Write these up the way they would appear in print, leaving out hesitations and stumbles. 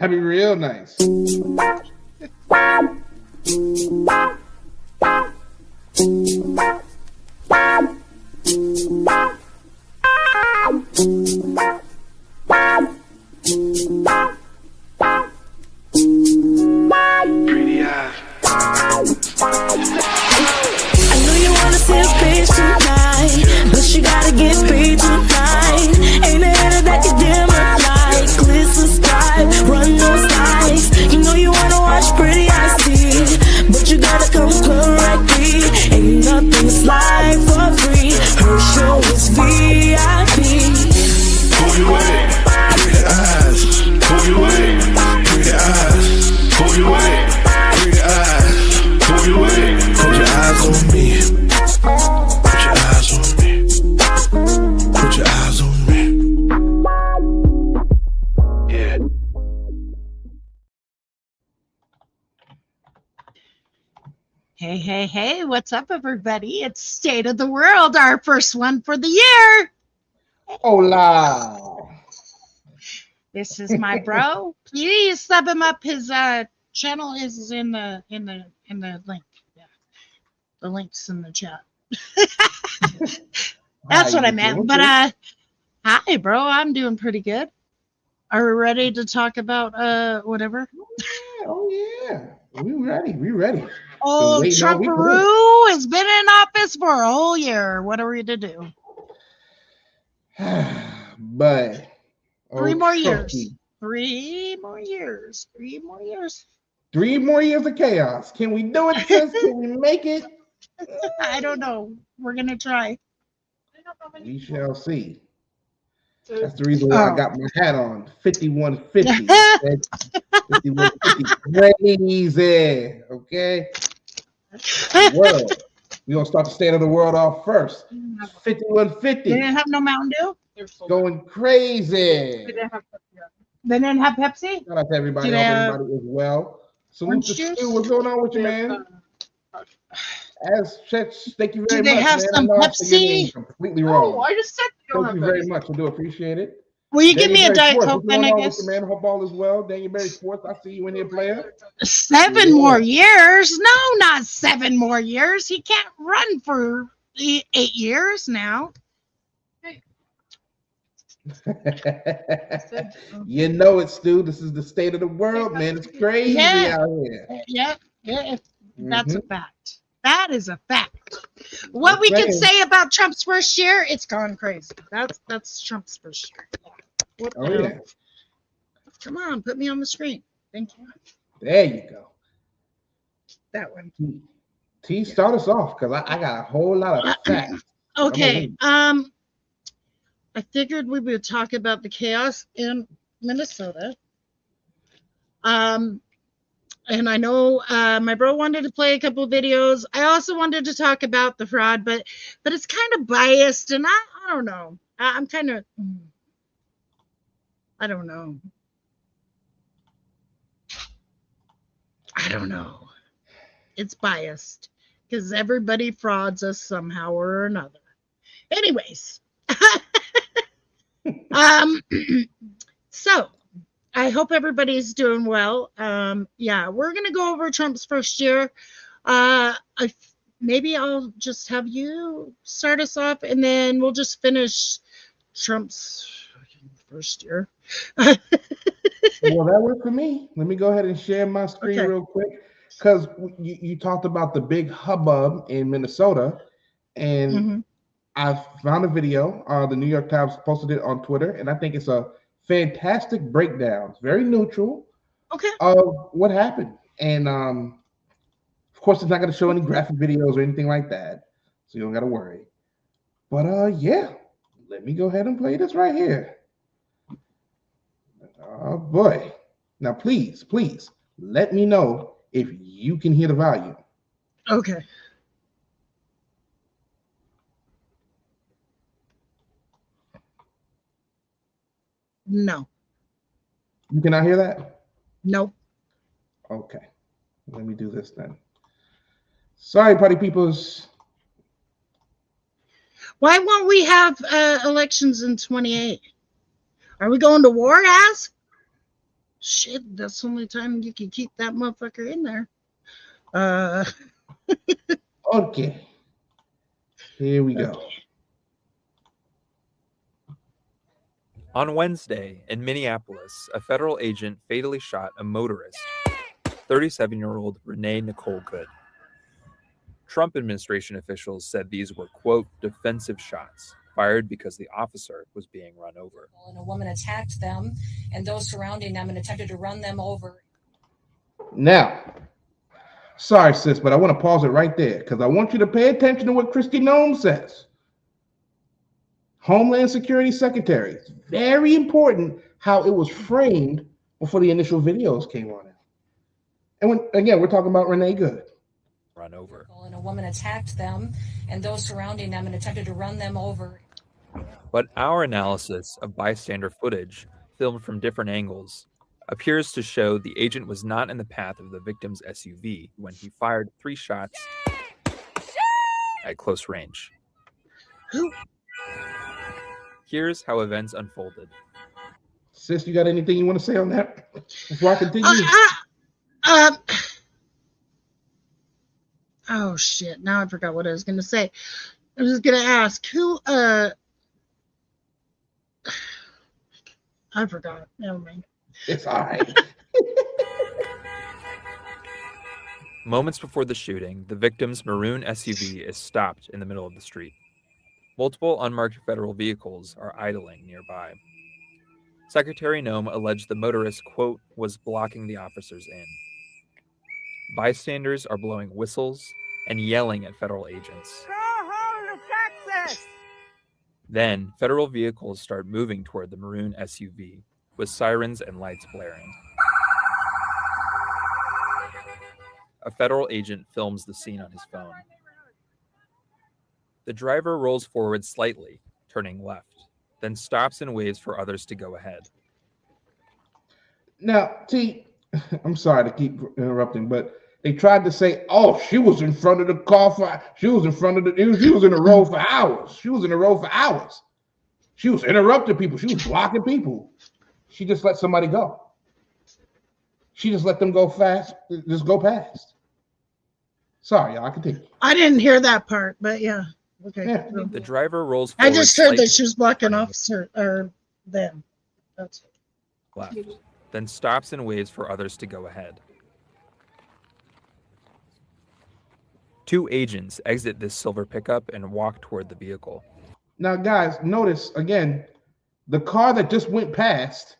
That'd be real nice. Pretty eyes. I know you wanna see a bitch tonight, but she gotta get paid tonight. Ain't a hater that can dim her light. Glisten sky, run those lights. You know you wanna watch Pretty Eyes see, but you gotta come correctly. Ain't nothing slide for free. Her show is VIP. Move your way, pretty eyes. Move your way, pretty eyes. Move your way, pretty eyes. Move your way, put your eyes on me. Put your eyes on me. Put your eyes on me. Yeah. Hey, hey, hey, what's up, everybody? It's State of the World, our first one for the year. Hola. This is my bro. Please sub him up. His channel is in the link. Yeah. The link's in the chat. That's what I meant. But hi, bro. I'm doing pretty good. Are we ready to talk about whatever? Oh yeah. We ready. We ready. Oh, waiting all week. Trumparoo has been in office for a whole year. What are we to do? But Three more Trump, years. 3 more years. 3 more years. 3 more years of chaos. Can we do it, sis? Can we make it? I don't know. We're gonna try. We shall see. That's the reason why I got my hat on. 5150. 5150. Crazy. Okay. World. We're gonna start the State of the World off first. 5150. They didn't have no Mountain Dew. Going crazy. They didn't have Pepsi. Shout out to everybody. Do Hope they have everybody is well. Salute orange to juice? Stu. What's going on with you, man? As thank you very Do they much. have man. some I know I said your name Pepsi? completely wrong. I just said you don't Thank you have very Pepsi. much. I do appreciate it. Will you give me a Daniel Diet Berry Coke Sports, then, what's I going on with guess? you, man? Hope all is well. Daniel Berry Sports, I see you in here, player. 7 more years? No, not 7 more years. He can't run for 8 years now. You know it, Stu. This is the state of the world, man. It's crazy Yeah. out here. Yeah, that's a Mhm. fact. That is a fact. What we can say about Trump's first year, it's gone crazy. That's Trump's first year. What the Oh, hell? yeah. Come on, put me on the screen. Thank you. There you go. That one. T, start us off because I got a whole lot of facts. Okay. I figured we would talk about the chaos in Minnesota. And I know my bro wanted to play a couple videos. I also wanted to talk about the fraud, but it's kind of biased, and I don't know. I'm kind of I don't know. I don't know. It's biased because everybody frauds us somehow or another. Anyways, so I hope everybody's doing well. Yeah, we're gonna go over Trump's first year. Maybe I'll just have you start us off, and then we'll just finish Trump's first year. Well, that worked for me. Let me go ahead and share my screen real quick because you talked about the big hubbub in Minnesota, and I found a video. The New York Times posted it on Twitter, and I think it's a fantastic breakdown. It's very neutral of what happened. And of course, it's not going to show any graphic videos or anything like that, so you don't got to worry. But yeah, let me go ahead and play this right here. Oh boy. Now, please let me know if you can hear the volume. Okay. No. You cannot hear that? Nope. Okay. Let me do this then. Sorry, party peoples. Why won't we have elections in 28? Are we going to war, ass? Shit, that's the only time you can keep that motherfucker in there. Okay. Here we go. Okay. On Wednesday in Minneapolis, a federal agent fatally shot a motorist, 37-year-old Renee Nicole Good. Trump administration officials said these were, quote, defensive shots fired because the officer was being run over. And a woman attacked them and those surrounding them and attempted to run them over. Now, sorry, sis, but I want to pause it right there because I want you to pay attention to what Kristi Noem says. Homeland Security Secretary. It's very important how it was framed before the initial videos came on out. And when, again, we're talking about Renee Good. Run over. And a woman attacked them and those surrounding them and attempted to run them over. But our analysis of bystander footage, filmed from different angles, appears to show the agent was not in the path of the victim's SUV when he fired 3 shots at close range. Here's how events unfolded. Sis, you got anything you want to say on that before I continue? Oh shit! Now I forgot what I was going to say. I was going to ask who. I forgot. Never mind. It's all right. Moments before the shooting, the victim's maroon SUV is stopped in the middle of the street. Multiple unmarked federal vehicles are idling nearby. Secretary Noem alleged the motorist, quote, was blocking the officers in. Bystanders are blowing whistles and yelling at federal agents. Go home to Texas! Then, federal vehicles start moving toward the maroon SUV, with sirens and lights blaring. A federal agent films the scene on his phone. The driver rolls forward slightly, turning left, then stops and waves for others to go ahead. Now, T, I'm sorry to keep interrupting, but they tried to say, "Oh, she was in front of the car she was in front of she was in a row for hours. She was in a row for hours. She was interrupting people. She was blocking people. She just let somebody go. She just let them go fast, just go past." Sorry, y'all, I continue. I didn't hear that part, but yeah. Okay. Yeah. The driver rolls forward I just heard slightly that she was blocking officer or them. That's left, then stops and waves for others to go ahead. 2 agents exit this silver pickup and walk toward the vehicle. Now, guys, notice again, the car that just went past,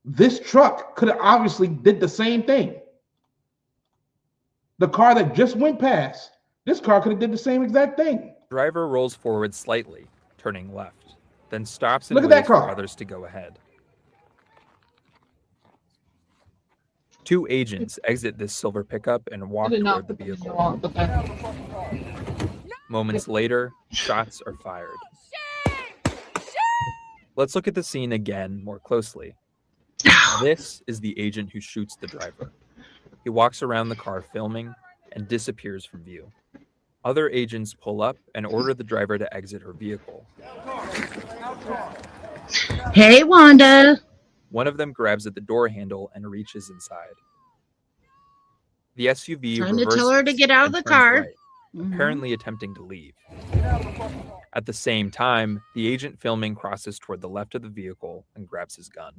this truck could have obviously did the same thing. The car that just went past, this car could have did the same exact thing. Driver rolls forward slightly, turning left, then stops and Look at that waits for car. others to go ahead. 2 agents exit this silver pickup and walk toward the vehicle. Moments later, shots are fired. Let's look at the scene again more closely. This is the agent who shoots the driver. He walks around the car filming and disappears from view. Other agents pull up and order the driver to exit her vehicle. Hey, Wanda. One of them grabs at the door handle and reaches inside. The SUV Time to reverses tell her to get out of and the turns car. right, apparently attempting to leave. At the same time, the agent filming crosses toward the left of the vehicle and grabs his gun.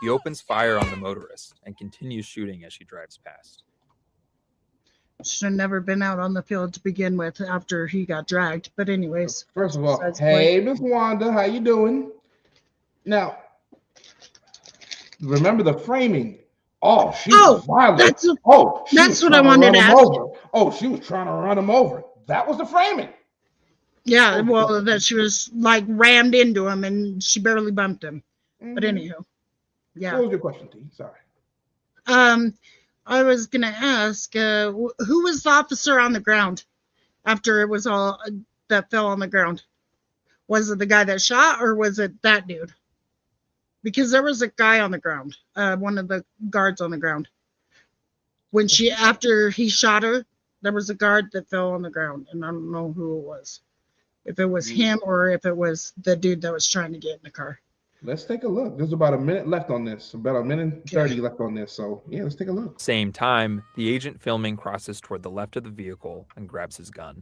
He opens fire on the motorist and continues shooting as she drives past. Should have never been out on the field to begin with after he got dragged. But anyways. First of all, besides the hey, point. Miss Wanda, how you doing? Now, remember the framing. Oh, she was violent. That's she that's was what I trying wanted run to him ask. over. Oh, she was trying to run him over. That was the framing. Yeah, well, that she was like rammed into him and she barely bumped him. But anywho, yeah. What was your question, T? Sorry. I was gonna ask, who was the officer on the ground after it was all that fell on the ground? Was it the guy that shot, or was it that dude? Because there was a guy on the ground, one of the guards on the ground. When after he shot her, there was a guard that fell on the ground, and I don't know who it was. If it was him or if it was the dude that was trying to get in the car. Let's take a look. There's about a minute left on this. About a minute and 30 left on this. So yeah, let's take a look. Same time, the agent filming crosses toward the left of the vehicle and grabs his gun.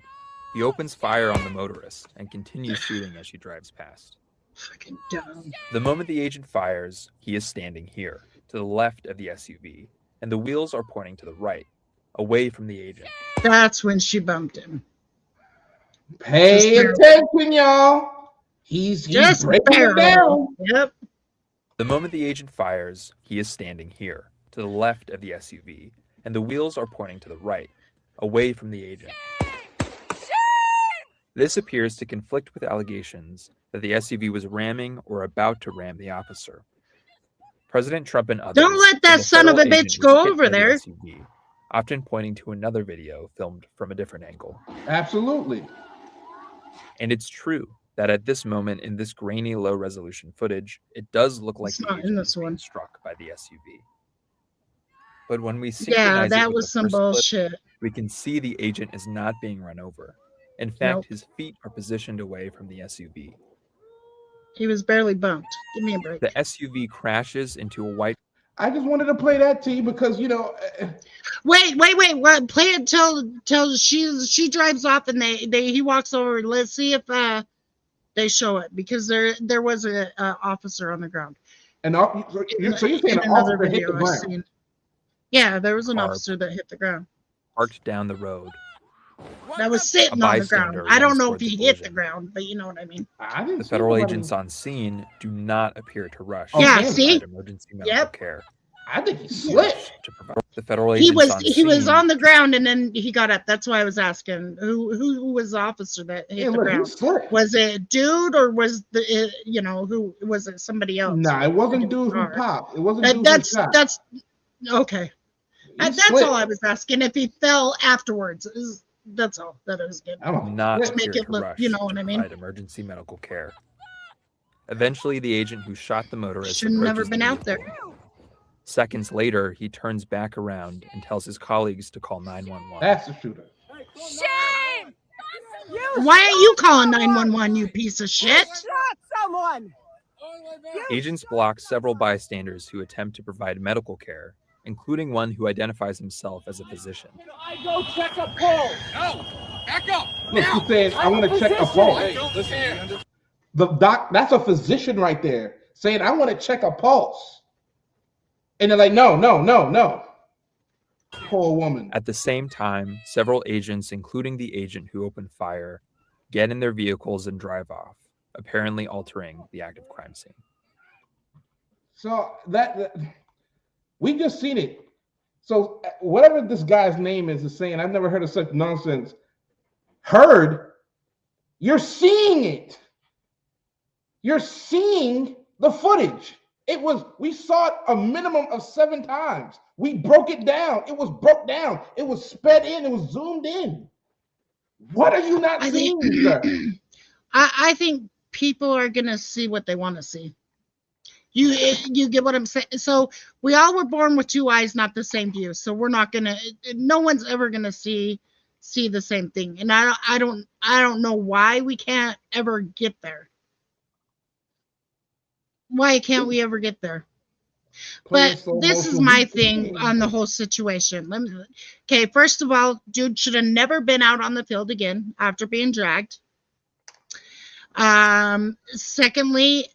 He opens fire on the motorist and continues shooting as she drives past. Fucking dumb. The moment the agent fires, he is standing here, to the left of the SUV, and the wheels are pointing to the right, away from the agent. That's when she bumped him. Pay attention, y'all. He's Just breaking it barely. down. Yep. The moment the agent fires, he is standing here, to the left of the SUV, and the wheels are pointing to the right, away from the agent. This appears to conflict with allegations that the SUV was ramming or about to ram the officer. President Trump and others... Don't let that say the son of a federal bitch agent go was hit over by the there. SUV, often pointing to another video filmed from a different angle. Absolutely. And it's true that at this moment in this grainy, low-resolution footage, it does look like It's the not in agent this is being one. struck by the SUV. But when we Yeah, synchronize it that with was the some first clip, bullshit. we can see the agent is not being run over. In fact, Nope. his feet are positioned away from the SUV. He was barely bumped. Give me a break. The SUV crashes into a white... I just wanted to play that to you because Wait. What? Play it till she drives off and he walks over. Let's see if they show it because there was a officer on the ground. so you're saying In an another officer hit video the I've ground. seen. Yeah, there was an Car. officer that hit the ground. parked down the road. That was sitting on the bystander ground. I don't runs know toward if he the hit the collision. ground, but you know what I mean. I didn't The see federal nobody- agents on scene do not appear to rush. Oh, Yeah, damn. see? provide emergency medical Yep. care. I think he slipped. To provide the federal He agents on was scene on the ground and then he got up. That's why I was asking who was the officer that hit Yeah, the look, he ground. slipped. Was it a dude or was who was it somebody else? Nah, it wasn't Like a dude who car. popped. It wasn't dude who That's shot. okay. He That's slipped. all I was asking. If he fell afterwards, that's all that I was getting. I don't know. not Let's appear make it to look- rush you know what to I mean? provide emergency medical care. Eventually, the agent who shot the motorist Should never approaches been the out there. vehicle. Seconds later, he turns back around and tells his colleagues to call 911. That's the shooter. Shame! You Why aren't you calling 911, you piece of shit? shot someone! Agents block several bystanders who attempt to provide medical care, including one who identifies himself as a physician. I go check a pole. Look, he said, I want to check a pulse. The doc, that's a physician right there saying, I want to check a pulse. And they're like, no. Poor woman. At the same time, several agents, including the agent who opened fire, get in their vehicles and drive off, apparently altering the active crime scene. So that we just seen it. So whatever this guy's name is saying, I've never heard of such nonsense. Heard? You're seeing it. You're seeing the footage. We saw it a minimum of 7 times. We broke it down. It was broke down. It was sped in. It was zoomed in. What are you not seeing, sir? I think people are gonna see what they want to see. You get what I'm saying? So we all were born with 2 eyes, not the same view. So we're not gonna. No one's ever gonna see the same thing. And I don't know why we can't ever get there. Why can't we ever get there? But this is my thing on the whole situation. Okay, first of all, dude should have never been out on the field again after being dragged. Secondly,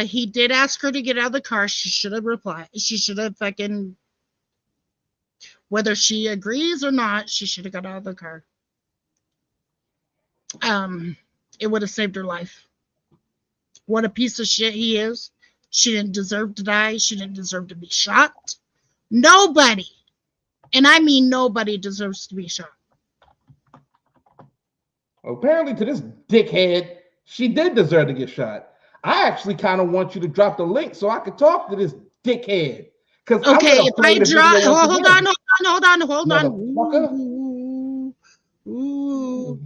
he did ask her to get out of the car. She should have replied. She should have fucking, whether she agrees or not, she should have got out of the car. It would have saved her life. What a piece of shit he is. She didn't deserve to die. She didn't deserve to be shot. Nobody, and I mean nobody, deserves to be shot. Apparently, to this dickhead, she did deserve to get shot. I actually kind of want you to drop the link so I could talk to this dickhead. Okay, if I drop, hold on. Motherfucker. Ooh.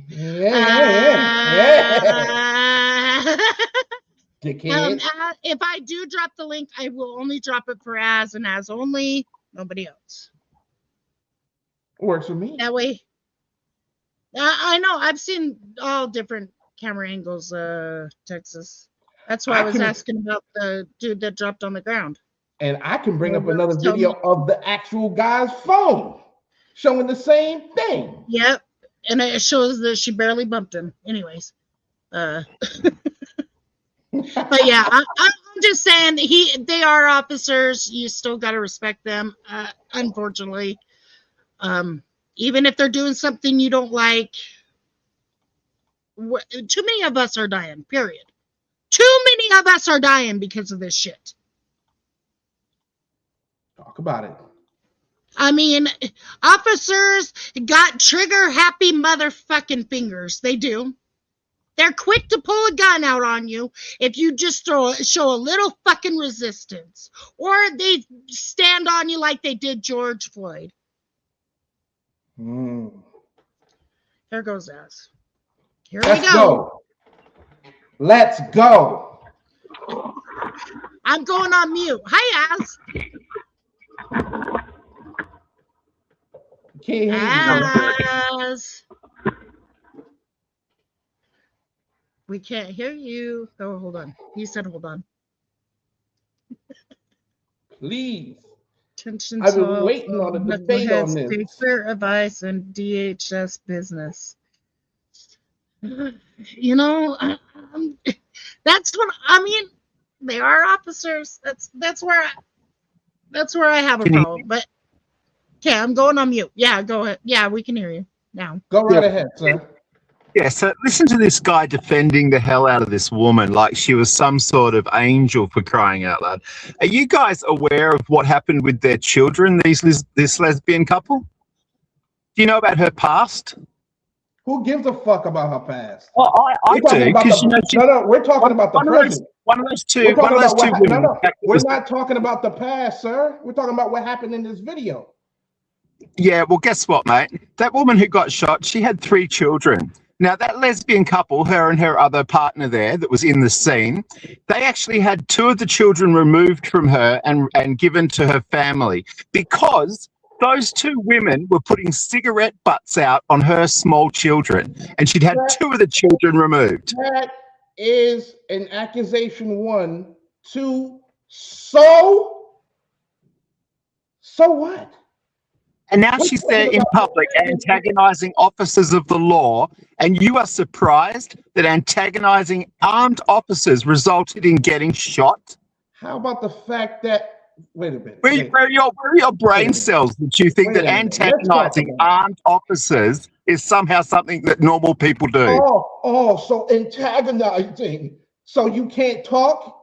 Dickhead. If I do drop the link, I will only drop it for as and as only, nobody else. Works for me. That way, I know I've seen all different camera angles. Texas. That's why I was asking about the dude that dropped on the ground. And I can bring up another video of the actual guy's phone showing the same thing. Yep. And it shows that she barely bumped him. Anyways. But yeah, I'm just saying they are officers. You still got to respect them. Unfortunately, even if they're doing something you don't like, too many of us are dying, period. Too many of us are dying because of this shit. Talk about it. I mean, officers got trigger happy motherfucking fingers. They do. They're quick to pull a gun out on you if you just show a little fucking resistance. Or they stand on you like they did George Floyd. There goes Az. Here we go. Let's go. I'm going on mute. Hi, Az. Can't hear Az. We can't hear you. Oh, hold on. He said hold on. Please. Attention I've been waiting on a debate on this. Take fair advice and DHS business. You know, that's what I mean. They are officers. That's where I have a problem. But okay, I'm going on mute. Yeah, go ahead. Yeah, we can hear you now. Go right ahead, sir. Yeah, so listen to this guy defending the hell out of this woman like she was some sort of angel, for crying out loud. Are you guys aware of what happened with their children, this lesbian couple? Do you know about her past? Who gives a fuck about her past? Well, I do, because you know. No, we're talking about the present. One of those two women. No, we're not talking about the past, sir. We're talking about what happened in this video. Yeah, well, guess what, mate? That woman who got shot, she had 3 children. Now, that lesbian couple, her and her other partner there that was in the scene, they actually had 2 of the children removed from her and given to her family because those 2 women were putting cigarette butts out on her small children, and she'd had 2 of the children removed. That is an accusation 1, 2. So what? And now she's there in public antagonizing officers of the law, and you are surprised that antagonizing armed officers resulted in getting shot? How about the fact that, wait a minute. Where are your brain cells that you think that antagonizing armed officers is somehow something that normal people do? So antagonizing. So you can't talk?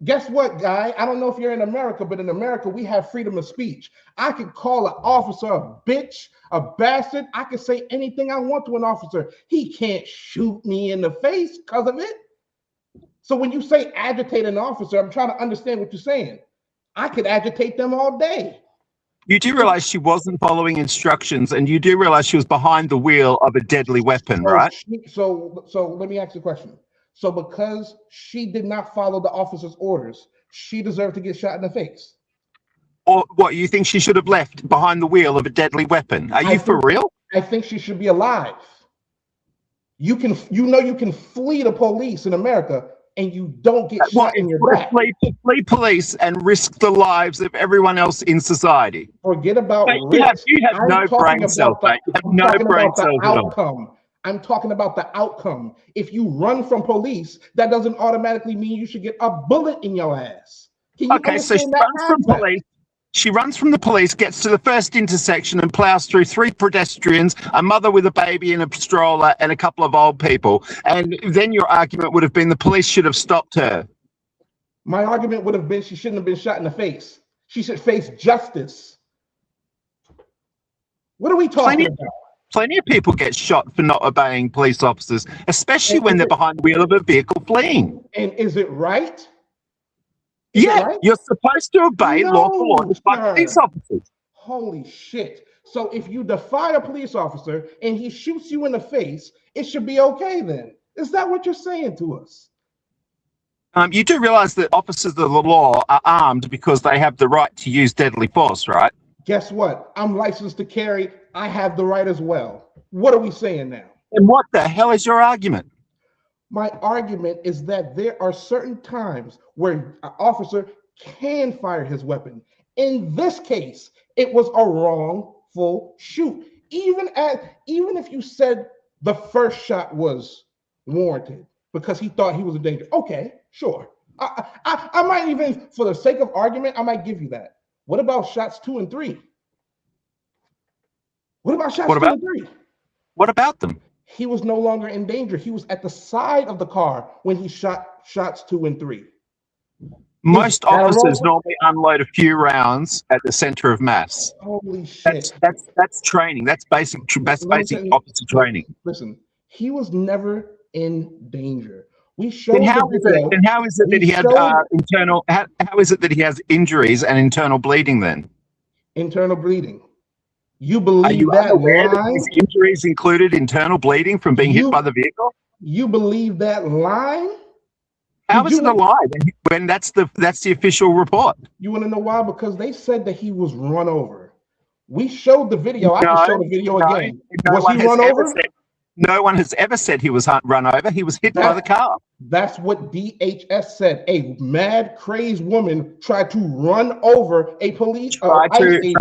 Guess what, guy? I don't know if you're in America, but in America, we have freedom of speech. I could call an officer a bitch, a bastard. I could say anything I want to an officer. He can't shoot me in the face because of it. So when you say agitate an officer, I'm trying to understand what you're saying. I could agitate them all day. You do realize she wasn't following instructions, and you do realize she was behind the wheel of a deadly weapon, right? So let me ask you a question. So because she did not follow the officer's orders, she deserved to get shot in the face? Or what, you think she should have left behind the wheel of a deadly weapon? Are you for real? I think she should be alive. You can flee the police in America and you don't get shot in your back. Flee police and risk the lives of everyone else in society. Forget about risk. You have no brain cells, mate. You have no brain cells at all. I'm talking about the outcome. If you run from police, that doesn't automatically mean you should get a bullet in your ass. Okay, so she runs from police. She runs from the police, gets to the first intersection and plows through 3 pedestrians, a mother with a baby in a stroller, and a couple of old people. And then your argument would have been the police should have stopped her. My argument would have been she shouldn't have been shot in the face. She should face justice. What are we talking about? Plenty of people get shot for not obeying police officers, especially when they're behind the wheel of a vehicle fleeing. And is it right? You're supposed to obey lawful orders by police officers. Holy shit. So if you defy a police officer and he shoots you in the face, it should be okay then. Is that what you're saying to us? You do realize that officers of the law are armed because they have the right to use deadly force, right? Guess what? I'm licensed to carry. I have the right as well. What are we saying now? And what the hell is your argument? My argument is that there are certain times where an officer can fire his weapon. In this case, it was a wrongful shoot. Even if you said the first shot was warranted because he thought he was in danger, okay, sure. I might even, for the sake of argument, I might give you that. What about shots 2 and 3? What about shots 2 and 3? What about them? He was no longer in danger. He was at the side of the car when he shot shots 2 and 3. Most officers normally unload a few rounds at the center of mass. Holy shit! That's training. That's basic officer training. Listen, he was never in danger. We showed. Then how is it that he had internal? How is it that he has injuries and internal bleeding? Then internal bleeding. You believe Are you that unaware line? that his injuries included internal bleeding from being hit by the vehicle? You believe that line? How is it a lie when that's the official report? You want to know why? Because they said that he was run over. We showed the video. I can show the video again. Was he run over? No one has ever said he was run over. He was hit by the car. That's what DHS said. A mad, crazed woman tried to run over a police agent.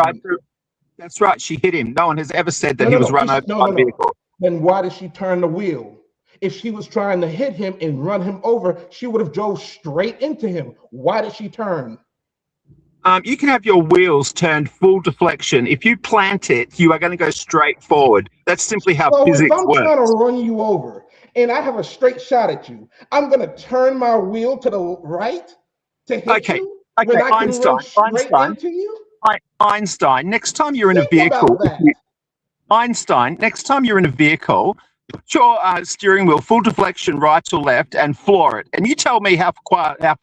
That's right. She hit him. No one has ever said that he was run over by a vehicle. Then why did she turn the wheel? If she was trying to hit him and run him over, she would have drove straight into him. Why did she turn? You can have your wheels turned full deflection. If you plant it, you are going to go straight forward. That's simply how physics works. If I'm trying to run you over and I have a straight shot at you, I'm going to turn my wheel to the right to hit you? Okay, Einstein, next time you're in a vehicle, next time you're in a vehicle, put your steering wheel full deflection right or left and floor it. And you tell me how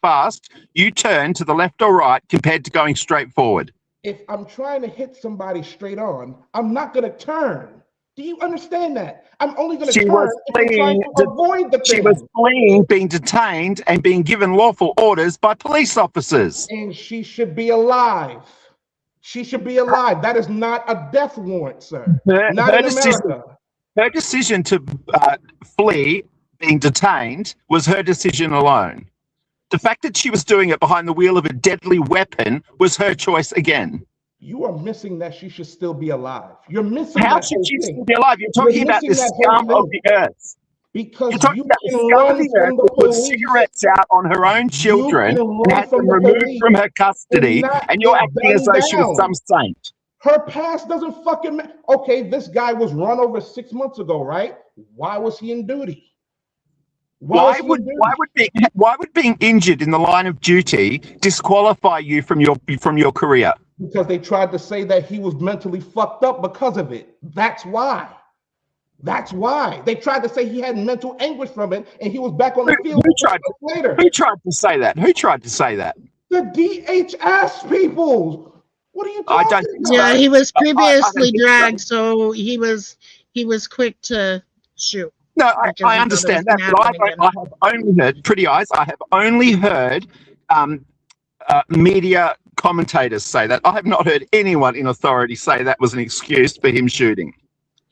fast you turn to the left or right compared to going straight forward. If I'm trying to hit somebody straight on, I'm not going to turn. Do you understand that? I'm only going to turn if I'm trying to avoid the thing. She was fleeing, being detained, and being given lawful orders by police officers. And she should be alive. She should be alive. That is not a death warrant, sir. Not in America. Her decision to flee, being detained, was her decision alone. The fact that she was doing it behind the wheel of a deadly weapon was her choice again. You are missing that she should still be alive. You're missing How that should she thing. still be alive? You're talking about the scum of the earth. Because you're talking about the scum of the earth who put cigarettes out on her own children and had them removed from her custody, and you're acting as though she was some saint. Her past doesn't fucking matter. Okay, this guy was run over 6 months ago, right? Why was he in duty? Why would being injured in the line of duty disqualify you from your career? Because they tried to say that he was mentally fucked up because of it. That's why. That's why. They tried to say he had mental anguish from it and he was back on the field later. Who tried to say that? Who tried to say that? The DHS people. What are you talking about? Yeah, he was previously dragged, so he was quick to shoot. No, I understand that, but I have only heard, Pretty Eyes, I have only heard media commentators say that. I have not heard anyone in authority say that was an excuse for him shooting.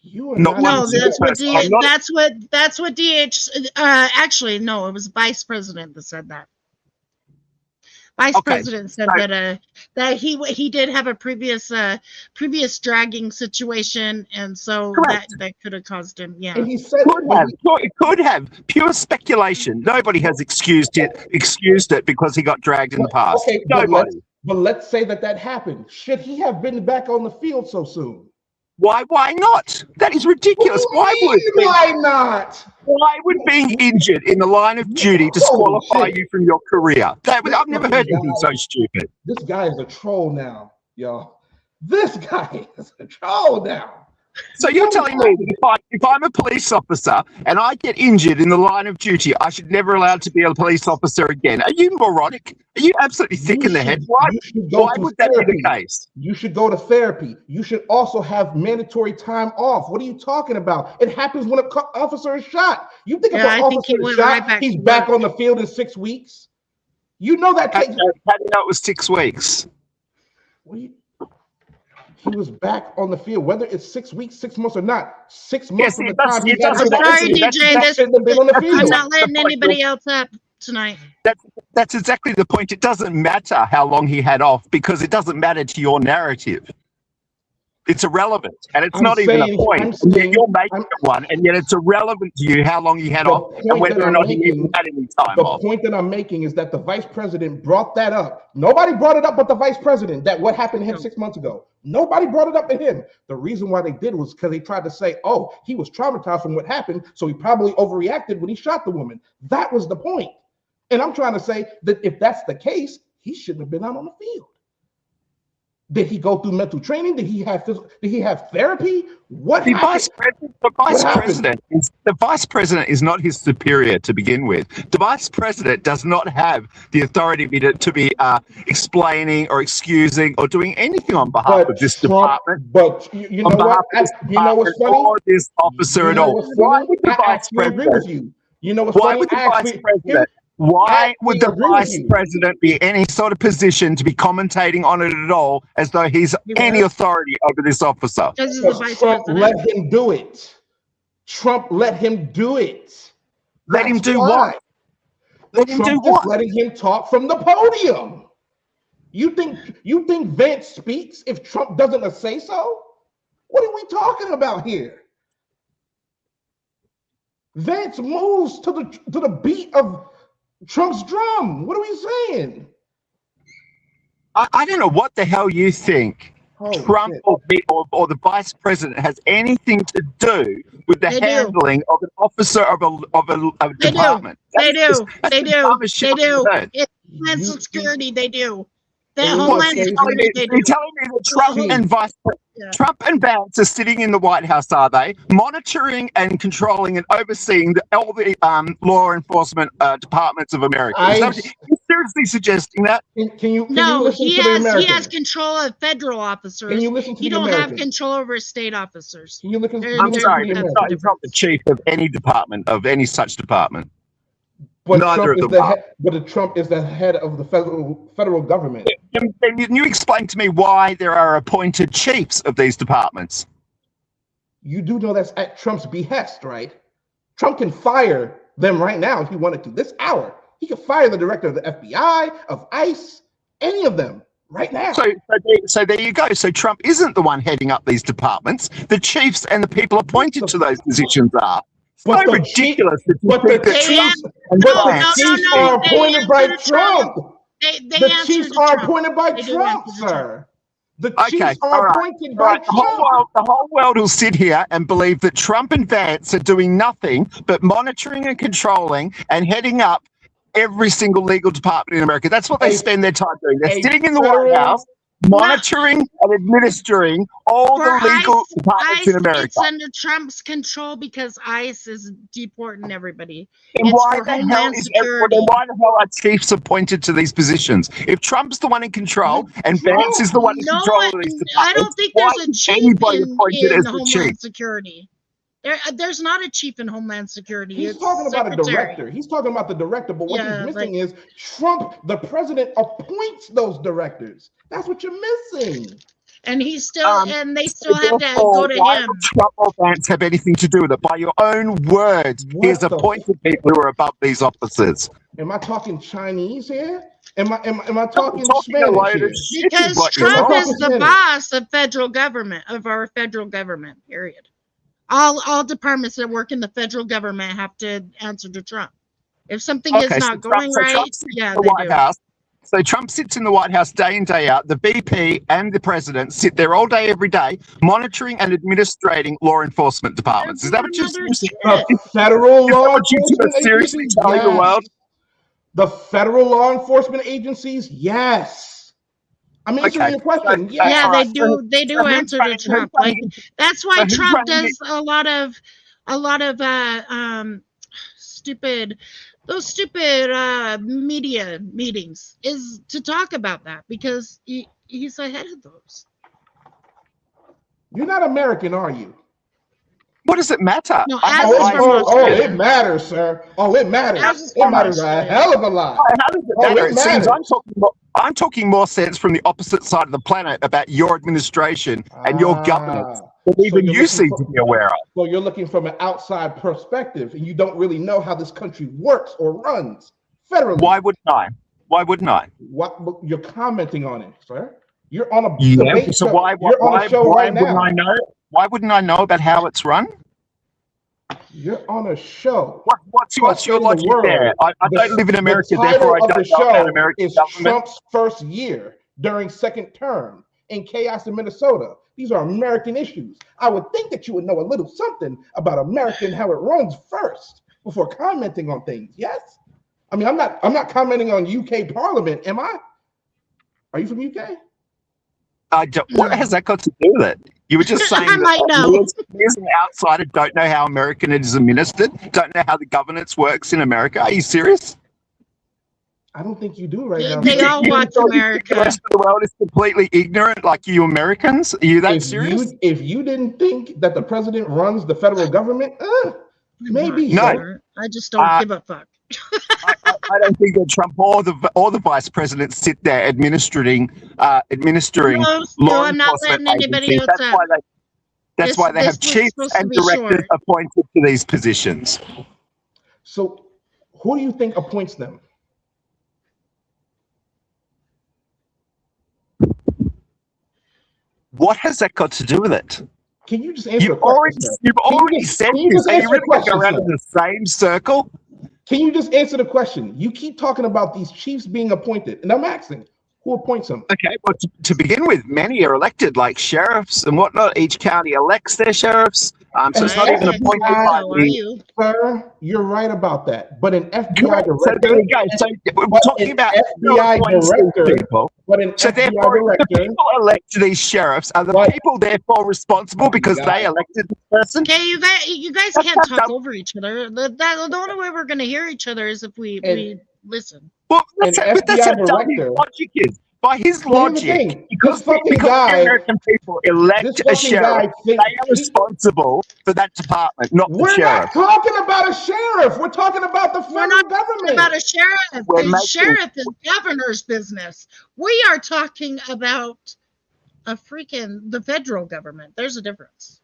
That's what DH. Actually, no, it was Vice President that said that. Vice President said that he did have a previous dragging situation, and so that could have caused him. Yeah, and he said it could have pure speculation. Nobody has excused it because he got dragged in the past. Okay, nobody. But let's say that happened. Should he have been back on the field so soon? Why not? That is ridiculous. Why not? Why would being injured in the line of duty disqualify you from your career? I've never heard anything so stupid. This guy is a troll now, y'all. This guy is a troll now. So you're telling me that if I'm a police officer and I get injured in the line of duty, I should never allowed to be a police officer again? Are you moronic? Are you absolutely thick in the head? Why would that be the case? You should go to therapy. You should also have mandatory time off. What are you talking about? It happens when an officer is shot. You think if an officer is shot, he's back on the field in 6 weeks? You know that takes. How do you know it was 6 weeks? he was back on the field, whether it's 6 weeks, 6 months, or not. 6 months Yes, from the it does- time he it had doesn't his matter. Sorry, accident, DJ. that This, shouldn't have been on the I'm field. not letting anybody else up tonight. That's exactly the point. It doesn't matter how long he had off because it doesn't matter to your narrative. It's irrelevant, and it's I'm not even a saying- point. I'm And yet saying- you're making I'm- it one, and yet it's irrelevant to you how long he had The off and point whether that or I'm not he even making- had any time The off. point that I'm making is that the vice president brought that up. Nobody brought it up but the vice president, that what happened to him 6 months ago. Nobody brought it up to him. The reason why they did was because they tried to say, oh, he was traumatized from what happened, so he probably overreacted when he shot the woman. That was the point. And I'm trying to say that if that's the case, he shouldn't have been out on the field. Did he go through mental training? Did he have therapy? What The happened? vice president is not his superior to begin with. The vice president does not have the authority to be explaining or excusing or doing anything on behalf of this department. But you know what? You know what's funny? Or this officer at all. Why would the vice president? You know what's Why funny? would the vice president? Why would the vice president be any sort of position to be commentating on it at all, as though he's any authority over this officer? Because he's the Because vice Trump president. let him do it. Trump let him do it. Let him That's do why. what? Let him Trump do just what? letting him talk from the podium. You think Vance speaks if Trump doesn't say so? What are we talking about here? Vance moves to the beat of Trump's drum. What are we saying? I don't know what the hell you think Trump or the vice president has anything to do with the handling of an officer of a department. They do. It's Homeland Security, they do. Homeland Security, they do. You're telling me that Trump and Vance are sitting in the White House, are they? Monitoring and controlling and overseeing all the law enforcement departments of America. Are you seriously suggesting that? Can you No, listen he to the has Americans? control of federal officers. Can you listen to He the don't have Americans? control over state officers. Can you listen to I'm sorry, the but Americans? he's not the chief of any department, of any such department. But Neither Trump of them are. but Trump is the head of the federal government. Can you explain to me why there are appointed chiefs of these departments? You do know that's at Trump's behest, right? Trump can fire them right now if he wanted to. This hour, he could fire the director of the FBI, of ICE, any of them right now. So there you go. So Trump isn't the one heading up these departments. The chiefs and the people appointed to those positions are. It's so ridiculous that you think that Trump chiefs are appointed by Trump. The chiefs are appointed by They do Trump, answer to sir. The Okay, chiefs all are right, appointed all by right. Trump. The whole world will sit here and believe that Trump and Vance are doing nothing but monitoring and controlling and heading up every single legal department in America. That's what they spend their time doing. They're sitting in the White House, monitoring and administering all the legal departments in America. It's under Trump's control because ICE is deporting everybody. And It's why for the hell Homeland Security. why the hell are chiefs appointed to these positions? If Trump's the one in control and Vance is the one in control of these departments, I don't think why there's a is chief anybody appointed in as the chief? Homeland Security. There's not a chief in Homeland Security. He's It's talking about secretary. a director. He's talking about the director, but what Yeah, he's missing is Trump, the president, appoints those directors. That's what you're missing. And he's still, and they still have to go to why him. would Trump or Vance have anything to do with it? By your own words, he has appointed people who are above these officers. Am I talking Chinese here? Am I talking a Spanish load here? of shit is Because what you're Trump talking. is the boss of federal government, of our federal government, period. All departments that work in the federal government have to answer to Trump. If something is not going right, yeah, the they White do. House. So Trump sits in the White House day in, day out. The VP and the president sit there all day, every day, monitoring and administrating law enforcement departments. Is that what you're Federal law what you enforcement seriously agencies? telling the world? The federal law enforcement agencies, yes. I'm answering your question. Yes. Yeah, All they do answer to Trump. Like that's why who's Trump running does a lot of stupid media meetings, is to talk about that because he's ahead of those. You're not American, are you? What does it matter? No, I have as is eyes- from Oh, Australia. it matters, sir. Oh, it matters. As is It from matters a Australia. hell of a lot. How does it Oh, matter? it It seems matters. I'm talking more sense from the opposite side of the planet about your administration and your governance than so even you're you looking seem for- to be aware of. So you're looking from an outside perspective, and you don't really know how this country works or runs federally. Why wouldn't I? Why wouldn't I? What you're commenting on it, sir? You're on a Yeah. debate So show. why You're on a show right wouldn't now. I know? Why wouldn't I know about how it's run? You're on a show. What's your State of the logic world. there? I don't live in America, the therefore I title of don't the know about show American is government. Trump's first year during second term and chaos in Minnesota. These are American issues. I would think that you would know a little something about America and how it runs first before commenting on things. Yes? I mean, I'm not commenting on UK Parliament, am I? Are you from UK? What has that got to do with it? You were just saying I might know. me as an outsider don't know how American is administered, don't know how the governance works in America. Are you serious? I don't think you do right now. They all watch The America. rest of the world is completely ignorant, like you Americans. Are you that serious? If you didn't think that the president runs the federal government, maybe. No. sir. I just don't give a fuck. I don't think that Trump or the vice president sit there administering No, law I'm not enforcement letting anybody agencies. else up. That's why they This have was chiefs supposed to and be directors short. appointed to these positions. So who do you think appoints them? What has that got to do with it? Can you just answer the You've question, sir? already said can you this. just Are you answer really the going to go question, around in sir? the same circle? Can you just answer the question? You keep talking about these chiefs being appointed, and I'm asking, who appoints them? Okay, well, to begin with, many are elected, like sheriffs and whatnot. Each county elects their sheriffs. So it's not even appointed by How are the. you? Sir, you're right about that. But an FBI Correct. So there director, you go. So we're But talking an about FBI director, people. but an So FBI therefore, the director, people elect these sheriffs are the But- people therefore responsible because got they it. elected the person. Okay, you guys That's can't not talk dumb. over each other. The only way we're gonna hear each other is if we listen. Well, that's An but that's how FBI dumb his director- logic is. By his Here's the logic, thing. because This fucking because guy- the American people elect this a fucking sheriff, guy they thinks are responsible for that department, not the we're sheriff. not talking about a sheriff. We're talking about the We're federal not government. About a sheriff. We're The making- sheriff is governor's business. We are talking about the federal government. There's a difference.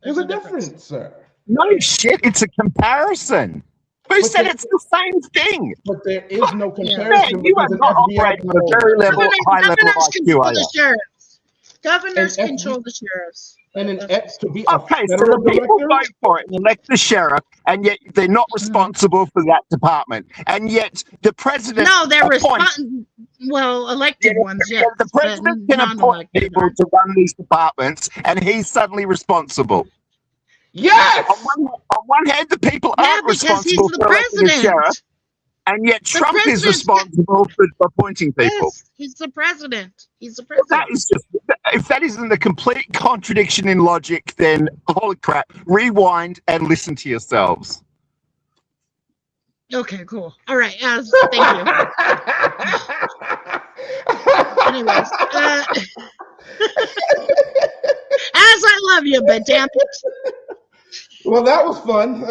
There's a difference, sir. No shit, it's a comparison. Who But said the- it's the same thing? But there is no Man, comparison you are because an not FBI operating at a very level, high level Governors IQ, control are you? the sheriffs. Governors And control the sheriffs. and an ex to be a Okay, so federal the people director. vote for it and elect the sheriff, and yet they're not responsible for that department. And yet the president No, they're appoints- elected ones, yes. the president can appoint non-elected people aren't. to run these departments, and he's suddenly responsible. Yes. On one hand, the people Yeah, aren't because he's responsible the for electing a sheriff, president. and yet Trump is president's- responsible for appointing people. Yes, he's the president. He's the Well, president. that is just, if that isn't a complete contradiction in logic, then holy crap, rewind and listen to yourselves. Okay, cool. All right. Thank you. Anyways, as I love you, but damn it. Well, that was fun.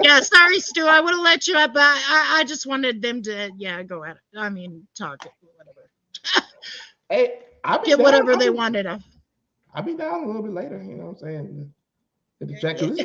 Yeah, sorry, Stu. I would have let you up, but I just wanted them to, go at it. I mean, talk it, whatever. Hey, I'll be Get down. whatever they wanted. I'll be down a little bit later. You know what I'm saying? Hit the chat, 'cause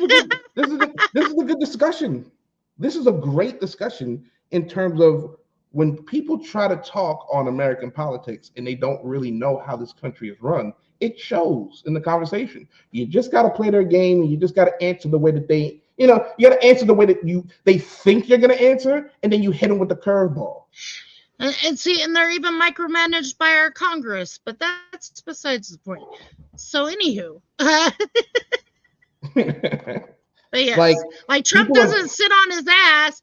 this is a good discussion. This is a great discussion in terms of when people try to talk on American politics and they don't really know how this country is run. It shows in the conversation. You just got to play their game, and you just got to answer the way that they, you got to answer the way that they think you're going to answer, and then you hit them with the curveball. And see, and they're even micromanaged by our Congress, but that's besides the point. So, anywho. But yes, like Trump people are- doesn't sit on his ass,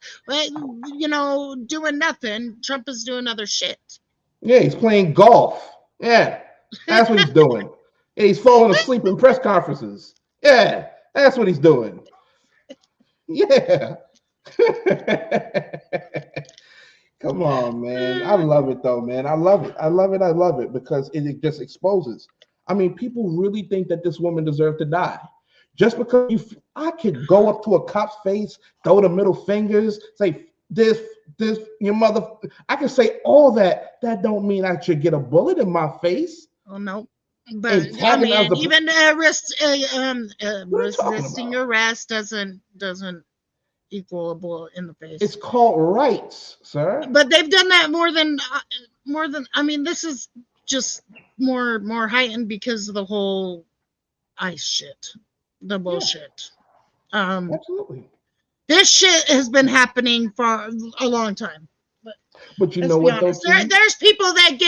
doing nothing. Trump is doing other shit. Yeah, he's playing golf. Yeah, that's what he's doing. Yeah, he's falling asleep in press conferences. Yeah, that's what he's doing. Yeah. Come on, man. I love it though, man. I love it. I love it. I love it because it just exposes. I mean, people really think that this woman deserved to die. Just because I could go up to a cop's face, throw the middle fingers, say this, your mother. I can say all that. That don't mean I should get a bullet in my face. Oh no. But I mean, even resisting arrest doesn't equal a bullet in the face. It's called rights, sir. But they've done that more than. I mean, this is just more heightened because of the whole ICE shit, the bullshit. Absolutely. This shit has been happening for a long time. But you know what? There's people that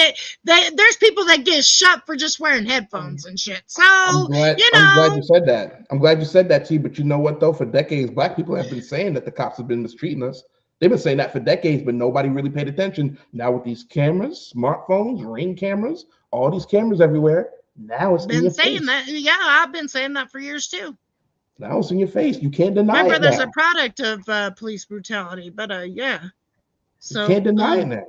get shot for just wearing headphones and shit. So I'm glad you said that. I'm glad you said that, T. But you know what though? For decades, black people have been saying that the cops have been mistreating us. They've been saying that for decades, but nobody really paid attention. Now with these cameras, smartphones, Ring cameras, all these cameras everywhere. Now it's been saying that. Yeah, I've been saying that for years too. Now it's in your face. You can't deny it. My brother's a product of police brutality, but yeah. So you can't deny it now.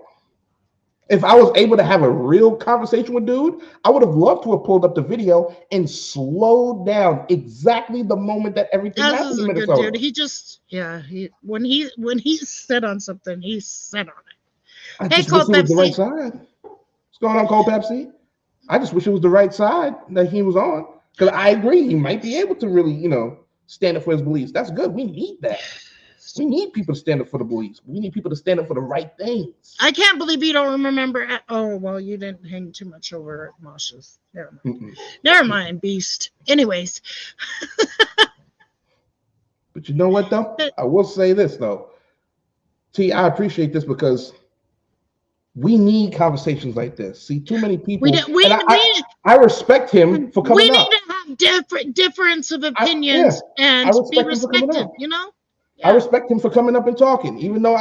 If I was able to have a real conversation with dude, I would have loved to have pulled up the video and slowed down exactly the moment that everything happened in Minnesota. Good dude. He just when he said on something, he said on it. Hey, Cold Pepsi. The right side. What's going on, Cold Pepsi? I just wish it was the right side that he was on. Because I agree, he might be able to really, stand up for his beliefs. That's good. We need that. We need people to stand up for the beliefs. We need people to stand up for the right things. I can't believe you don't remember. Oh, well, you didn't hang too much over at Mosh's. Never mind. Never mind, beast. Anyways. But you know what, though? I will say this, though. T, I appreciate this because we need conversations like this. See, too many people. I respect him for coming up. We need to have difference of opinions and be respected, I respect him for coming up and talking, even though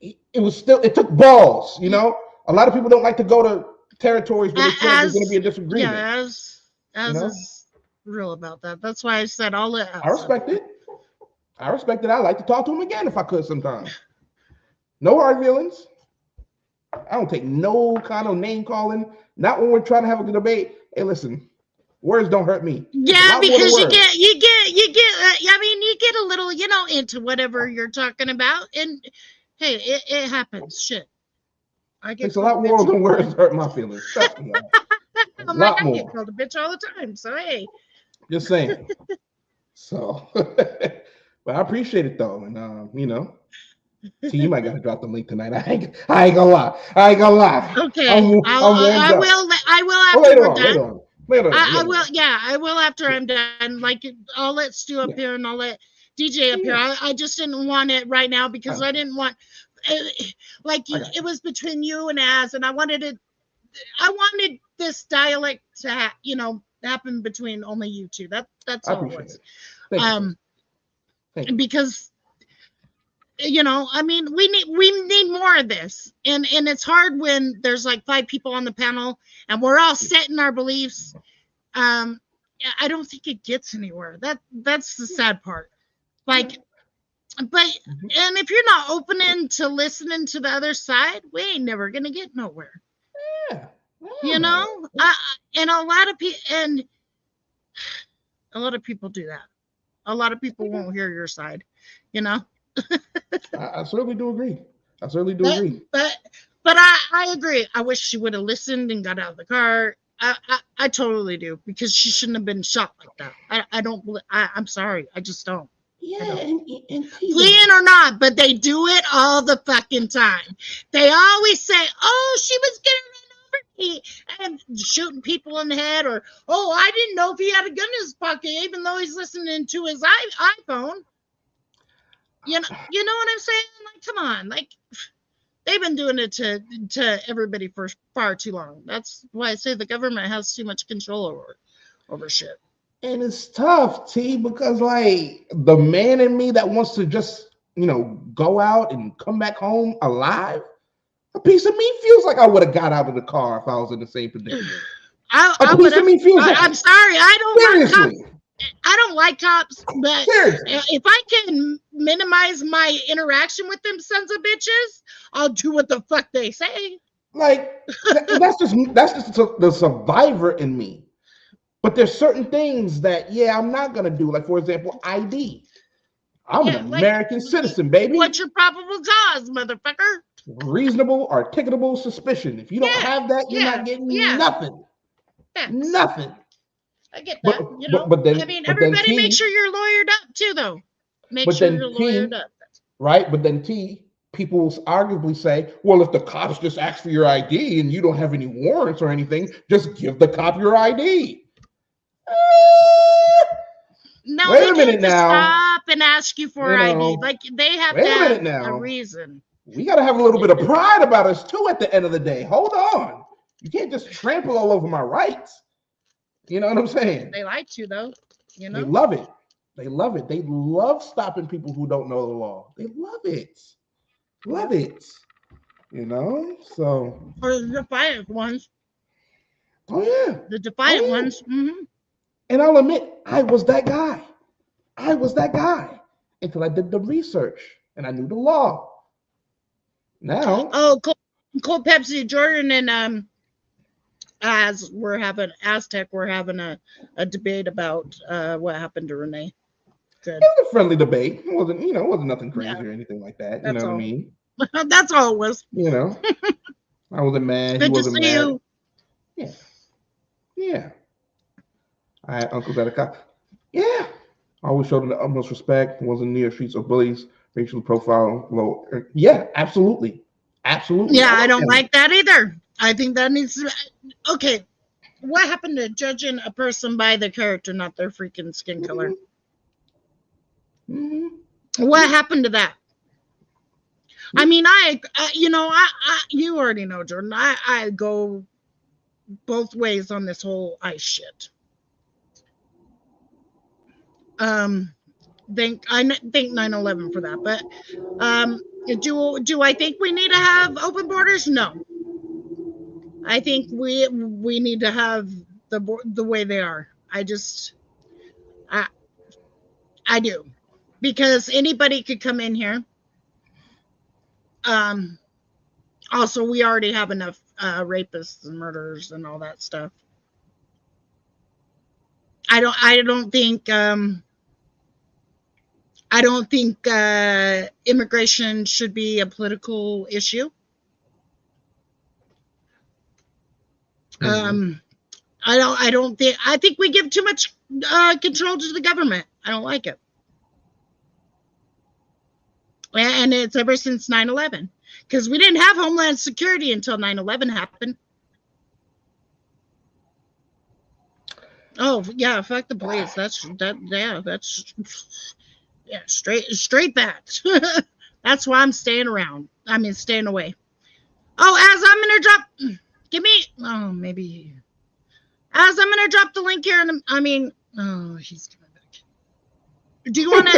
it took balls, A lot of people don't like to go to territories where there's going to be a disagreement. Yeah, as is real about that. That's why I said all that. I respect it. I like to talk to him again if I could sometimes. No hard feelings. I don't take no kind of name calling. Not when we're trying to have a good debate. Hey, listen. Words don't hurt me. Yeah, because you get a little, into whatever you're talking about, and hey, it happens. Shit, it's a lot more than words hurt my feelings. Trust me, I'm like, I get called a bitch all the time. So hey, just saying. So, but I appreciate it though, and T, you might gotta drop the link tonight. I ain't gonna lie. Okay, I will after we're done. I will. Yeah, I will after I'm done. Like, I'll let Stu up here and I'll let DJ up here. I just didn't want it right now because I didn't want, it was between you and Az, and I wanted this dialect to happen between only you two. That's all it was. Thank you. Because I mean, we need more of this, and it's hard when there's like 5 people on the panel and we're all set in our beliefs. I don't think it gets anywhere. That's the sad part. And if you're not opening to listening to the other side, we ain't never gonna get nowhere. Yeah. And a lot of people do that. A lot of people won't hear your side. I certainly do agree. But I agree. I wish she would have listened and got out of the car. I totally do, because she shouldn't have been shot like that. I don't believe. I'm sorry. I just don't. Yeah, and fleeing or not, but they do it all the fucking time. They always say, "Oh, she was getting run over," and shooting people in the head, or "Oh, I didn't know if he had a gun in his pocket, even though he's listening to his iPhone." You know what I'm saying? Like, come on, like, they've been doing it to everybody for far too long. That's why I say the government has too much control over shit. And it's tough, T, because like the man in me that wants to just go out and come back home alive, a piece of me feels like I would have got out of the car if I was in the same predicament. A piece of me feels like. I'm sorry, I don't like cops, but if I can minimize my interaction with them sons of bitches, I'll do what the fuck they say. Like that's just the survivor in me. But there's certain things that I'm not gonna do. Like for example, ID. I'm an American citizen, baby. What's your probable cause, motherfucker? Reasonable, articulable suspicion. If you don't have that, you're not getting nothing. Nothing. I get that. But then, everybody make sure you're lawyered up too, though. Make sure you're lawyered up. Right? But then people arguably say, well, if the cops just ask for your ID and you don't have any warrants or anything, just give the cop your ID. No, wait a minute now. Stop and ask you for ID. Like they have to have a reason. We got to have a little bit of pride about us too at the end of the day. Hold on. You can't just trample all over my rights. You know what I'm saying? They like to, though. You know, they love it. They love it. They love stopping people who don't know the law. They love it. Love it. You know, so for the defiant ones. Oh yeah, the defiant ones. Mm-hmm. And I'll admit, I was that guy. I was that guy until I did the research and I knew the law. Now, Cold Pepsi, Jordan, and as we're having Aztec, we're having a debate about what happened to Renee. Good. It was a friendly debate. It wasn't, it wasn't nothing crazy or anything like that. You know what I mean? That's all it was. You know, I wasn't mad. Good he wasn't to see mad. you. Yeah. Yeah. I had uncles at a cop. Yeah. I always showed them the utmost respect. Wasn't near streets or bullies. Racial profile low. Yeah, absolutely. Absolutely. Yeah, I don't like that either. I think that needs to. Okay. What happened to judging a person by their character, not their freaking skin color? Mm-hmm. What happened to that? I mean, you already know, Jordan. I go both ways on this whole ICE shit. Thank 9/11 for that, but do I think we need to have open borders? No. I think we need to have the way they are. I do, because anybody could come in here. Also, we already have enough rapists and murderers and all that stuff. I don't think immigration should be a political issue. Mm-hmm. I think we give too much control to the government. I don't like it. And it's ever since 9/11, because we didn't have Homeland Security until 9/11 happened. Oh yeah, fuck the police. That's straight that. That's why I'm staying around. I mean, staying away. Oh, as I'm gonna drop, maybe. As I'm gonna drop the link here, and he's coming back. Do you want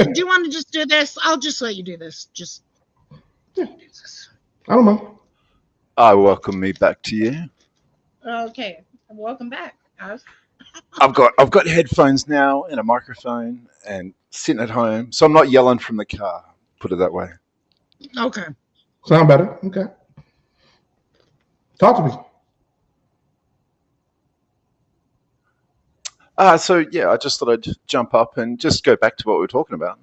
to just do this? I'll just let you do this. Just do this. I don't know. I welcome me back to you. Okay, welcome back, guys. I've got headphones now and a microphone and sitting at home, so I'm not yelling from the car. Put it that way. Okay. Sound better? Okay. Talk to me. So yeah, I just thought I'd jump up and just go back to what we were talking about.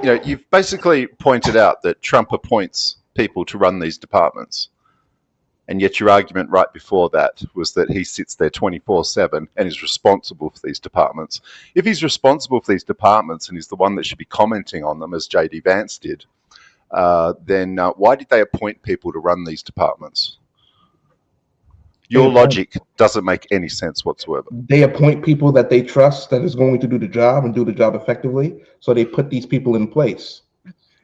You've basically pointed out that Trump appoints people to run these departments. And yet your argument right before that was that he sits there 24/7 and is responsible for these departments. If he's responsible for these departments and he's the one that should be commenting on them, as J.D. Vance did, then why did they appoint people to run these departments? Your logic doesn't make any sense whatsoever. They appoint people that they trust that is going to do the job and do the job effectively, so they put these people in place.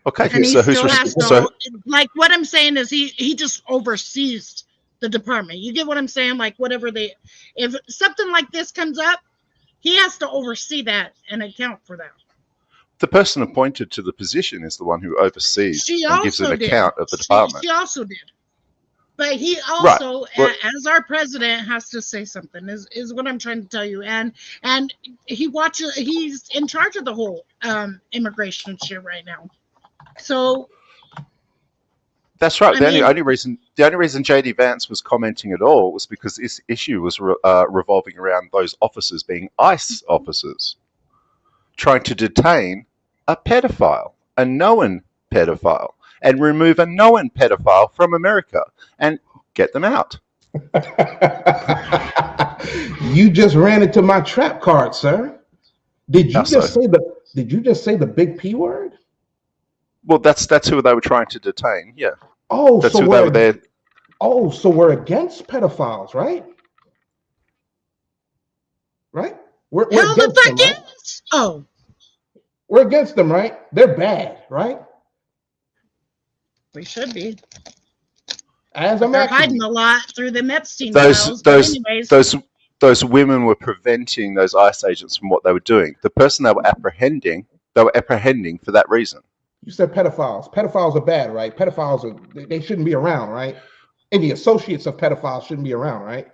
Okay, and so who's responsible? Like what I'm saying is he just oversees the department. You get what I'm saying? Like if something like this comes up, he has to oversee that and account for that. The person appointed to the position is the one who oversees and gives an account of the department. She also did. But he also, as our president, has to say something, is what I'm trying to tell you. And he's in charge of the whole immigration shit right now. So That's right. I The mean- only reason JD Vance was commenting at all was because this issue was revolving around those officers being ICE officers trying to detain a pedophile, a known pedophile, and remove a known pedophile from America and get them out. You just ran into my trap card, sir. Did you just say the big P word? Well, that's who they were trying to detain. Yeah. Oh, That's so who they were there. Oh, so we're against pedophiles, right? Right? We're Hell the against them, fuck right? is. Oh, We're against them, right? They're bad, right? we should be. As I'm They're asking hiding you. a lot through the Epstein files. Those women were preventing those ICE agents from what they were doing. The person they were apprehending for that reason. You said pedophiles. Pedophiles are bad, right? Pedophiles they shouldn't be around, right? And the associates of pedophiles shouldn't be around, right?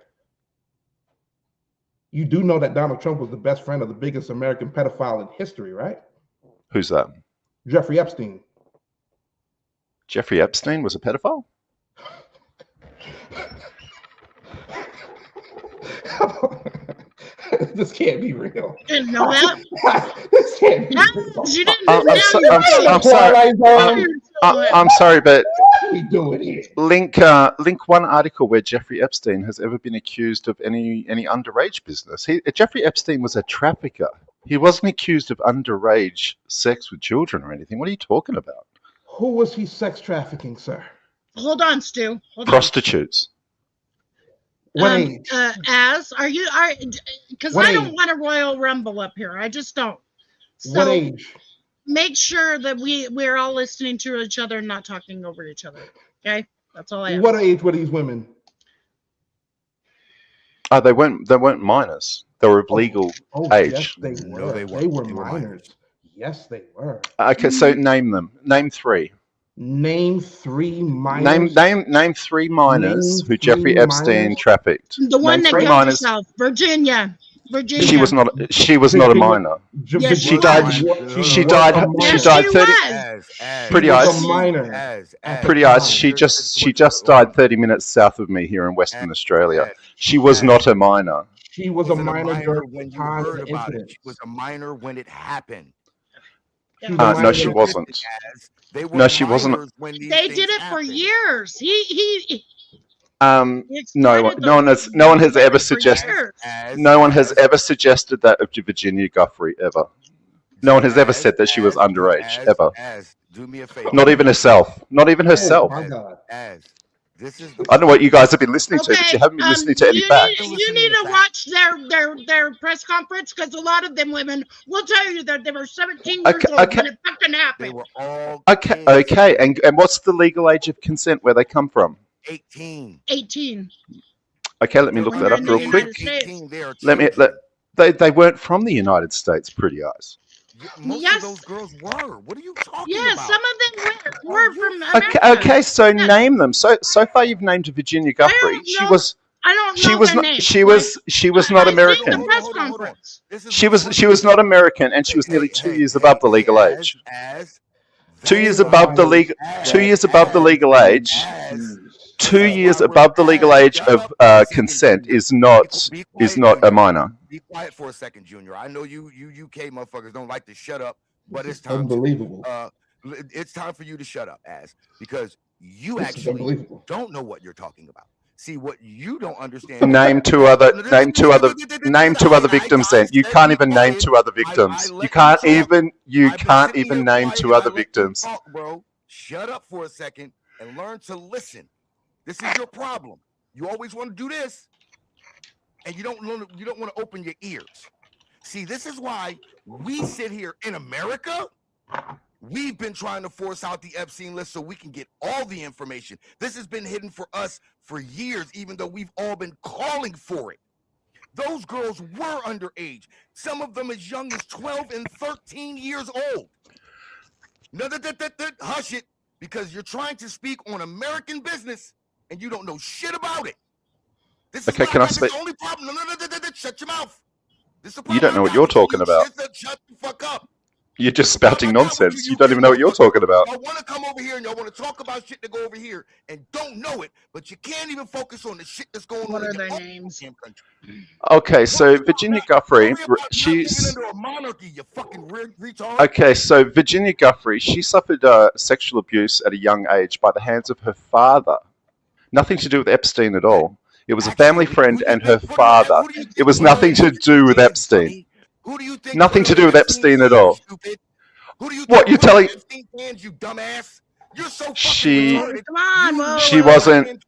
You do know that Donald Trump was the best friend of the biggest American pedophile in history, right? Who's that? Jeffrey Epstein. Jeffrey Epstein was a pedophile? This can't be real. Didn't know that. This can't be How? real. You didn't I'm know sorry. that. I'm sorry, but What are we doing here? link one article where Jeffrey Epstein has ever been accused of any underage business. Jeffrey Epstein was a trafficker. He wasn't accused of underage sex with children or anything. What are you talking about? Who was he sex trafficking, sir? Hold on, Stu. Hold on. Prostitutes. What age? Because What I don't age? want a Royal Rumble up here. I just don't. What So age? make sure that we're all listening to each other and not talking over each other. Okay, that's all I have. What age were these women? Oh, they weren't minors. They were of legal age. Yes, they were. No, they They were weren't. They were minors. Yes, they were. Okay, so name them. Name three. Name three minors. Name three minors Name who Jeffrey three Epstein minors. trafficked. The one Name that three killed minors. herself, Virginia. She was not a minor. Yes, She she died. was. She died. Yes, She died she 30. was. Pretty She was eyes. a minor. Pretty eyes. She just died 30 minutes south of me here in Western Australia. She was not a minor. She was a minor during when the you time of heard the about it. incident. She was a minor when it happened. She was a minor No, she when- wasn't. They were No, she wasn't. minors when these They things did it for happened. years. He No exploited one those no one has women ever for suggested. years. No one has ever suggested that of Virginia Guthrie ever. No one has ever said that she was underage ever. Do me a favor. Not even herself. Not even herself. Oh, my God. This is the I don't know what you guys have been listening to, but you haven't been listening to any facts. You need to watch their press conference because a lot of them women will tell you that they were 17 years old when it fucking They happened. were all Okay. And what's the legal age of consent where they come from? 18. 18. Okay, let me look that up They're in real the quick. United States. 18, they are They weren't from the United States, pretty eyes. Most Yes. of those girls were. What are you talking Yeah, about? some of them were from America. Okay, so name them. So far you've named Virginia Guthrie. She know. was I don't know she was their not names. she was not I've seen American. the press Hold on. conference. She was not American, and she was nearly 2 years above the legal age. 2 years above the legal 2 years above the legal age. 2 years above the legal age of consent is not a minor. Be quiet for a second, Junior. I know you UK motherfuckers don't like to shut up, but it's time. Unbelievable. It's time for you to shut up, because you This is actually unbelievable. don't know what you're talking about. See, what you don't understand. Name two other victims. Then you can't even name two other victims. You can't even name two other victims. Bro, shut up for a second and learn to listen. This is your problem. You always want to do this, and you don't want to open your ears. See, this is why we sit here in America. We've been trying to force out the Epstein list so we can get all the information. This has been hidden for us for years, even though we've all been calling for it. Those girls were underage. Some of them as young as 12 and 13 years old. No, hush it, because you're trying to speak on American business and you don't know shit about it. This is Okay, can I speak? the only problem. No, shut your mouth. This is the You don't know problem what I you're got with talking about. Shut the fuck up. You're just spouting nonsense. You don't even know what you're talking about. Y'all want to come over here and y'all want to talk about shit that go over here and don't know it, but you can't even focus on the shit that's going What on are in their your names? damn country. Okay, so Virginia Guthrie, Worry about she's not living under a monarchy, you fucking retard. okay. So Virginia Guthrie, she suffered sexual abuse at a young age by the hands of her father. Nothing to do with Epstein at all. It was a family friend and her father. It was nothing to do with Epstein. Who do you think Nothing to do with Epstein at fans, all. stupid? Who do you What think you're put telling? Epstein fans, you dumbass? You're so fucking She- retarded. Come on, You whoa, know She whoa, wasn't.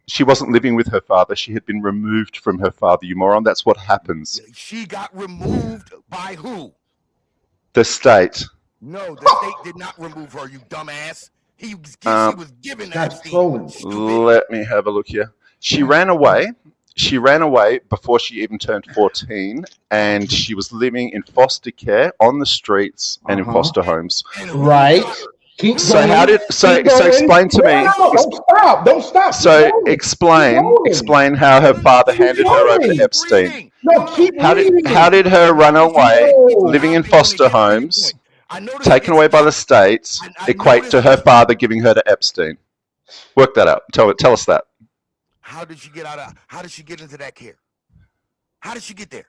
She wasn't living with her father. She had been removed from her father. You moron. That's what happens. She got removed by who? The state. No, the state did not remove her, you dumbass. She was given to That's Epstein. trolling. Stupid. Let me have a look here. She ran away. She ran away before she even turned 14, and she was living in foster care on the streets and in foster homes. Right. Keep So going. how did so Keep so going. explain to me? No, don't stop. Don't stop. So Keep going. explain going. explain how her father handed her over going. to Epstein. Reading. No, keep How reading. did her run away, No. living in foster homes, I noticed taken it's- away by the state, I equate to noticed her it's- father giving her to Epstein? Work that out. Tell us that. How did she get out of? How did she get into that care? How did she get there?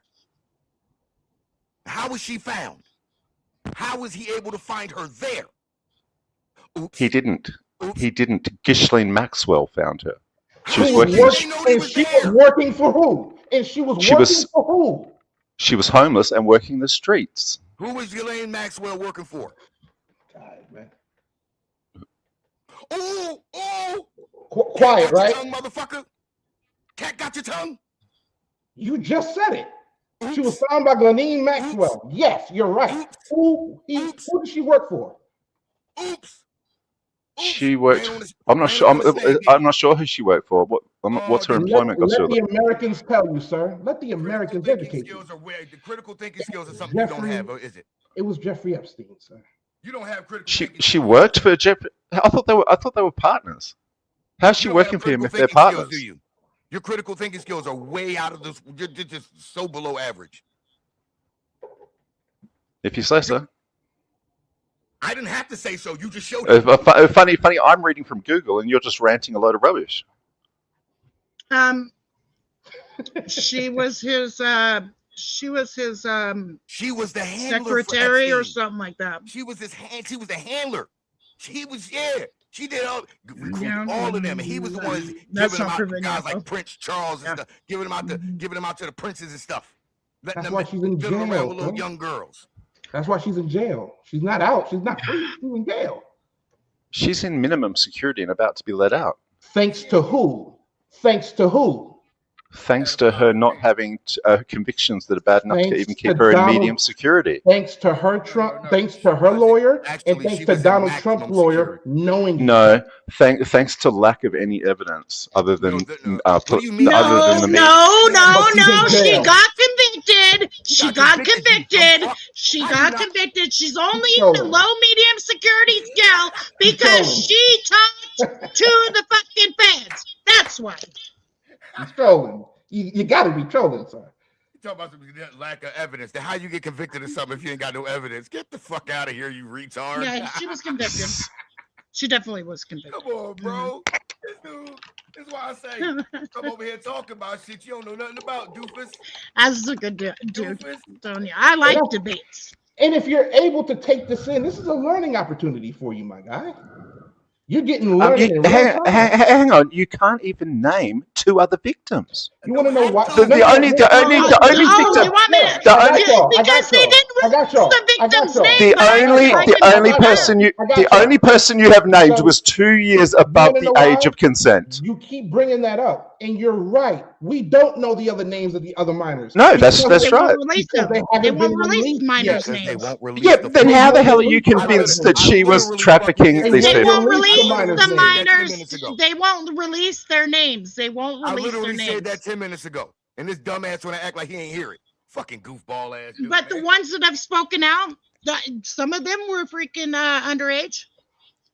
How was she found? How was he able to find her there? Oops. He didn't. Oops. He didn't. Ghislaine Maxwell found her. She was Who working. They know they and was she there. was working for who? And she was She working was- for who? She was homeless and working the streets. Who was Ghislaine Maxwell working for? God, man. Ooh, ooh. Quiet, Cat got right? your tongue, motherfucker. Cat got your tongue. You just said it. She was found by Ghislaine Maxwell. Yes, you're right. Oops. Who did she work for? Oops. She worked. Man on the- I'm not man sure. on the snake. I'm not sure who she worked for. What's her Let- employment Let cost? the Americans tell you, sir. Let the Americans Critical thinking educate you. skills are where the critical thinking skills are something you don't Jeffrey- have, or is it? It was Jeffrey Epstein, sir. You don't have critical She thinking she skills. worked for Jeff. I thought they were partners. How's she You don't have working for him critical if they're thinking skills, partners? do you? Your critical thinking skills are way out of this. You're just so below average. If you say so. I didn't have to say so. You just showed it. Funny. I'm reading from Google, and you're just ranting a load of rubbish. She She was the handler secretary for or Epstein. something like that. She was his hand. She was the handler. She was She did recruited Yeah, all of them, and he was the one that's giving them not out to proven guys yet, like though. Prince Charles and Yeah. stuff, giving them out to the princes and stuff. Letting That's them why she's in fiddle jail, around with little bro. young girls. That's why she's in jail. She's not out. She's not free. She's in jail. She's in minimum security and about to be let out, Thanks to who? Thanks to who? thanks to her not having convictions that are bad enough to Thanks even keep to her in Donald- medium security. Thanks to her Trump. Thanks to her lawyer, and Actually, thanks she to was in Donald maximum Trump's lawyer security. knowing. No, thanks to lack of any evidence other than What do you mean? other than the No, But she's in she jail. got convicted. She got convicted, you convicted. dumb fuck. She How got you not- convicted. She's only Show in the them. low medium security scale because Show them. she talked to the fucking feds. That's why. He's trolling. You got to be trolling, sir. You talk about some lack of evidence. Then how you get convicted of something if you ain't got no evidence? Get the fuck out of here, you retard. Yeah, she was convicted. She definitely was convicted. Come on, bro. This is why I say come over here talking about shit you don't know nothing about, doofus. As a good dude, Doofus. Sonia. I like debates. And if you're able to take this in, this is a learning opportunity for you, my guy. You're getting learning in real time. hang on, you can't even name two other victims. You want to know why? The only victim. Oh, you want me to? The I only- got y'all. I Because got they y'all. didn't I got release y'all. the I got victim's y'all. name. The but I only can the find only out. person you I got the y'all. only person you have named So- was 2 years above wanna the know age why? of consent. You keep bringing that up, and you're right. We don't know the other names of the other minors. No, that's Because They they- right. won't release Because them. they They haven't won't been release released minors' yet. Because they names. won't release Yeah, the then how the hell are you I convinced that literally she was fucking trafficking said these that. They people? won't Release the release minors' the names. 10 minors. minutes ago. They won't release their names. They won't I release their literally names. said that 10 minutes ago. And this dumbass wanna act like he ain't hear it. Fucking goofball ass dude. But the man. ones that have spoken out, some of them were freaking underage.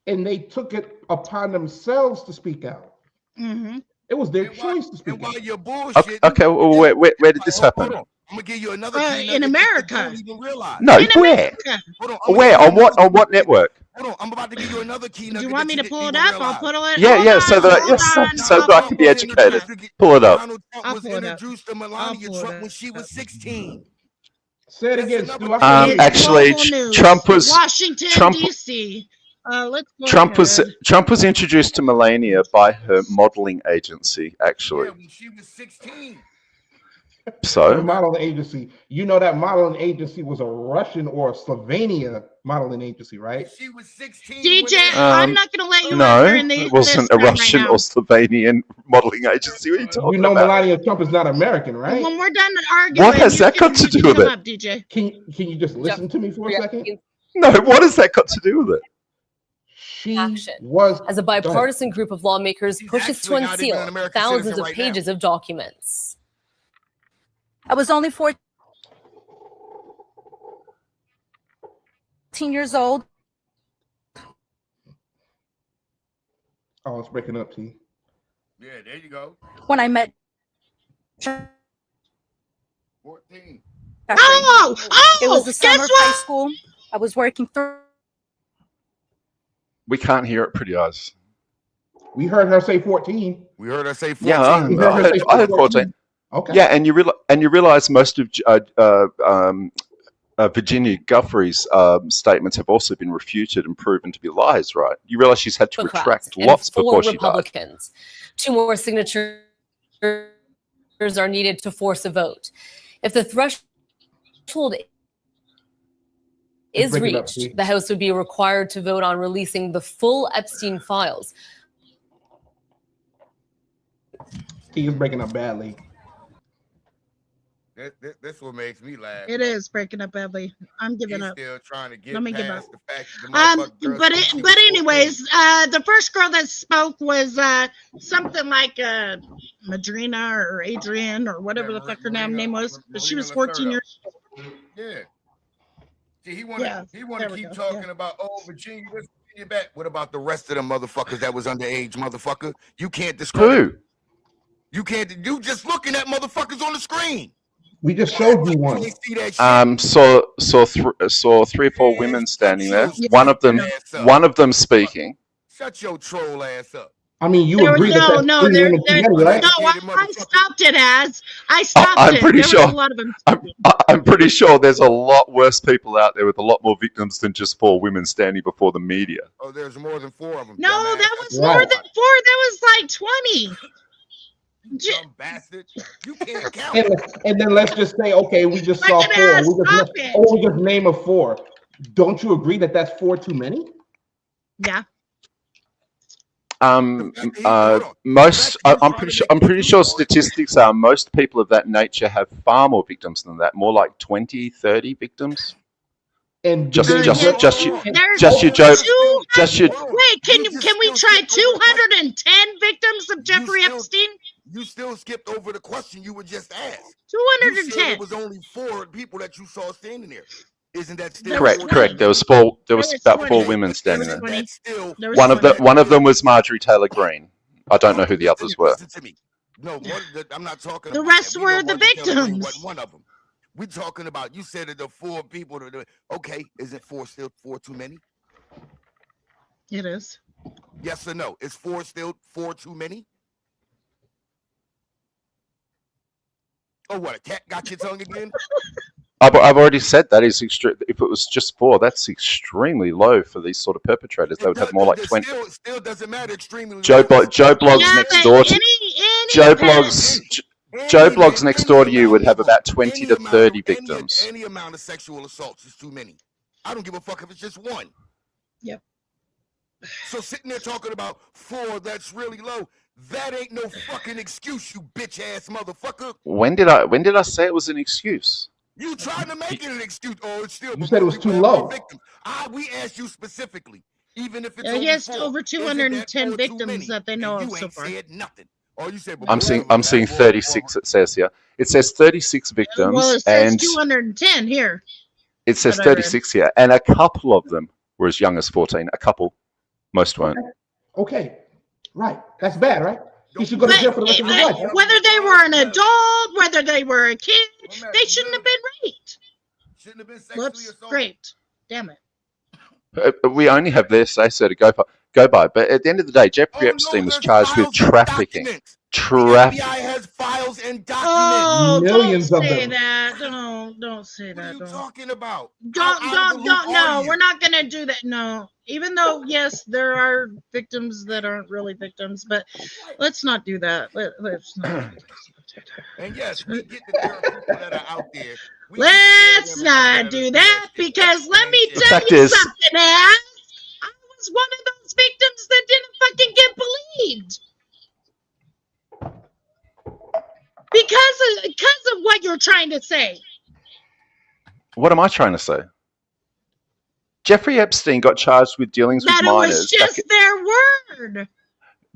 And they took it upon themselves to speak out. Mm-hmm. It was their And while- choice to speak And while out. you're bullshit. Okay, well, where did this happen? I'm gonna give you another key in nugget that you America. don't even realize. No, In where? America. Hold on, I'm Where? gonna On what network? Hold on, I'm about to give you another key Do nugget. you want me to pull it up? I'll put it. Yeah, hold yeah, on, so that hold yes, on. so I'll that I pull can be it educated. up. Pull it up. Donald Trump I'll was pull it up. introduced to I'll Melania pull it Trump up. when she was 16. Say it That's again, another Stu. I key can't nugget. hear you. Actually, Global news. Trump was Washington D.C. Let's go Trump ahead. was introduced to Melania by her modeling agency. Actually, Yeah, when she was 16. The so modeling agency. You know that modeling agency was a Russian or a Slovenia modeling agency, right? She was 16. DJ, I'm not going to let you no, enter in it wasn't this a round Russian right or now. Slovenian modeling agency. What are you talking You know about? Melania Trump is not American, right? When we're done arguing, What has you that can got to do with come it? up, DJ. Can you just listen to me for a second? No, what has that got to do with it? She Action. was As a bipartisan group of lawmakers pushes to actually not even an unseal American thousands citizen of right now. pages of documents. I was only 14 years old. Oh, it's breaking up, T. Yeah, there you go. When I met 14. it was the guess summer of what? high school. I was working through. We can't hear it, Pretty Eyes. We heard her say 14. We heard her say 14. Yeah, I heard 14. Okay. Yeah, and you realize most of Virginia Guthrie's statements have also been refuted and proven to be lies, right? You realize she's had to retract And lots 4 before she died. Republicans. 2 more signatures are needed to force a vote. If the threshold is break it up, reached, please. the House would be required to vote on releasing the full Epstein files. T is breaking up badly. This what makes me laugh. It is breaking up badly. I'm giving He's up. still trying to get Let me give past up. the fact that the motherfucker But anyways, the first girl that spoke was something like Madrina or Adrian or whatever the fuck her name was. But she was 14 years old. Yeah. See, he wanna keep talking about Virginia, this, Virginia back. What about the rest of them motherfuckers that was underage, motherfucker? You can't discredit. Who? You can't. You just looking at motherfuckers on the screen. We just showed you one. Saw 3 or 4 women standing there. One of them speaking. Shut your troll ass up. I mean, you agree that that's no, 3 there, women there, together, right? no, I stopped it as I stopped I'm it. pretty There sure. was a lot of them. I'm pretty sure there's a lot worse people out there with a lot more victims than just 4 women standing before the media. Oh, there's more than 4 of them. No, dumbass. that was Right. more than 4. That was like 20. Dumb bastard. You can't count. And then let's just say, okay, we just saw Fucking 4. ass, stop it. We just name a 4. Don't you agree that that's 4 too many? Yeah. Most I'm pretty sure statistics are most people of that nature have far more victims than that, more like 20, 30 victims. And Just your There's Joe, just your. Wait, can we try 210 victims of Jeffrey Epstein? You still skipped over the question you were just asked. 210. You said it was only 4 people that you saw standing there. Isn't that still Correct. There was 4. There was about 4 women standing there. One of them was Marjorie Taylor Greene. I don't know who the others were. Listen to me. No, I'm not talking. The about rest that. We were know the Marjorie Taylor Greene victims. wasn't one of them. We're talking about. You said that the 4 people. Okay, isn't 4 still 4 too many? It is. Yes or no? Is 4 still 4 too many? Oh, what? A cat got your tongue again? I've already said that is extreme. If it was just 4, that's extremely low for these sort of perpetrators. They would have more like 20. Still doesn't matter. Extremely. Joe Blogs next door to Joe Blogs next door to you would have about 20 to 30 victims. Any amount of sexual assaults is too many. I don't give a fuck if it's just 1. Yep. So sitting there talking about 4, that's really low. That ain't no fucking excuse, you bitch ass motherfucker. When did I say it was an excuse? You trying to make it an excuse? Oh, it's still. You said it was too low. We asked you specifically, even if it's He has over 210 victims that they know of so far. Said nothing. Or you said, I'm seeing 36. It says here. It says 36 victims, Well, it says and 210 here. it says that I read. 36 here, and a couple of them were as young as 14. A couple, most weren't. Okay. Right. That's bad, right? He should go to jail for the rest of his life. Whether they were an adult, whether they were a kid, they shouldn't have been raped. Shouldn't have been sexually assaulted. Raped. Damn it. We only have their say-so to go by. But at the end of the day, Jeffrey Epstein was charged with trafficking. The FBI has files and documents. Millions don't of say them. that. Don't say that. What are you talking about? Don't. No, we're not gonna do that. No. Even though, yes, there are victims that aren't really victims, but let's not do that. Let's not. And yes, we get that there are people that are out there. Let's not do that, because let me The tell fact you is- something, Ash. I was one of those victims that didn't fucking get believed. Because of what you're trying to say. What am I trying to say? Jeffrey Epstein got charged with dealings with That it was minors. just their word.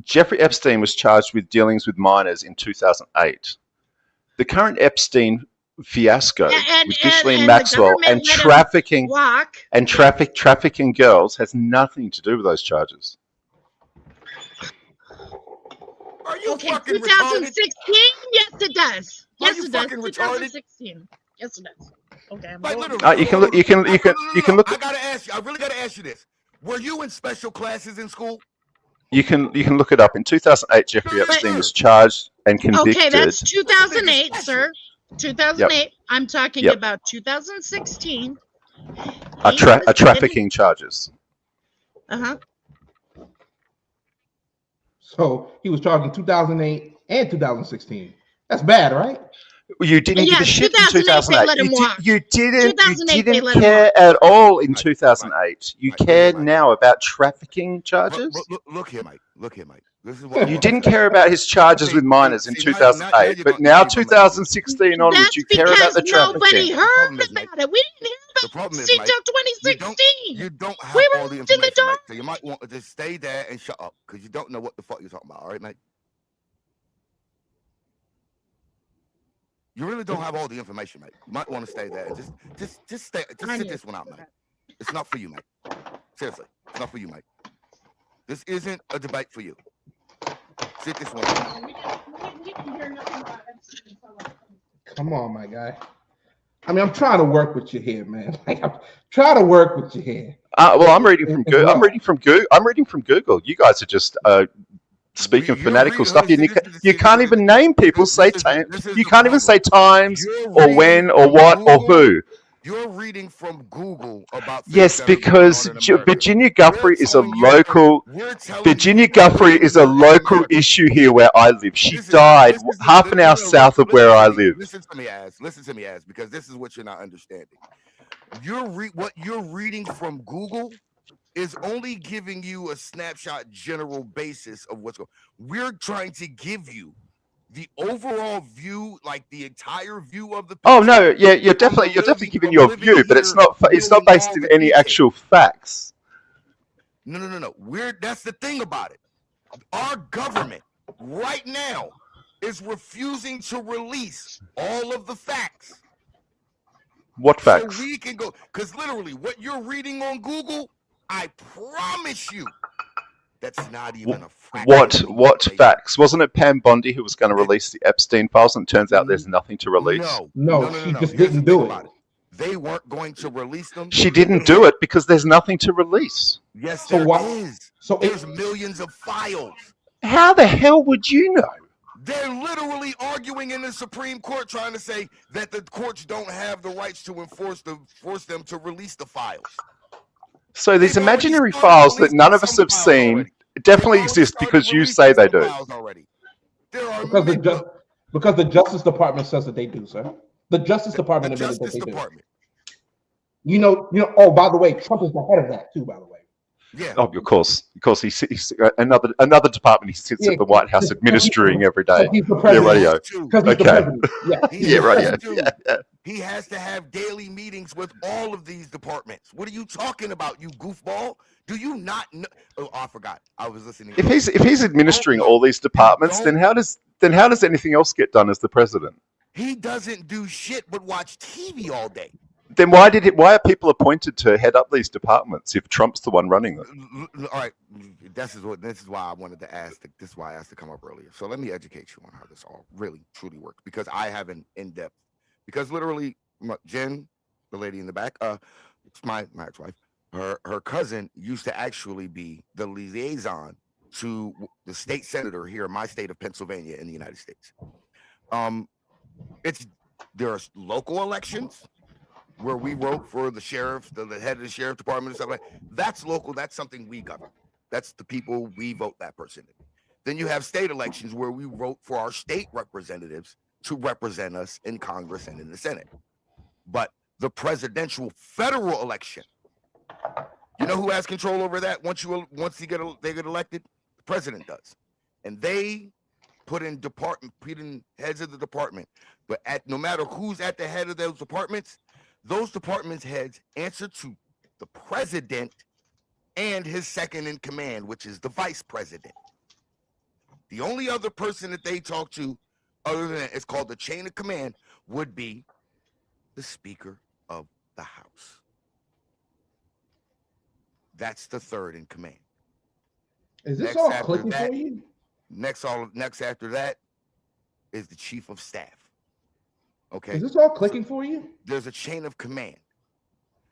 Jeffrey Epstein was charged with dealings with minors in 2008. The current Epstein fiasco with Ghislaine the Maxwell government and let him trafficking walk. and trafficking girls has nothing to do with those charges. Are you Okay, fucking 2016? Yes, it does. Are Yes, you it does. fucking retarded? 2016. Yes, it does. Okay, I'm Like going. literally. You can look. You can look. I gotta ask you. I really gotta ask you this. Were you in special classes in school? You can look it up. In 2008, Jeffrey Epstein was charged and convicted. Okay, that's 2008, sir. 2008. I'm talking about 2016. a trafficking charges. Uh-huh. So he was charged in 2008 and 2016. That's bad, right? You didn't give a shit in 2008, they let 2008. him walk. You 2008, they didn't let him care at all in 2008. You care now about trafficking charges? Look here, Mike. Look here, Mike. This is what You didn't care about his charges with minors in 2008, but now 2016 onwards, you care about the Nobody trafficking. heard about it. We didn't hear The problem is, about Mike, it until 2016. you don't have We were all the left in the information, Mike, dark. so you might want to just stay there and shut up because you don't know what the fuck you're talking about. All right, mate. You really don't have all the information, mate. You might want to stay there and just stay. Just sit this one out, mate. It's not for you, mate. Seriously, it's not for you, mate. This isn't a debate for you. Sit this one out. Come on, my guy. I mean, I'm trying to work with you here, man. Like, I'm trying to work with you here. Well, I'm reading from Google. I'm reading from Google. You guys are just speaking fanatical stuff. You can't even name people. You can't even say times or when or what or who. You're reading from Google about Yes, because Virginia Guthrie is a local. Virginia Guthrie is a local issue here where I live. She died half an hour south of where I live. Listen to me, Az, because this is what you're not understanding. What you're reading from Google is only giving you a snapshot general basis of what's going on. We're trying to give you the overall view, like the entire view of the picture. Oh no, yeah, you're definitely giving your view, but it's not based in any actual facts. No. That's the thing about it. Our government right now is refusing to release all of the facts. What facts? So we can go, because literally what you're reading on Google, I promise you, that's not even a fact. What facts? Wasn't it Pam Bondi who was going to release the Epstein files, and it turns out there's nothing to release? No, she just didn't do it. They weren't going to release them. She didn't do it because there's nothing to release. Yes, So there what? is. So There's millions of files. How the hell would you know? They're literally arguing in the Supreme Court trying to say that the courts don't have the rights to force them to release the files. So these imaginary files that none of us have seen definitely exist because you say they do. Because the Justice Department says that they do, sir. The Justice Department admitted that they do. You know. Oh, by the way, Trump is the head of that too. By the way. Yeah. Oh, of course. He's another department. He sits at the White House administering every day. He's the Yeah, president. radio. Okay. Yeah, radio. Yeah. He has to have daily meetings with all of these departments. What are you talking about, you goofball? Do you not know? Oh, I forgot. I was listening. If he's administering all these departments, then how does anything else get done as the president? He doesn't do shit but watch TV all day. Then why are people appointed to head up these departments if Trump's the one running them? All right, this is why I wanted to ask. This is why I asked to come up earlier. So let me educate you on how this all really truly works, because I have an in-depth. Because literally, Jen, the lady in the back, it's my ex-wife. Her cousin used to actually be the liaison to the state senator here in my state of Pennsylvania in the United States. There are local elections where we vote for the sheriff, the head of the sheriff department and stuff like that. That's local. That's something we govern. That's the people we vote that person in. Then you have state elections where we vote for our state representatives to represent us in Congress and in the Senate. But the presidential federal election, you know who has control over that once they get elected? The president does. And they put in heads of the department. But no matter who's at the head of those departments heads answer to the president and his second in command, which is the vice president. The only other person that they talk to, other than it's called the chain of command, would be the Speaker of the House. That's the third in command. Is this all clicking for you? Next after that is the Chief of Staff. Okay. Is this all clicking for you? There's a chain of command.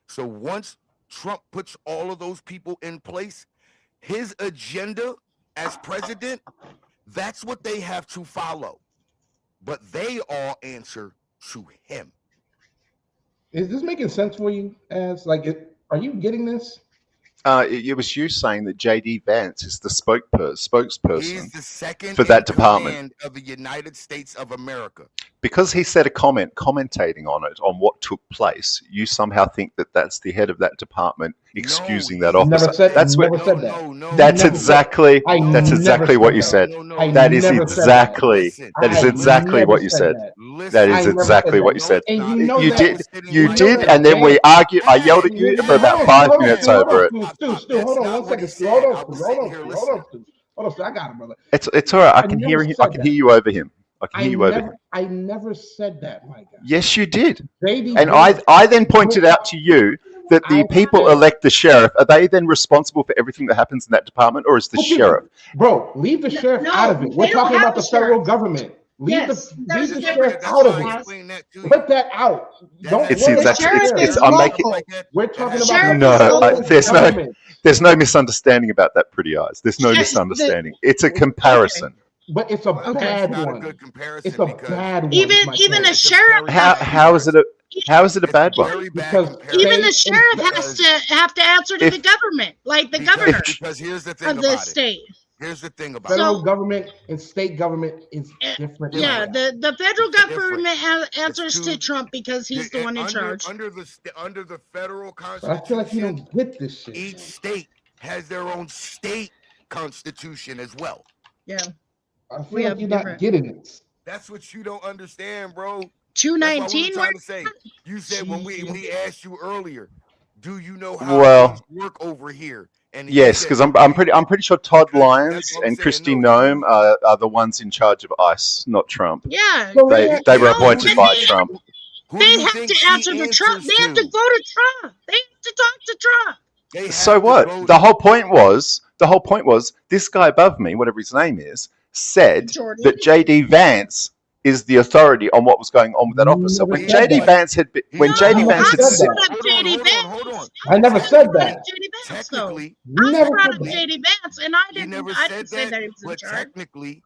So once Trump puts all of those people in place, his agenda as president, that's what they have to follow. But they all answer to him. Is this making sense for you? Are you getting this? It was you saying that J.D. Vance is the spokesperson He's the second for that department command of the United States of America. Because he said a commentating on it, on what took place. You somehow think that that's the head of that department excusing that officer. That's exactly what you said. That is exactly what you said. That is exactly what you said. You did, and then we argued. I yelled at you for about 5 minutes over it. Stu, hold on 1 second. Stu, hold on, Stu. I got him, brother. It's all right. I can hear you over him. I never said that, my guy. Yes, you did. And I then pointed out to you that the people elect the sheriff. Are they then responsible for everything that happens in that department, or is the sheriff? Bro, leave the sheriff out of it. We're talking about the federal government. Leave the sheriff out of it. Put that out. We're talking about there's no misunderstanding about that, Pretty Eyes. There's no misunderstanding. It's a comparison. But it's a bad one. It's a bad one. Even a sheriff. How is it a bad one? Because even the sheriff has to answer to the government, like the governor because here's the thing of the state. Here's the thing about federal government and state government is different. Yeah, the federal government answers to Trump because he's the one in charge. Under the federal constitution, I feel like you don't get this shit. Each state has their own state constitution as well. Yeah. I feel like you're not getting it. That's what you don't understand, bro. 219. You said when we asked you earlier, do you know how things work over here? And yes, because I'm pretty sure Todd Lyons and Kristi Noem are the ones in charge of ICE, not Trump. Yeah, they were appointed by Trump. They have to answer to Trump. They have to go to Trump. They have to talk to Trump. So what? The whole point was this guy above me, whatever his name is, said that J.D. Vance is the authority on what was going on with that officer. When J.D. Vance had said, I never said that. Technically, I brought up J.D. Vance, and I didn't say that he was in charge. Technically,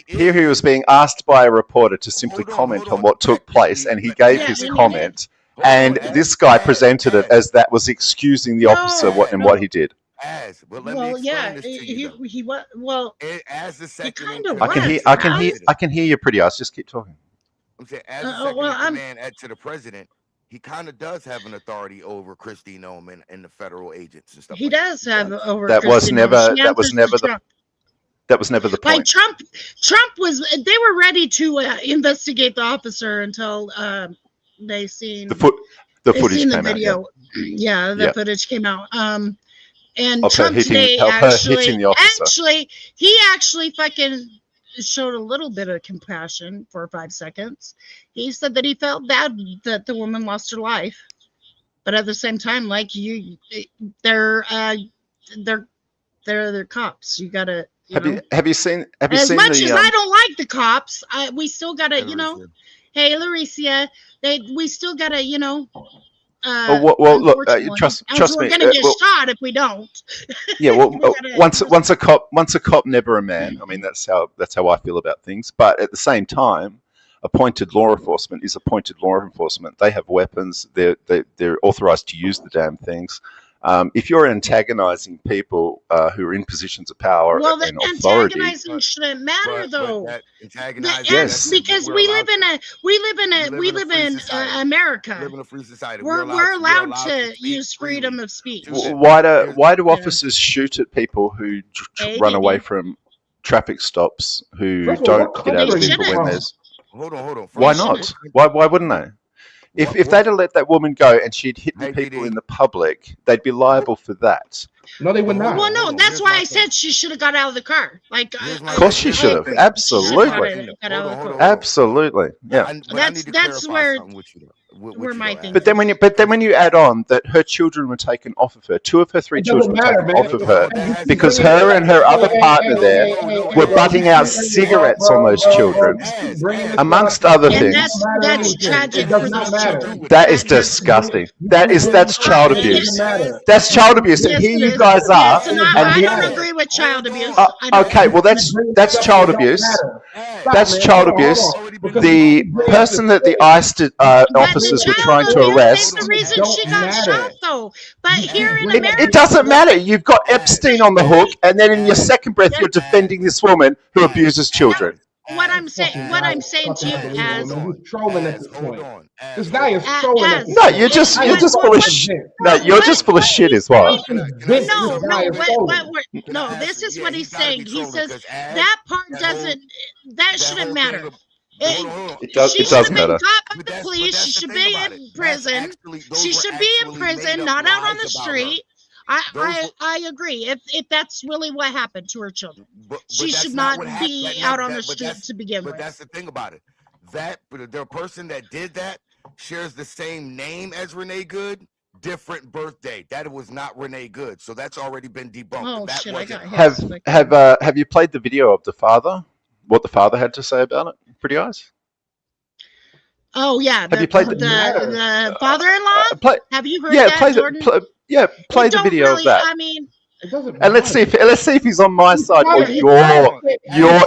here he was being asked by a reporter to simply comment on what took place, and he gave his comment. And this guy presented it as that was excusing the officer what he did. He was. Well, as the second, kind of I can hear you, Pretty Eyes. Just keep talking. I'm saying, as the second in command to the president, he kind of does have an authority over Kristi Noem and the federal agents and stuff. He does have over. That was never the point. Like Trump was. They were ready to investigate the officer until they seen the footage came out. Video. Yeah, the footage came out. And of Trump today he actually fucking showed a little bit of compassion for 5 seconds. He said that he felt bad that the woman lost her life. but at the same time, like they're cops. You gotta. Have you seen As much the, as I don't like the cops, we still gotta, Hey, Lauricia, we still gotta, well, look, trust we're me. gonna get shot if we don't. Yeah, well, once a cop, never a man. I mean, that's how I feel about things. But at the same time, appointed law enforcement is appointed law enforcement. They have weapons. They're authorized to use the damn things. If you're antagonizing people who are in positions of power and authority, antagonizing shouldn't matter, though. Yes, because we live in America. We live in a free society. We're allowed to use freedom of speech. why do officers shoot at people who run away from traffic stops, who don't get out of people when there's? Hold on. Why not? Why wouldn't they? If they'd have let that woman go and she'd hit the people in the public, they'd be liable for that. No, they would not. Well, no, that's why I said she should have got out of the car. Like, of course she should have. Absolutely. Absolutely. Yeah. That's where my thing. But then when you add on that her children were taken off of her, 2 of her 3 children were taken off of her because her and her other partner there were butting out cigarettes on those children, amongst other things. That's tragic for those children. That is disgusting. That's child abuse. That's child abuse. And here you guys are. I don't agree with child abuse. Okay, well that's child abuse. That's child abuse. The person that the ICE officers were trying to arrest. The reason she got shot, though. But here in America, it doesn't matter. You've got Epstein on the hook, and then in your second breath, you're defending this woman who abuses children. What I'm saying to you is, trolling at this point. This guy is trolling. No, you're just full of shit. No, you're just full of shit as well. No, this is what he's saying. He says that part shouldn't matter. It does matter. Caught by the police. She should be in prison. She should be in prison, not out on the street. I agree. If that's really what happened to her children, she should not be out on the street to begin with. But that's the thing about it. The person that did that shares the same name as Renee Good, different birthday. That was not Renee Good, so that's already been debunked. Oh shit! I got hit. Have you played the video of the father? What the father had to say about it? Pretty Eyes. Oh yeah. Have you played the father-in-law? Have you heard that, Jordan? Play the video of that. I mean, and let's see if he's on my side or your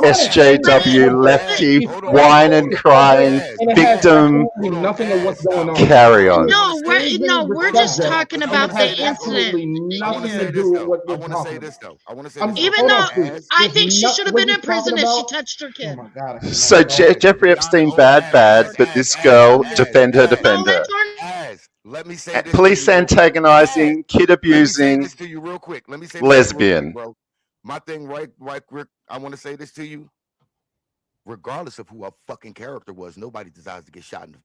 SJW lefty whining, crying victim. Nothing of what's going on. Carry on. No, we're just talking about the incident. Nothing to do with what we're talking. I want to say this though. Even though I think she should have been in prison if she touched her kid. Oh my God. So Jeffrey Epstein, bad, but this girl, defend her. Let me say this police antagonizing, kid abusing, to you real quick. Let me say lesbian. Bro. My thing, right, Rick, I want to say this to you. Regardless of who our fucking character was, nobody deserves to get shot in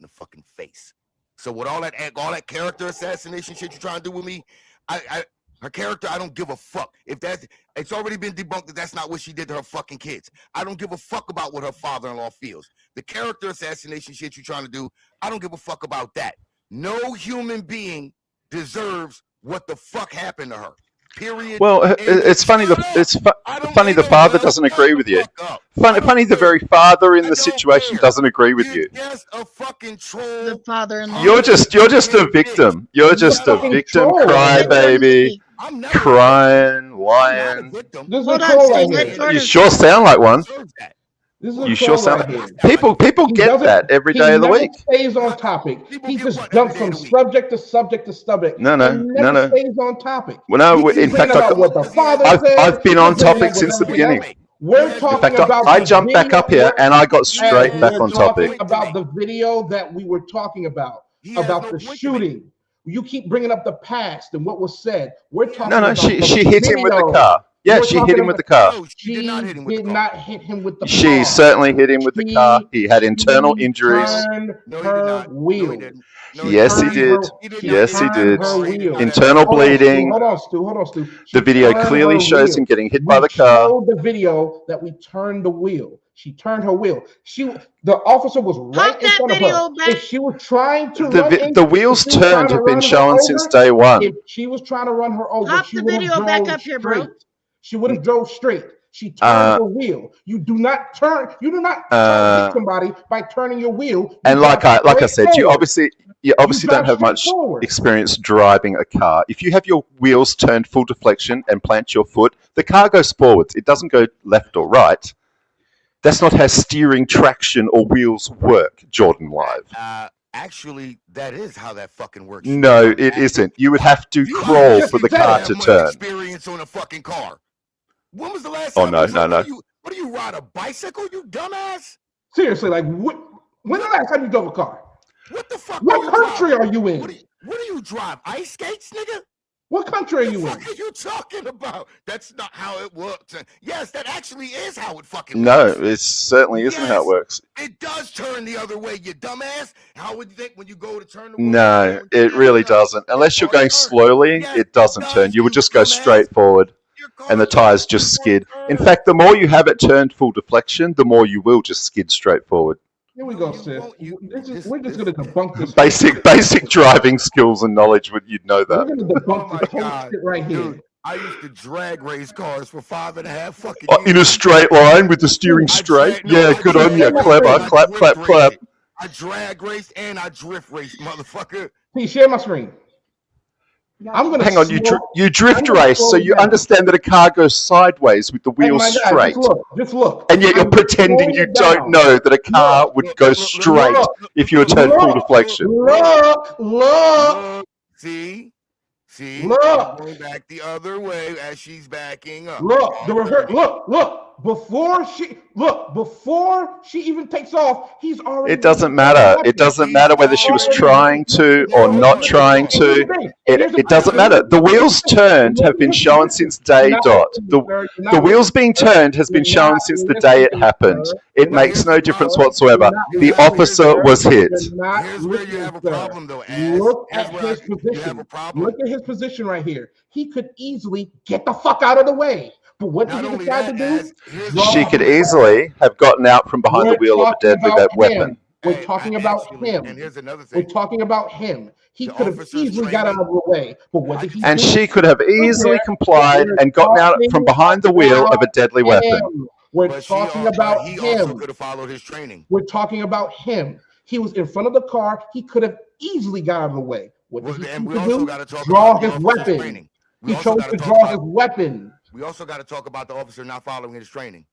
the fucking face. So with all that character assassination shit you're trying to do with me, her character, I don't give a fuck. It's already been debunked that that's not what she did to her fucking kids. I don't give a fuck about what her father-in-law feels. The character assassination shit you're trying to do, I don't give a fuck about that. No human being deserves what the fuck happened to her. Period. Well, it's funny. Funny the father doesn't agree with you. Funny the very father in the situation doesn't agree with you. Just a fucking troll. The father-in-law. You're just a victim. You're just a victim, crybaby, crying, lying. You sure sound like one. You sure sound like people get that every day of the week. He stays on topic. He just jumps from subject to subject to subject. No. Stays on topic. Well, no. In fact, I've been on topic since the beginning. We're talking in fact, about I jumped back up here and I got straight back on topic. About the video that we were talking about the shooting. You keep bringing up the past and what was said. We're talking. No. She hit him with the car. Yeah, she hit him with the car. She did not hit him with the car. She certainly hit him with the car. He had internal injuries. Yes, he did. Yes, he did. Internal bleeding. Hold on, Stu. The video clearly shows him getting hit by the car. Showed the video that we turned the wheel. She turned her wheel. The officer was right in front of her. If she was trying to the wheels turned have been shown since day one. If she was trying to run her over, Pop she the would have video back drove up here, bro. straight. She would have drove straight. She turned her wheel. You do not turn hit somebody by turning your wheel. And like I said, you obviously don't have much experience driving a car. If you have your wheels turned full deflection and plant your foot, the car goes forwards. It doesn't go left or right. That's not how steering, traction, or wheels work, Jordan Live. Actually, that is how that fucking works. No, it isn't. You would have to crawl for the car to turn. Experience on a fucking car. When was the last time? No. What do you ride a bicycle, you dumbass? Seriously, like when the last time you drove a car? What the fuck? What country are you in? What do you drive? Ice skates, nigga? What country are you in? What are you talking about? That's not how it works. Yes, that actually is how it fucking works. No, it certainly isn't how it works. It does turn the other way, you dumbass. How would you think when you go to turn the wheel? No, it really doesn't. Unless you're going slowly, it doesn't turn. You would just go straight forward and the tires just skid. In fact, the more you have it turned full deflection, the more you will just skid straight forward. Here we go, sis. We're just going to debunk this. Basic driving skills and knowledge, you'd know that. We're going to debunk this whole shit right here. Dude, I used to drag race cars for 5.5 fucking years. In a straight line with the steering straight? Yeah, good on you. Clever. Clap, clap, clap. I drag raced and I drift raced, motherfucker. Please share my screen. I'm gonna hang on. You drift race, so you understand that a car goes sideways with the wheels straight. Just look. And yet you're pretending you don't know that a car would go straight if you were turned full deflection. Look. See, look. Going back the other way as she's backing up. Look, the reverse. Look. Before she even takes off, he's already. It doesn't matter. It doesn't matter whether she was trying to or not trying to. It doesn't matter. The wheels turned have been shown since day dot. The wheels being turned has been shown since the day it happened. It makes no difference whatsoever. The officer was hit. Here's where you have a problem, though. Look at his position. Look at his position right here. He could easily get the fuck out of the way. But what did he decide to do? She could easily have gotten out from behind the wheel of a deadly weapon. We're talking about him. And here's another thing. We're talking about him. He could have easily got out of the way. But what did he do? And she could have easily complied and gotten out from behind the wheel of a deadly weapon. We're talking about him. He also could have followed his training. We're talking about him. He was in front of the car. He could have easily got out of the way. What did he do? Draw his weapon. He chose to draw his weapon. We also got to talk about the officer not following his training.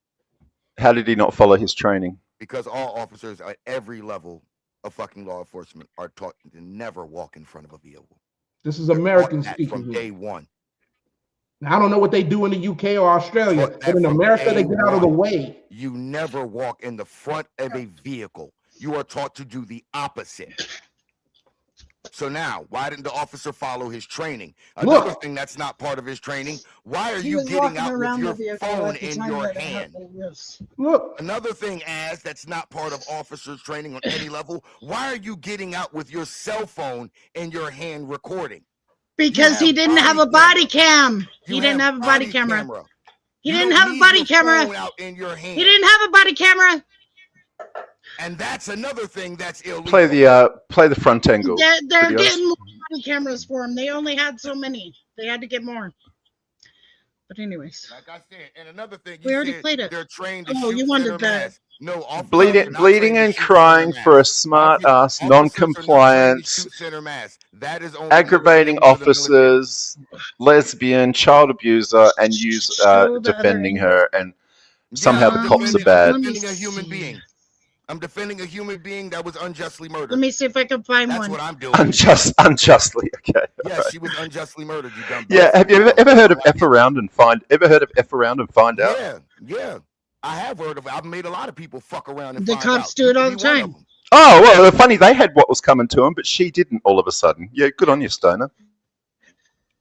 How did he not follow his training? Because all officers at every level of fucking law enforcement are taught to never walk in front of a vehicle. This is American speaking from day one. Now, I don't know what they do in the UK or Australia, but in America, they get out of the way. You never walk in the front of a vehicle. You are taught to do the opposite. So now, why didn't the officer follow his training? Another thing that's not part of his training, why are you getting out with your phone in your hand? Look. Another thing, that's not part of officer's training on any level, why are you getting out with your cell phone in your hand recording? Because he didn't have a body cam. He didn't have a body camera. He didn't have a body camera. He didn't have a body camera. And that's another thing that's illegal. Play the front angle. They're getting more body cameras for him. They only had so many. They had to get more. But anyways. Like I said, and another thing, we already played it. They're trained to you wanted that. No, bleeding and crying for a smart ass, non-compliant, aggravating officers, lesbian, child abuser, and use defending her, and somehow the cops are bad. I'm defending a human being. I'm defending a human being that was unjustly murdered. Let me see if I can find one. That's what I'm doing. Unjustly, okay. Yes, right. She was unjustly murdered. You dumb. Yeah, have you ever heard of F around and find? Ever heard of F around and find out? Yeah. I have heard of it. I've made a lot of people fuck around and the find cops out. do it all the time. Oh well, funny. They had what was coming to him, but she didn't. All of a sudden, yeah. Good on you, Stoner.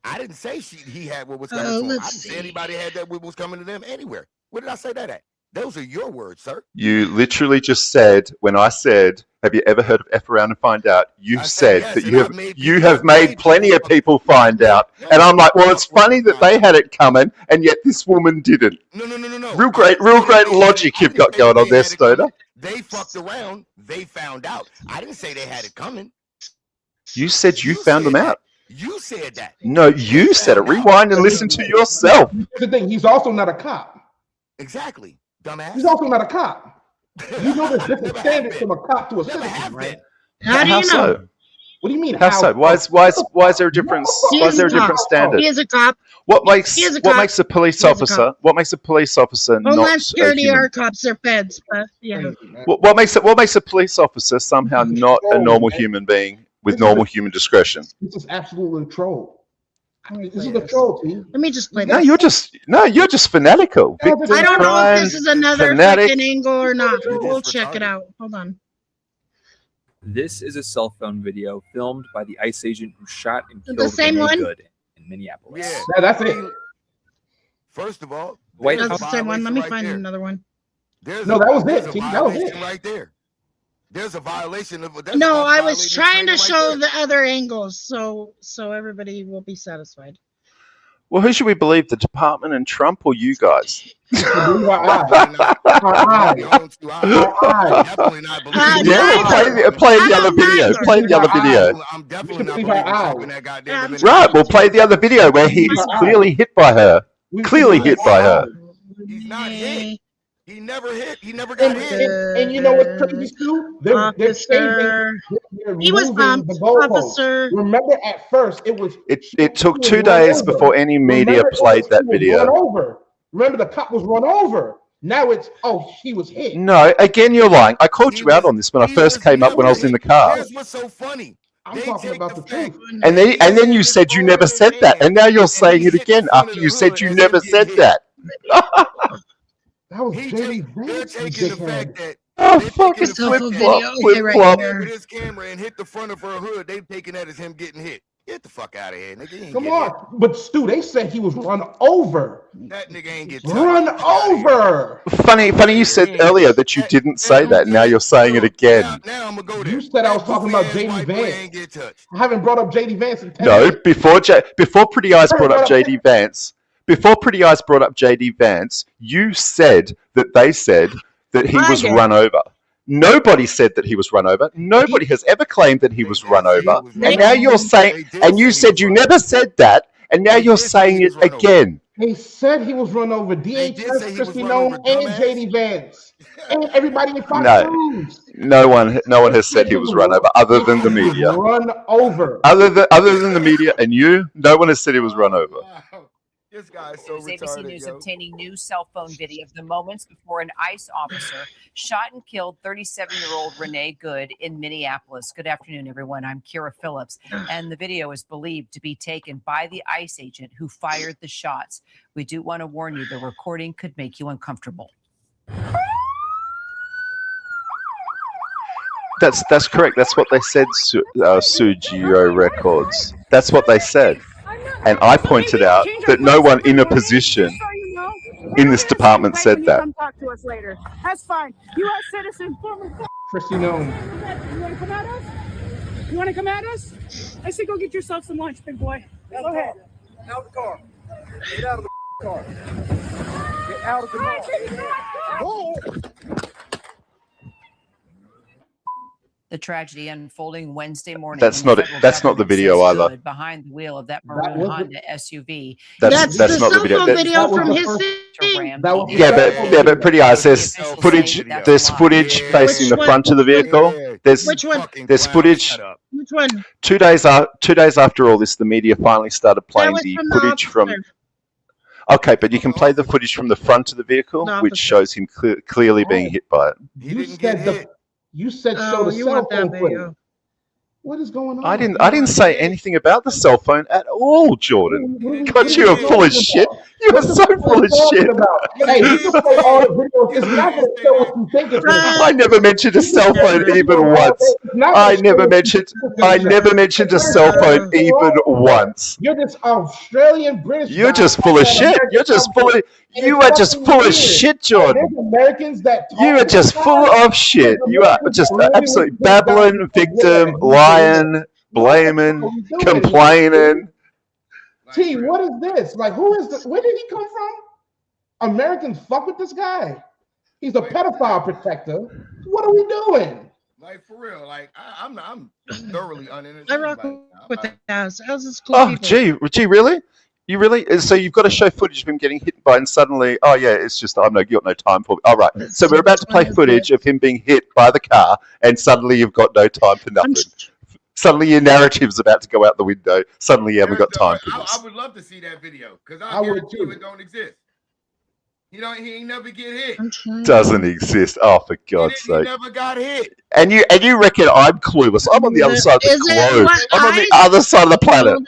I didn't say he had what was coming to him. I didn't say anybody had that what was coming to them anywhere. Where did I say that at? Those are your words, sir. You literally just said, when I said Have you ever heard of F around and find out? You've I said yes, that and you have made plenty of people find out. And I'm like, well, it's funny that they had it coming and yet this woman didn't. No. Real great logic you've got going on there, Stoner. They fucked around. They found out. I didn't say they had it coming. You said you found them out. You said that. No, you said it. Rewind and listen to yourself. Here's the thing. He's also not a cop. Exactly, dumbass. He's also not a cop. You know there's different standards from a cop to a citizen, right? How do you know? So? What do you mean? How so? Why is there a difference? Why is there a different standard? He is a cop. What makes He is a cop. a police officer? What makes a police officer not Homeland a Security human? are cops, they're feds, but yeah. What makes a police officer somehow not a normal human being with normal human discretion? This is absolutely a troll. This is a troll, team. Let me just play No, this. you're just fanatical. I don't know if this is another fanatic. fucking angle or not. We'll check it out. Hold on. This is a cell phone video filmed by the ICE agent who shot and The killed same Renee one? Good in Minneapolis. Yeah, that's it. First of all, White there's That's a the same one. Let me violation find right there. another one. No, that was there's it, a T. That was violation it. right there. There's a violation of. That's No, a I was violating trying to training show right there. the other angles, so everybody will be satisfied. Well, who should we believe? The department and Trump or you guys? Believe our eyes. Our eyes. Definitely not believing. Yeah, play the other video. Play the other video. I'm definitely not Believe our believing eyes. something that goddamn. Right, we'll play the other video where he is clearly hit by her. Clearly hit by her. He's not hit. He never hit. He never got hit. And you know what's crazy, Stu? They're Officer. He was moving bumped. the goalposts. Officer. Remember, at first it was. It took he 2 was days run over. before any media Remember, played that he was video. run over. Remember, the cop was run over. Now it's he was hit. No, again, you're lying. I called you out on this when I first came up when I was in the car. Here's what's so funny. I'm talking about the truth. And then you said you never said that. And now you're saying it again after you said you never said that. That was JD They're Vance, taking the dickhead. fact that Oh, they're fucking taking the fact flip-flop, that flip-flop. with his camera and hit the front of her hood. They taking that as him getting hit. Get the fuck out of here, nigga. He ain't Come get on, but Stu, they said he was run over. hit. That nigga ain't get touched. Run over. Funny, you said earlier that you didn't say that. Now you're saying it again. Now I'm gonna go there. You said I was talking about JD Vance. I haven't brought up JD Vance in 10 No, minutes. before Pretty Eyes brought up JD Vance. Before Pretty Eyes brought up JD Vance, you said that they said that he was run over. Nobody said that he was run over. Nobody has ever claimed that he was run over. And now you're saying, and you said you never said that, and now you're saying it again. They said he was run over. DHS, Christy Nome, and JD Vance, and everybody in Fox No. News. No one has said he was run over, other than the media. Run over. Other than the media and you, no one has said he was run over. This guy's so ABC retarded, News yo. obtaining new cell phone video of the moments before an ICE officer shot and killed 37-year-old Renee Good in Minneapolis. Good afternoon, everyone. I'm Kira Phillips, and the video is believed to be taken by the ICE agent who fired the shots. We do want to warn you, the recording could make you uncomfortable. That's correct. That's what they said, Sujio Records. That's what they said. And I pointed out that no one in a position in this department said that. Come talk to us later. That's fine. U.S. citizen, former. Christy Nome. You want to come at us? You want to come at us? I say go get yourself some lunch, big boy. Go ahead. Out of the car. Get out of the car. Get out of the car. The tragedy unfolding Wednesday morning. That's in not the it. federal That's not the government video says either. Good behind the wheel of that maroon was Honda SUV. That's the not the cell video. phone That- video was from the his first- thing. That was Yeah, but Pretty Eyes. There's footage. There's footage facing the front of the vehicle. There's Which one? there's footage. Which one? 2 days after all this, the media finally started That playing was the from the footage from. officer. Okay, but you can play the footage from the front of the vehicle, The which officer. shows him clearly being hit by it. You said you said show Oh, the you cell want that phone footage. video. What is going on? I didn't say anything about the cell phone at all, Jordan. God, you are full of shit. You're so full of shit. Hey, you can play all the videos. It's not going to show what you think it's going to show. I never mentioned a cell phone even once. I never mentioned a cell phone even once. You're this Australian British. You're just full of shit. You are just full of shit, Jordan. There's Americans that You are just full of shit. You are just absolutely babbling, victim, lying, blaming, complaining. T, what is this? Like, who is this? Where did he come from? Americans fuck with this guy. He's a pedophile protector. What are we doing? Like, for real. Like, I'm thoroughly uninterested. I rock with the house. How's this cool? Oh, gee, really? You really? So you've got to show footage of him getting hit by, and suddenly, oh yeah, it's just you got no time for me. All right. So we're about to play footage of him being hit by the car, and suddenly you've got no time for nothing. Suddenly your narrative's about to go out the window. Suddenly you haven't got time for this. I would love to see that video because I guarantee you it don't exist. He ain't never get hit. Doesn't exist. Oh, for God's sake! He never got hit. And you reckon I'm clueless? I'm on the other side of the globe. I'm on the other side of the planet.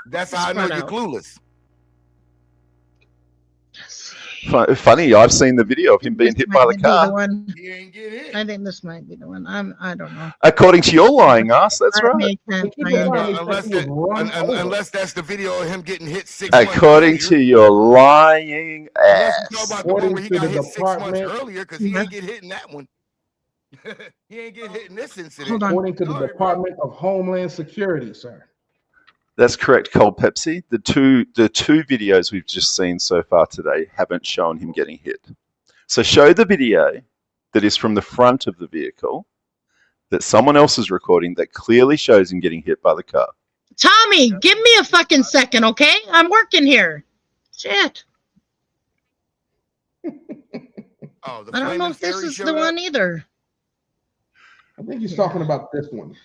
That's how I know you're clueless. Funny, I've seen the video of him being hit by the car. He ain't get hit. I think this might be the one. I don't know. According to your lying ass, that's right. Unless that's the video of him getting hit 6 months According to your lying ass. According to the department earlier, because he ain't get hit in that one. He ain't get hit in this incident. According to the Department of Homeland Security, sir. That's correct, Cold Pepsi. The two videos we've just seen so far today haven't shown him getting hit. So show the video that is from the front of the vehicle that someone else is recording that clearly shows him getting hit by the car. Tommy, give me a fucking second, okay? I'm working here. Shit. I don't know if this is the one either. I think he's talking about this one.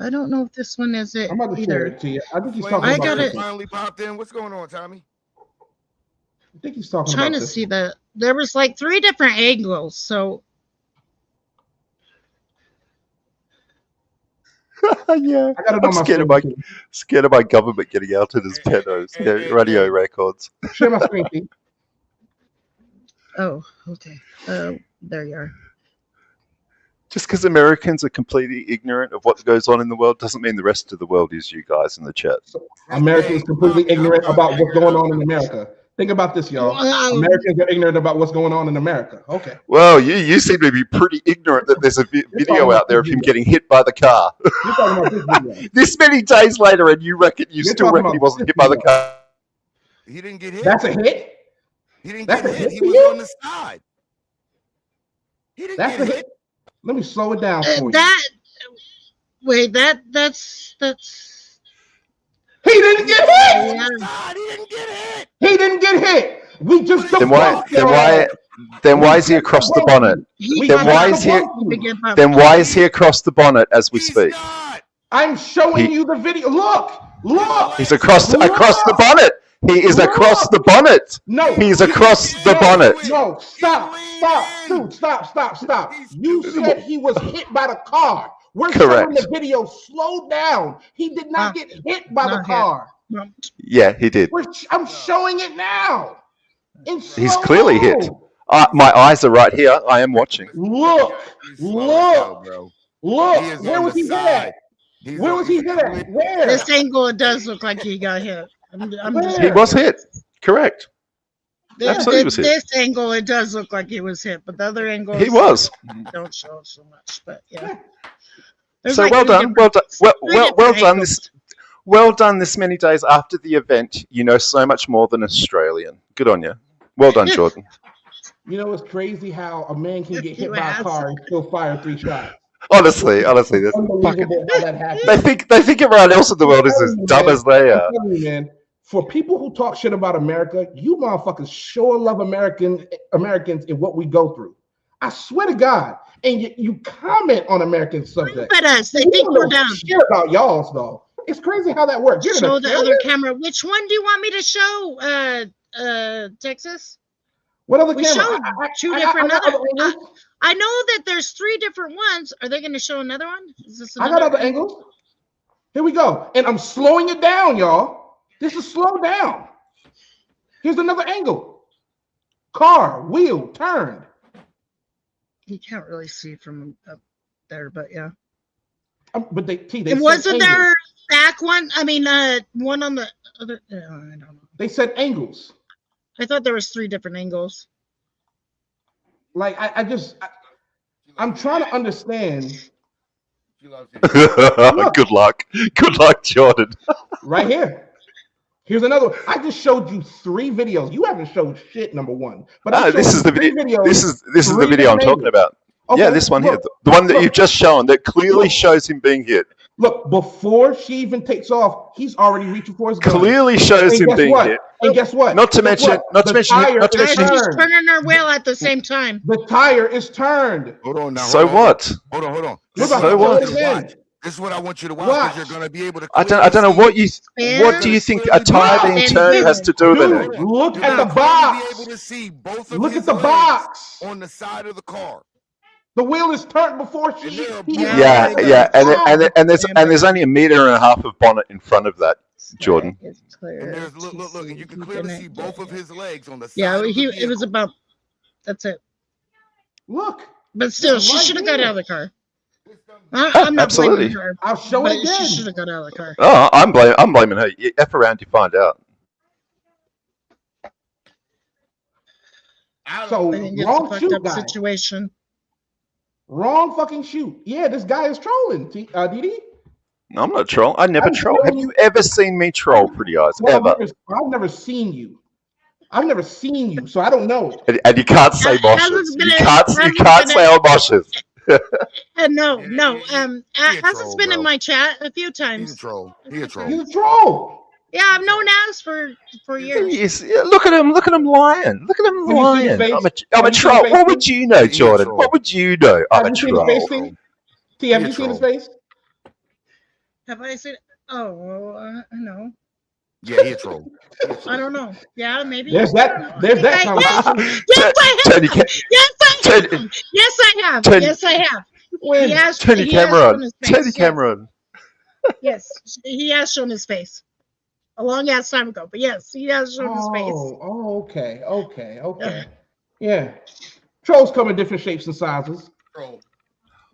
I don't know if this one is it. I'm about to either. share it to you. I think he's talking about got this it. one. Finally popped in. What's going on, Tommy? I think he's talking Trying about to this see one. the. There was like 3 different angles, so. Yeah, I got it on I'm my scared of my government getting out in his pedos, their radio records. Share my screen, T. Oh, okay. There you are. Just because Americans are completely ignorant of what goes on in the world doesn't mean the rest of the world is you guys in the chat. Americans completely ignorant about what's going on in America. Think about this, y'all. Americans are ignorant about what's going on in America. Okay. Well, you seem to be pretty ignorant that there's a video out there of him getting hit by the car. You're talking about this video. This many days later, and you still reckon he wasn't hit by the car. He didn't get hit. That's a hit? He didn't That's get a hit. hit He for was you? on the side. He didn't That's a get hit. hit. Let me slow it down for you. That's. He didn't get hit. God, he didn't get hit. He didn't get hit. We just Then why is he across the bonnet? Then why is he across the bonnet as we speak? I'm showing you the video. Look. He's across the bonnet. He is across the bonnet. No, he's across the bonnet. No, stop, dude, stop. You said he was hit by the car. We're showing the video. Slow down. He did not get hit by the car. Yeah, he did. I'm showing it now. He's clearly hit. My eyes are right here. I am watching. Look. Where was he hit at? Where was he hit at? Where? This angle, it does look like he got hit. He was hit. Correct. Absolutely was hit. This angle, it does look like he was hit, but the other angle, he was. Don't show so much, but yeah. So well done. Well done. This many days after the event, you know so much more than Australian. Good on you. Well done, Jordan. You know, it's crazy how a man can get hit by a car and still fire 3 shots. Honestly, that's fucking. They think everyone else in the world is as dumb as they are. I'm telling you, man, for people who talk shit about America, you motherfuckers sure love Americans and what we go through. I swear to God. And you comment on American subjects. But us, they think we're dumb. Shit about y'all's though. It's crazy how that works. Show the other camera. Which one do you want me to show? Texas. What other we camera? Showed 2 different other. I know that there's 3 different ones. Are they going to show another one? Is this I got other angles. Here we go. And I'm slowing it down, y'all. This is slow down. Here's another angle. Car, wheel, turned. You can't really see from up there, but yeah. But they And wasn't there back one? I mean, one on the other. I don't know. They said angles. I thought there was 3 different angles. Like I'm trying to understand. Good luck. Good luck, Jordan. Right here. Here's another one. I just showed you 3 videos. You haven't showed shit, number one. But This is the video. This is the video I'm talking about. Okay, Yeah, this one look, here, the one that look. you've just shown that clearly shows him being hit. Look, before she even takes off, he's already reaching for his gun. Clearly shows And him guess being what? hit. And guess what? Not to Guess mention, what? not to The mention, tire not to is mention. She's turned. turning her wheel at the same time. The tire is turned. Hold on now. So hold on. what? Hold on. Look, This I is So can what I what? want you to again. watch. This is what I want you to watch Watch. because you're going to be able to. I don't know what you. Fair. What do you think a tire being turned has to do with Dude, it? look You're at the gonna box. be able to see both of Look his at the legs box. on the side of the car. The wheel is turned before she. Yeah, and there's only 1.5 meters of bonnet in front of that, Jordan. It's clear. And there's look, and you can clearly see both of his legs on the side. Yeah, of the it was vehicle. about. That's it. Look. But still, she Right should have got here. out of the car. I'm not Absolutely. blaming her. I'll show But it she again. should have got out of the car. Oh, I'm blaming her. You F around, you find out. So I think it's a wrong fucked shoot, up guy. situation. Wrong fucking shoot. Yeah, this guy is trolling. Didi. No, I'm not troll. I never I'm troll. Have trolling. you ever seen me troll, Pretty Eyes? Well, Ever? I've never seen you. I've never seen you, so I don't know. And you can't say Hasn't moshes. been You a- can't hasn't say been a- all moshes. No. Hasn't troll, been in bro. my chat a few He's a times. troll. He a troll. He's a troll. Yeah, I've known As for years. Yes, yeah, look at him lying. Look at him Have you seen his lying. face? I'm a Have you seen troll. his What face? would you know, He's a Jordan? troll. What would you know? I'm Have a you seen his troll. face, T? T, have He a you seen his troll. face? Have I seen? Oh, I know. Yeah, he a troll. I don't know. Yeah, maybe. There's that. There's that conversation. Yes, I Turn have. your Yes, I turn- have. Yes, I have. turn- Yes, I have. When? He has, Turn your he has camera shown on. his Turn your face, camera on. Yes, he has shown his face. A long ass time ago, but yes, he has shown his face. Oh, okay. Yeah. Trolls come in different shapes and sizes. Troll.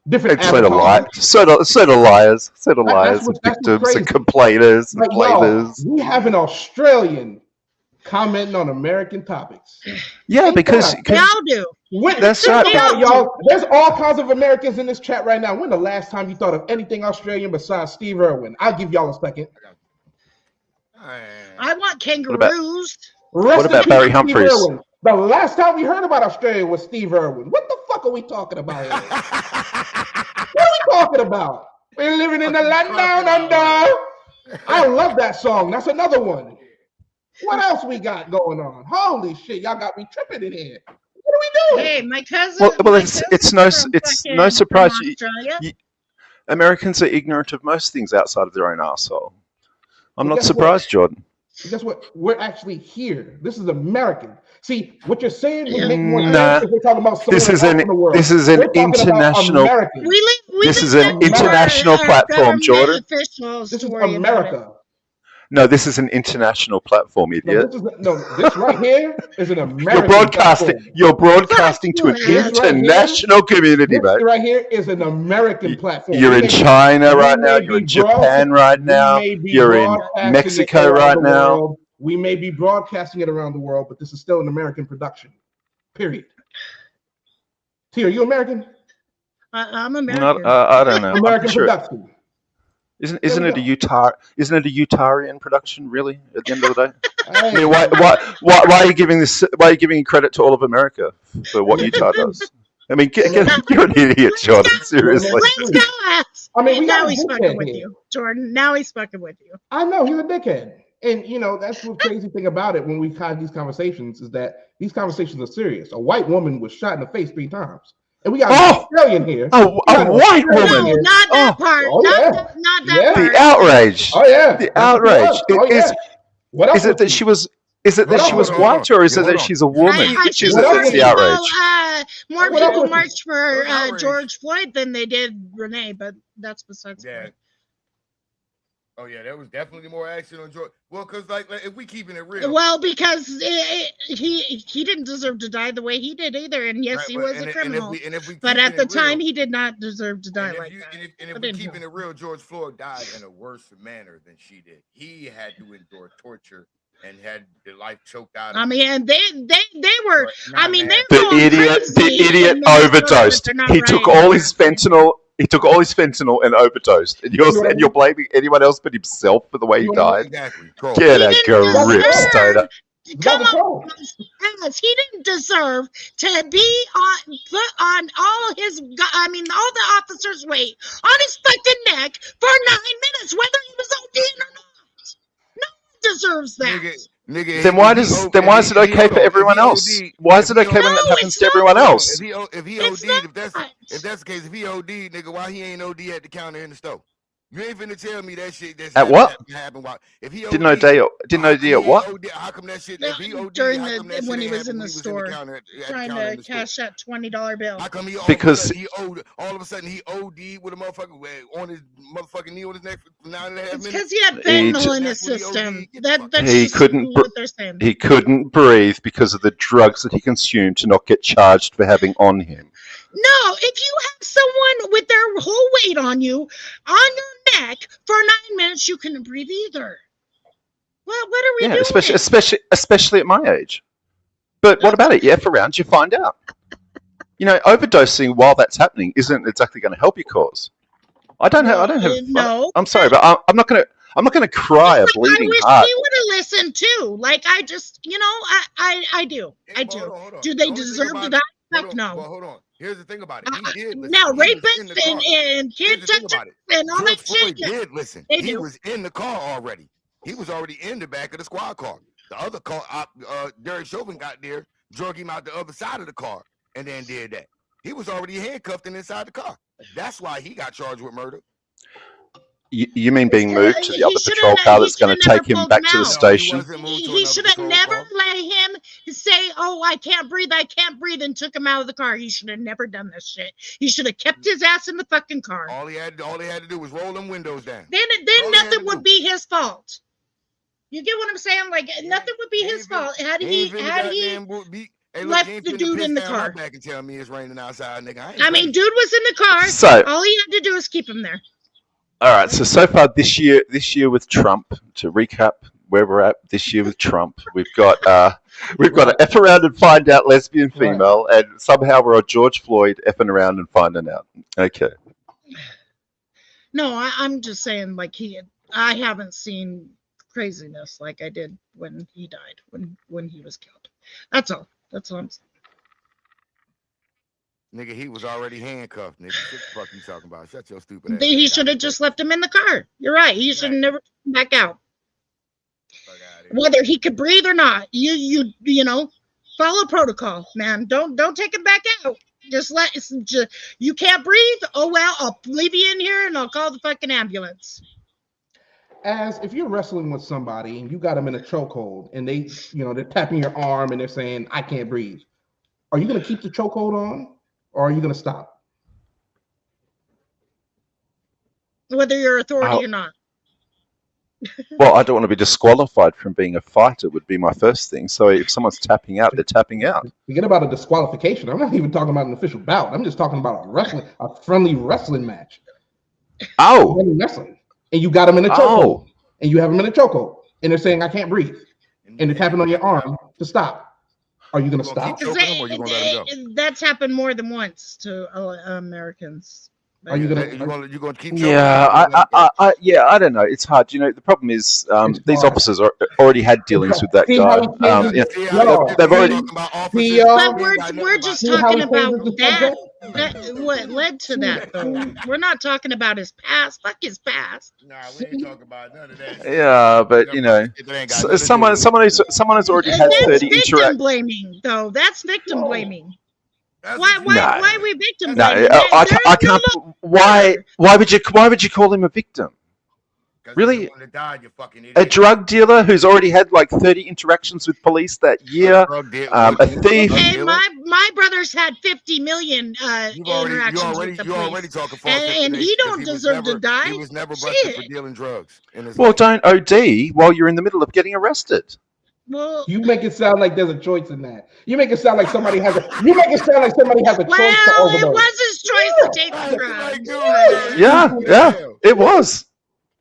Different And so do avatars. so do liars. So do That's liars what- and that's what's victims crazy. and complainers and Like, y'all, blamers. we have an Australian commenting on American topics. Yeah, because They all do. When, That's right. They all y'all, there's all kinds of Americans in this chat right now. When the last time you thought of anything Australian besides Steve Irwin? I'll give y'all a second. I want kangaroos. Rest What in about peace, Barry Steve Humphries? Irwin. The last time we heard about Australia was Steve Irwin. What the fuck are we talking about here? What are we talking about? We're living in the land down under. I love that song. That's another one. What else we got going on? Holy shit, y'all got me tripping in here. What are we doing? Hey, my cousin. well, my it's cousin's no from it's no fucking- surprise from Australia. Americans are ignorant of most things outside of their own arsehole. I'm Well, not guess what? surprised, Jordan. Guess what? We're actually here. This is American. See, what you're saying would make more Nah. sense if we're talking about somewhere This is else an- in the world. this is an We're talking about international- Americans. This is an international platform, Jordan. Officials This to is worry about it. America. No, this is an international platform, No, idiot. this right here is an American. You're broadcasting. platform. You're broadcasting to an This right here- international community, This mate. right here is an American platform. You're We in may be- China we right now. may You're be in Japan right now. we may be You're in broadcasting it Mexico around right the now. world. We may be broadcasting it around the world, but this is still an American production. Period. T, are you American? I'm American. Not, I don't know. I'm American sure. production. Isn't There we it a Isn't it a Utarian production? Really? At the end of the day, I Hey, mean, why are you giving this? Why are you giving credit to all of America for what Utah does? I mean, you're an idiot, Jordan. Seriously. Let's go, Ass. I mean, we got now a he's dickhead fucking with here. you, Jordan. Now he's fucking with you. I know he's a dickhead. And you know, that's the crazy thing about it when we have these conversations is that these conversations are serious. A white woman was shot in the face 3 times. And we got an Australian here. A We got an white Australian woman. No, here. not that part. Oh, not yeah. not that Yeah. part. The outrage. Oh yeah. The That's what it outrage. was. Oh, Is- yeah. What else Is it that she was? Is it that Hold she on, was hold on, white, or is it hold that on. she's a woman? I Which think is What it else that's was the it? outrage? More What else people was it? marched for Outrage. George Floyd than they did Renee, but that's besides the Yeah. point. Oh yeah, there was definitely more action on George. Well, because like if we keeping it real. Well, because he didn't deserve to die the way he did either, and yes, he was a criminal. But at the time, he did not deserve to die like that. And if we're keeping it real, George Floyd died in a worse manner than she did. He had to endure torture and had their life choked out. I mean, and they were. I mean, they the idiot overdosed. He took all his fentanyl. He took all his fentanyl and overdosed. And you're blaming anyone else but himself for the way he died. Exactly. Get a grip, Stoner. Come on, he didn't deserve to be put on all the officers' weight on his fucking neck for 9 minutes, whether he was ODing or not. No one deserves that. Nigga, then why is it okay for everyone else? Why is it okay when that happens to everyone else? If he OD'd, if that's the case, if he OD'd, nigga, why he ain't OD at the counter in the store? You ain't finna tell me that shit. At what? If he didn't OD at what? How come that shit? During when he was in the store trying to cash that $20 bill. How come because he owed all of a sudden he OD'd with a motherfucker on his motherfucking knee on his neck for 9.5 minutes? Because he had fentanyl in his system. He couldn't breathe because of the drugs that he consumed to not get charged for having on him. No, if you have someone with their whole weight on you, on your neck for 9 minutes, you couldn't breathe either. Well, what are we doing? Especially at my age. But what about it? You F around, you find out. You know, overdosing while that's happening isn't exactly going to help your cause. No. I'm sorry, but I'm not going to cry a bleeding heart. I wish he would have listened too. Like I just, I do. Do they deserve to die? Fuck no. Well, hold on. Here's the thing about it. He did listen. Now, rapists and kid touchers and all that shit. George Floyd did listen. He was in the car already. He was already in the back of the squad car. The other car, Derek Chauvin got there, drug him out the other side of the car, and then did that. He was already handcuffed and inside the car. That's why he got charged with murder. You mean being moved to the other patrol car that's going to take him back to the station? He should have never let him say, "Oh, I can't breathe, and took him out of the car. He should have never done this shit. He should have kept his ass in the fucking car. All they had to do was roll them windows down. Then nothing would be his fault. You get what I'm saying? Like nothing would be his fault had he left the dude in the car. Back and tell me it's raining outside, nigga. I mean, dude was in the car. So all he had to do is keep him there. All right. So far this year with Trump, to recap where we're at this year with Trump, we've got to F around and find out lesbian female, and somehow we're on George Floyd effing around and finding out. Okay. No, I'm just saying, like I haven't seen craziness like I did when he died, when he was killed. That's all. That's all I'm saying. Nigga, he was already handcuffed, nigga. What the fuck you talking about? Shut your stupid ass. He should have just left him in the car. You're right. He should have never come back out. Whether he could breathe or not, you follow protocol, man. Don't take him back out. You can't breathe. Oh well, I'll leave you in here and I'll call the fucking ambulance. As if you're wrestling with somebody and you got them in a chokehold and they're tapping your arm and they're saying, "I can't breathe," are you gonna keep the chokehold on? Or are you going to stop? Whether you're authority or not. Well, I don't want to be disqualified from being a fighter would be my first thing. So if someone's tapping out, they're tapping out. Forget about a disqualification. I'm not even talking about an official bout. I'm just talking about a friendly wrestling match. Oh. Friendly wrestling. And you got them in a chokehold. Oh. And you have them in a chokehold. And they're saying, "I can't breathe." And they're tapping on your arm to stop. Are you going to stop? That's happened more than once to Americans. Are you going to keep? Yeah, I don't know. It's hard. You know, the problem is these officers already had dealings with that guy. They've already. But we're just talking about that. What led to that, though? We're not talking about his past. Fuck his past. Nah, we ain't talking about none of that. Yeah, but someone has already had 30 interactions. Victim blaming, though. That's victim blaming. Why are we victim blaming? I can't. Why would you call him a victim? Really? One that died, you fucking idiot. A drug dealer who's already had like 30 interactions with police that year. A thief. Okay, my brother's had 50 million interactions with the police, talking and he don't deserve to die. He was never busted for dealing drugs. Well, don't OD while you're in the middle of getting arrested. Well, you make it sound like there's a choice in that. You make it sound like somebody has a. You make it sound like somebody has a choice to overdose. It was his choice to take the drugs. Yeah, it was.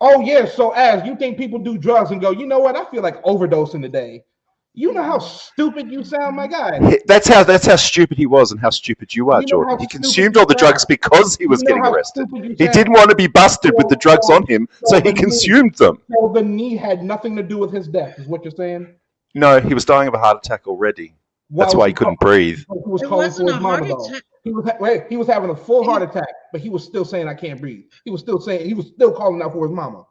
Oh yeah, so as you think people do drugs and go, you know what? I feel like overdosing today. You know how stupid you sound, my guy. That's how stupid he was and how stupid you are, Jordan. He consumed all the drugs because he was getting arrested. He didn't want to be busted with the drugs on him, so he consumed them. So the knee had nothing to do with his death, is what you're saying? No, he was dying of a heart attack already. That's why he couldn't breathe. He was calling for his mama, though. He was having a full heart attack, but he was still saying, "I can't breathe." He was still calling out for his mama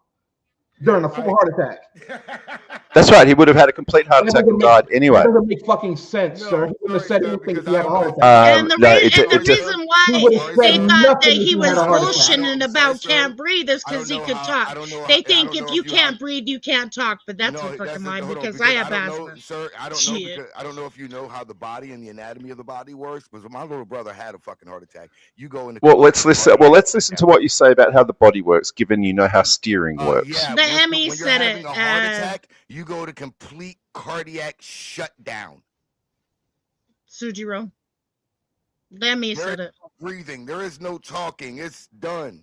during a full heart attack. That's right. He would have had a complete heart attack and died anyway. That doesn't make fucking sense, sir. He wouldn't have said anything if he had a heart attack. And the reason why they thought that he was bullshitting about can't breathe is because he could talk. They think if you can't breathe, you can't talk, but that's a fucking lie because I have asthma. Sir, I don't know because I don't know if you know how the body and the anatomy of the body works. Because my little brother had a fucking heart attack. You go in. Well, let's listen. Well, let's listen to what you say about how the body works, given you know how steering works. Yeah, the Emmy said it. A heart attack, you go to complete cardiac shutdown. Sujiro. The Emmy said it. Breathing. There is no talking. It's done.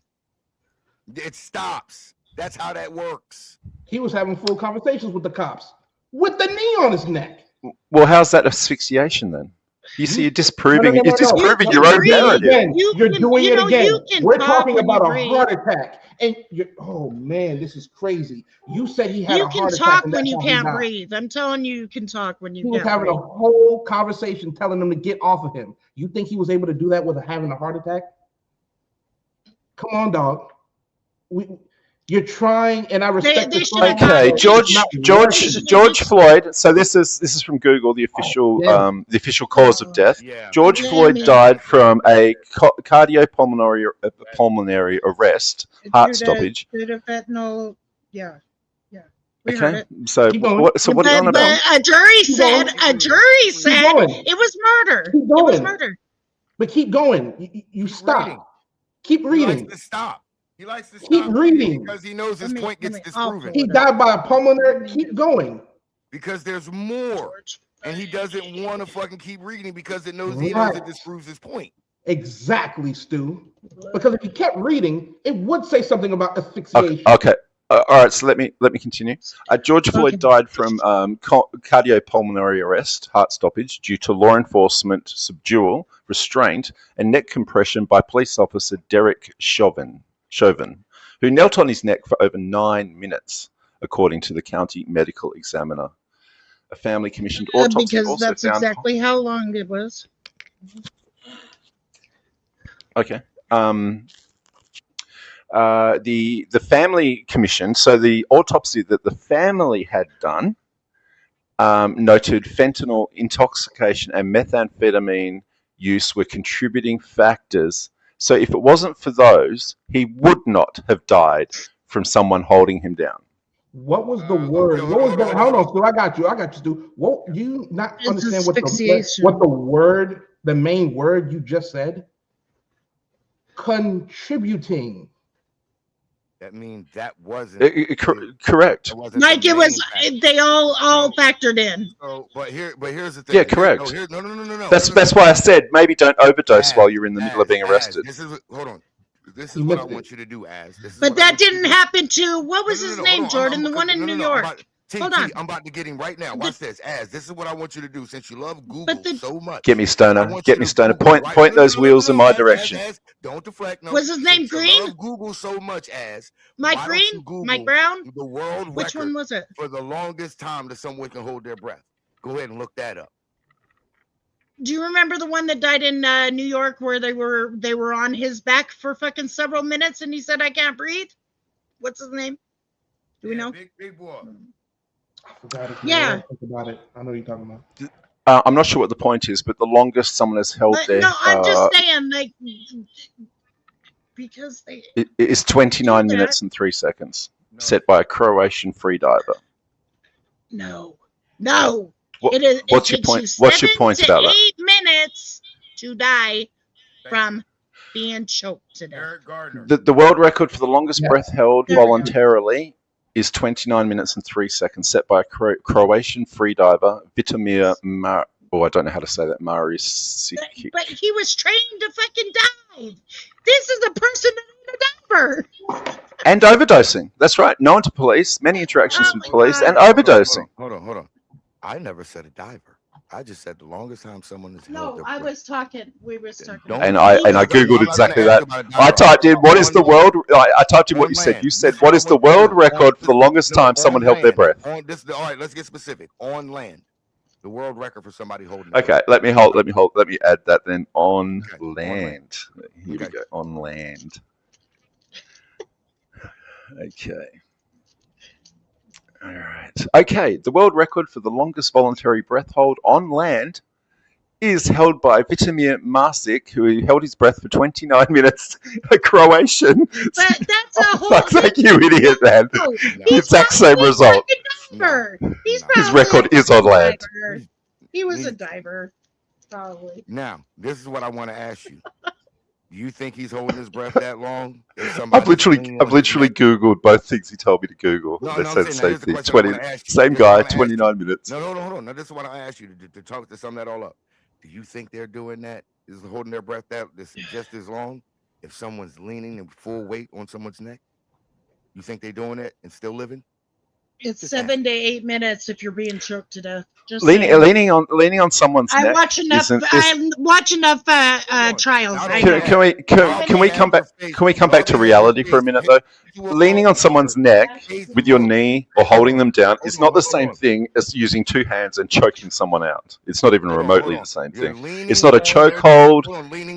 It stops. That's how that works. He was having full conversations with the cops with the knee on his neck. Well, how's that asphyxiation then? You see, you're disproving No. you're disproving your own narrative. You're doing it again. We're talking about a breathe. heart attack, and oh man, this is crazy. You said he had a heart attack. You can talk and when that's you how he can't died. breathe. I'm telling you, you can talk when you He was can't having breathe. a whole conversation telling them to get off of him. You think he was able to do that with having a heart attack? Come on, dog. You're trying, and I respect the fight. Okay, George Floyd. So this is from Google, the official cause of death. George Floyd died from a cardiopulmonary arrest, heart stoppage. Due to fentanyl, yeah. We heard Okay, it. so what are you on about? A jury said it was murder. It was murder. But keep going. You stop. Keep reading. Stop. He likes to keep reading because he knows his point gets disproven. He died by a pulmonary. Keep going. Because there's more, and he doesn't want to fucking keep reading because he knows it disproves his point. Exactly, Stu. Because if he kept reading, it would say something about asphyxiation. Okay. All right. So let me continue. George Floyd died from cardiopulmonary arrest, heart stoppage, due to law enforcement subdual, restraint, and neck compression by police officer Derek Chauvin, who knelt on his neck for over 9 minutes, according to the county medical examiner. A family commissioned autopsy because also that's found... exactly how long it was. Okay. The family commission, so the autopsy that the family had done, noted fentanyl intoxication and methamphetamine use were contributing factors. So if it wasn't for those, he would not have died from someone holding him down. What was the word? Hold on, Stu. I got you, Stu. What do you not understand what the word, the main word you just said? Contributing. That means that wasn't correct. Like it was, they all factored in. So, but here's the thing. Yeah, correct. No. That's why I said maybe don't overdose while you're in the middle of being arrested. Hold on. This is what I want you to do, But that didn't happen to what was his name, Jordan? The one in New York. Hold on. I'm about to get him right now. Watch this. This is what I want you to do since you love Google so much. Get me, Stoner. Get me, Stoner. Point those wheels in my direction. Don't deflect. Was his name Green? Love Google so much Mike Green? Mike Brown? The world Which one was it? For the longest time that someone can hold their breath. Go ahead and look that up. Do you remember the one that died in New York where they were on his back for fucking several minutes and he said, "I can't breathe"? What's his name? Do we know? Big boy. I forgot it. Yeah. Think about it. I know what you're talking about. I'm not sure what the point is, but the longest someone has held their... No, I'm just saying, like, because they... It is 29 minutes and 3 seconds. set by a Croatian freediver. No. What- It is. what's it your takes point? you What's your 7 point to about that? 8 minutes to die from being choked to death. Eric Gardner. The world record for the longest Yeah. breath held There we go. voluntarily is 29 minutes and 3 seconds, set by a Croatian freediver, Vitomir Mar. Oh, I don't know how to say that. Marisic. But he was trained to fucking dive. This is a person that ain't a diver. And overdosing. That's right. Known to police, many interactions Oh with my police, God. and overdosing. Hold on. I never said a diver. I just said the longest time someone has held No, their I breath. was talking. We were talking. Don't- And I googled exactly that. I typed in what is the world. I typed in what you said. You said what is the world record for the longest time someone held their breath? All right, let's get specific. On land, the world record for somebody holding. Okay, let me add that then. On Okay, on land. Here we Okay. go. On land. Okay. All right. Okay, the world record for the longest voluntary breath hold on land is held by Vitomir Marsic, who held his breath for 29 minutes. A Croatian. But that's a whole. Fuck's sake, you idiot, man. No, The he's exact same probably a result. fucking diver. He's No. His probably record a is on land. diver. He was a diver, probably. Now, this is what I want to ask you. Do you think he's holding his breath that long? If I've somebody's literally leaning on his Googled neck? both things he told me to Google. No, They no, I'm said saying the now, same here's the thing. question I 20, wanna ask you. same Here's what I guy, wanna ask you. 29 minutes. No, hold on. Now, this is what I ask you to talk to sum that all up. Do you think they're doing that? Is holding their breath that this just as long? If someone's leaning in full weight on someone's neck, you think they're doing it and still living? It's Just 7 to 8 minutes if you're being choked to death. Just Leaning saying. on someone's I neck. watch enough. isn't- is- I watch enough trials. I know. Can we come back? Can we come back to reality for a minute though? Leaning on someone's neck with your knee or holding them down is not the same thing as using two hands and choking someone out. It's not even remotely the same thing. It's not a chokehold.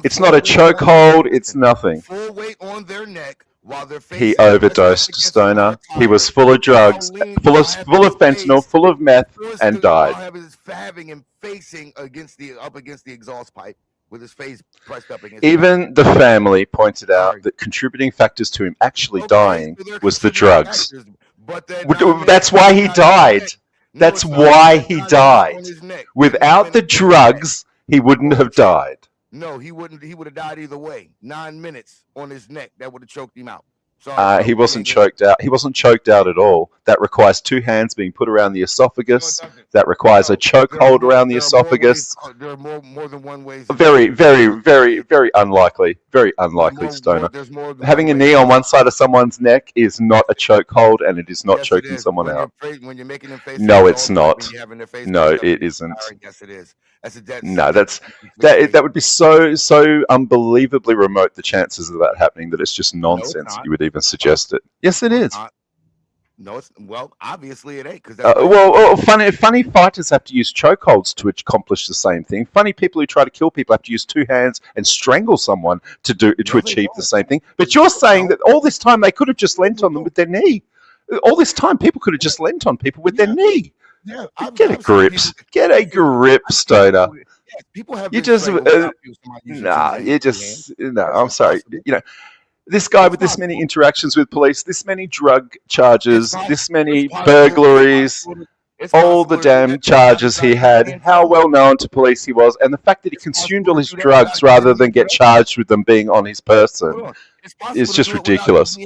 It's not a chokehold. It's nothing. Full weight on their neck while they're He overdosed, Stoner. He was full of drugs, full of fentanyl, full of meth, and died. Having him facing up against the exhaust pipe with his face pressed up against. Even the family pointed out that contributing factors to him actually dying was the drugs. That's why he died. That's why he died. Without the drugs, he wouldn't have died. No, he wouldn't. He would have died either way. 9 minutes on his neck. That would have choked him out. Sorry, He wasn't choked out. He wasn't choked out at all. That requires two hands being put around the esophagus. That requires a chokehold around the esophagus. There are more than one way. Very, very, very, very unlikely. Very unlikely, Stoner. Having a knee on one side of someone's neck is not a chokehold, and it is not choking someone out. When you're making them face No, it's not. No, it isn't. Yes, it is. No, that would be so unbelievably remote, the chances of that happening, that it's just nonsense. You would even suggest it. Yes, it is. No, it's obviously it ain't because funny fighters have to use chokeholds to accomplish the same thing. Funny people who try to kill people have to use two hands and strangle someone to achieve the same thing. But you're saying that all this time they could have just leant on them with their knee. All this time people could have just leant on people with their knee. Yeah, Get a grip. Get a grip, Stoner. People have You just I'm sorry. This guy with this many interactions with police, this many drug charges, this many burglaries, all the damn charges he had, how well known to police he was, and the fact that he consumed all his drugs rather than get charged with them being on his person is just ridiculous.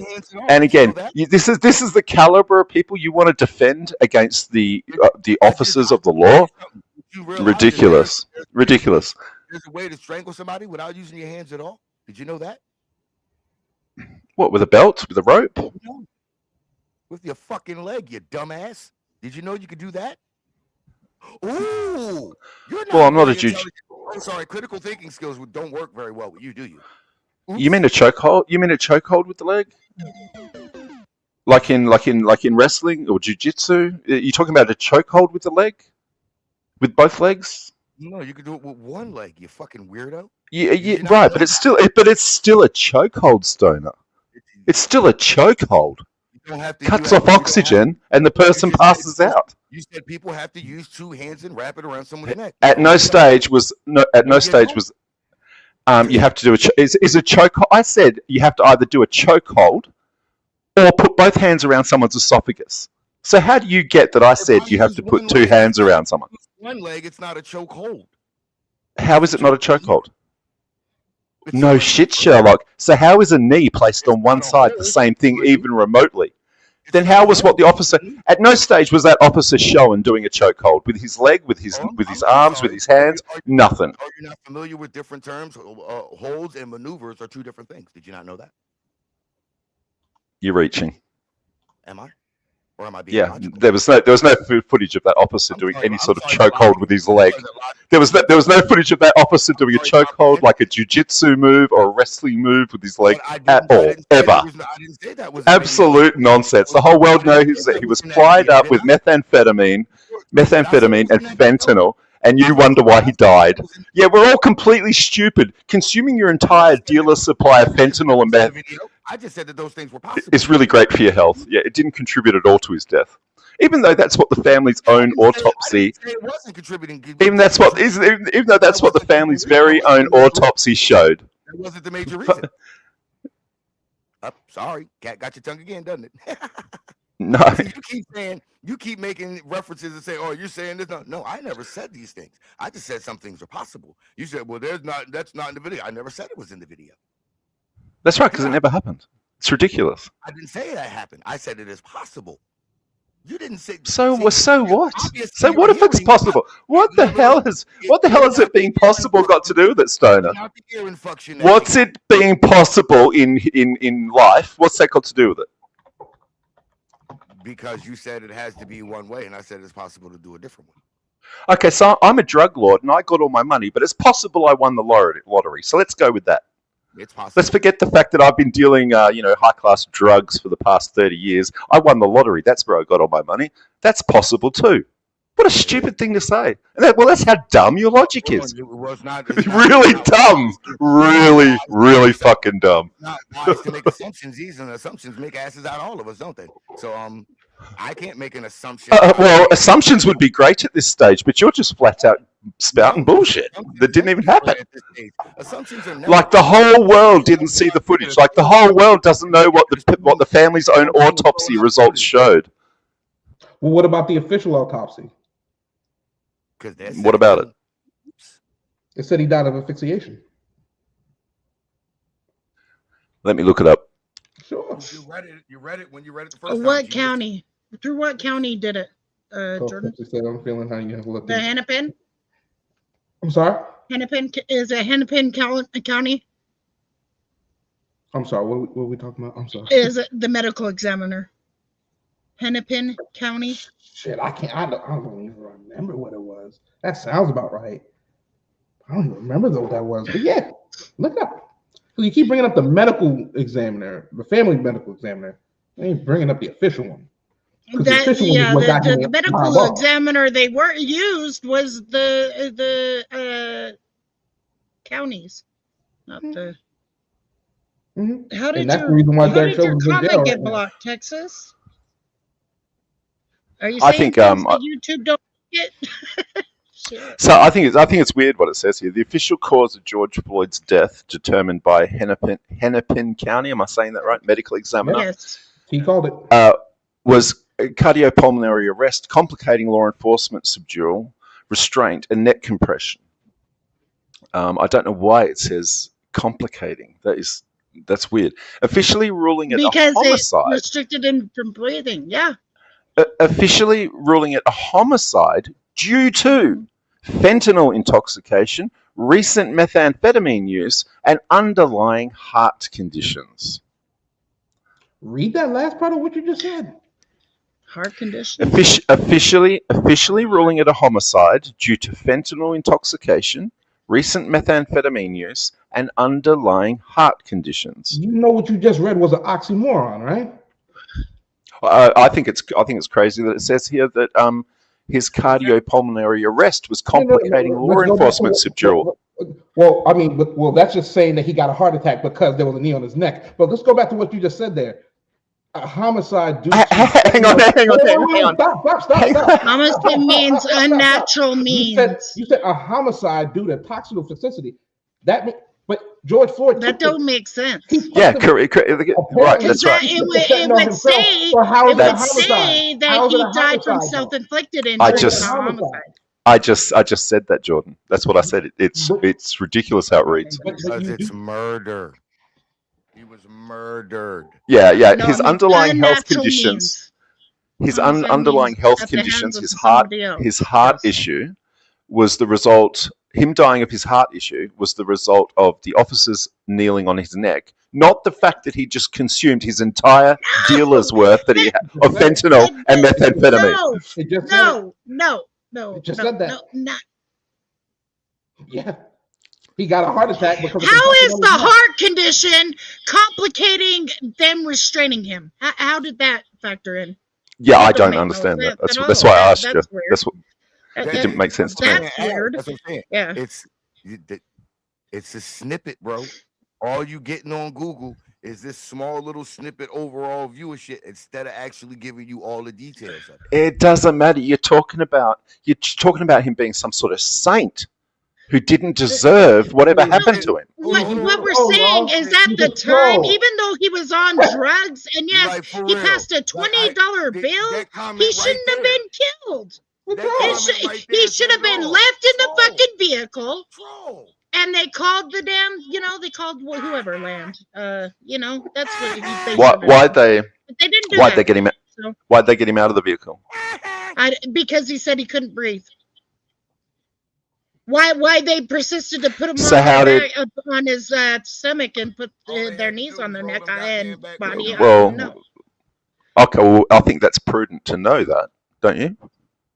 And again, this is the caliber of people you want to defend against the officers of the law. Ridiculous. There's a way to strangle somebody without using your hands at all. Did you know that? What, with a belt? With a rope? With your fucking leg, you dumbass. Did you know you could do that? Ooh, I'm not a judge. I'm sorry, critical thinking skills don't work very well with you, do you? Oops. You mean a chokehold? You mean a chokehold with the leg? Like in wrestling or jiu-jitsu? You talking about a chokehold with the leg? With both legs? No, you can do it with one leg, you fucking weirdo. Yeah, right, but it's still a chokehold, Stoner. It's still a chokehold. Cuts off oxygen and the person passes out. You said people have to use two hands and wrap it around someone's neck. At no stage was you have to do is a chokehold. I said you have to either do a chokehold or put both hands around someone's esophagus. So how do you get that I said you have to put two hands around someone? One leg, it's not a chokehold. How is it not a chokehold? No shit, Sherlock. So how is a knee placed on one side the same thing even remotely? Then how was what the officer... At no stage was that officer shown doing a chokehold with his leg, with his arms, with his hands, nothing. Are you not familiar with different terms? Holds and maneuvers are two different things. Did you not know that? You're reaching. Am I? Or am I being Yeah, logical? there was no footage of that officer doing any sort of chokehold with his leg. There was no footage of that officer doing a chokehold like a jiu-jitsu move or a wrestling move with his leg at all, ever. I didn't say that was Absolute nonsense. The whole world knows that he was plied up with methamphetamine and fentanyl, and you wonder why he died. Yeah, we're all completely stupid. Consuming your entire dealer supply of fentanyl and meth I just said that those things were possible. is really great for your health. Yeah, it didn't contribute at all to his death. Even though that's what the family's own autopsy, It wasn't contributing. even though that's what the family's very own autopsy showed. That wasn't the major reason. Sorry, cat got your tongue again, doesn't it? No. See, you keep making references and say, "Oh, you're saying this." No, I never said these things. I just said some things are possible. You said, "Well, that's not in the video." I never said it was in the video. That's right, because it never happened. It's ridiculous. I didn't say that happened. I said it is possible. You didn't say. So what? So what if it's possible? What the hell has it being possible got to do with it, Stoner? What's it being possible in life? What's that got to do with it? Because you said it has to be one way, and I said it's possible to do a different one. Okay, so I'm a drug lord and I got all my money, but it's possible I won the lottery. So let's go with that. It's possible. Let's forget the fact that I've been dealing, high-class drugs for the past 30 years. I won the lottery. That's where I got all my money. That's possible too. What a stupid thing to say. And that's how dumb your logic is. It's really dumb. Really, really fucking dumb. Not wise to make assumptions. These and assumptions make asses out of all of us, don't they? So I can't make an assumption. Well, assumptions would be great at this stage, but you're just flat out spouting bullshit that didn't even happen. Assumptions are Like the whole world didn't see the footage. Like the whole world doesn't know what the family's own autopsy results showed. Well, what about the official autopsy? What about it? It said he died of asphyxiation. Let me look it up. Sure. You read it when you read it the first time. What county? Through what county did it, Jordan? Said, I'm feeling how you have looked. The Hennepin? I'm sorry? Hennepin is it Hennepin County? I'm sorry. What are we talking about? I'm sorry. Is it the medical examiner? Hennepin County? Shit, I don't even remember what it was. That sounds about right. I don't even remember what that was. But yeah, look it up. You keep bringing up the medical examiner, the family medical examiner. You ain't bringing up the official one. The medical examiner they were used was the counties, not the. Mm-hmm. How did the reason why your comment get blocked, Texas? Are you saying I think YouTube don't get? So I think it's weird what it says here. The official cause of George Floyd's death determined by Hennepin County. Am I saying that right? Medical examiner. Yes. He called it. Was cardiopulmonary arrest, complicating law enforcement subdual, restraint, and neck compression. I don't know why it says complicating. That's weird. Officially ruling it a homicide. Because it restricted him from breathing. Yeah. Officially ruling it a homicide due to fentanyl intoxication, recent methamphetamine use, and underlying heart conditions. Read that last part of what you just said. Heart condition. Officially ruling it a homicide due to fentanyl intoxication, recent methamphetamine use, and underlying heart conditions. You know what you just read was an oxymoron, right? I think it's crazy that it says here that his cardiopulmonary arrest was complicating law enforcement subdual. Well, I mean, that's just saying that he got a heart attack because there was a knee on his neck. But let's go back to what you just said there. A homicide due to... Hang on. Stop. Homicide means unnatural means. You said a homicide due to toxicity. That means But George Floyd. That don't make sense. Yeah, correct. Right, that's right. It would say that he died from self-inflicted injury. I just said that, Jordan. That's what I said. It's ridiculous how it reads. Because it's murder. He was murdered. Yeah. No, his underlying health unnatural conditions. means. His Unnatural underlying means health at the hands conditions. of His somebody else. heart issue was the result. Him dying of his heart issue was the result of the officers kneeling on his neck, not the fact that he just consumed his entire dealer's worth that he had of fentanyl and methamphetamine. No. It just said that. Yeah. He got a heart attack because of How is the heart condition complicating them restraining him? How did that factor in? Yeah, I don't understand that. That's why I asked you. That's what. It didn't make sense to me. That's weird. That's what I'm saying. Yeah. It's a snippet, bro. All you getting on Google is this small little snippet overall viewership instead of actually giving you all the details of it. It doesn't matter. You're talking about him being some sort of saint who didn't deserve whatever happened to him. What we're saying is at the time, even though he was on drugs, and yes, he passed a $20 bill, he shouldn't have been killed. He should have been left in the fucking vehicle. And they called the damn, they called whoever land. That's what they Why'd they? But they didn't do Why'd that. they get him? So, Why'd they get him out of the vehicle? because he said he couldn't breathe. Why they persisted to put him on his stomach and put their knees on their neck and body? Well, no. Okay. Well, I think that's prudent to know that, don't you?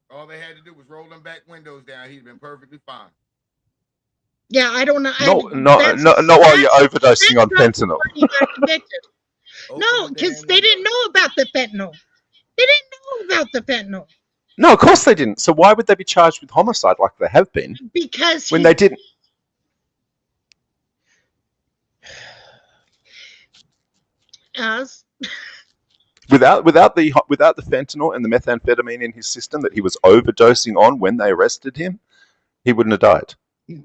All they had to do was roll them back windows down. He'd been perfectly fine. Yeah, I don't know. Not while you're overdosing on fentanyl. He got convicted. No, because they didn't know about the fentanyl. They didn't know about the fentanyl. No, of course they didn't. So why would they be charged with homicide like they have been? Because when they didn't. As Without the fentanyl and the methamphetamine in his system that he was overdosing on when they arrested him, he wouldn't have died.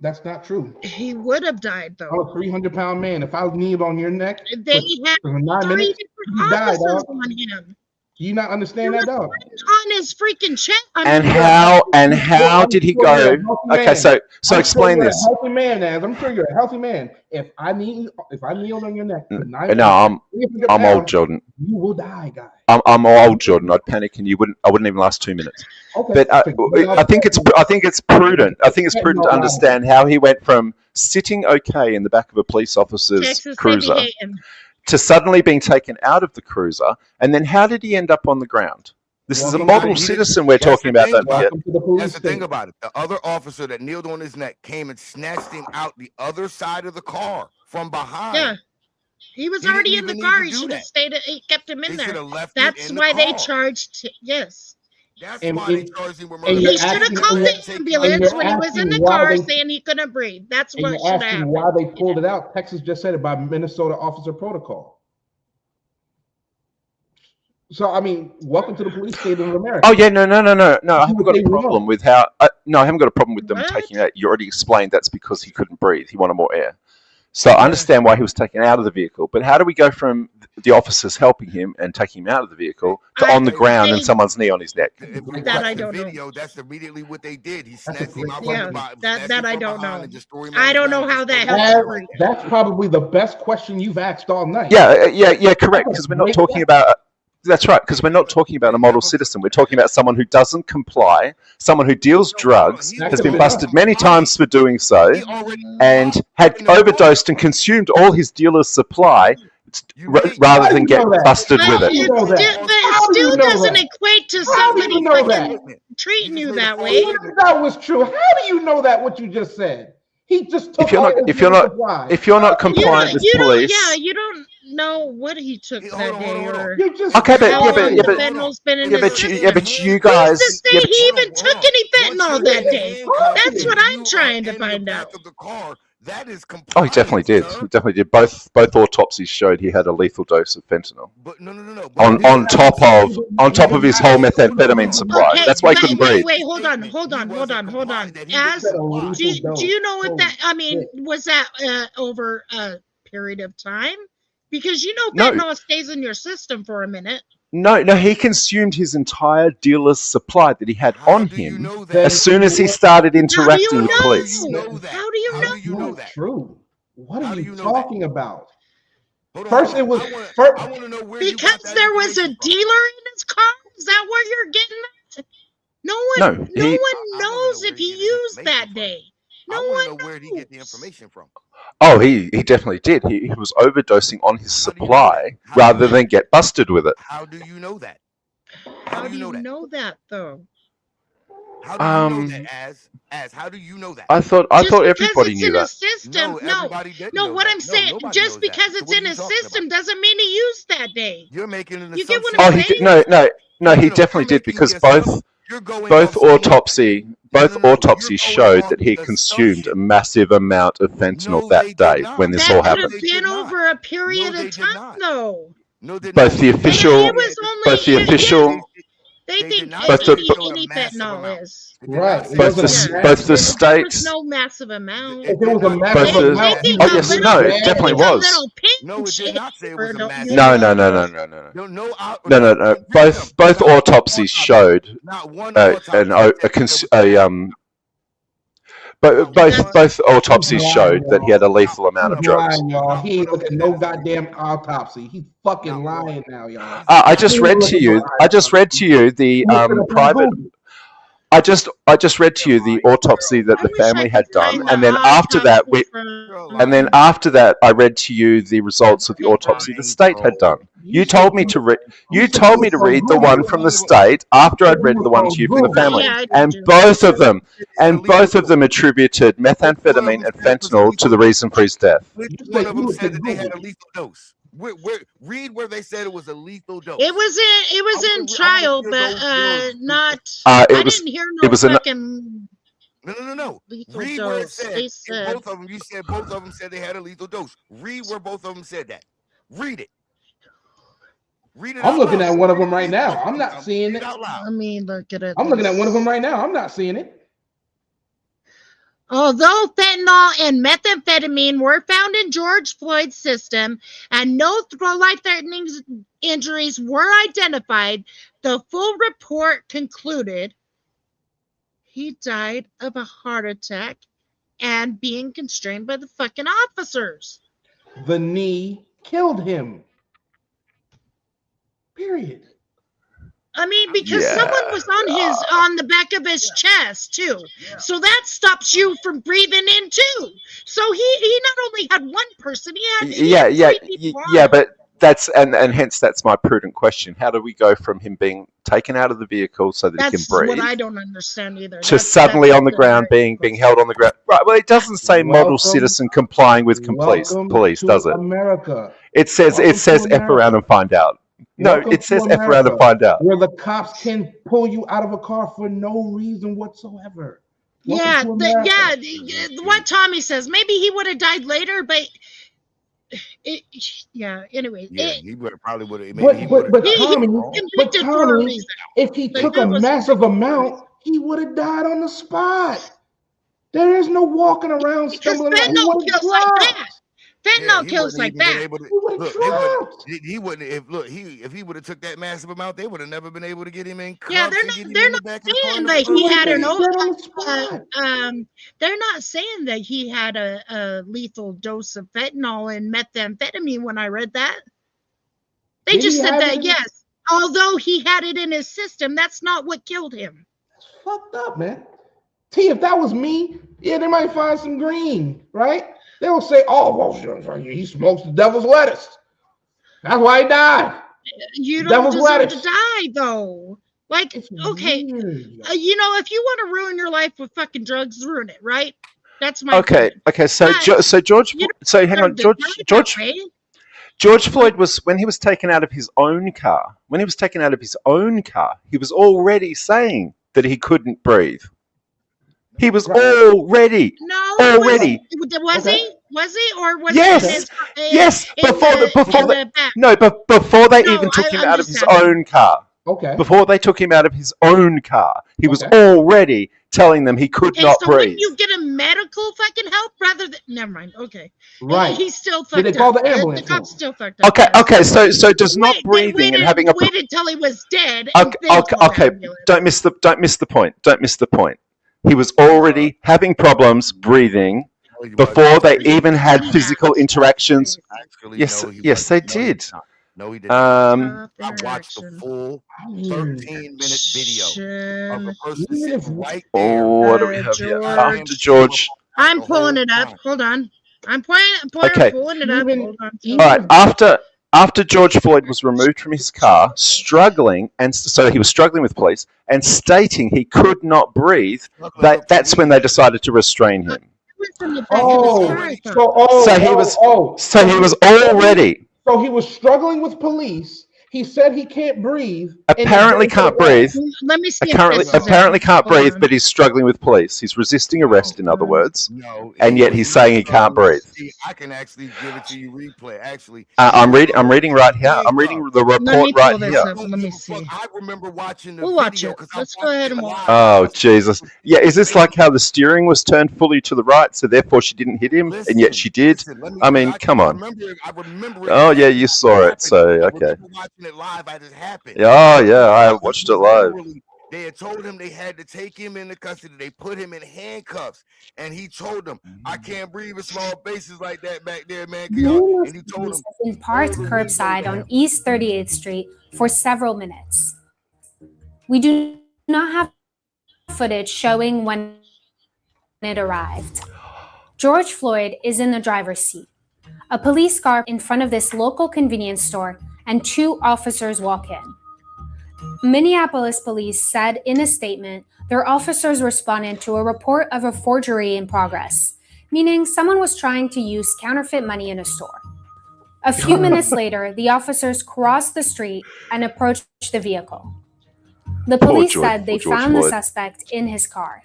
That's not true. He would have died though. I'm a 300-pound man. If I kneeled on your neck, they had for 9 three minutes, different you died, officers dog. on him. Do you not understand that, dog? On his freaking chest. And how did he go? Okay, so explain this. You're a healthy man, Naz. I'm sure you're a healthy man. If I kneeled on your neck, for 9 minutes, No, I'm old, Jordan. You will die, guy. I'm old, Jordan. I'd panic, and I wouldn't even last 2 minutes. Okay. But I think it's prudent. I think it's prudent to understand how he went from sitting okay in the back of a police officer's Texas, cruiser to suddenly being taken out of the cruiser, and then how did he end up on the ground? This is a model citizen we're talking about. That's the thing about it. The other officer that kneeled on his neck came and snatched him out the other side of the car from behind. Yeah. He was already in the car. He should have stayed. He kept him in there. That's why they charged. Yes. That's why they charged him with murder. He should have called the ambulance when he was in the car saying he couldn't breathe. That's what should have happened. Why they pulled it out? Texas just said it by Minnesota officer protocol. So I mean, welcome to the police state of America. Oh yeah, no. I haven't got a problem with how. I haven't got a problem with them taking it out. You already explained that's because he couldn't breathe. He wanted more air. So I understand why he was taken out of the vehicle. But how do we go from the officers helping him and taking him out of the vehicle to on the ground and someone's knee on his neck? That I don't know. That's immediately what they did. He snatched him out from the bottom. That I don't know. I don't know how that helps. That's probably the best question you've asked all night. Yeah, correct. Because we're not talking about. That's right, because we're not talking about a model citizen. We're talking about someone who doesn't comply, someone who deals drugs, has been busted many times for doing so, and had overdosed and consumed all his dealer's supply rather than get busted with it. It still doesn't equate to somebody fucking treating you that way. That was true. How do you know that? What you just said? He just took. If you're not compliant with police, you don't know what he took that day, or okay, but you guys. Who's to say he even took any fentanyl that day? That's what I'm trying to find out. That is compliance. Oh, he definitely did. sir. He definitely did. Both autopsies showed he had a lethal dose of fentanyl But no. on top of his whole methamphetamine supply. Okay, That's why he couldn't breathe. wait, hold on. As do you know what that? I mean, was that over a period of time? Because you know No. fentanyl stays in your system for a minute. No, he consumed his entire dealer's supply that he had on him as soon as he started interacting with police. How do you know? You know that. True. What How are do you you know talking about? Hold on, First, hold it on. was I want to know where you got Because that there was a information from. dealer in his car. Is that where you're getting at? No No, one he- knows if he used that day. No I one want to know where did he get the knows. information from. Oh, he definitely did. He was overdosing on his supply rather than get busted with it. How do you know that? How do you know that though? How do you know that? As how do you know that? I thought Just because everybody it's knew in that. a system. everybody didn't No. know What that. I'm saying, nobody just knows that. because So it's what are in you a talking system doesn't mean he used that day. You're making an You assumption. get what Oh, I'm he saying? did. No, he definitely did because both autopsies showed that he consumed a massive amount of fentanyl that day when this all That could happened. have been over a period of time, though. Both the official, They think both the- any fentanyl is. Right. both the There's states. no massive amount. If it was a Both massive the, amount, think oh a yes, little no, bit, it definitely think a was. little pinch No, it did not say it was a or massive No. Both autopsies showed both autopsies showed that he had a lethal amount of He's drugs. lying, y'all. He ain't look at no goddamn autopsy. He's fucking lying now, y'all. I just read to you the private. I just read to you the autopsy that the family had done, and then after that I read to you the results of the autopsy the state had done. You told me to read the one from the state after I'd read the one to you from the family, and both of them attributed methamphetamine and fentanyl to the reason for his death. Which one of them said that they had a lethal dose? Read where they said it was a lethal dose. It was in trial, but not. It I was- didn't hear it no was an- No. fucking lethal Read where it dose. said. They In said both of them, you said both of them said they had a lethal dose. Read where both of them said that. Read it. Read it. I'm out looking loud. at one of them right now. I'm not seeing Read it. out loud. I mean, look at it. I'm looking at one of them right now. I'm not seeing it. Although fentanyl and methamphetamine were found in George Floyd's system and no life-threatening injuries were identified, the full report concluded he died of a heart attack and being constrained by the fucking officers. The knee killed him. Period. I mean, because Yeah. someone was on the back of his chest too, so that stops you from breathing in too. So he not only had one person, he had three people on. But that's and hence that's my prudent question. How do we go from him being taken out of the vehicle so that he That's can breathe what I don't understand either. to suddenly on the ground being held on the ground? Right. Well, it doesn't say model Welcome- citizen complying with police, Welcome does to it? America. It says Welcome to F around and find out. No, Welcome it says to F around and America, find out. where the cops can pull you out of a car for no reason whatsoever. Yeah, Welcome to America. what Tommy says. Maybe he would have died later, but anyway. Yeah, he probably would have. But Tommy, convicted for a reason. if he Like, took that a was- massive amount, he would have died on the spot. There is no walking around Because stumbling around. He fentanyl would've kills like dropped. that. Fentanyl kills like that. He would've dropped. If he would have took that massive amount, they would have never been able to get him in. Yeah, they're not saying that he had they're not saying that he had a lethal dose of fentanyl and methamphetamine when I read that. They Did just he said have that it in- yes, although he had it in his system, that's not what killed him. Fucked up, man. T, if that was me, yeah, they might find some green, right? They'll say, "Oh, well, he smokes the devil's lettuce. That's why he died." You don't Devil's deserve lettuce. to die though. Like, okay, if you want to ruin your life with fucking drugs, ruin it, right? That's my Okay. opinion. Okay. So But so George. you don't So hang on, deserve to die that way. George Floyd was when he was taken out of his own car. When he was taken out of his own car, he was already saying that he couldn't breathe. He was already. No, Already. Was he? Was he? Or was Yes. he Yes. Before they even took him out of his own car. Okay. Before they took him out of his own car, he was already telling them he could not so breathe. When you get a medical fucking help rather than never mind. Okay. Right. He's still fucked Did they call up. the ambulance? The cop's still fucked up. Okay. So does not breathing and having a waited till he was dead. Okay. Don't miss the point. Don't miss the point. He was already having problems breathing before they even had physical interactions. Yes, they did. No, he didn't. I watched the full 13-minute video of a person sitting right there. Oh, what do we have here? After George. I'm pulling it up. Hold on. I'm pulling it up. Hold on. All right. After George Floyd was removed from his car, struggling, and so he was struggling with police and stating he could not breathe, that's when they decided to restrain him. So he was already. So he was struggling with police. He said he can't breathe. Apparently can't breathe. Let me see. Apparently can't breathe, but he's struggling with police. He's resisting arrest, in other words, and yet he's saying he can't breathe. I can actually give it to you replay. Actually, I'm reading right here. I'm reading the report right here. Let me see. I remember watching the We'll watch video it. Let's go ahead and watch. Oh Jesus! Yeah, is this like how the steering was turned fully to the right, so therefore she didn't hit him, and yet she did? I mean, come on. I remember Oh yeah, you saw it, so okay. It live as it happened. Oh yeah, I watched it live. They had told him they had to take him into custody. They put him in handcuffs, and he told them, "I can't breathe with small bases like that back there, man." And he told them, been parked curbside on East 38th Street for several minutes. We do not have footage showing when it arrived. George Floyd is in the driver's seat. A police car in front of this local convenience store, and 2 officers walk in. Minneapolis police said in a statement their officers responded to a report of a forgery in progress, meaning someone was trying to use counterfeit money in a store. A few minutes later, the officers crossed the street and approached the vehicle. The police said they found the suspect in his car.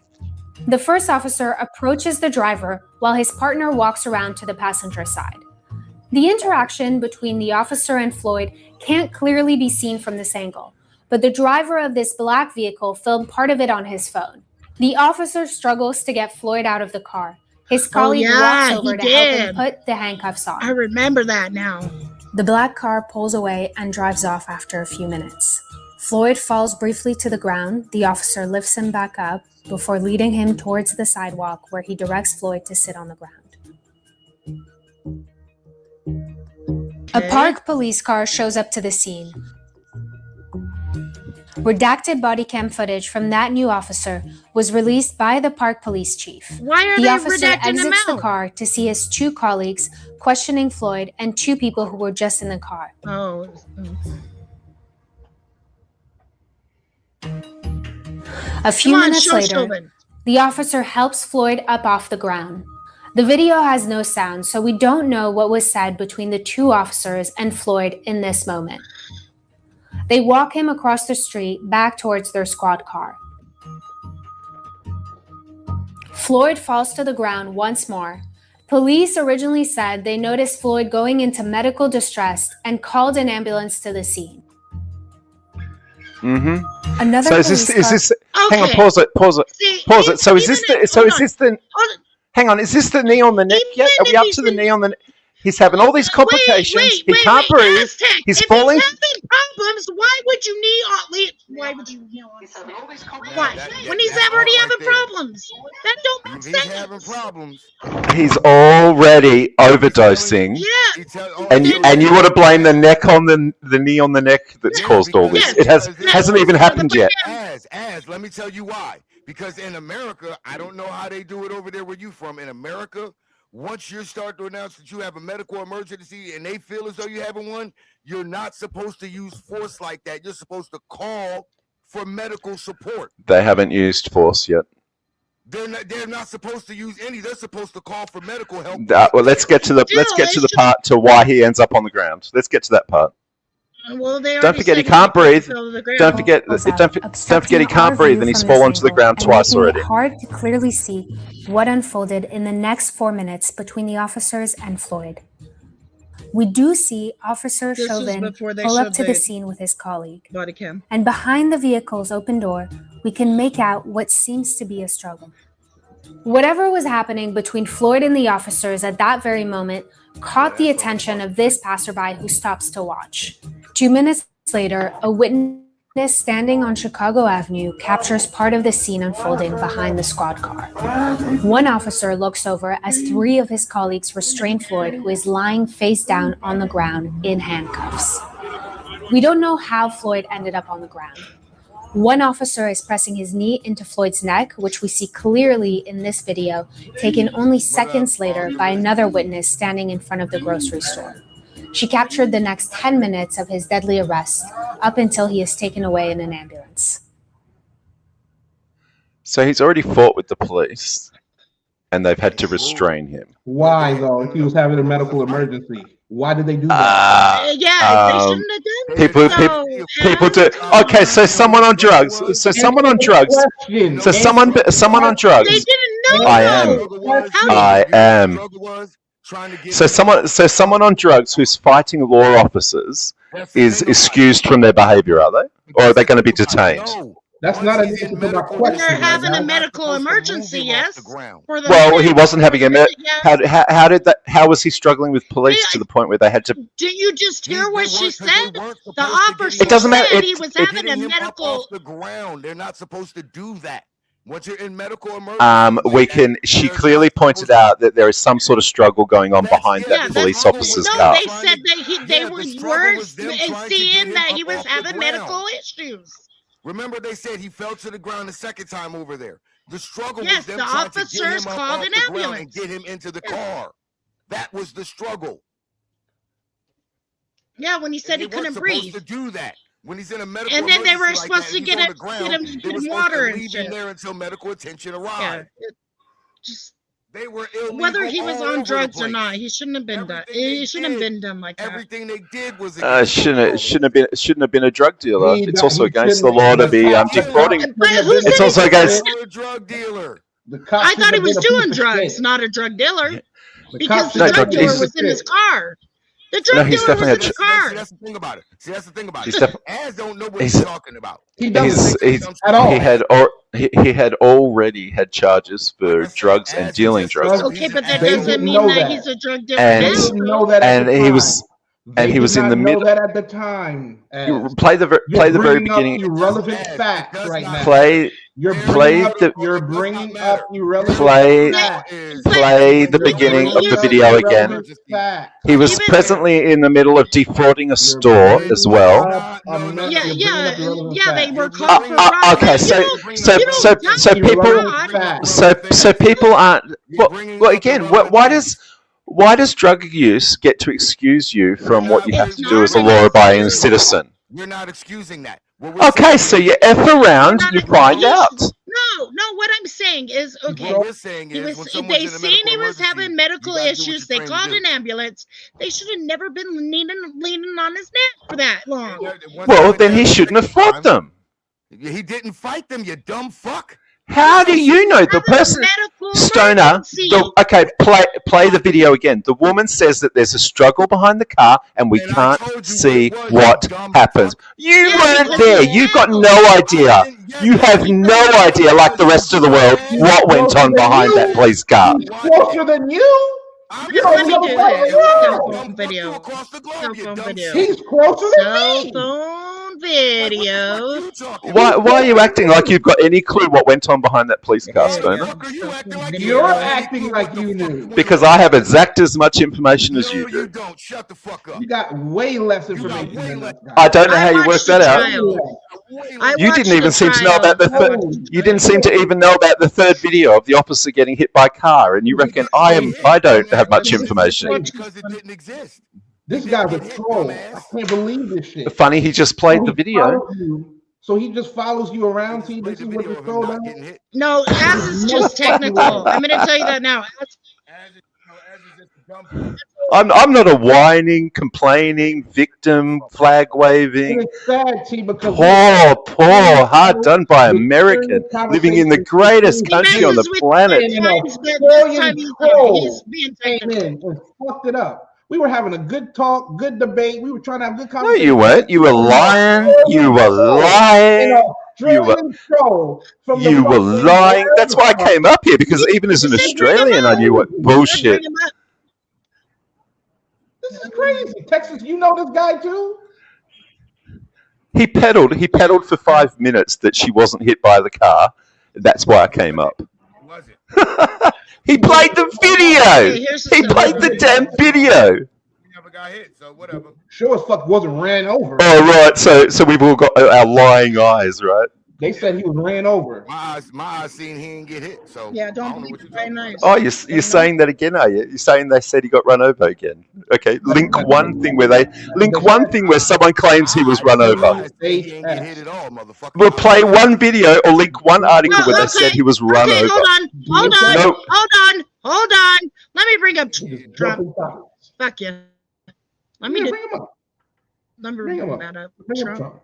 The first officer approaches the driver while his partner walks around to the passenger side. The interaction between the officer and Floyd can't clearly be seen from this angle, but the driver of this black vehicle filmed part of it on his phone. The officer struggles to get Floyd out of the car. His colleague walks over to help him put the handcuffs on. I remember that now. The black car pulls away and drives off after a few minutes. Floyd falls briefly to the ground. The officer lifts him back up before leading him towards the sidewalk, where he directs Floyd to sit on the ground. A park police car shows up to the scene. Redacted body cam footage from that new officer was released by the park police chief. Why are the they officer redacting them exits the out? car to see his 2 colleagues questioning Floyd and 2 people who were just in the car. A few minutes later, the officer helps Floyd up off the ground. The video has no sound, so we don't know what was said between the 2 officers and Floyd in this moment. They walk him across the street back towards their squad car. Floyd falls to the ground once more. Police originally said they noticed Floyd going into medical distress and called an ambulance to the scene. Mm-hmm. Another so is this hang on, pause it. So is this the hang on, is this the knee on the neck yet? Are we up to the knee on the neck? He's having all these complications. He can't breathe. He's falling. If he's having problems, why would you knee on? Why would you knee on? Why? When he's already having problems, that don't make sense. He's having problems. He's already overdosing. Yeah. And you want to blame the neck on the knee on the neck that's caused all this. It hasn't even happened yet. Let me tell you why. Because in America, I don't know how they do it over there where you from. In America, once you start to announce that you have a medical emergency and they feel as though you're having one, you're not supposed to use force like that. You're supposed to call for medical support. They haven't used force yet. They're not supposed to use any. They're supposed to call for medical help. Well, let's get to the part to why he ends up on the ground. Let's get to that part. Well, they Don't already forget he said can't couldn't breathe. fell to the ground. Don't forget he can't breathe, and he's fallen to the ground twice already. It's hard to clearly see what unfolded in the next 4 minutes between the officers and Floyd. We do see Officer This is Chauvin before they pull up showed to the the scene with his colleague. Body cam. And behind the vehicle's open door, we can make out what seems to be a struggle. Whatever was happening between Floyd and the officers at that very moment caught the attention of this passerby who stops to watch. 2 minutes later, a witness standing on Chicago Avenue captures part of the scene unfolding behind the squad car. One officer looks over as 3 of his colleagues restrain Floyd, who is lying face down on the ground in handcuffs. We don't know how Floyd ended up on the ground. One officer is pressing his knee into Floyd's neck, which we see clearly in this video, taken only seconds later by another witness standing in front of the grocery store. She captured the next 10 minutes of his deadly arrest up until he is taken away in an ambulance. So he's already fought with the police, and they've had to restrain him. Why though? If he was having a medical emergency, why did they do that? They shouldn't have done that. People do. Okay, so someone on drugs. So someone on drugs. So someone on drugs. They didn't know. I am. So someone on drugs who's fighting law officers is excused from their behavior, are they? Or are they going to be detained? That's not an answer to my question. When they're having a medical emergency, yes. Well, he wasn't having a how did that? How was he struggling with police to the point where they had to? Did you just hear what she said? The officer It doesn't matter. said he was having a medical. Off the ground. They're not supposed to do that. Once you're in medical emergency, She clearly pointed out that there is some sort of struggle going on behind that police officer's car. They said that they were seeing that he was having medical issues. Remember, they said he fell to the ground the second time over there. The struggle Yes, was them the trying to get officers him up called off an the ground ambulance. and get him into the car. That was the struggle. Yeah, when he said he couldn't breathe. To do that when he's in a medical And then they were emergency supposed to like get that, him, he's on the get him ground, they were some supposed water to and leave him shit. there until medical attention arrived. Yeah, just they were illegal. Whether he was all on over drugs the or place. not, he shouldn't have been done. He shouldn't have been done like that. Everything they did was Shouldn't have been a drug dealer. He- It's also he against the shouldn't law have to be been- defrauding. But who It's said also he against. You're a drug dealer. The cop I should thought he have was been a doing piece of drugs, shit. not a drug dealer, The because cop the should have drug been a dealer piece was of in his shit. car. The No, drug he's dealer was definitely in the a car. That's the thing about it. See, that's the thing about He's it. def- Az don't know what he's- he's talking about. He doesn't at all. He had already had charges for drugs and dealing drugs, Okay, but that They doesn't didn't mean know that that. he's a drug dealer And- They now. didn't know that at and the he time. was They he was did in the not know middle. that at the time. You Az. play the very You're bringing up beginning. irrelevant facts right now. Play You're play bringing up irrelevant play facts. play the beginning of the video again. Irrelevant facts. He was presently in the middle of defrauding a store as well. Yeah, they were called for robbery. Okay, so people aren't. Well, again, why does drug use get to excuse you from what you have to do as a law-abiding citizen? You're not excusing that. What we're Okay, so you F around, you find out. No, what I'm saying is, okay, What we're saying he is was, when someone's they in a seen medical he was emergency, having medical you gotta do what issues. you're They trained to called do. an ambulance. They should have never been leaning on his neck for that long. Well, then he shouldn't have fought them. He didn't fight them, you dumb fuck. How do you know the person? Stoner, okay, play the video again. The woman says that there's a struggle behind the car and we can't see what happens. You weren't there. You've got no idea. You have no idea, like the rest of the world, what went on behind that police car. He's closer than you. You Let don't me know do what this. you Cell are. phone video. Cell phone video. He's closer than Cell me. phone video. Why are you acting like you've got any clue what went on behind that police car, Stoner? You're acting like you knew. Because I have exact as much information as you do. Don't shut the fuck up. You got way less information than this guy. I don't know how you worked that out. You didn't even seem to know about the third. You didn't seem to even know about the third video of the officer getting hit by a car, and you reckon I don't have much information. Because it didn't exist. This guy's a troll. I can't believe this shit. Funny, he just played the video. So he just follows you around. See, this is what the troll does. No, Az is just technical. I'm going to tell you that now. I'm not a whining, complaining, victim, flag waving. It's sad, T, because Poor, hard done by American, living in the greatest country on the planet. He's being and fucked it up. We were having a good talk, good debate. We were trying to have good No, conversation. you weren't. You were lying. You were lying. You were lying. That's why I came up here, because even as an Australian, I knew what bullshit. This is crazy. Texas, you know this guy too? He pedaled for 5 minutes that she wasn't hit by the car. That's why I came up. He played the video. He played the damn video. Sure as fuck wasn't ran over. Oh right, so we've all got our lying eyes, right? They said he was ran over. My eyes seen he didn't get hit. So yeah, don't be very nice. Oh, you're saying that again, are you? You're saying they said he got run over again? Okay, link one thing where someone claims he was run over. We'll play one video or link one article where they said he was run over. Hold on. Let me bring up Trump. Fuck you. Let me bring that up. Trump.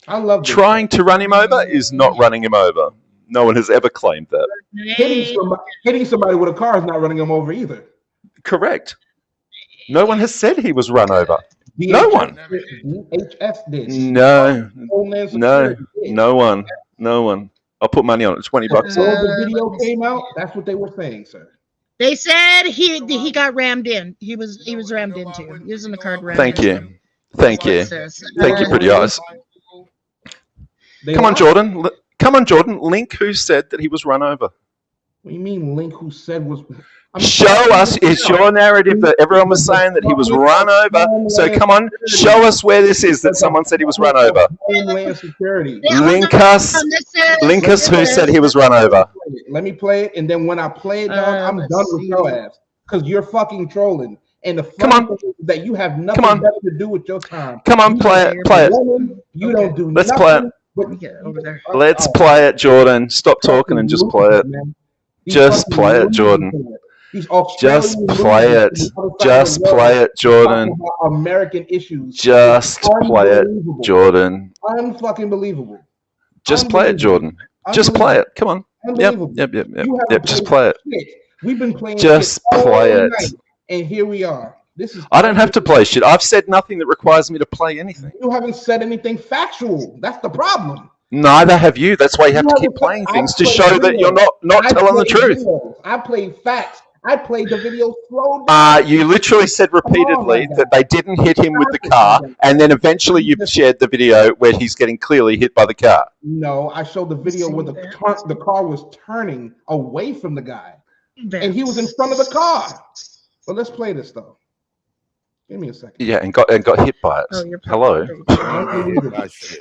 I love trying to run him over is not running him over. No one has ever claimed that. Hitting somebody with a car is not running him over either. Correct. No one has said he was run over. No one. DHS did. No one. I'll put money on it. $20. So the video came out. That's what they were saying, sir. They said he got rammed in. He was rammed into. He was in the car rammed. Thank you, pretty eyes. Come on, Jordan. Link who said that he was run over. What do you mean, Link who said was? Show us. It's your narrative that everyone was saying that he was run over. So come on, show us where this is that someone said he was run over. Homeland Security. Link us who said he was run over. Let me play it, and then when I play it, dog, I'm done with your ass because you're fucking trolling. And the fun thing is that you have nothing better to do with your time. Come on, play it. You don't do. Let's play it. Let's play it, Jordan. Stop talking and just play it. Just play it, Jordan. Just play it. Just play it, Jordan. American issues. Just play it, Jordan. Unfucking believable. Just play it, Jordan. Just play it. Come on. Yep. Just play it. We've been playing. Just play it. And here we are. This is. I don't have to play shit. I've said nothing that requires me to play anything. You haven't said anything factual. That's the problem. Neither have you. That's why you have to keep playing things to show that you're not telling the truth. I played facts. I played the video slowed down. You literally said repeatedly that they didn't hit him with the car, and then eventually you've shared the video where he's getting clearly hit by the car. No, I showed the video where the car was turning away from the guy, and he was in front of the car. Well, let's play this though. Give me a second. Yeah, and got hit by it. Oh, hello.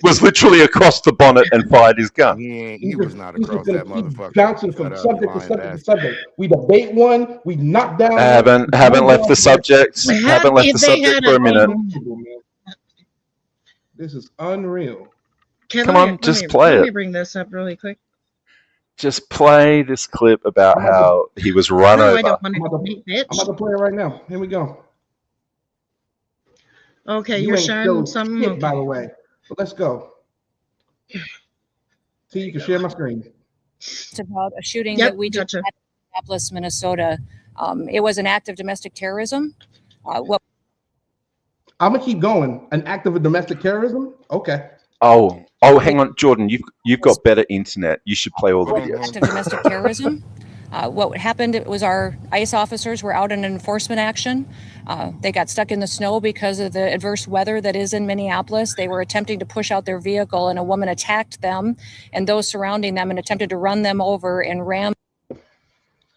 Was literally across the bonnet and fired his gun. He was not across that motherfucker. Bouncing from subject to subject to subject. We debate one. We knock down. Haven't left the subject. Haven't left the subject for a minute. This is unreal. Come on, just play it. Let me bring this up really quick. Just play this clip about how he was run over. I'm about to play it right now. Here we go. Okay, you're sharing something. Shit, by the way, but let's go. See, you can share my screen. It's about a shooting that we did in Minneapolis, Minnesota. It was an act of domestic terrorism. I'm gonna keep going. An act of domestic terrorism? Okay. Oh, hang on, Jordan. You've got better internet. You should play all the videos. Act of domestic terrorism. What happened, it was our ICE officers were out in enforcement action. They got stuck in the snow because of the adverse weather that is in Minneapolis. They were attempting to push out their vehicle, and a woman attacked them and those surrounding them and attempted to run them over and ram.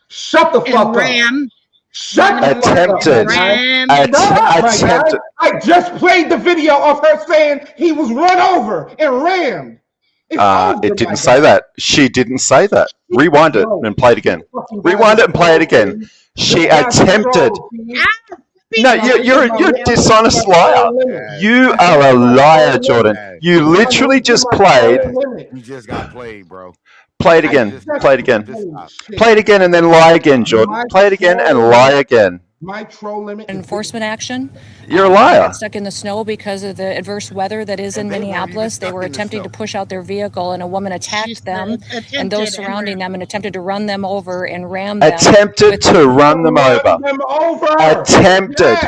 Shut the fuck up. Shut the Attempted. Attempted. I just played the video of her saying he was run over and rammed. It didn't say that. She didn't say that. Rewind it and play it again. Rewind it and play it again. She attempted. No, you're a dishonest liar. You are a liar, Jordan. You literally just played. You just got played, bro. Play it again. Play it again. Play it again and then lie again, Jordan. Play it again and lie again. My troll limit. Enforcement action. You're a liar. Got stuck in the snow because of the adverse weather that is in Minneapolis. They were attempting to push out their vehicle, and a woman attacked them and those surrounding them and attempted to run them over and ram them. Attempted to run them over. Attempted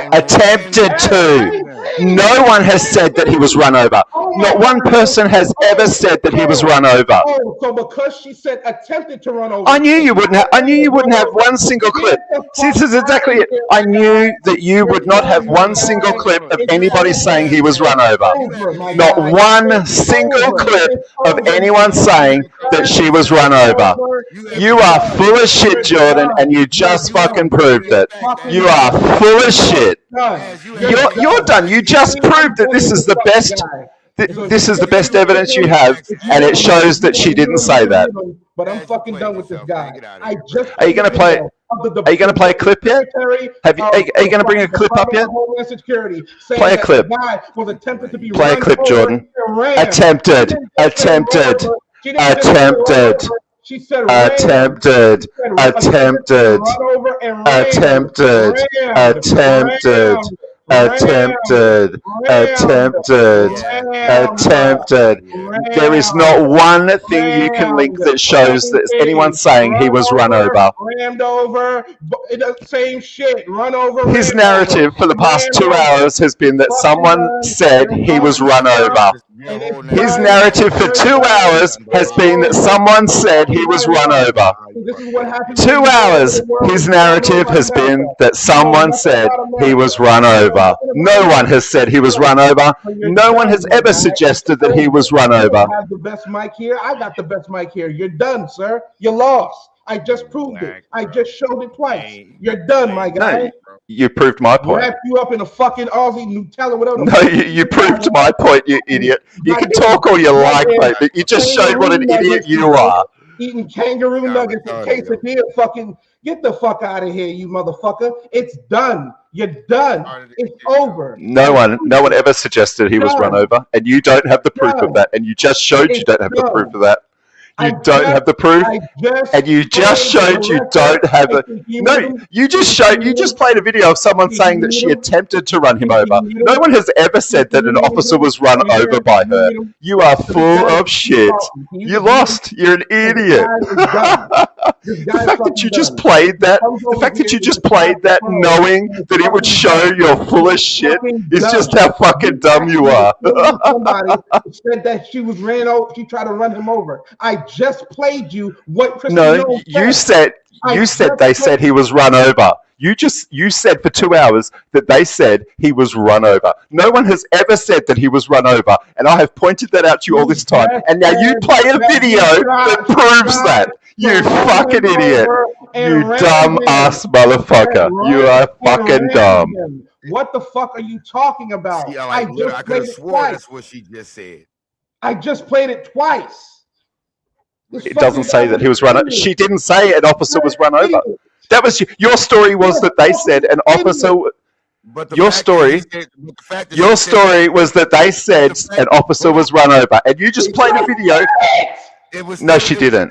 to. No one has said that he was run over. Not one person has ever said that he was run over. Oh, so because she said attempted to run over. I knew you wouldn't have. I knew you wouldn't have one single clip. See, this is exactly it. I knew that you would not have one single clip of anybody saying he was run over. Not one single clip of anyone saying that she was run over. You are full of shit, Jordan, and you just fucking proved it. You are full of shit. You're done. You just proved that this is the best. This is the best evidence you have, and it shows that she didn't say that. But I'm fucking done with this guy. Are you going to play? Are you going to play a clip yet? Are you going to bring a clip up yet? Play a clip. Play a clip, Jordan. Attempted. Attempted. Attempted. Attempted. Attempted. Attempted. Attempted. Attempted, attempted. There is not one thing you can link that shows that anyone saying he was run over. Rammed over, same shit, run over. His narrative for the past 2 hours has been that someone said he was run over. His narrative for 2 hours has been that someone said he was run over. 2 hours, his narrative has been that someone said he was run over. No one has said he was run over. No one has ever suggested that he was run over. I have the best mic here. I got the best mic here. You're done, sir. You lost. I just proved it. I just showed it twice. You're done, my guy. No, you proved my point. Wrap you up in a fucking Aussie Nutella, whatever. No, you proved my point, you idiot. You can talk all you like, mate, but you just showed what an idiot you are. Eating kangaroo nuggets and quesadilla, fucking get the fuck out of here, you motherfucker. It's done. You're done. It's over. No one ever suggested he was run over, and you don't have the proof of that, and you just showed you don't have the proof of that. You don't have the proof, and you just showed you don't have it. No, you just played a video of someone saying that she attempted to run him over. No one has ever said that an officer was run over by her. You are full of shit. You lost. You're an idiot. The fact that you just played that, knowing that it would show you're full of shit is just how fucking dumb you are. Somebody said that she was ran over. She tried to run him over. I just played you what Christy No, you said they said he was run over. You said for 2 hours that they said he was run over. No one has ever said that he was run over, and I have pointed that out to you all this time. And now you play a video that proves that. You fucking idiot. You dumb ass motherfucker. You are fucking dumb. What the fuck are you talking about? See, I could have sworn that's what she just said. I just played it twice. It doesn't say that he was run over. She didn't say an officer was run over. That was your story. Was that they said an officer? Your story was that they said an officer was run over, and you just played a video. No, she didn't.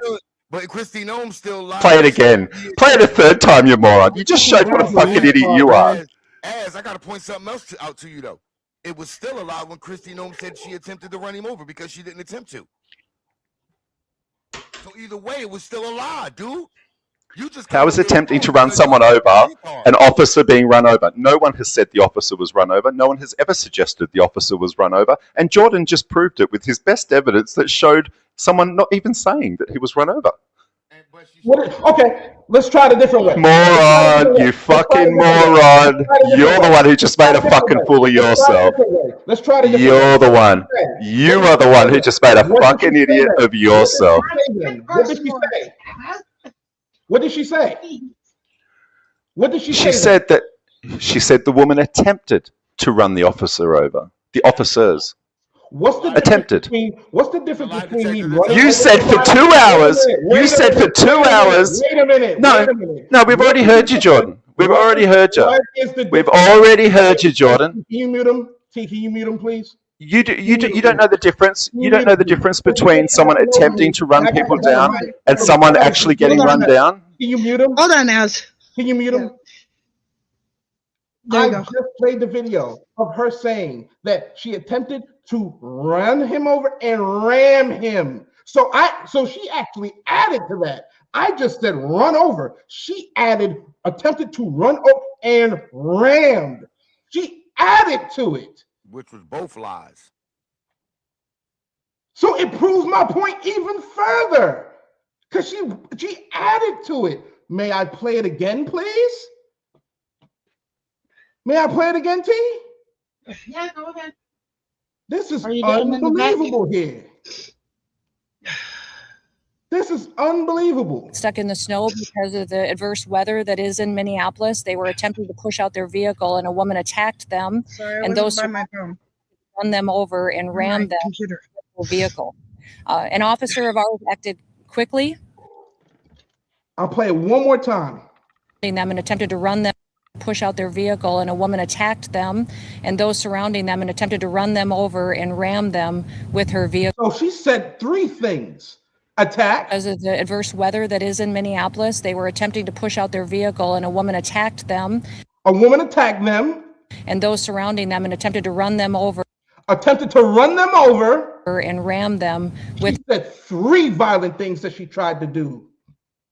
But Christy Nome still lied. Play it again. Play it a third time, you moron. You just showed what a fucking idiot you are. I gotta point something else out to you though. It was still a lie when Christy Nome said she attempted to run him over because she didn't attempt to. So either way, it was still a lie, dude. How is attempting to run someone over an officer being run over? No one has said the officer was run over. No one has ever suggested the officer was run over. And Jordan just proved it with his best evidence that showed someone not even saying that he was run over. Okay, let's try it a different way. Moron, you fucking moron. You're the one who just made a fucking fool of yourself. Let's try it. You're the one. You are the one who just made a fucking idiot of yourself. What did she say? What did she say? What did she say? She said the woman attempted to run the officer over. The officers. What's the attempted? What's the difference between me running? You said for 2 hours. You said for 2 hours. Wait a minute. No, we've already heard you, Jordan. We've already heard you. We've already heard you, Jordan. Can you mute him? T, can you mute him, please? You don't know the difference. You don't know the difference between someone attempting to run people down and someone actually getting run down. Can you mute him? Hold on, Az. Can you mute him? There you I go. just played the video of her saying that she attempted to run him over and ram him. So she actually added to that. I just said run over. She added attempted to run over and rammed. She added to it. Which was both lies. So it proves my point even further. Because she added to it. May I play it again, please? May I play it again, T? Yeah, go ahead. This is Are you getting in the back? unbelievable here. This is unbelievable. Stuck in the snow because of the adverse weather that is in Minneapolis. They were attempting to push out their vehicle and a woman attacked them. Sorry, I and wasn't those by my phone. run them over and rammed them with their vehicle. An officer of ours acted quickly. I'll play it one more time. Them and attempted to run them, push out their vehicle, and a woman attacked them and those surrounding them and attempted to run them over and ram them with her vehicle. So she said three things. Attack. Because of the adverse weather that is in Minneapolis, they were attempting to push out their vehicle and a woman attacked them. A woman attacked them. And those surrounding them and attempted to run them over. Attempted to run them over. And ram them with. She said three violent things that she tried to do.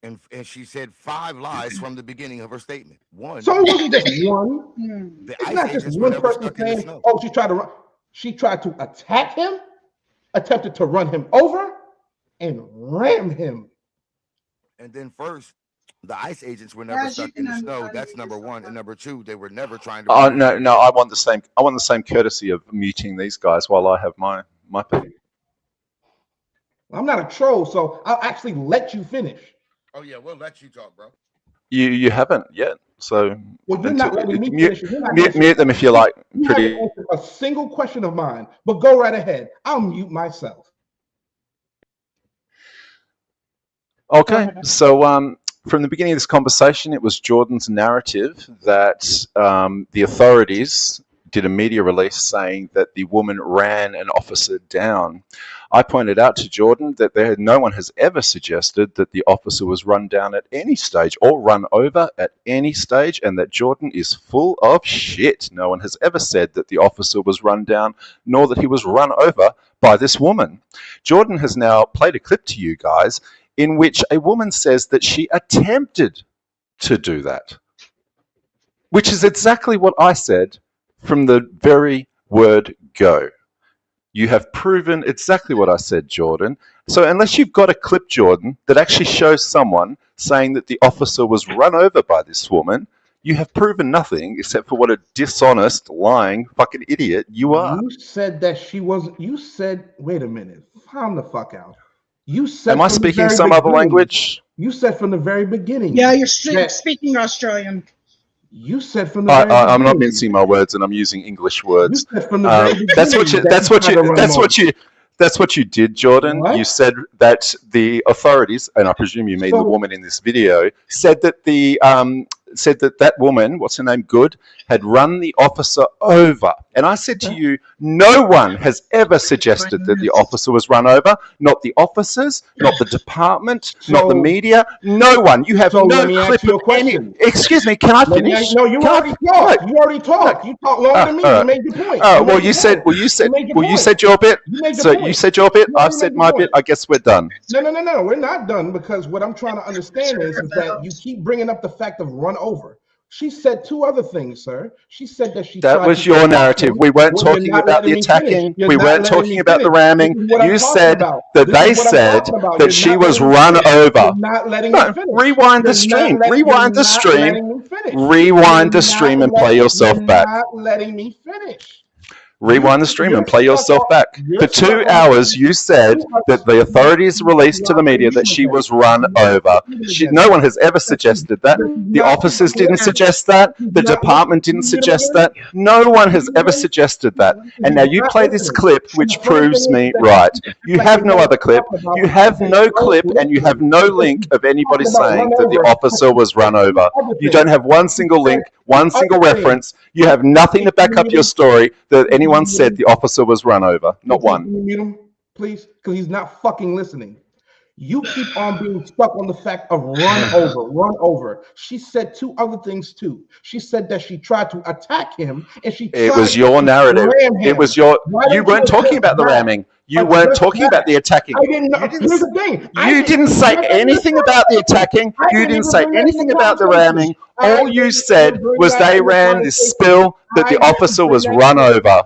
And she said 5 lies from the beginning of her statement. One. So it wasn't just one. The It's ICE not just agents were one never person stuck in the saying, snow. oh, she tried to run. She tried to attack him, attempted to run him over, and ram him. And then first, the ICE agents were never stuck in the snow. That's number one. And number two, they were never trying to. Oh no! I want the same courtesy of muting these guys while I have my pick. I'm not a troll, so I'll actually let you finish. Oh yeah, we'll let you talk, bro. You haven't yet, so Well, you're not letting me mute, finish. You're not mute them if you like. You haven't answered a single question of mine, but go right ahead. I'll mute myself. Okay, so from the beginning of this conversation, it was Jordan's narrative that the authorities did a media release saying that the woman ran an officer down. I pointed out to Jordan that no one has ever suggested that the officer was run down at any stage or run over at any stage, and that Jordan is full of shit. No one has ever said that the officer was run down, nor that he was run over by this woman. Jordan has now played a clip to you guys in which a woman says that she attempted to do that, which is exactly what I said from the very word go. You have proven exactly what I said, Jordan. So unless you've got a clip, Jordan, that actually shows someone saying that the officer was run over by this woman, you have proven nothing except for what a dishonest, lying fucking idiot you are. You said that she wasn't. You said, wait a minute, calm the fuck out. You said. Am I from the speaking very some other beginning- language? You said from the very beginning. Yeah, you're that- speaking Australian. You said from the very beginning. I'm not mincing my words, and I'm using English words. You said from the very That's what you. beginning That's that what you you. tried to That's run what you. That's what you did, Jordan. What? You said that the authorities, and I presume you mean the woman in this video, said that that woman, what's her name, Good, had run the officer over. And I said to you, no one has ever suggested that the officer was run over. Not the officers, not the department, not the media. No one. You have So no let me ask clip you a of any. question. Excuse me. Can I finish? No, you Can I- already talked. You already talked. You talked longer than me. all You right. made your point. Oh, You well, made you your said, point. well, you said, made your well, you point. said your bit. You made your So point. you said your bit. You I've already said made my your bit. point. I guess we're done. No. We're not done, because what I'm trying to understand is that you keep bringing up the fact of run over. She said two other things, sir. She said that she. That tried was to your attack narrative. him. We weren't Well, you're talking not about the letting me finish. attacking. You're We not weren't letting talking me about the finish. ramming. This is what I'm You talking said about. that This they is what I'm said talking about. that You're she not was letting me run finish. over. You're not letting me No, finish. rewind the You're stream. not letting- Rewind the you're not stream. letting me finish. Rewind the You're stream not and play letting- yourself you're back. not letting me finish. Rewind the stream and play You're yourself stuck back. on- you're For 2 stuck on- hours, you said that the authorities released to the media that she was run over. No one has ever suggested that. The officers didn't suggest that. The department didn't suggest that. No one has ever suggested that. And now you play this clip, which proves me right. You have no other clip. You have no clip, and you have no link of anybody saying that the officer was run over. You don't have one single link, One single reference. You have nothing to back up your story that anyone said the officer was run over. Not one. Can you mute him, please? Because he's not fucking listening. You keep on being stuck on the fact of run over. She said two other things too. She said that she tried to attack him, and It was your narrative. It was your. You weren't talking about the ramming. You weren't talking about the attacking. I didn't know. Here's the thing. You didn't say anything about the attacking. You didn't say anything about the ramming. All you said was they ran this spill that the officer was run over.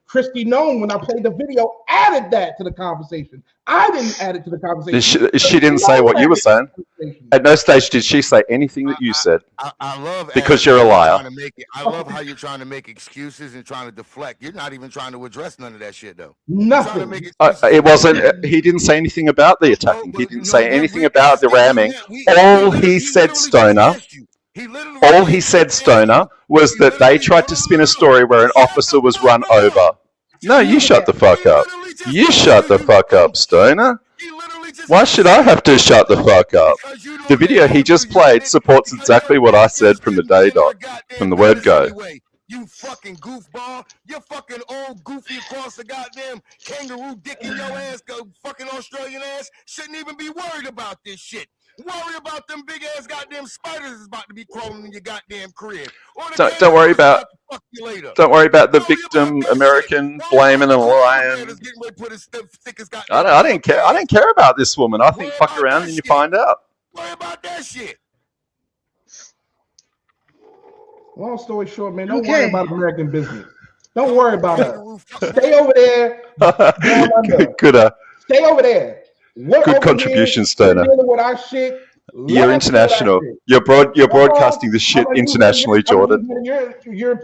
Christy Nome, when I played the video, added that to the conversation. I didn't add it to the conversation. She didn't say what you were saying. At no stage did she say anything that you said. I love because you're a liar. I love how you're trying to make excuses and trying to deflect. You're not even trying to address none of that shit, though. Nothing. It wasn't. He didn't say anything about the attacking. He didn't say anything about the ramming. All he said, Stoner. All he said, Stoner, was that they tried to spin a story where an officer was run over. No, you shut the fuck up. You shut the fuck up, Stoner. Why should I have to shut the fuck up? The video he just played supports exactly what I said from the day dot, from the word go. You fucking goofball. You're fucking old goofy across the goddamn kangaroo dick in your ass, go fucking Australian ass. Shouldn't even be worried about this shit. Worry about them big ass goddamn spiders is about to be crawling in your goddamn crib. Don't worry about the victim American blaming and lying. I didn't care. I didn't care about this woman. I think fuck around and you find out. Worry about that shit. Long story short, man, don't worry about American business. Don't worry about her. Stay over there. Good. Stay over there. Good contribution, Stoner. With our shit. You're international. You're broadcasting this shit internationally, Jordan. You're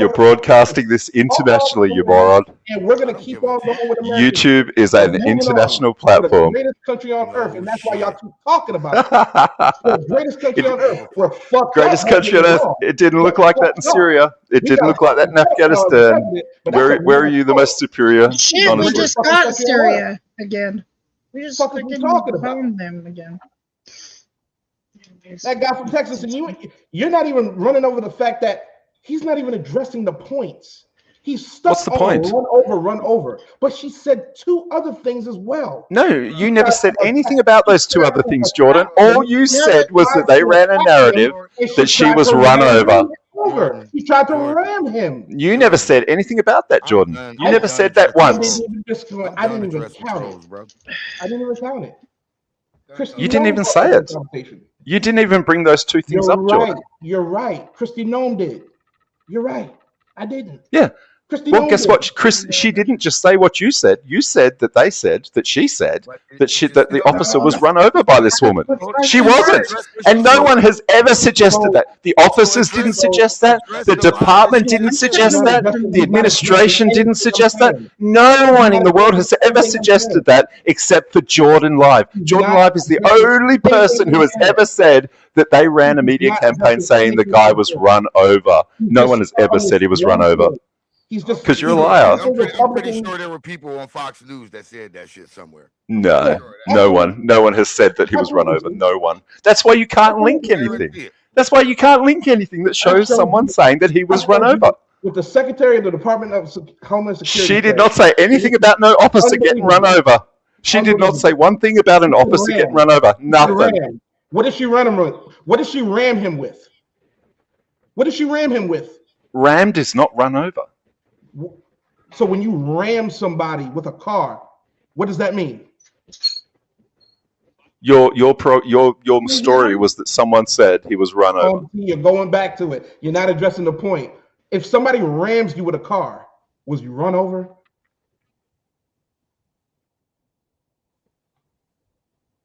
broadcasting this internationally, you moron. And we're gonna keep on going with America. YouTube is an international platform. The greatest country on earth, and that's why y'all keep talking about it. The greatest country on earth. We're fucked Greatest up. country on earth. It didn't look like that in Syria. It didn't look like that in Afghanistan. Where are you the most superior? Shit, honestly? we just got Syria again. We just fucking talking about them again. That guy from Texas, and you're not even running over the fact that he's not even addressing the points. He's stuck What's the on point? run over. But she said two other things as well. No, you never said anything about those two other things, Jordan. All you said was that they ran a narrative that she was run over. She tried to ram him. You never said anything about that, Jordan. You never said that once. I didn't even count it. I didn't even count it. You didn't even say it. You didn't even bring those two things up, Jordan. You're right. Christy Nome did. You're right. I didn't. Yeah. Christy Well, Nome guess did. what, Chris? She didn't just say what you said. You said that they said that she said that the officer was run over by this woman. She wasn't, and no one has ever suggested that. The officers didn't suggest that. The department didn't suggest that. The administration didn't suggest that. No one in the world has ever suggested that except for Jordan Live. Jordan Live is the only person who has ever said that they ran a media campaign saying the guy was run over. No one has ever said he was run over. Because you're a liar. I'm pretty sure there were people on Fox News that said that shit somewhere. No one has said that he was run over. No one. That's why you can't link anything. That's why you can't link anything that shows someone saying that he was run over. With the Secretary of the Department of Homeland Security. She did not say anything about no officer getting run over. She did not say one thing about an officer getting run over. Nothing. What did she run him with? What did she ram him with? What did she ram him with? Rammed is not run over. So when you ram somebody with a car, what does that mean? Your story was that someone said he was run over. You're going back to it. You're not addressing the point. If somebody rams you with a car, was you run over?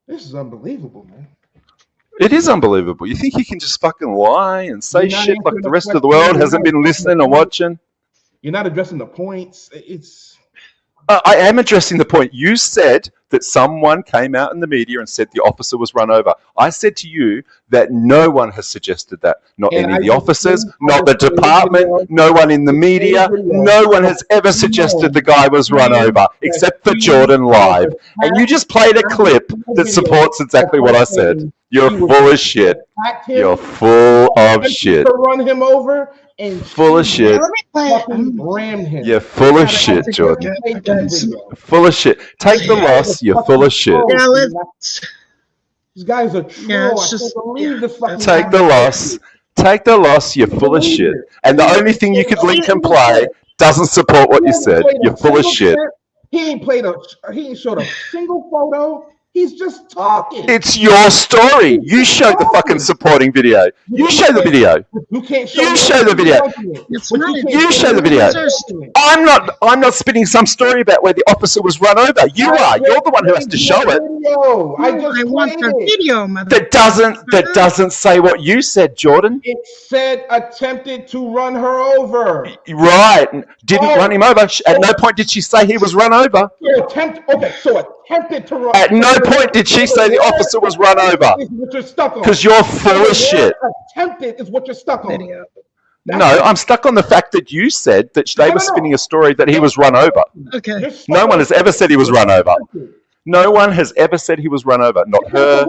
This is unbelievable, man. It is unbelievable. You think you can just fucking lie and say shit like the rest of the world hasn't been listening and watching? You're not addressing the points. I am addressing the point. You said that someone came out in the media and said the officer was run over. I said to you that no one has suggested that. Not And any of I the just officers, played- not the department, no one in the media, no one has ever suggested the guy was run over, except for Jordan Live. And you just played a clip that supports exactly what I said. You're full of shit. You're full of shit. To run him over and Full of shit. fucking rammed him. You're full of shit, Jordan. Full of shit. Take the loss. You're full of shit. Yeah, let's. These guys are troll. Yeah, it's I just- can't believe this fucking Take guy. the loss. Take the loss. You're full of shit. And the only thing you could link and play doesn't support what you said. You're full of shit. He ain't showed a single photo. He's just talking. It's your story. You showed the fucking supporting video. You show the video. You can't show. You show the video. You show the video. I'm not spinning some story about where the officer was run over. You are. You're the one who has to show it. I want the video, mother. That doesn't say what you said, Jordan. It said attempted to run her over. Right. Didn't run him over. At no point did she say he was run over. So attempted to run. At no point did she say the officer was run over. Is what you're stuck on. Because you're full of shit. Attempted is what you're stuck on. No, I'm stuck on the fact that you said that they were spinning a story that he was run over. Okay. No one has ever said he was run over. No one has ever said he was run over. Not her,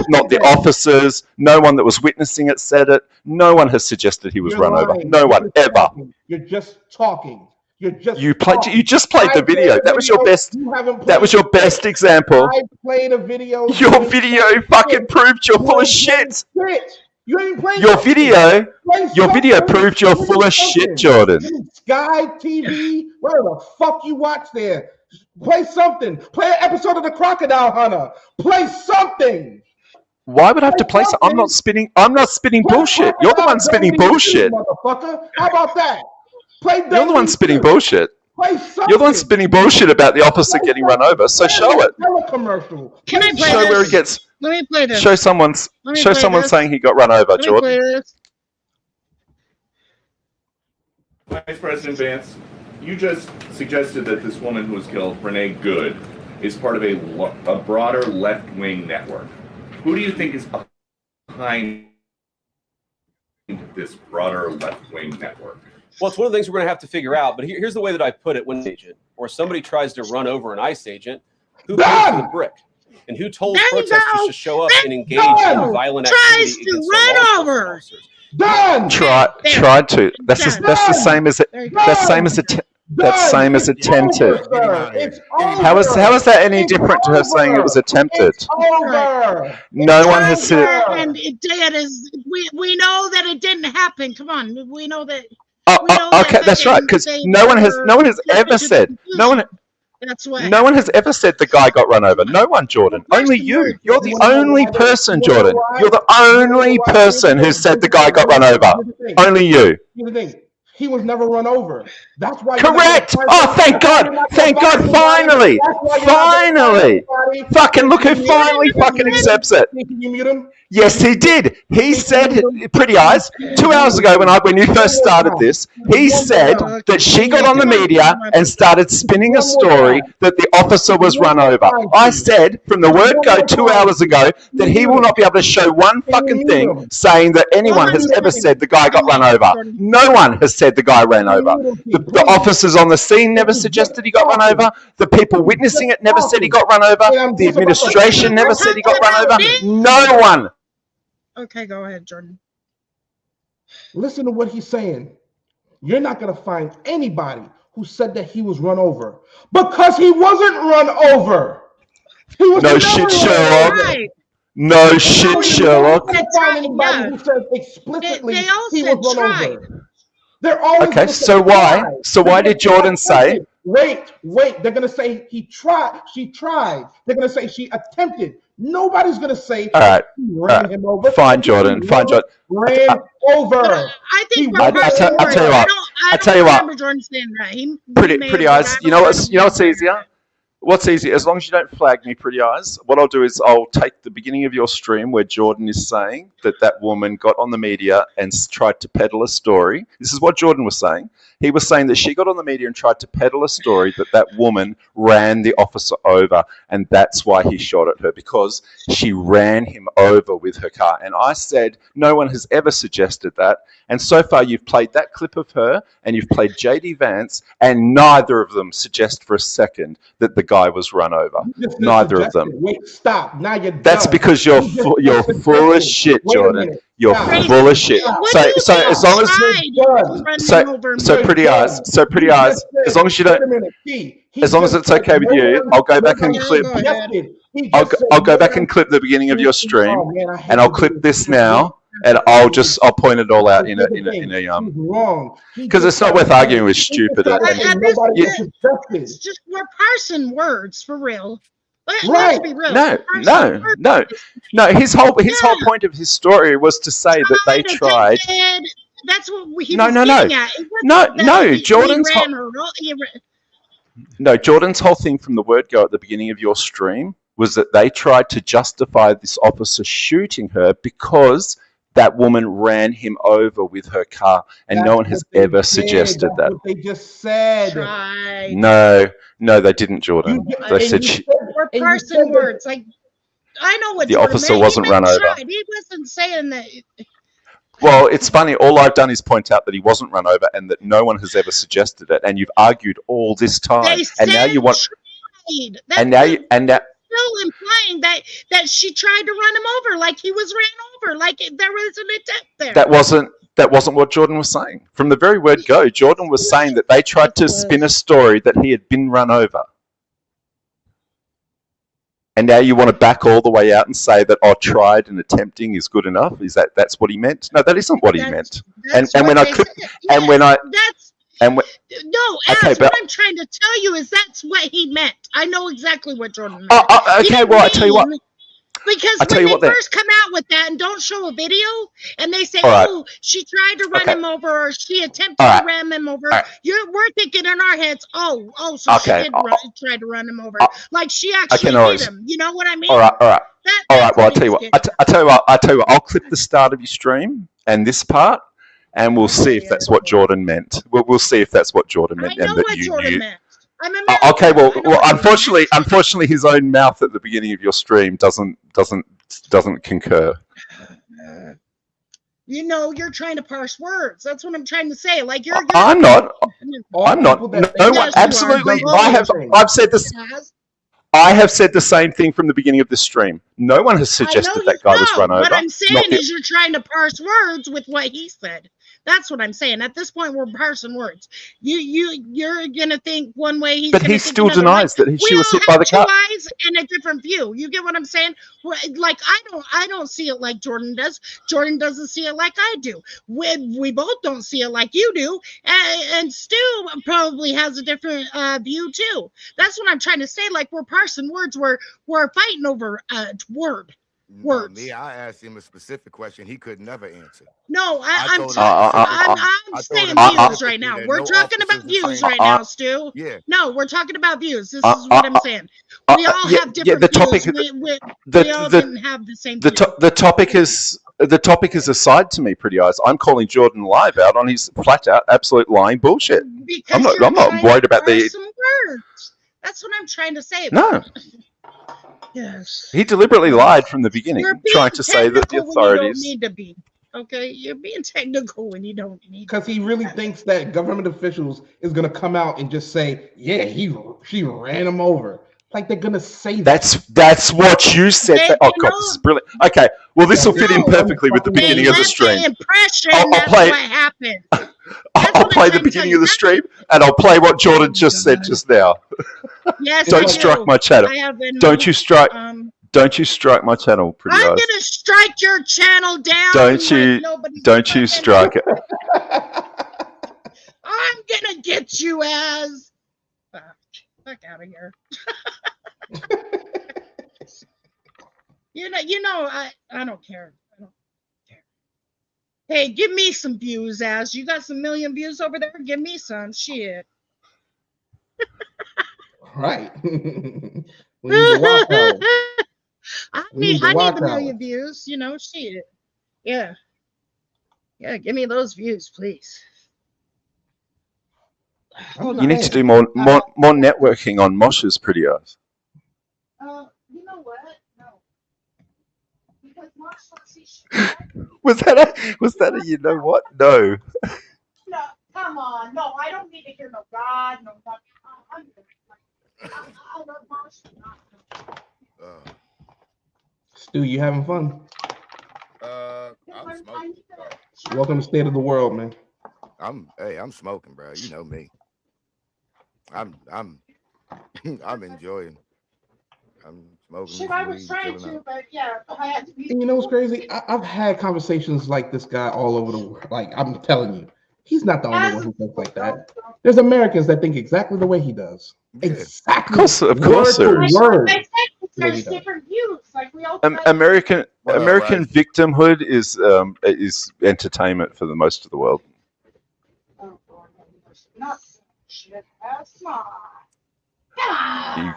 not the officers. No one that was witnessing it said it. No one has suggested he was run over. No one ever. You're just talking. You just played the video. That was your best. That was your best example. I played a video. Your video fucking proved you're full of shit. You ain't playing Your video proved you're full of shit, Jordan. Sky TV, where the fuck you watch there? Play something. Play an episode of The Crocodile Hunter. Play something. Why would I have to play? I'm not spinning bullshit. You're the one spinning bullshit. Motherfucker. How about that? You're the one spinning bullshit. Play something. You're the one spinning bullshit about the officer getting run over. So show it. Commercial. Can I play Show this? where he gets. Let me play this. Show someone saying he got run over, Let me Jordan. play this. Vice President Vance, you just suggested that this woman who was killed, Renee Good, is part of a broader left-wing network. Who do you think is behind this broader left-wing network? Well, it's one of the things we're going to have to figure out. But here's the way that I put it: when an agent or somebody tries to run over an ICE agent, who pays for the brick? And who told protesters to show up and engage in violent Tries activity to against run law enforcement over. officers? Tried to. That's the same as it. That's same as attempted. How is that any different to her saying it was attempted? No one has said. And it is. We know that it didn't happen. Come on, we know that. Okay, that's right. Because no one has ever said. That's why. No one has ever said the guy got run over. No one, Jordan. Only you. You're the only person, Jordan. You're the only person who said the guy got run over. Only you. Here's the thing. He was never run over. That's why. Correct. Oh, thank God. Thank God. Finally. Finally. Fucking look who finally fucking accepts it. You mute him? Yes, he did. He said, Pretty Eyes, 2 hours ago when you first started this, he said that she got on the media and started spinning a story that the officer was run over. I said from the word go 2 hours ago that he will not be able to show one fucking thing saying that anyone has ever said the guy got run over. No one has said the guy ran over. The officers on the scene never suggested he got run over. The people witnessing it never said he got run over. The administration never said he got run over. No one. Okay, go ahead, Jordan. Listen to what he's saying. You're not going to find anybody who said that he was run over because he wasn't run over. He was No shit, Sherlock. Right. No shit, Sherlock. Anybody who said explicitly They all he said was run tried. over. They're always Okay, gonna so say why? tried. So why did Jordan say? Wait. They're gonna say he tried. She tried. They're gonna say she attempted. Nobody's gonna say All right. he ran him over. Fine, Jordan. Fine, Jordan. Ran over. I think I tell you what. I tell you remember what. Jordan saying that. He Pretty eyes. You know what's easier? What's easy? As long as you don't flag me, Pretty Eyes, what I'll do is I'll take the beginning of your stream where Jordan is saying that woman got on the media and tried to peddle a story. This is what Jordan was saying. He was saying that she got on the media and tried to peddle a story that woman ran the officer over, and that's why he shot at her, because she ran him over with her car. And I said, no one has ever suggested that. And so far, you've played that clip of her and you've played JD Vance, and neither of them suggest for a second that the guy was run over. Neither of them. Wait, stop. Now you're That's done. because you're full of shit, Jordan. You're full of shit. So as long as so Pretty Eyes, as long as you don't, as long as it's okay with you, I'll go back and clip. I'll go back and clip the beginning of your stream, and I'll clip this now. And I'll point it all out in a because it's not worth arguing with stupid. It's just we're parsing words for real. Let's be real. No. His whole point of his story was to say that they tried. That's what he was getting at. No. Jordan's whole thing from the word go at the beginning of your stream was that they tried to justify this officer shooting her because that woman ran him over with her car, and no one has ever suggested that. They just said. No, they didn't, Jordan. They said we're parsing words. Like, I know what the Jordan officer meant. wasn't run over. He wasn't saying that. Well, it's funny. All I've done is point out that he wasn't run over and that no one has ever suggested it. And you've argued all this time, and now you want. And now still implying that she tried to run him over, like he was ran over, like there was an attempt there. That wasn't what Jordan was saying. From the very word go, Jordan was saying that they tried to spin a story that he had been run over. And now you want to back all the way out and say that tried and attempting is good enough? That's what he meant? No, that isn't what he meant. And when I clip what I'm trying to tell you is that's what he meant. I know exactly what Jordan meant. Okay, well, I tell you what. Because when they first come out with that and don't show a video, and they say, "Oh, she tried to run him over, or she attempted to ram him over," we're thinking in our heads, "Oh, so she did try to run him over, like she actually hit him." You know what I mean? All right. Well, I'll tell you what. I tell you what. I'll clip the start of your stream and this part, and we'll see if that's what Jordan meant. We'll see if that's what Jordan meant. I know what Jordan meant. Okay, well, unfortunately, his own mouth at the beginning of your stream doesn't concur. You know, you're trying to parse words. That's what I'm trying to say. Like I'm not. No one. Absolutely. I've said this. I have said the same thing from the beginning of this stream. No one has suggested that guy was run over. What I'm saying is you're trying to parse words with what he said. That's what I'm saying. At this point, we're parsing words. You're gonna think one way. But he still denies that she was hit by the car. We all have 2 eyes and a different view. You get what I'm saying? Like I don't see it like Jordan does. Jordan doesn't see it like I do. We both don't see it like you do. And Stu probably has a different view too. That's what I'm trying to say. Like we're parsing words. We're fighting over words. Me, I asked him a specific question he could never answer. No, I'm saying views right now. We're talking about views right now, Stu. Yeah. No, we're talking about views. This is what I'm saying. We all have different views. We all didn't have the same view. The topic is aside to me, Pretty Eyes. I'm calling Jordan live out on his flat out, absolute lying bullshit. Because I'm not worried about the. Some words. That's what I'm trying to say. No. Yes. He deliberately lied from the beginning, trying to say that the authorities. You don't need to be. Okay, you're being technical when you don't need. Because he really thinks that government officials is gonna come out and just say, "Yeah, she ran him over." Like they're gonna say that. That's what you said. Oh God, this is brilliant. Okay, well this will fit in perfectly with the beginning of the stream. I'll play. What happened. I'll play the beginning of the stream, and I'll play what Jordan just said just now. Yes, don't strike my channel. Don't you strike? Don't you strike my channel, Pretty Eyes. I'm gonna strike your channel down. Don't you strike it. I'm gonna get you as. Fuck out of here. You know, I don't care. I don't care. Hey, give me some views, Az. You got some million views over there? Give me some shit. Right. We need the watch hours. I We need need, the I need watch the million hours. views, you know, shit. Yeah. Yeah, give me those views, please. Hold You on. need to do more networking on Mosh's pretty eyes. You know what? No. Because Mosh wants to see Was that a you know what? No. No, come on. No, I don't need to hear no God, no God. I love Mosh. Stu, you having fun? I'm smoking. Welcome to State of the World, man. I'm smoking, bro. You know me. I'm enjoying. I'm smoking. Shit, this I was weed, trying chilling to, out. but yeah, I had to be. And you know what's crazy? I've had conversations like this guy all over the world. Like, I'm telling you, he's not the only one who thinks like that. There's Americans that think exactly the way he does. Exactly. Of course there is. Word. There's different views. Like we all. American victimhood is entertainment for the most of the world. Not shit. That's not. You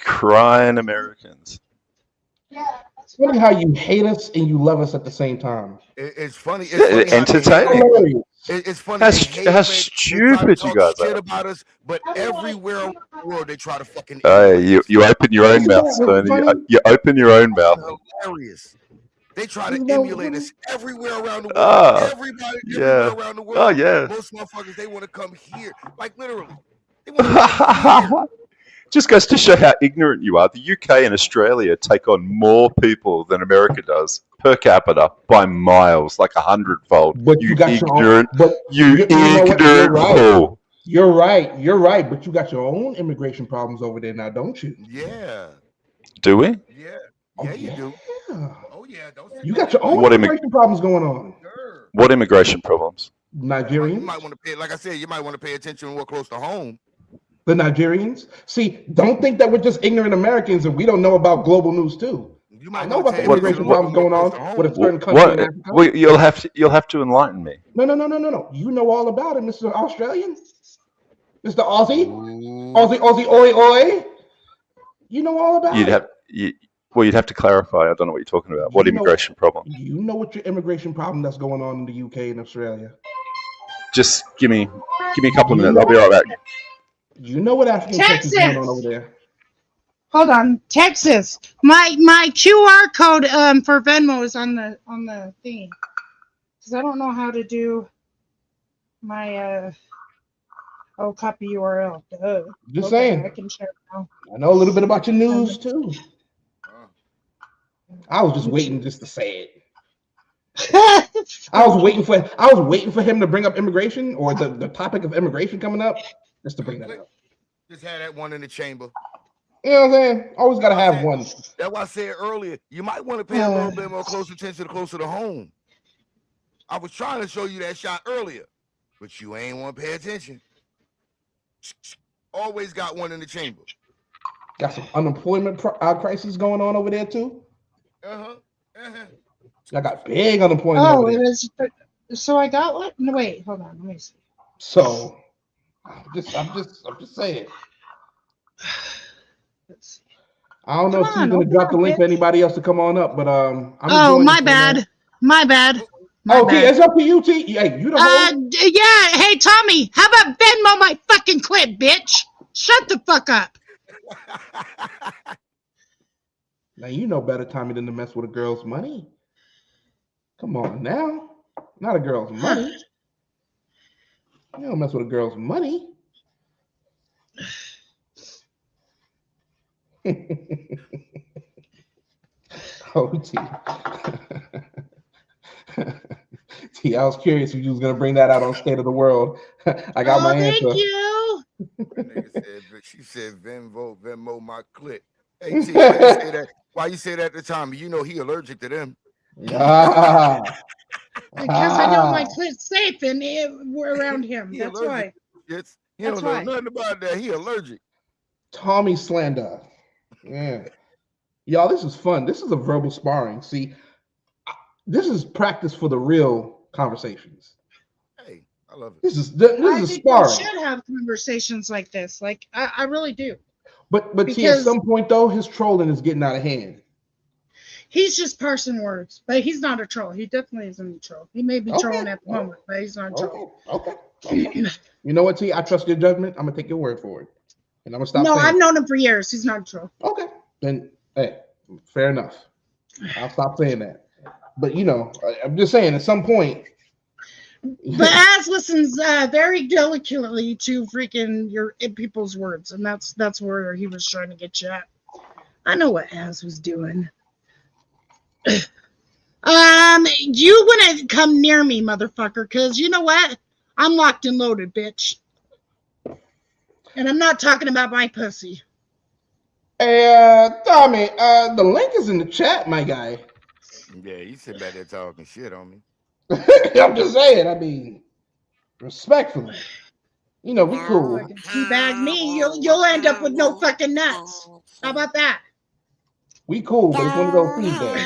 crying Americans. It's funny how you hate us and you love us at the same time. It's funny. Entertaining. It's funny. How they hate how us, they stupid try you to guys talk shit are. about us, but everywhere around the world they try to fucking. You open your own mouth, Stoney. You open your own mouth. Hilarious. They try to emulate us everywhere around the world. Ah, Everybody yeah. everywhere around the world. Oh, yeah. Most motherfuckers they want to come here, like literally. They want to come here. Just goes to show how ignorant you are. The UK and Australia take on more people than America does per capita by miles, like 100-fold. But you got ignorant, your own. But you know what? ignorant fool. You're right. You're right. But you got your own immigration problems over there now, don't you? Yeah. Do we? Yeah. Yeah, you do. Oh yeah. You got your own What immigration problems going on. What immigration problems? Nigerians. You might want to pay, like I said, you might want to pay attention more close to home. The Nigerians. See, don't think that we're just ignorant Americans and we don't know about global news too. I know about the immigration problems going on with a certain country in Africa. Well, you'll have to enlighten me. No. You know all about it, Mr. Australian. Mr. Aussie. Aussie, oi. You know all about it. You'd have to clarify. I don't know what you're talking about. What immigration problem? You know what your immigration problem that's going on in the UK and Australia. Just give me a couple of minutes. I'll be right back. You know what African countries going on over there. Hold on, Texas. My QR code for Venmo is on the thing because I don't know how to do my copy URL. Duh. Just saying. I can share it now. I know a little bit about your news too. I was just waiting just to say it. I was waiting for him to bring up immigration or the topic of immigration coming up just to bring that up. Just had that one in the chamber. You know what I'm saying? Always gotta have one. That's why I said earlier, you might want to pay a little bit more close attention closer to home. I was trying to show you that shot earlier, but you ain't want to pay attention. Always got one in the chamber. Got some unemployment crisis going on over there too. I got big unemployment. Oh, over there. it is. So I got what? No, wait, hold on. Let me see. So, I'm just saying. I don't know if she's gonna drop the link for anybody else to come on up, but my bad. My bad. Okay, it's up to you, T. Hey, you the host. Yeah. Hey, Tommy, how about Venmo my fucking clip, bitch? Shut the fuck up. Now you know better, Tommy, than to mess with a girl's money. Come on now, not a girl's money. You don't mess with a girl's money. Oh, T. T, I was curious if you was gonna bring that out on State of the World. I got my answer. Thank you. She said Venmo my clip. Hey, T, why you say that at the time? You know he allergic to them. Because I know my clip's safe and we're around him. That's why. He don't know nothing about that. He allergic. Tommy slander. Yeah. Y'all, this is fun. This is a verbal sparring. See, this is practice for the real conversations. Hey, I love it. This is I think sparring. we should have conversations like this. Like, I really do. But see, at Because- some point though, his trolling is getting out of hand. He's just parsing words, but he's not a troll. He definitely isn't a troll. He may be Okay. trolling at the moment, but he's not a troll. Okay. You know what, T? I trust your judgment. I'm gonna take your word for it, and I'm gonna stop. No, saying I've known him for years. He's not a troll. Okay, then hey, fair enough. I'll stop saying that. But you know, I'm just saying at some point. But Az listens very delicately to freaking your people's words, and that's where he was trying to get you at. I know what Az was doing. You wouldn't come near me, motherfucker, because you know what? I'm locked and loaded, bitch. And I'm not talking about my pussy. Hey, Tommy, the link is in the chat, my guy. Yeah, you sit back there talking shit on me. I'm just saying. I mean, respectfully, you know, we cool. Teabag me, you'll end up with no fucking nuts. How about that? We cool, but it's one of those things there.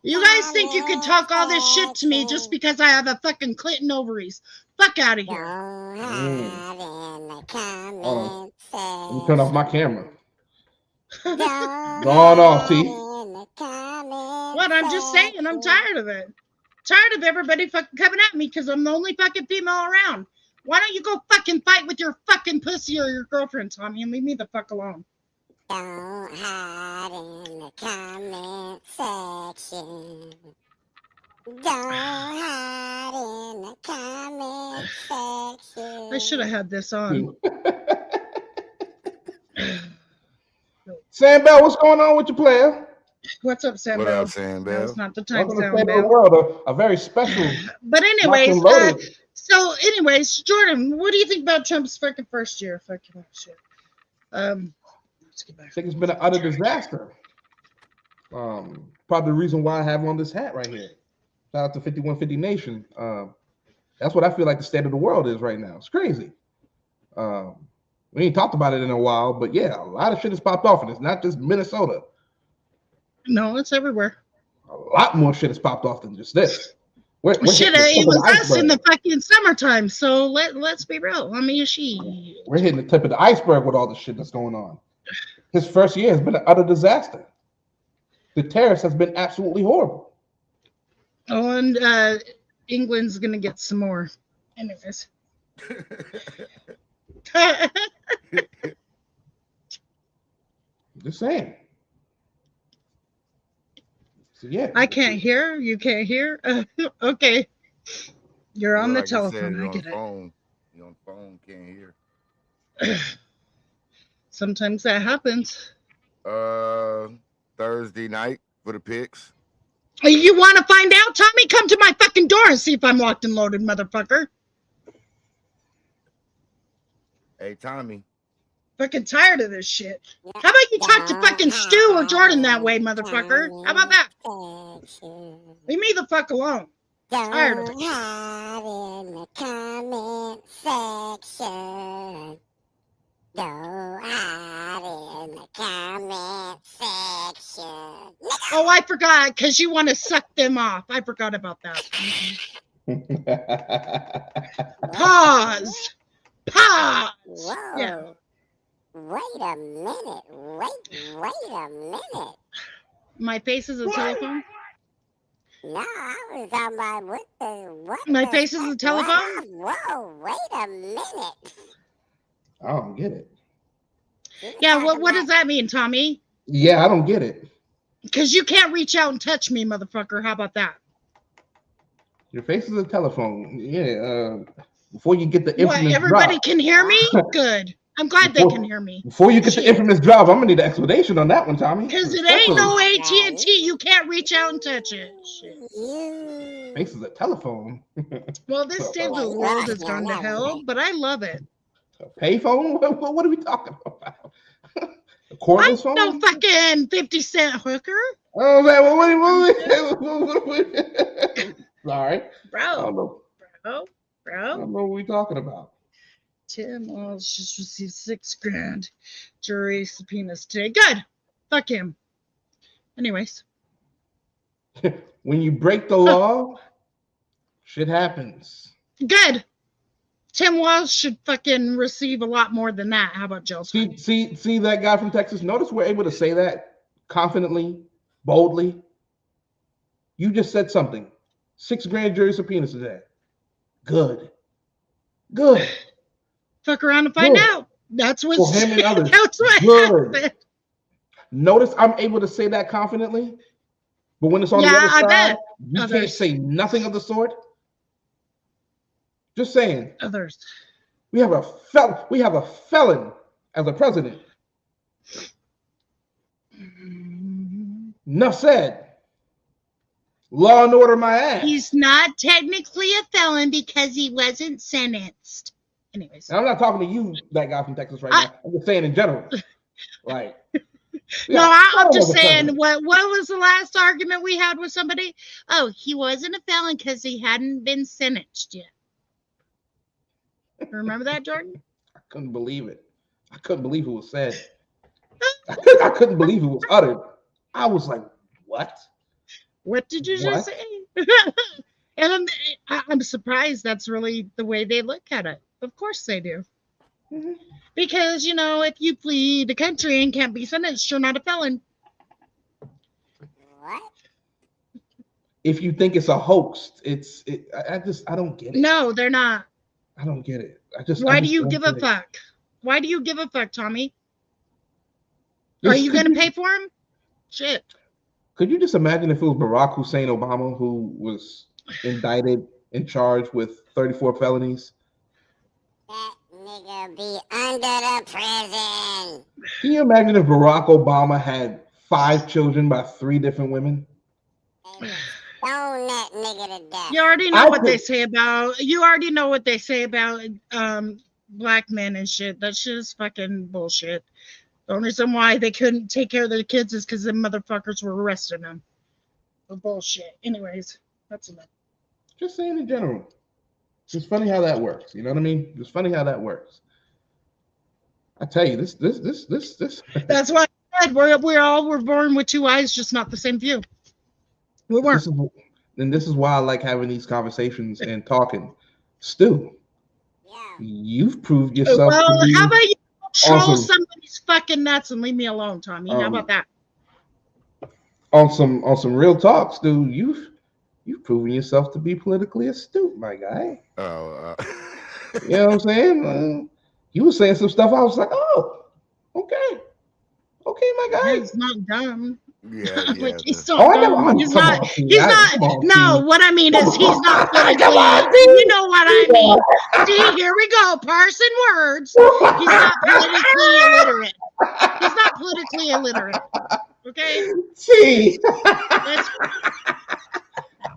You guys think you can talk all this shit to me just because I have a fucking Clinton ovaries? Fuck out of here. Hold on. Let me turn off my camera. Gone off, T. What? I'm just saying, I'm tired of it. Tired of everybody fucking coming at me because I'm the only fucking female around. Why don't you go fucking fight with your fucking pussy or your girlfriend, Tommy, and leave me the fuck alone? Don't hide in the comment section. Don't hide in the comment section. I should have had this on. Sam Bell, what's going on with your player? What's up, Sam What Bell? up, Sam Bell? Now's not the time, Welcome to Sam State of the Bell. World, a very special. But anyways, locked and loaded. Jordan, what do you think about Trump's fucking first year? Fucking shit. Let's get back. I think it's been an utter disaster. Probably the reason why I have on this hat right here. Shout out to 5150 Nation. That's what I feel like the state of the world is right now. It's crazy. We ain't talked about it in a while, but yeah, a lot of shit has popped off, and it's not just Minnesota. No, it's everywhere. A lot more shit has popped off than just this. We're Shit, hitting the tip it of was the us in iceberg. the fucking summertime. So let's be real. I mean, We're hitting the tip of the iceberg with all the shit that's going on. His first year has been an utter disaster. The terrace has been absolutely horrible. Oh, and England's gonna get some more. Anyways. Just saying. So yeah. I can't hear. You can't hear. Okay. You're on the Like I said, telephone. you're I on get the it. phone. You're on the phone, can't hear. Sometimes that happens. Thursday night for the picks. You want to find out, Tommy? Come to my fucking door and see if I'm locked and loaded, motherfucker. Hey, Tommy. Fucking tired of this shit. How about you talk to fucking Stu or Jordan that way, motherfucker? How about that? Leave me the fuck alone. Tired of it. Hide in the comment section. Don't hide in the comment section. Oh, I forgot, because you want to suck them off. I forgot about that. Pause. Pause. Whoa. Yeah. Wait a minute. Wait a minute. My face is a telephone? No, I was talking about what My the face is a fuck? telephone? Whoa, wait a minute. I don't get it. Yeah, what does that mean, Tommy? Yeah, I don't get it. Because you can't reach out and touch me, motherfucker. How about that? Your face is a telephone. Yeah. Before you get the What, infamous everybody drop. can hear me? Good. I'm glad they can hear me. Before you get the infamous drop, I'm gonna need an explanation on that one, Tommy. Because it ain't no AT&T. You can't reach out and touch it. Shit. Face is a telephone. Well, this state of the world has gone to hell, but I love it. Payphone? What are we talking about? A cordless phone? No fucking 50-cent hooker. Oh man, sorry. I don't know. Bro. I don't know what we're talking about. Tim Walls just received $6,000. Jury subpoenas today. Good. Fuck him. Anyways. When you break the law, shit happens. Good. Tim Walz should fucking receive a lot more than that. How about jail time? See that guy from Texas? Notice we're able to say that confidently, boldly. You just said something. 6 grand jury subpoenas today. Good. Fuck around and find out. That's what. For him and others. That's what Good. happened. Notice I'm able to say that confidently, but when it's on the other side, you can't say nothing of the sort. Just saying. Others. We have a felon as a president. Enough said. Law and order my ass. He's not technically a felon because he wasn't sentenced. Anyways. And I'm not talking to you, that guy from Texas right now. I'm just saying in general. Like, no, I'm just saying, what was the last argument we had with somebody? Oh, he wasn't a felon because he hadn't been sentenced yet. Remember that, Jordan? I couldn't believe it. I couldn't believe it was said. I couldn't believe it was uttered. I was like, what? What did you just say? And I'm surprised that's really the way they look at it. Of course they do. Mm-hmm. Because, you know, if you flee the country and can't be sentenced, you're not a felon. What? If you think it's a hoax, I don't get it. No, they're not. I don't get it. Why do you give a fuck? Why do you give a fuck, Tommy? Are you going to pay for him? Shit. Could you just imagine if it was Barack Hussein Obama who was indicted and charged with 34 felonies? That nigga be under the prison. Can you imagine if Barack Obama had 5 children by 3 different women? Stone that nigga to death. You already know what they say about. You already know what they say about black men and shit. That shit is fucking bullshit. The only reason why they couldn't take care of their kids is because the motherfuckers were arresting them. For bullshit. Anyways, that's enough. Just saying in general. It's funny how that works. You know what I mean? It's funny how that works. I tell you, this. That's why I said we're born with 2 eyes, just not the same view. We weren't. This is why I like having these conversations and talking. Stu, you've proved yourself. Well, to be how about you troll awesome. somebody's fucking nuts and leave me alone, Tommy? How about that? On some real talk, Stu, you've proven yourself to be politically astute, my guy. You know what I'm saying? You were saying some stuff. I was like, oh, okay, my guy. He's not dumb. Yeah, like he's so Oh, dumb. He's not. No, what I mean is he's not politically. You know what I mean? See, here we go. Parsing words. He's not politically illiterate. He's not politically illiterate. Okay. See.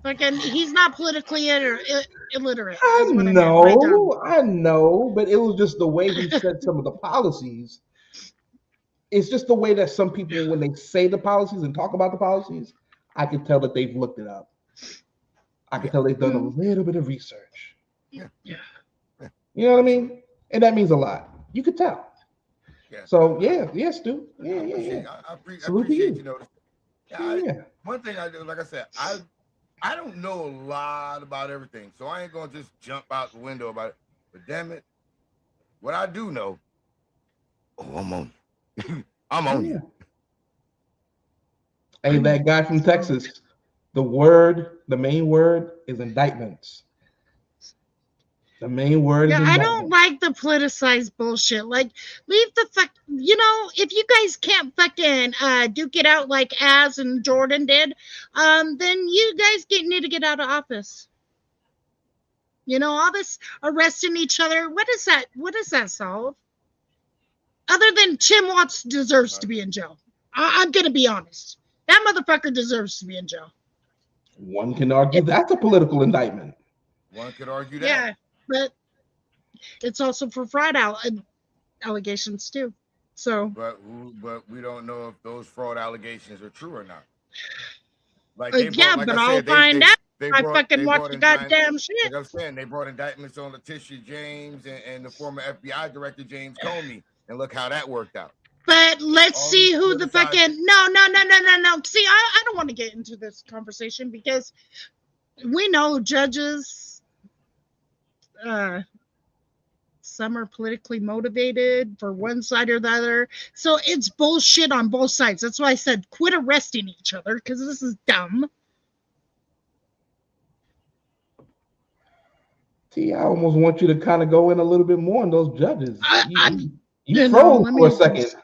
Fucking, he's not politically illiterate. I know, but it was just the way he said some of the policies. It's just the way that some people, when they say the policies and talk about the policies, I can tell that they've looked it up. I can tell they've done a little bit of research. Yeah. You know what I mean? And that means a lot. You could tell. Yeah. So yes, Stu. Yeah. I appreciate you noticing. Yeah. One thing I do, like I said, I don't know a lot about everything, so I ain't gonna just jump out the window about it. But damn it, what I do know, I'm on you. I'm on you. Hey, that guy from Texas, the main word is indictments. The main word is I don't like the politicized bullshit. Like, leave the fuck, if you guys can't fucking duke it out like Az and Jordan did, then you guys need to get out of office. All this arresting each other, what does that solve? Other than Tim Walz deserves to be in jail. I'm going to be honest. That motherfucker deserves to be in jail. One can argue that's a political indictment. One could argue that. Yeah, but it's also for fraud allegations too. So, but we don't know if those fraud allegations are true or not. Like I'll find out. I fucking watch the goddamn shit. Like I'm saying, they brought indictments on Letitia James and the former FBI director James Comey, and look how that worked out. But let's see who the fucking no. See, I don't want to get into this conversation because we know judges some are politically motivated for one side or the other. So it's bullshit on both sides. That's why I said quit arresting each other, because this is dumb. See, I almost want you to kind of go in a little bit more on those judges. You know, froze let for me a second. just-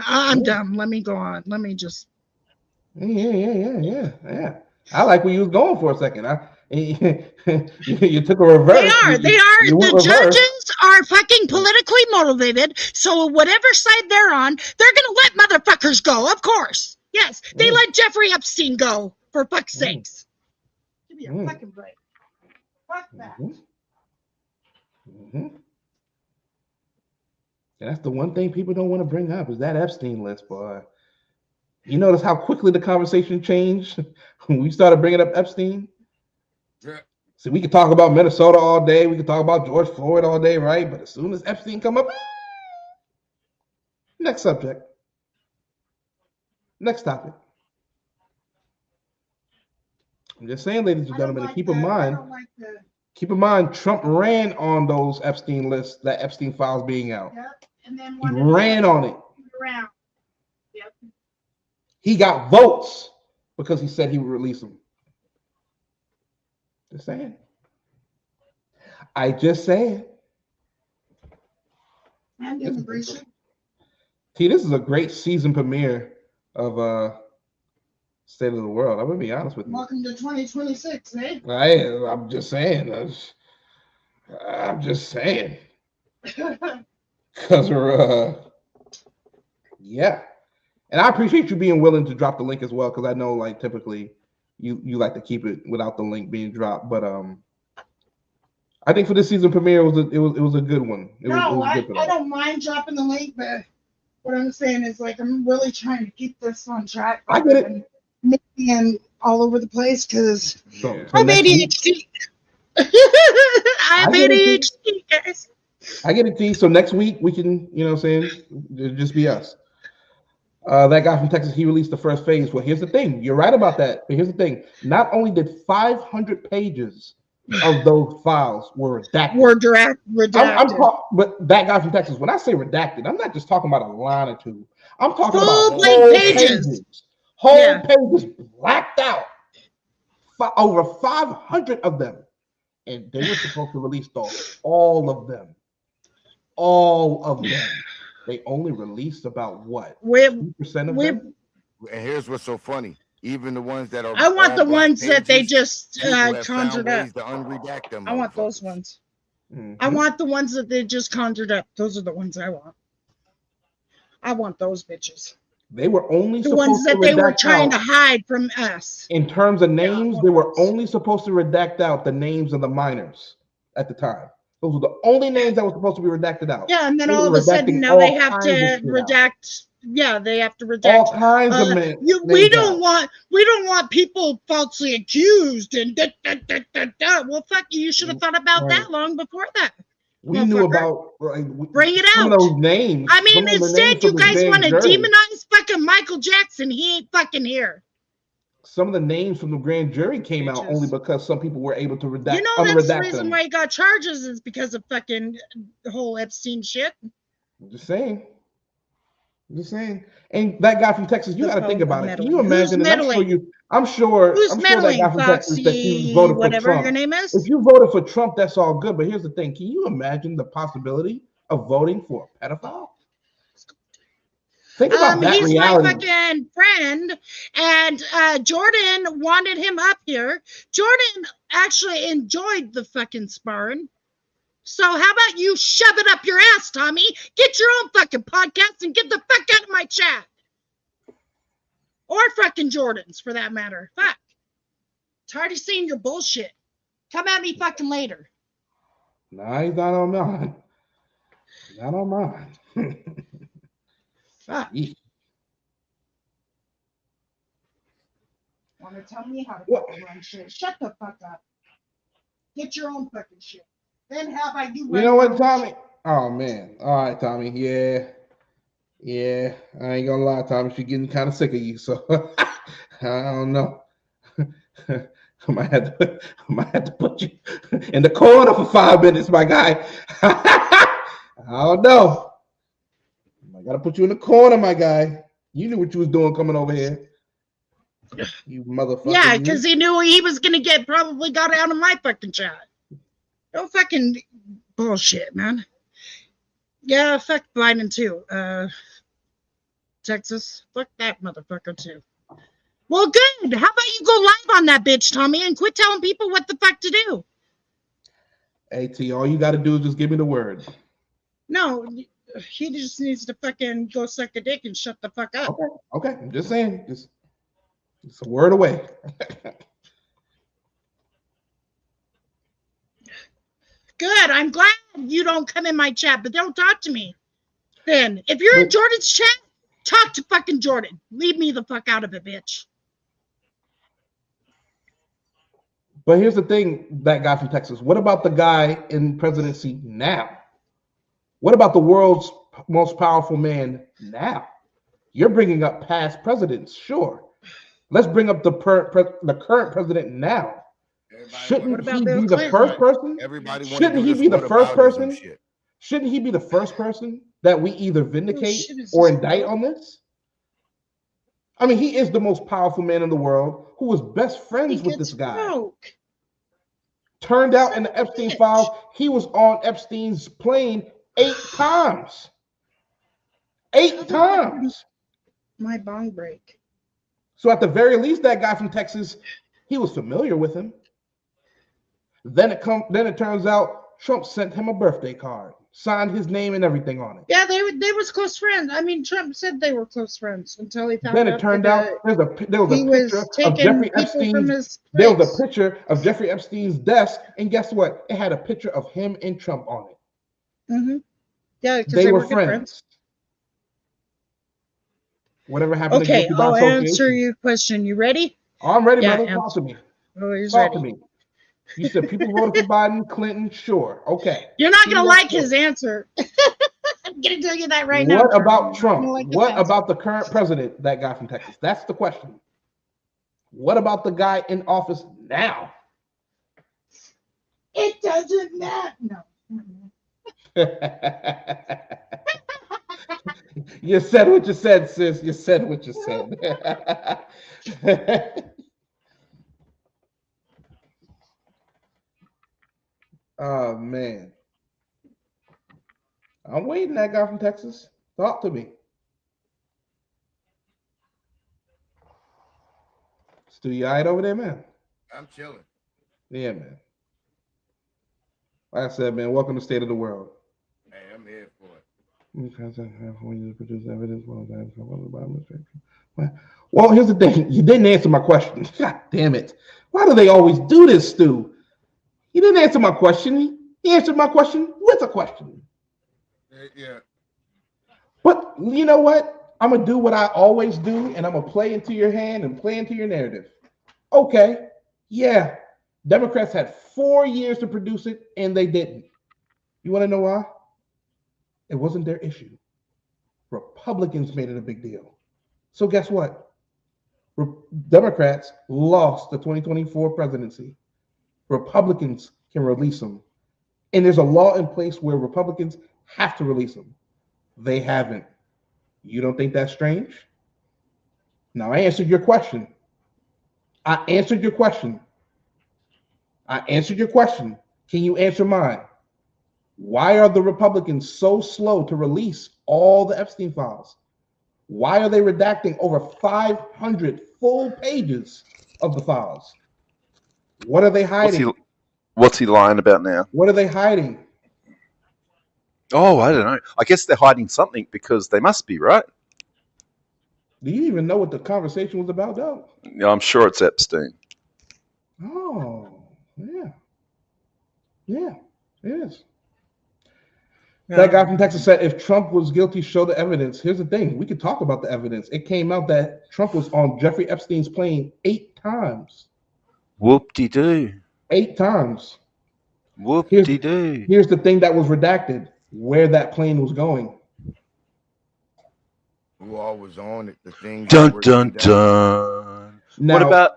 I'm dumb. Let me go on. Let me just. Yeah. I like where you was going for a second. You took a reverse. They are. You went The reverse. judges are fucking politically motivated. So whatever side they're on, they're gonna let motherfuckers go. Of course. Yes, they let Jeffrey Epstein go. For fuck's sakes. Give me a fucking break. Fuck that. And that's the one thing people don't want to bring up is that Epstein list, boy. You notice how quickly the conversation changed when we started bringing up Epstein? Yeah. See, we could talk about Minnesota all day. We could talk about George Floyd all day, right? But as soon as Epstein come up, next subject. Next topic. I'm just saying, ladies and gentlemen, keep in mind, Trump ran on those Epstein lists, that Epstein files being out. Yep. And then He ran on it. around. Yep. He got votes because he said he would release them. Just saying. I just saying. And immigration. See, this is a great season premiere of State of the World. I'm gonna be honest with you. Welcome to 2026, eh? I'm just saying. I'm just saying. Because we're yeah. And I appreciate you being willing to drop the link as well, because I know, like, typically you like to keep it without the link being dropped. But I think for this season premiere, it was a good one. I don't mind dropping the link, but what I'm saying is, like, I'm really trying to keep this on track. I get it. And all over the place because So I'm next week- ADHD. I'm I get it, ADHD, guys. I get it, T. So next week we can, you know what I'm saying, it'll just be us. That guy from Texas, he released the first phase. Well, here's the thing. You're right about that. But here's the thing. Not only did 500 pages of those files were redacted. Redacted. But that guy from Texas, when I say redacted, I'm not just talking about a line or two. I'm talking Full about blank whole pages. Whole pages blacked out. Over 500 of them. And they were supposed to release all of them. All of them. They only released about what? 2% of them? And here's what's so funny. Even the ones that are I want all the blank ones that they pages, just people have found conjured up. ways to unredact them. I want those ones. Mm-hmm. I want the ones that they just conjured up. Those are the ones I want. I want those bitches. They were only The supposed ones that to they were redact trying to out. hide from us. In terms of names, they were only supposed to redact out the names of the minors at the time. Those were the only names that were supposed to be redacted out. Yeah, and then They all of were a sudden redacting now they all have kinds to of shit out. redact. Yeah, they have to redact All kinds of men. we names don't out. want people falsely accused and Well, fuck you. You should have thought about that long before that. We knew motherfucker. about Bring it some out. of those names. I mean, some of the instead names you from the guys grand want to jury. demonize fucking Michael Jackson. He ain't fucking here. Some of the names from the grand jury came out only because some people were able to redact, You know that's the unredact reason them. why he got charges is because of fucking the whole Epstein shit. I'm just saying. And that guy from Texas, you got to think about it. Can you imagine? Who's And meddling? I'm sure Who's that meddling, guy from Texas that you Foxy, voted for whatever Trump. your name is? If you voted for Trump, that's all good. But here's the thing: can you imagine the possibility of voting for a pedophile? Think about that He's reality. my fucking friend, and Jordan wanted him up here. Jordan actually enjoyed the fucking sparring. So how about you shove it up your ass, Tommy? Get your own fucking podcast and get the fuck out of my chat. Or fucking Jordan's, for that matter. Fuck. Tired of seeing your bullshit. Come at me fucking later. Nah, he's not on mine. Not on mine. Fuck. Yeesh. Want to tell me how to fucking run shit? Shut the fuck up. Get your own fucking shit. Then how about you? You know what, Tommy? Oh man. All right, Tommy. Yeah. I ain't gonna lie, Tommy. She's getting kind of sick of you, so I don't know. I might have to put you in the corner for 5 minutes, my guy. I don't know. I gotta put you in the corner, my guy. You knew what you was doing coming over here. You motherfucker. Yeah, because he knew he was gonna probably got out of my fucking chat. Don't fucking bullshit, man. Yeah, fuck Biden too. Texas, fuck that motherfucker too. Well, good. How about you go live on that bitch, Tommy, and quit telling people what the fuck to do? Hey, T, all you got to do is just give me the word. No, he just needs to fucking go suck a dick and shut the fuck up. Okay. I'm just saying. Just it's a word away. Good. I'm glad you don't come in my chat, but don't talk to me. Then, if you're in Jordan's chat, talk to fucking Jordan. Leave me the fuck out of it, bitch. But here's the thing, that guy from Texas. What about the guy in presidency now? What about the world's most powerful man now? You're bringing up past presidents, sure. Let's bring up the current president now. Shouldn't he be the first person? Shouldn't he be the first person? Shouldn't he be the first person that we either vindicate or indict on this? I mean, he is the most powerful man in the world who was best friends with this guy. Turned out in the Epstein files, he was on Epstein's plane 8 times. 8 times. My bong break. So at the very least, that guy from Texas, he was familiar with him. Then it turns out Trump sent him a birthday card, signed his name and everything on it. Yeah, they was close friends. I mean, Trump said they were close friends until he found out. Then it turned out there was a picture of Jeffrey Epstein's. There was a picture of Jeffrey Epstein's desk, and guess what? It had a picture of him and Trump on it. Mm-hmm. Yeah, because they were good friends. Whatever happened? Okay, I'll answer your question. You ready? I'm ready, brother. Talk to me. Oh, he's Talk ready. to me. You said people voted for Biden, Clinton. Sure. Okay. You're not gonna like his answer. I'm gonna tell you that right now. What about Trump? What about the current president, that guy from Texas? That's the question. What about the guy in office now? It doesn't matter. No. You said what you said, sis. You said what you said. Oh, man. I'm waiting, that guy from Texas. Talk to me. Stu, you all right over there, man? I'm chilling. Yeah, man. Like I said, man, welcome to State of the World. Hey, I'm here for it. Well, here's the thing. You didn't answer my question. God damn it. Why do they always do this, Stu? You didn't answer my question. He answered my question with a question. Yeah. But you know what? I'm going to do what I always do, and I'm going to play into your hand and play into your narrative. Okay. Yeah. Democrats had 4 years to produce it, and they didn't. You want to know why? It wasn't their issue. Republicans made it a big deal. So guess what? Democrats lost the 2024 presidency. Republicans can release them. And there's a law in place where Republicans have to release them. They haven't. You don't think that's strange? Now, I answered your question. I answered your question. Can you answer mine? Why are the Republicans so slow to release all the Epstein files? Why are they redacting over 500 full pages of the files? What are they hiding? What's he lying about now? What are they hiding? Oh, I don't know. I guess they're hiding something because they must be, right? Do you even know what the conversation was about, though? Yeah, I'm sure it's Epstein. Oh, yeah. Yeah, it is. That guy from Texas said if Trump was guilty, show the evidence. Here's the thing. We could talk about the evidence. It came out that Trump was on Jeffrey Epstein's plane 8 times. Whoop-de-doo. 8 times. Whoop-de-doo. Here's the thing that was redacted. Where that plane was going. Who all was on it? The thing. Dun, dun, dun. Now,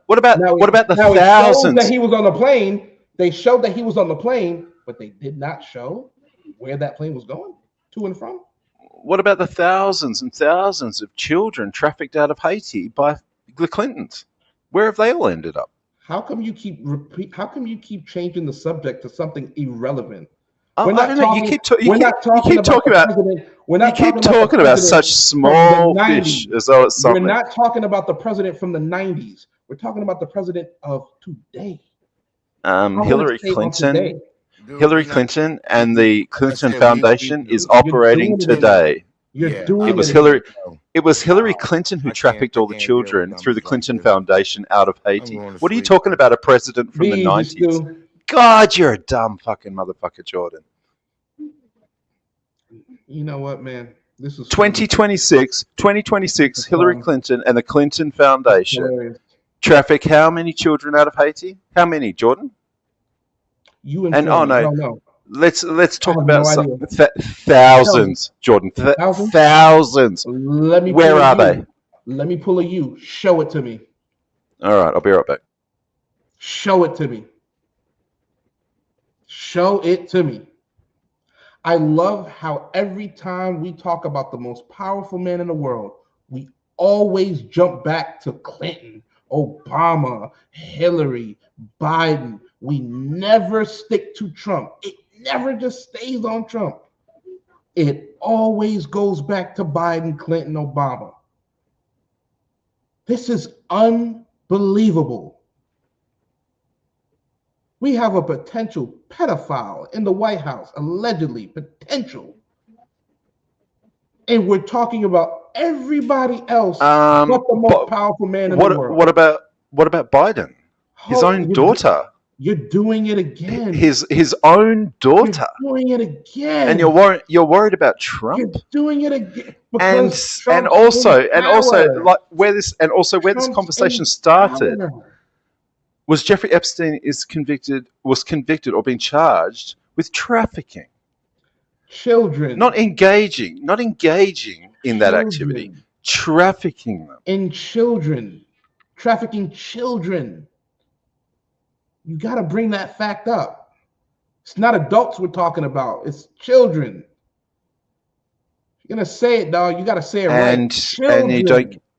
what about the now it shows thousands? that he was on the plane? They showed that he was on the plane, but they did not show where that plane was going to and from. What about the thousands and thousands of children trafficked out of Haiti by the Clintons? Where have they all ended up? How come you keep changing the subject to something irrelevant? I don't know. You keep talking about such small fish as though it's something. We're not talking about the president from the 90s. We're talking about the president of today. Hillary Clinton and the Clinton Foundation is operating today. It was Hillary Clinton who trafficked all the children through the Clinton Foundation out of Haiti. What are you talking about? A president from the 90s? God, you're a dumb fucking motherfucker, Jordan. You know what, man? This is 2026, Hillary Clinton and the Clinton Foundation traffic how many children out of Haiti? How many, Jordan? Let's talk about thousands, Jordan. Thousands. Where are they? Let me pull a U. Show it to me. All right, I'll be right back. Show it to me. Show it to me. I love how every time we talk about the most powerful man in the world, we always jump back to Clinton, Obama, Hillary, Biden. We never stick to Trump. It never just stays on Trump. It always goes back to Biden, Clinton, Obama. This is unbelievable. We have a potential pedophile in the White House, allegedly, potential. And we're talking about everybody else but the most powerful man in the world. What about Biden? His own daughter. You're doing it again. His own daughter. You're doing it again. And you're worried about Trump. You're doing it again. And also where this conversation started was Jeffrey Epstein was convicted or being charged with trafficking. Children. Not engaging in that activity. Trafficking them. In children. Trafficking children. You got to bring that fact up. It's not adults we're talking about. It's children. You're going to say it, dog. You got to say it right.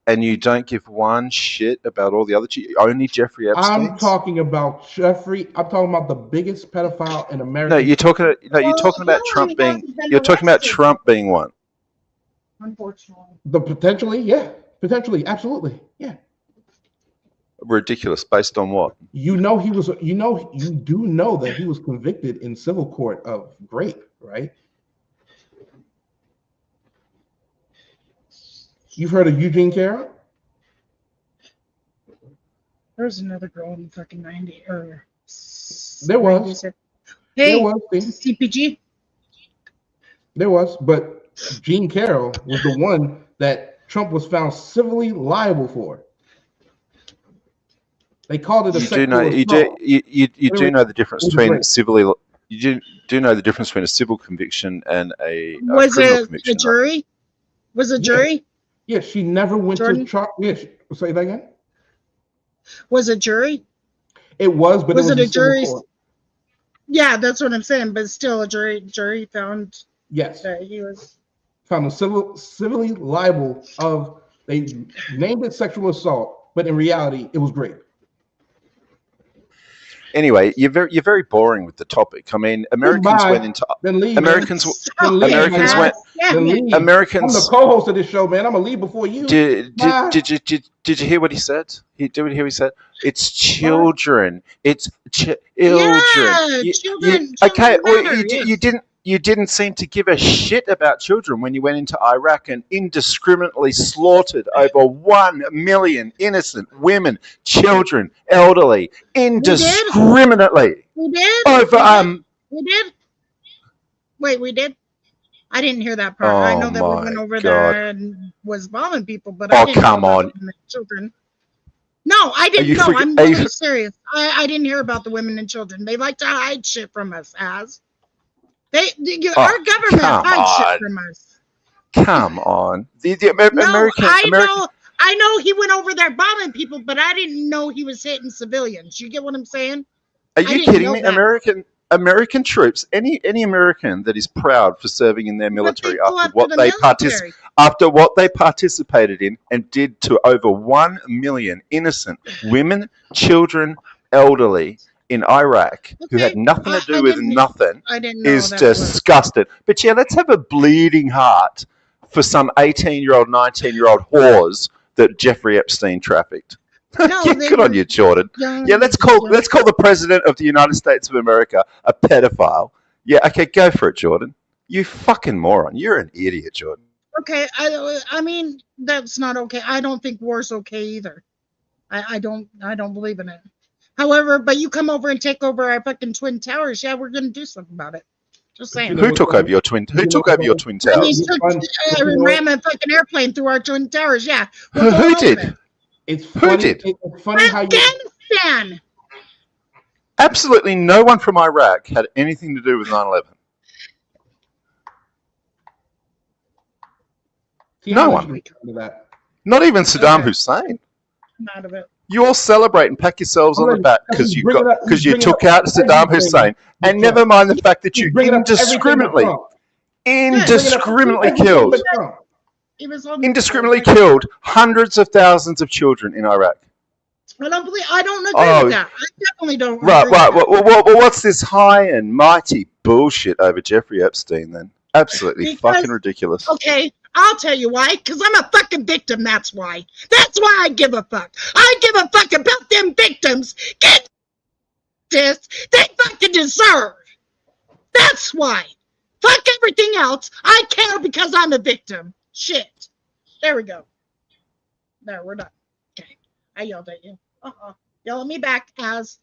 And you don't give one shit about all the other only Jeffrey Epstein. I'm talking about Jeffrey. I'm talking about the biggest pedophile in America. No, you're talking about Trump being. You're talking about Trump being one. Unfortunately. Potentially, absolutely, yeah. Ridiculous. Based on what? You do know that he was convicted in civil court of rape, right? You've heard of Eugene Carroll? There's another girl in the fucking 90s. There was. Hey, there was, CPG. There was, but Gene Carroll was the one that Trump was found civilly liable for. They called it a sexual assault. You do know the difference between civilly. You do know the difference between a civil conviction and a criminal conviction. A jury? Was it jury? Yeah, she never went to trial. Yes, say that again. Was it jury? It was, but was it a jury? Yeah, that's what I'm saying. But still, a jury found. Yes. That he was found civilly liable of. They named it sexual assault, but in reality, it was rape. Anyway, you're very boring with the topic. I mean, Americans went into Americans. I'm the co-host of this show, man. I'm gonna leave before you. Did you hear what he said? Did you hear what he said? It's children. It's children. Yeah, children. Okay, well, you didn't seem to give a shit about children when you went into Iraq and indiscriminately slaughtered over 1 million innocent women, children, elderly, indiscriminately. We did. We did. Wait, we did. I didn't hear that part. I know that we went over there and was bombing people, but I didn't know about women and children. No, I didn't know. I'm really serious. I didn't hear about the women and children. They like to hide shit from us, our government hides shit from us. Come on. I know he went over there bombing people, but I didn't know he was hitting civilians. You get what I'm saying? Are you kidding me? American troops, any American that is proud for serving in their military after what they participated in and did to over 1 million innocent women, children, elderly in Iraq who had nothing to do with nothing is disgusting. But yeah, let's have a bleeding heart for some 18-year-old, 19-year-old whores that Jeffrey Epstein trafficked. No, Yeah, good on you, Jordan. Yeah, let's call the president of the United States of America a pedophile. Yeah, okay, go for it, Jordan. You fucking moron. You're an idiot, Jordan. Okay, I mean that's not okay. I don't think war's okay either. I don't believe in it. However, but you come over and take over our fucking twin towers. Yeah, we're gonna do something about it. Just saying. Who took over your twin towers? I ran a fucking airplane through our twin towers. Yeah. Who did? It's Who funny. did? It's funny how you. Afghanistan. Absolutely no one from Iraq had anything to do with 9/11. No one. Not even Saddam Hussein. Out of it. You all celebrate and pat yourselves on the back because you took out Saddam Hussein, and never mind the fact that you indiscriminately killed hundreds of thousands of children in Iraq. I don't agree with that. I definitely don't. Right. agree with that. Well, what's this high and mighty bullshit over Jeffrey Epstein then? Absolutely fucking ridiculous. Okay, I'll tell you why. Because I'm a fucking victim. That's why. That's why I give a fuck. I give a fuck about them victims. Get this they fucking deserve. That's why. Fuck everything else. I care because I'm a victim. Shit. There we go. There, we're done. Okay. I yelled at you. Yell at me back, as.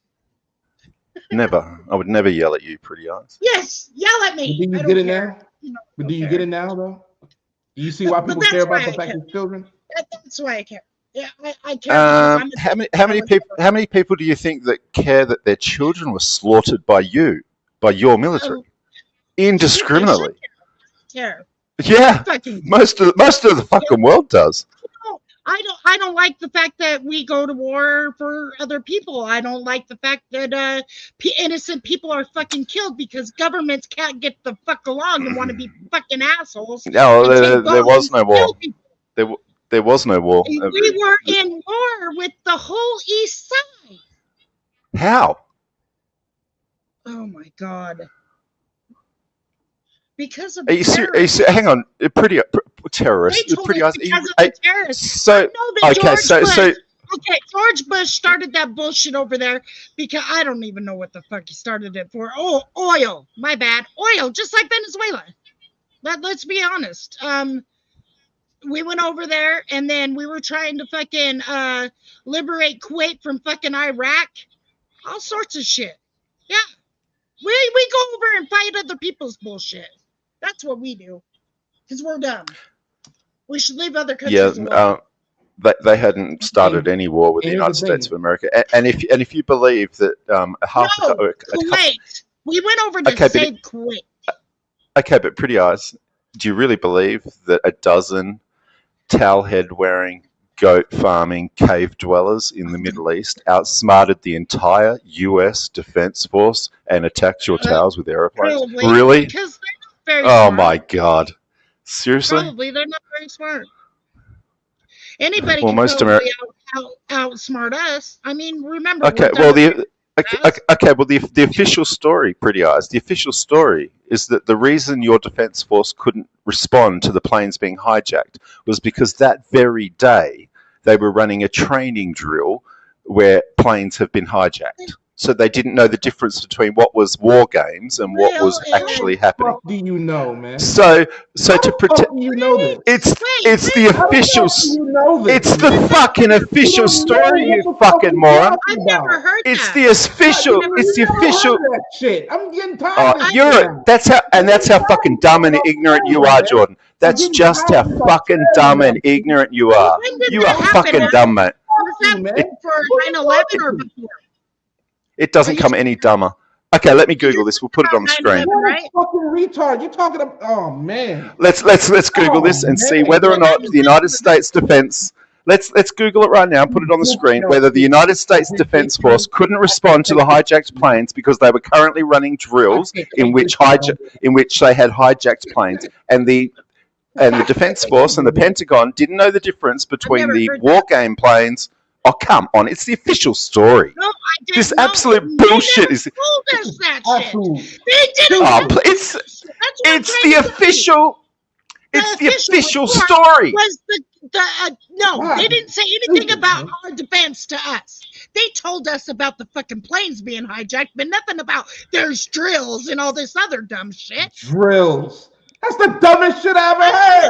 Never. I would never yell at you, pretty eyes. Yes, yell at me. Do you get it now? But do you get it now, though? Do you see why people care about the fact of children? That's why I care. Yeah, I care. How many people do you think that care that their children were slaughtered by your military, indiscriminately? Care. Yeah, most of the fucking world does. I don't like the fact that we go to war for other people. I don't like the fact that innocent people are fucking killed because governments can't get the fuck along and want to be fucking assholes. No, there was no war. There was no war. We were in war with the whole East Side. How? Oh my God. Because of Are you serious? Hang on, pretty terrorist. Pretty eyes. So okay, okay, George Bush started that bullshit over there because I don't even know what the fuck he started it for. Oh, oil. My bad. Oil, just like Venezuela. Let's be honest. We went over there and then we were trying to fucking liberate Kuwait from fucking Iraq. All sorts of shit. Yeah. We go over and fight other people's bullshit. That's what we do. Because we're dumb. We should leave other countries alone. They hadn't started any war with the United States of America. And if you believe that Kuwait. We went over to save Kuwait. Okay, but pretty eyes, do you really believe that a dozen towel head wearing, goat farming cave dwellers in the Middle East outsmarted the entire US Defense Force and attacked your towers with airplanes? Probably, really? Because they're not very oh smart. My God. Seriously? Probably they're not very smart. Anybody Well, can most probably outsmart us. I mean, remember. Okay, well the official story, pretty eyes. The official story is that the reason your defense force couldn't respond to the planes being hijacked was because that very day they were running a training drill where planes have been hijacked. So they didn't know the difference between what was war games and what was actually happening. What do you know, man? So to protect, you know this. It's the official. It's the fucking official story, you fucking moron. I've never heard It's the official. It's the official. Shit, I'm getting tired. That's how fucking dumb and ignorant you are, Jordan. That's just how fucking dumb and ignorant you are. You are fucking dumb, mate. Was that for 9/11 or before? It doesn't come any dumber. Okay, let me Google this. We'll put it on the screen. Right? Fucking retard. You're talking about. Oh man. Let's Google this and see whether or not the United States Defense Let's Google it right now and put it on the screen. Whether the United States Defense Force couldn't respond to the hijacked planes because they were currently running drills in which they had hijacked planes, and the Defense Force and the Pentagon didn't know the difference between the war game planes. Oh, come on. It's the official story. No, I didn't. This know. absolute They bullshit never is... told us that shit. Absolute. They didn't. Oh, it's the official... It's the official story. Was no, they didn't say anything about our defense to us. They told us about the fucking planes being hijacked, but nothing about there's drills and all this other dumb shit. Drills. That's the dumbest shit I ever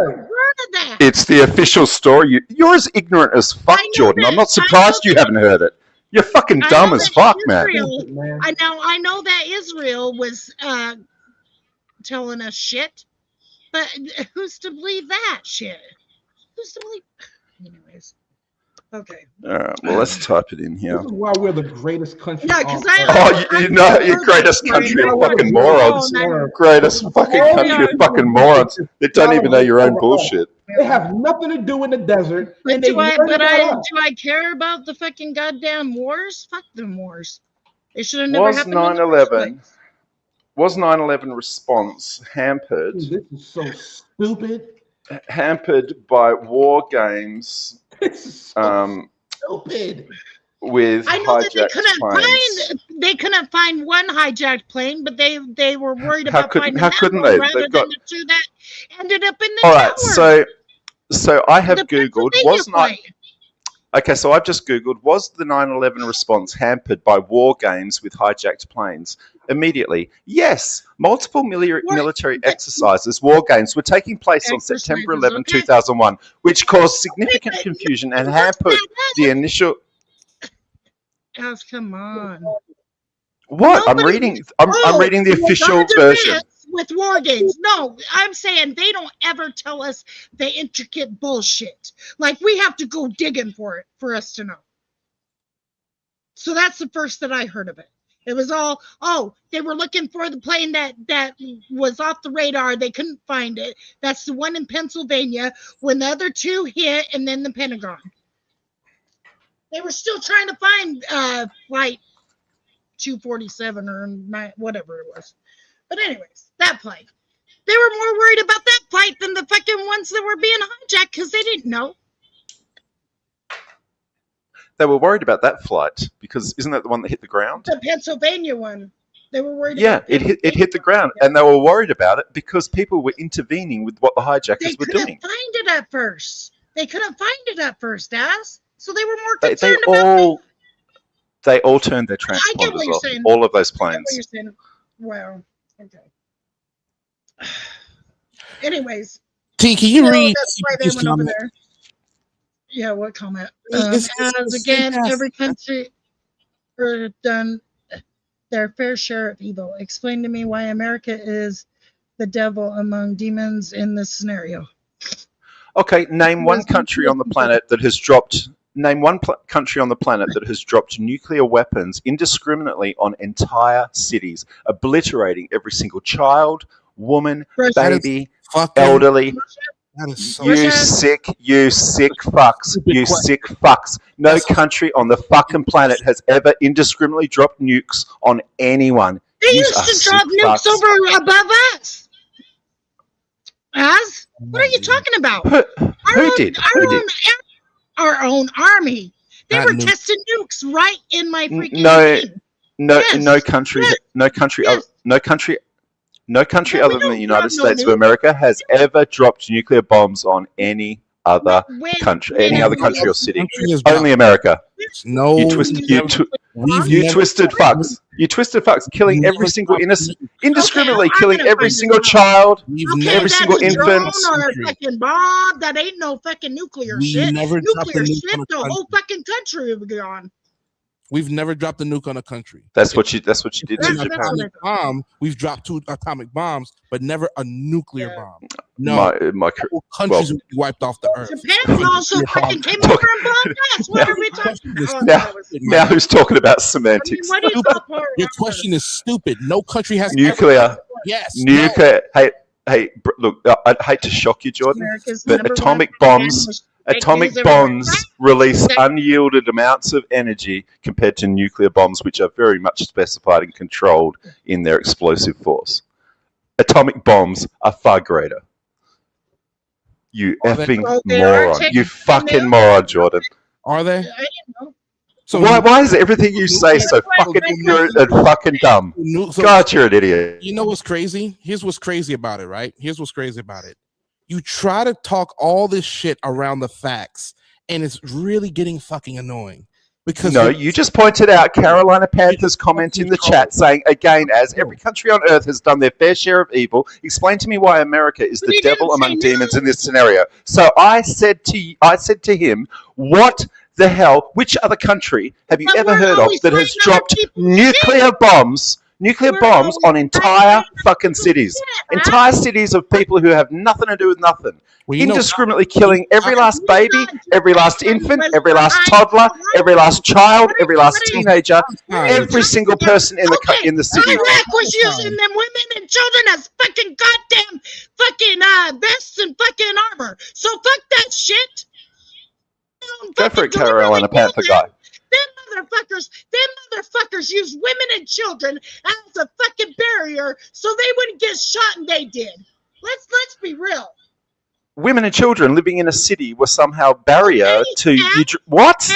heard. Heard of that. It's the official story. You're as ignorant as fuck, Jordan. I'm not surprised you haven't heard it. You're fucking dumb as fuck, man. I know that Israel was telling us shit, but who's to believe that shit? Who's to believe? Anyways, okay. All right, well, let's type it in here. This is why we're the greatest country. Yeah, because Your greatest country of fucking morons. Greatest fucking country of fucking morons that don't even know your own bullshit. They have nothing to do in the desert. But And they do I care about the fucking goddamn wars? Fuck them wars. They should have never Was happened. in the first place. Was 9/11 response hampered? This is so stupid. Hampered by war games. Stupid. With I know that hijacked planes. they couldn't find one hijacked plane, but they were worried How about finding couldn't that they? one rather They've got... than the two that ended up in the All right, tower. so I have The Googled, Pennsylvania plane. Okay, so I've just Googled, was the 9/11 response hampered by war games with hijacked planes? Immediately, yes. Multiple military exercises, war games, were taking place on September 11, 2001, which caused significant confusion and hampered the initial... Come on. What? I'm reading the official version. With war games. No, I'm saying they don't ever tell us the intricate bullshit. Like we have to go digging for it for us to know. So that's the first that I heard of it. It was all, they were looking for the plane that was off the radar. They couldn't find it. That's the one in Pennsylvania when the other two hit, and then the Pentagon. They were still trying to find flight 247 or whatever it was. But anyways, that plane. They were more worried about that flight than the fucking ones that were being hijacked because they didn't know. They were worried about that flight because isn't that the one that hit the ground? The Pennsylvania one. They were worried Yeah, about it hit the ground, and they were worried about it because people were intervening with what the hijackers were doing. They couldn't find it at first. Daz. So they were more They concerned about all turned their transponders what you're off. saying. All of those I get planes. what you're saying. Well, okay. Anyways. T, can you read That's why they this went over comment? there. Yeah, what comment? It's As again, fantastic. every country are done their fair share of evil. Explain to me why America is the devil among demons in this scenario. Okay, name one country on the planet that has dropped. Name one country on the planet that has dropped nuclear weapons indiscriminately on entire cities, obliterating every single child, woman, baby, elderly. That is so You sick fucks. You sick fucks. No country on the fucking planet has ever indiscriminately dropped nukes on anyone. They You used are to drop sick nukes fucks. over above us. As? What are you talking about? Who did? Our own army. They Not were nuke. testing nukes right in my freaking No, team. no, Yes, no country, yes, no country, no country No, we other than don't the United drop no States of nukes. America has ever dropped nuclear bombs on any other country, any other country or city. Only America. No, you twisted fucks. You twisted fucks, killing every single innocent, indiscriminately killing every single child, every single That's a drone infant. or a fucking bomb. That ain't no fucking nuclear We shit. never dropped a Nuclear nuke shit, on a the country. whole fucking country would be on. We've never dropped a nuke on a country. That's what you did to An Japan. atomic bomb. We've dropped 2 atomic bombs, but never a nuclear bomb. No, whole countries would be wiped off the earth. Japan also fucking came over and bombed us. What are we talking about? Now who's talking about semantics? What are you talking about? Your question is stupid. No country has Nuclear. ever- Yes. Nuclear. Hey, look, I'd hate to shock you, Jordan, America's but number atomic one bombs, fan Atomic bombs release unyielded amounts of energy compared to nuclear bombs, which are very much specified and controlled in their explosive force. Atomic bombs are far greater. You effing moron. You fucking moron, Jordan. Are they? So why is everything you say so fucking ignorant and fucking dumb? God, you're an idiot. You know what's crazy? Here's what's crazy about it, right? Here's what's crazy about it. You try to talk all this shit around the facts, and it's really getting fucking annoying. Because no, you just pointed out Carolina Panthers' comment in the chat saying, again, as every country on earth has done their fair share of evil, explain to me why America is the devil among demons in this scenario. So I said to him, what the hell, which other country have you ever heard of that has dropped nuclear bombs on entire fucking cities? Entire cities of people who have nothing to do with nothing. Indiscriminately killing every last baby, every last infant, every last toddler, every last child, every last teenager, every single person in the city. Iraq was using them women and children as fucking goddamn fucking vests and fucking armor. So fuck that shit. Go for it, Carolina Panther guy. Them motherfuckers used women and children as a fucking barrier so they wouldn't get shot, and they did. Let's be real. Women and children living in a city were somehow barrier to you. What?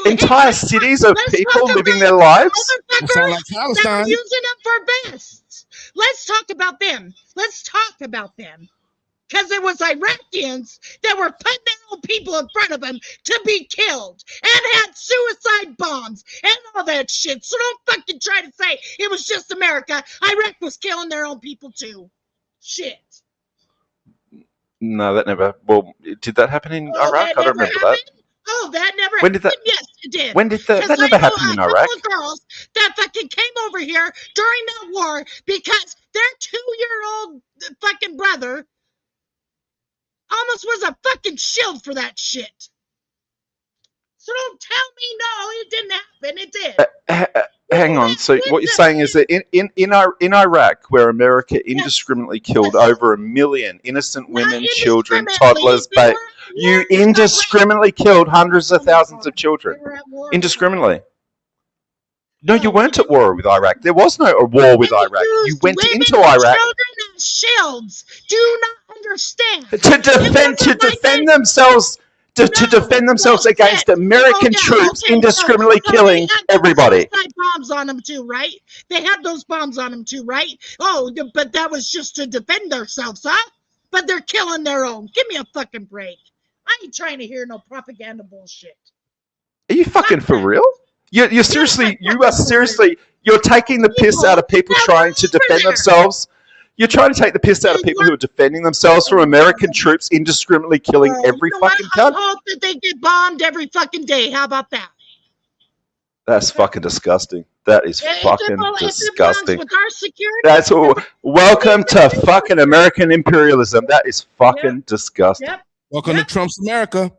Entire cities of people living their lives? That were using them for vests. Let's talk about them. Because it was Iraqis that were putting their own people in front of them to be killed and had suicide bombs and all that shit. So don't fucking try to say it was just America. Iraq was killing their own people too. Shit. No, that never. Well, did that happen in Iraq? I don't remember that. Oh, that never When did happened. that? Yes, it did. When did that? That never happened in Iraq. Couple of girls that fucking came over here during that war because their 2-year-old fucking brother almost was a fucking shield for that shit. So don't tell me no, it didn't happen. It did. Hang on. So what you're saying is that in Iraq, where America indiscriminately killed over 1 million innocent women, children, toddlers, you indiscriminately killed hundreds of thousands of children. Indiscriminately. No, you weren't at war with Iraq. There was no war with Iraq. You went into Iraq. Shields. Do not understand. To defend themselves. To defend themselves against American troops indiscriminately killing everybody. They had bombs on them too, right? They had those bombs on them too, right? Oh, but that was just to defend themselves, huh? But they're killing their own. Give me a fucking break. I ain't trying to hear no propaganda bullshit. Are you fucking for real? You're seriously, you're taking the piss out of people trying to defend themselves. You're trying to take the piss out of people who are defending themselves from American troops indiscriminately killing every fucking cunt. I hope that they get bombed every fucking day. How about that? That's fucking disgusting. That is fucking disgusting. With our security, That's all. Welcome to fucking American imperialism. That is fucking disgusting. Welcome to Trump's America.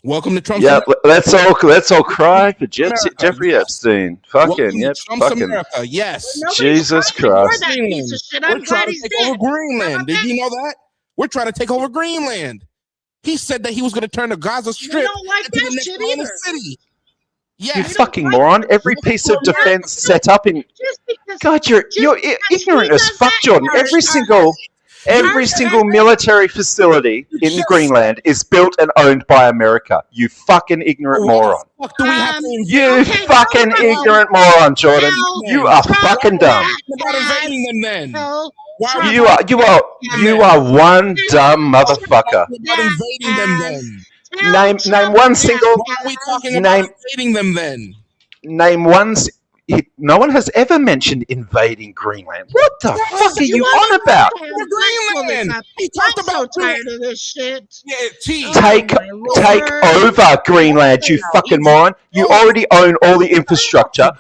Welcome to Trump's Yeah, America. let's all cry for Jeffrey Epstein. Fucking, Trump's America. Yes. Jesus Christ. We're trying to take over Greenland. Did you know that? We're trying to take over Greenland. He said that he was going to turn the Gaza Strip into the next Atlantic City. Yes. You fucking moron. Every piece of defense set up in... God, you're ignorant as fuck, Jordan. Every single military facility in Greenland is built and owned by America. You fucking ignorant moron. You fucking ignorant moron, Jordan. You are fucking dumb. You are one dumb motherfucker. Name one single. Name one. No one has ever mentioned invading Greenland. What the fuck are you on about? Greenland. I'm so tired of this shit. Take over Greenland, you fucking moron. You already own all the infrastructure.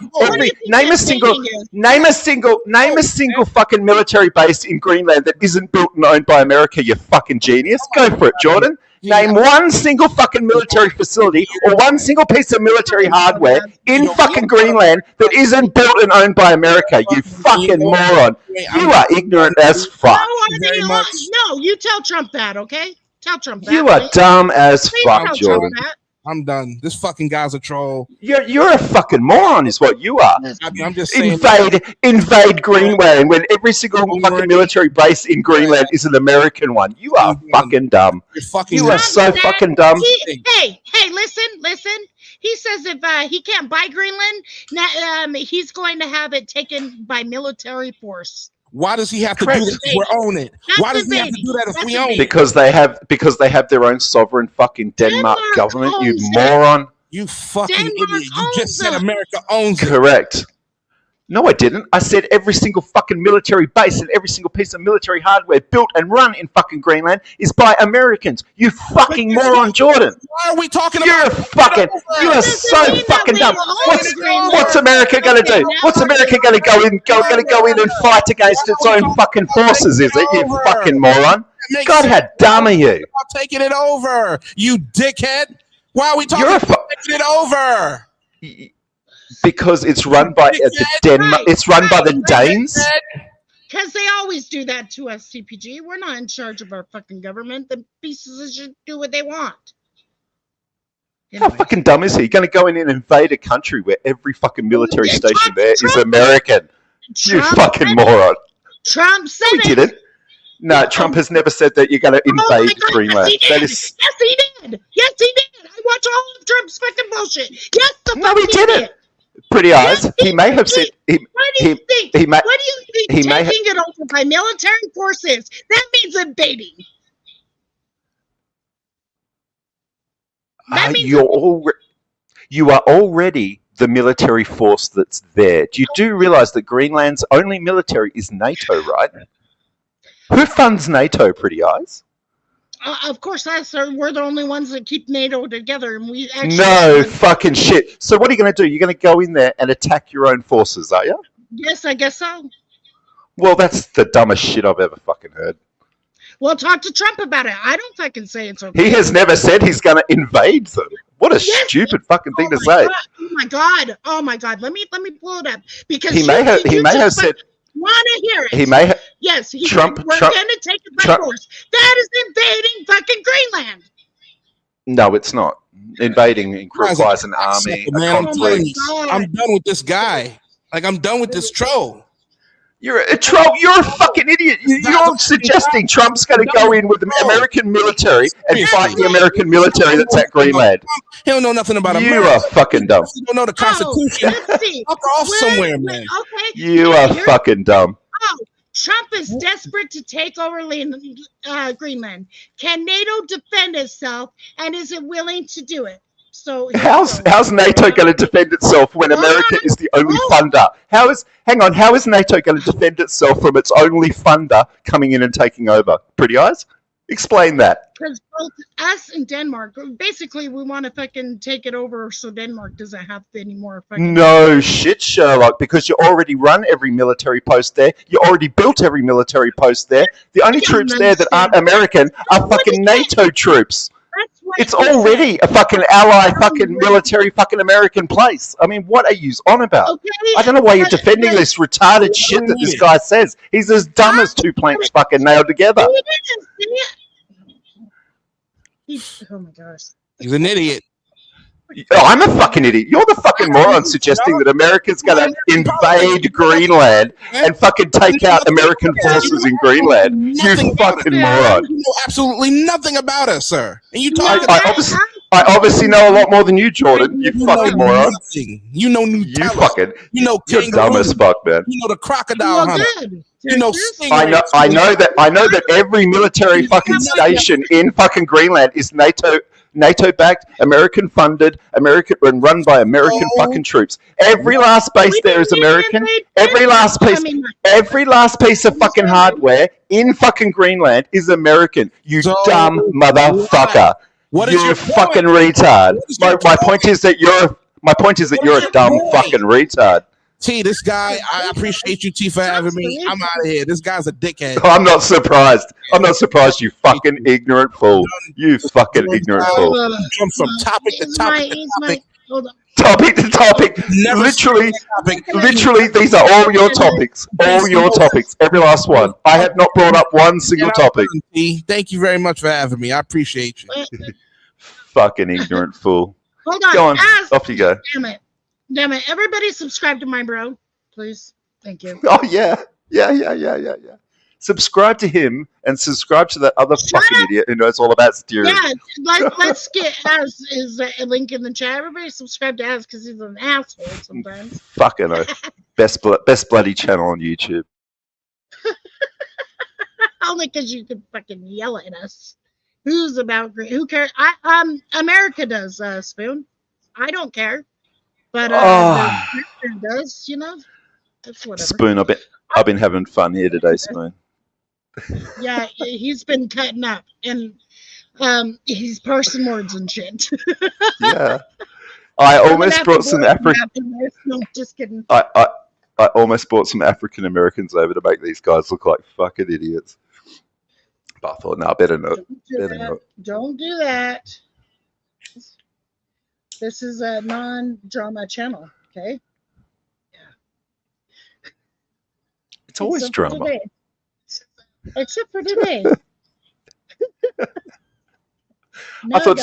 Name a single fucking military base in Greenland that isn't built and owned by America, you fucking genius. Go for it, Jordan. Name one single fucking military facility or one single piece of military hardware in fucking Greenland that isn't built and owned by America, you fucking moron. You are ignorant as fuck. No, you tell Trump that, okay? Tell Trump that. You are please. dumb as Please fuck, tell Jordan. Trump that. I'm done. This fucking guy's a troll. You're a fucking moron, is what you are. I'm just saying. Invade Greenland when every single fucking military base in Greenland is an American one. You are fucking dumb. You are so fucking dumb. Hey, listen. He says if he can't buy Greenland, he's going to have it taken by military force. Why does he have to do that if we own it? Why does he have to do that if we own it? Because they have their own sovereign fucking Denmark government, you moron. You fucking idiot. You just said America owns it. Correct. No, I didn't. I said every single fucking military base and every single piece of military hardware built and run in fucking Greenland is by Americans. You fucking moron, Jordan. Why are we talking You're about you are so fucking dumb. What's America gonna do? What's America gonna go in and fight against its own fucking forces, is it, you fucking moron? God, how dumb are you? I'm taking it over, you dickhead. Why are we talking about taking it over? Because it's run by the Denmark. It's run by the Danes. Because they always do that to us, CPG. We're not in charge of our fucking government. The pieces should do what they want. How fucking dumb is he? Going to go in and invade a country where every fucking military station there is American? You fucking moron. Trump said it. He didn't. No, Trump has never said that you're going to invade Greenland. That is. Yes, he did. Yes, he did. I watch all of Trump's fucking bullshit. Yes, no, he didn't. Pretty eyes. He may have said. What do you think? What do you think? Taking it over by military forces, that means invading. That means you are already the military force that's there. Do you realize that Greenland's only military is NATO, right? Who funds NATO, Pretty eyes? Of course, we're the only ones that keep NATO together, and we actually. No fucking shit. So what are you going to do? You're going to go in there and attack your own forces, are you? Yes, I guess so. Well, that's the dumbest shit I've ever fucking heard. Well, talk to Trump about it. I don't fucking say it's okay. He has never said he's going to invade them. What a stupid fucking thing to say. Oh my god. Let me pull it up because he may have said. Want to hear it? He may have. Yes, Trump. We're going to take it by force. That is invading fucking Greenland. No, it's not. Invading requires an army. Man, I'm done with this guy. Like, I'm done with this troll. You're a troll. You're a fucking idiot. You're suggesting Trump's going to go in with the American military and fight the American military that's at Greenland. He don't know nothing about America. You are fucking dumb. You don't know the Constitution. Fuck off somewhere, man. Okay. You are fucking dumb. Oh, Trump is desperate to take over Greenland. Can NATO defend itself, and is it willing to do it? So how's NATO going to defend itself when America is the only funder? How is NATO going to defend itself from its only funder coming in and taking over? Pretty eyes? Explain that. Because both us and Denmark, basically, we want to fucking take it over so Denmark doesn't have any more fucking. No shit, Sherlock, because you already run every military post there. You already built every military post there. The only troops there that aren't American are fucking NATO troops. It's already a fucking ally, fucking military, fucking American place. I mean, what are you on about? Okay, I don't know why you're defending this retarded shit that this guy says. He's as dumb as two planks fucking nailed together. Oh my gosh. He's an idiot. Oh, I'm a fucking idiot. You're the fucking moron suggesting that America's going to invade Greenland and fucking take out American forces in Greenland. You fucking moron. You know absolutely nothing about us, sir. And you talk. I obviously know a lot more than you, Jordan. You fucking moron. You know New You fucking. you're dumb as fuck, man. You know the crocodile hunter. You know I know that every military fucking station in fucking Greenland is NATO-backed, American-funded, and run by American fucking troops. Every last base there is American. Every last piece of fucking hardware in fucking Greenland is American. You dumb motherfucker. You fucking retard. My point is that you're a dumb fucking retard. T, this guy, I appreciate you, T, for having me. I'm out of here. This guy's a dickhead. I'm not surprised, you fucking ignorant fool. You fucking ignorant fool. Jump from topic to topic to topic. Hold on. Topic to topic. Literally, these are all your topics. All your topics. Every last one. I have not brought up one single topic. Thank you very much for having me. I appreciate you. Fucking ignorant fool. Hold on. Go on. Off you go. Damn it. Everybody subscribe to my bro, please. Thank you. Oh, yeah. Yeah. Subscribe to him and subscribe to that other fucking idiot who knows all about steering. Yeah, let's get Az is a link in the chat. Everybody subscribe to Az because he's an asshole sometimes. Fucking best bloody channel on YouTube. Only because you could fucking yell at us. Who's about great? Who cares? America does, Spoon. I don't care, but the Christian does. You know, that's whatever. Spoon, I've been having fun here today, Spoon. Yeah, he's been cutting up and he's parsing words and shit. Yeah, I almost brought some African. No, just kidding. I almost brought some African Americans over to make these guys look like fucking idiots. But I thought, no, better not. Don't do that. This is a non-drama channel, okay? Yeah. It's always drama. Except for today. I thought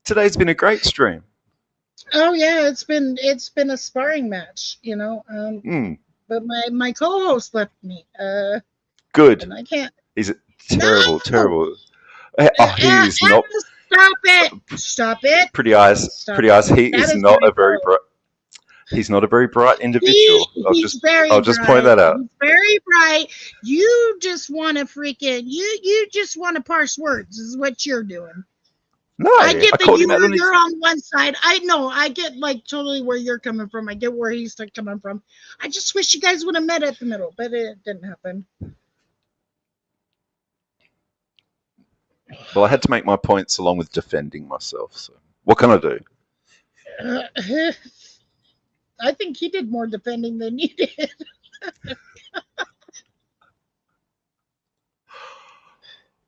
today's been a great stream. Oh yeah, it's been a sparring match, you know. But my co-host left me. Good. And I can't. He's terrible. Oh, he is not. Stop it. Pretty eyes. He is not a very bright. He's not a very bright individual. I'll just point that out. He's very bright. You just want to freaking you just want to parse words. Is what you're doing. No, I get that you're on one side. I know. I get like totally where you're coming from. I get where he's coming from. I just wish you guys would have met at the middle, but it didn't happen. Well, I had to make my points along with defending myself. So what can I do? I think he did more defending than you did.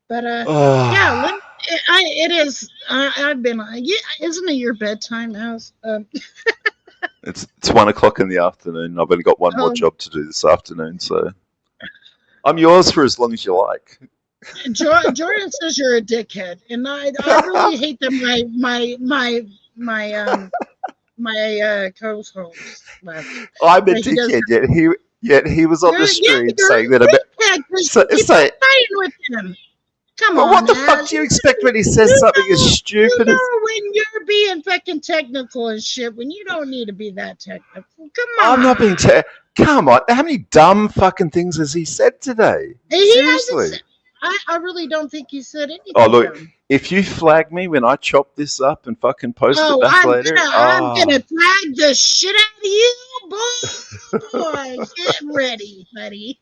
But yeah, it is. I've been. Yeah, isn't it your bedtime, Az? It's 1 o'clock in the afternoon. I've only got one more job to do this afternoon, so I'm yours for as long as you like. Jordan says you're a dickhead, and I really hate that my co-host left. I'm a dickhead, yet he was on the stream saying that fighting with him. Come on, what the fuck do you expect when he says something as stupid as? When you're being fucking technical and shit, when you don't need to be that technical. Come on. I'm not being Come on, how many dumb fucking things has he said today? Seriously. I really don't think he said anything. Oh look, if you flag me when I chop this up and fucking post it back later, I'm gonna flag the shit out of you, boy. Get ready, buddy.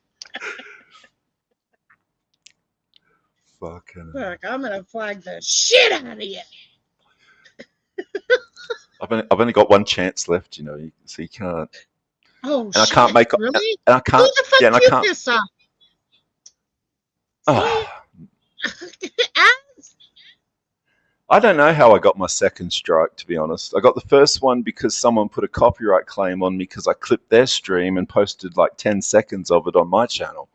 Fucking. Fuck, I'm gonna flag the shit out of you. I've only got one chance left, you know, so you can't. Oh, and I can't make up. Really? And I can't. Who the fuck yeah, and I can't. this up? Oh. I don't know how I got my second strike, to be honest. I got the first one because someone put a copyright claim on me because I clipped their stream and posted like 10 seconds of it on my channel.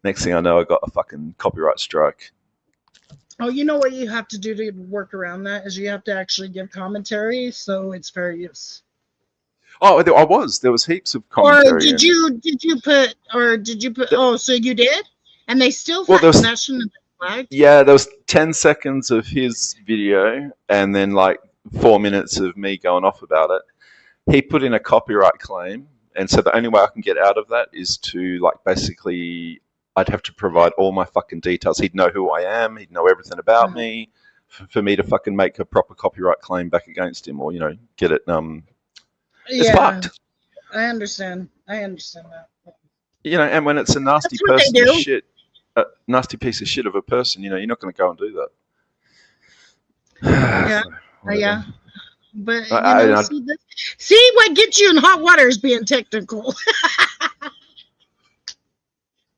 Next thing I know, I got a fucking copyright strike. Oh, you know what you have to do to work around that is you have to actually give commentary, so it's fair use. Oh, there was heaps of commentary. Or did you put? Oh, so you did? And they still Well, there was- that shouldn't have been flagged? Yeah, there was 10 seconds of his video and then like 4 minutes of me going off about it. He put in a copyright claim, and so the only way I can get out of that is to like basically I'd have to provide all my fucking details. He'd know who I am, he'd know everything about me for me to fucking make a proper copyright claim back against him, or, you know, get it it's fucked. I understand that. You know, and when it's a nasty That's what they person do. shit, a nasty piece of shit of a person, you know, you're not going to go and do that. Yeah. But I- see what gets you in hot water is being technical.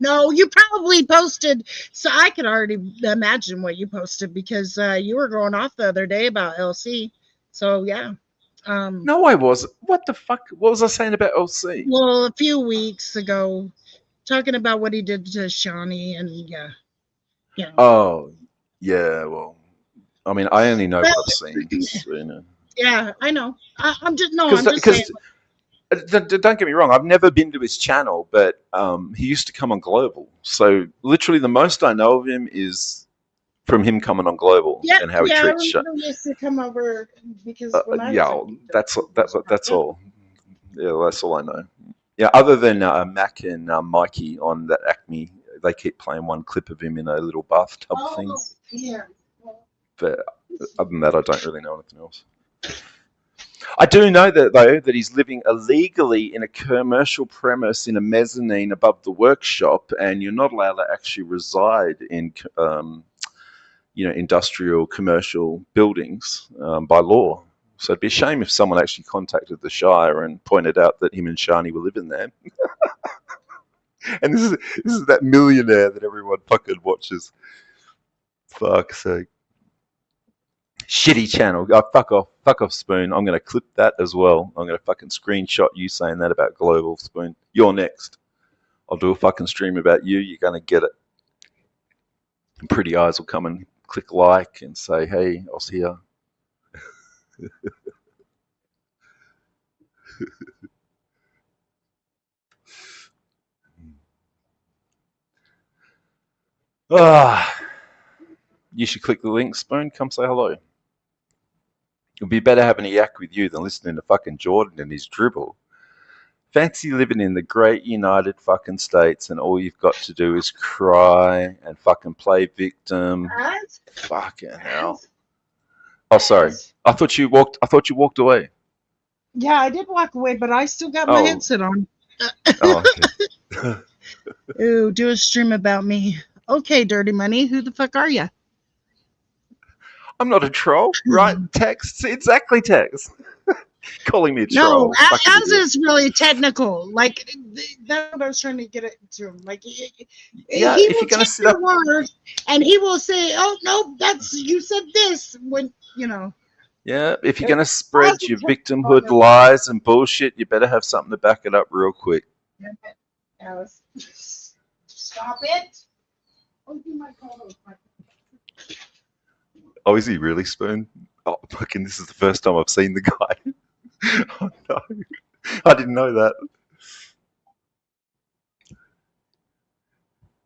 No, you probably posted. So I could already imagine what you posted because you were going off the other day about LC. So yeah, No, I wasn't. What the fuck? What was I saying about LC? Well, a few weeks ago, talking about what he did to Shawnee, and yeah. Oh, yeah. Well, I mean, I only know what I've seen. So, you know. Yeah, I know. I'm just saying. Don't get me wrong, I've never been to his channel, but he used to come on Global. So literally the most I know of him is from him coming on Global and how he treats Shawnee. He used to come over because when I was that's all. Yeah, that's all I know. Yeah, other than Mac and Mikey on that Acme, they keep playing one clip of him in a little bathtub thing. Yeah. But other than that, I don't really know anything else. I do know that though that he's living illegally in a commercial premise in a mezzanine above the workshop, and you're not allowed to actually reside in, industrial commercial buildings by law. So it'd be a shame if someone actually contacted the Shire and pointed out that him and Shani were living there. And this is that millionaire that everyone fucking watches. Fuck's sake. Shitty channel. Oh, fuck off, Spoon. I'm going to clip that as well. I'm going to fucking screenshot you saying that about Global, Spoon. You're next. I'll do a fucking stream about you. You're going to get it. And Pretty Eyes will come and click like and say, hey, I was here. You should click the link, Spoon. Come say hello. It'd be better having a yak with you than listening to fucking Jordan and his dribble. Fancy living in the great United fucking States and all you've got to do is cry and fucking play victim. Fucking hell. Oh, sorry. I thought you walked away. Yeah, I did walk away, but I still got my headset on. Oh, okay. Ooh, do a stream about me. Okay, Dirty Money, who the fuck are you? I'm not a troll, right? Tex, exactly, Tex. Calling me a troll. No, Az is really technical. Like that's what I was trying to get it to him. Like he if will you're gonna take sit your up, word and he will say, "Oh no, that's you said this." When you know. yeah, if you're gonna spread your victimhood lies and bullshit, you better have something to back it up real quick. Alice, stop it. Oh, you might call those. Oh, is he really, Spoon? Oh, fucking, this is the first time I've seen the guy. Oh, no. I didn't know that.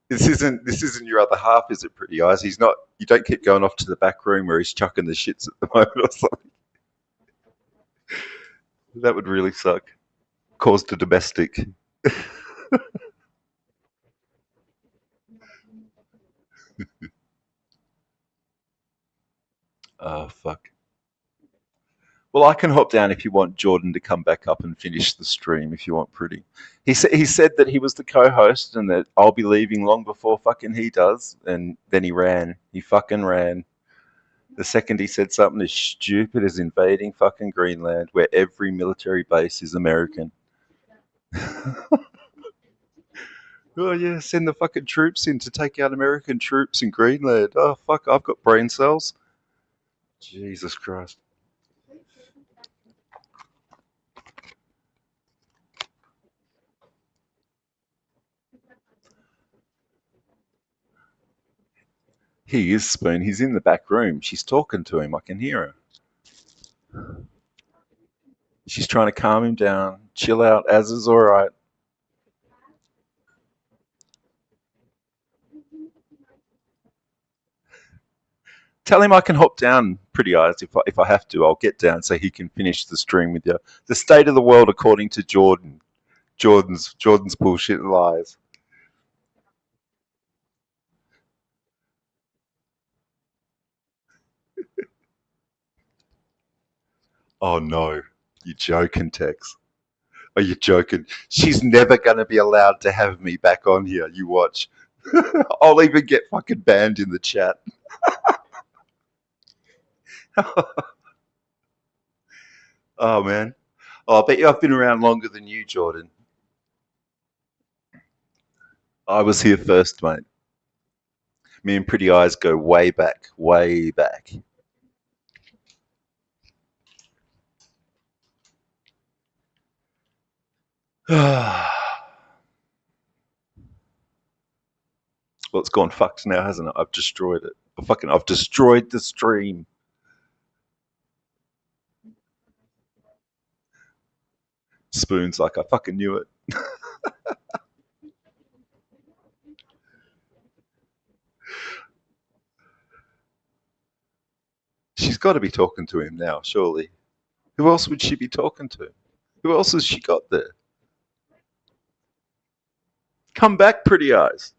This isn't your other half, is it, Pretty Eyes? He's not, you don't keep going off to the back room where he's chucking the shits at the moment or something. That would really suck. Caused a domestic. Oh, fuck. Well, I can hop down if you want Jordan to come back up and finish the stream if you want, Pretty. He said that he was the co-host and that I'll be leaving long before fucking he does. And then he ran. He fucking ran. The second he said something as stupid as invading fucking Greenland, where every military base is American. Oh, yeah, send the fucking troops in to take out American troops in Greenland. Oh, fuck, I've got brain cells. Jesus Christ. He is, Spoon. He's in the back room. She's talking to him. I can hear her. She's trying to calm him down. Chill out. Az is all right. Tell him I can hop down, Pretty Eyes, if I have to. I'll get down so he can finish the stream with you. The state of the world according to Jordan. Jordan's bullshit lies. Oh no, you're joking, Tex. Are you joking? She's never going to be allowed to have me back on here. You watch. I'll even get fucking banned in the chat. Oh, man. Oh, I bet you I've been around longer than you, Jordan. I was here first, mate. Me and Pretty Eyes go way back, way back. Well, it's gone fucked now, hasn't it? I've destroyed it. I've destroyed the stream. Spoon's like, I fucking knew it. She's got to be talking to him now, surely. Who else would she be talking to? Who else has she got there? Come back, pretty eyes.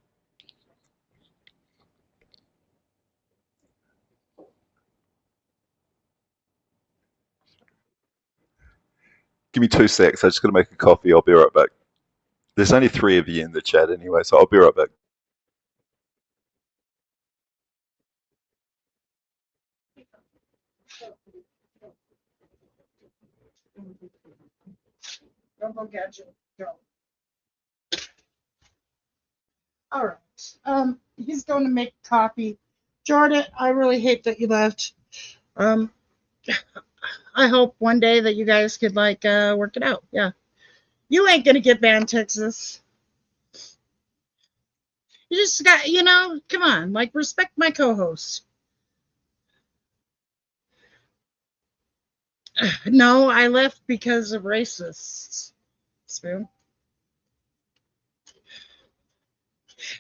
Give me 2 secs. I just got to make a coffee. I'll be right back. There's only 3 of you in the chat anyway, so I'll be right back. Don't go gadget. Go. All right. He's going to make coffee. Jordan, I really hate that you left. I hope one day that you guys could like work it out. Yeah. You ain't gonna get banned, Texas. You just got, come on, like respect my co-host. No, I left because of racists. Spoon.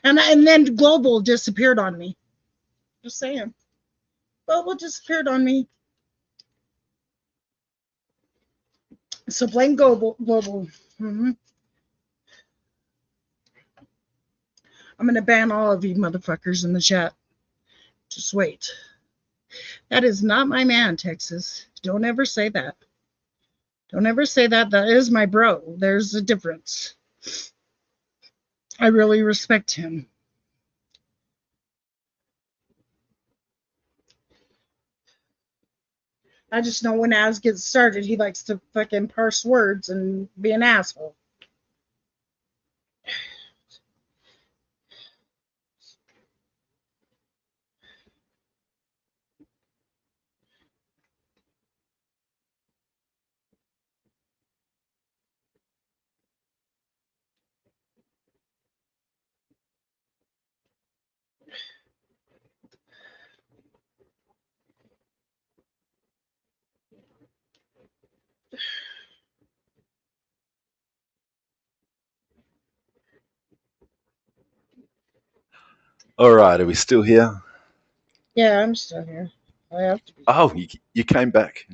And then Global disappeared on me. Just saying. Global disappeared on me. So blame Global. Mm-hmm. I'm going to ban all of you motherfuckers in the chat. Just wait. That is not my man, Texas. Don't ever say that. Don't ever say that. That is my bro. There's a difference. I really respect him. I just know when Az gets started, he likes to fucking parse words and be an asshole. All right, are we still here? Yeah, I'm still here. I have to be. Oh, you came back.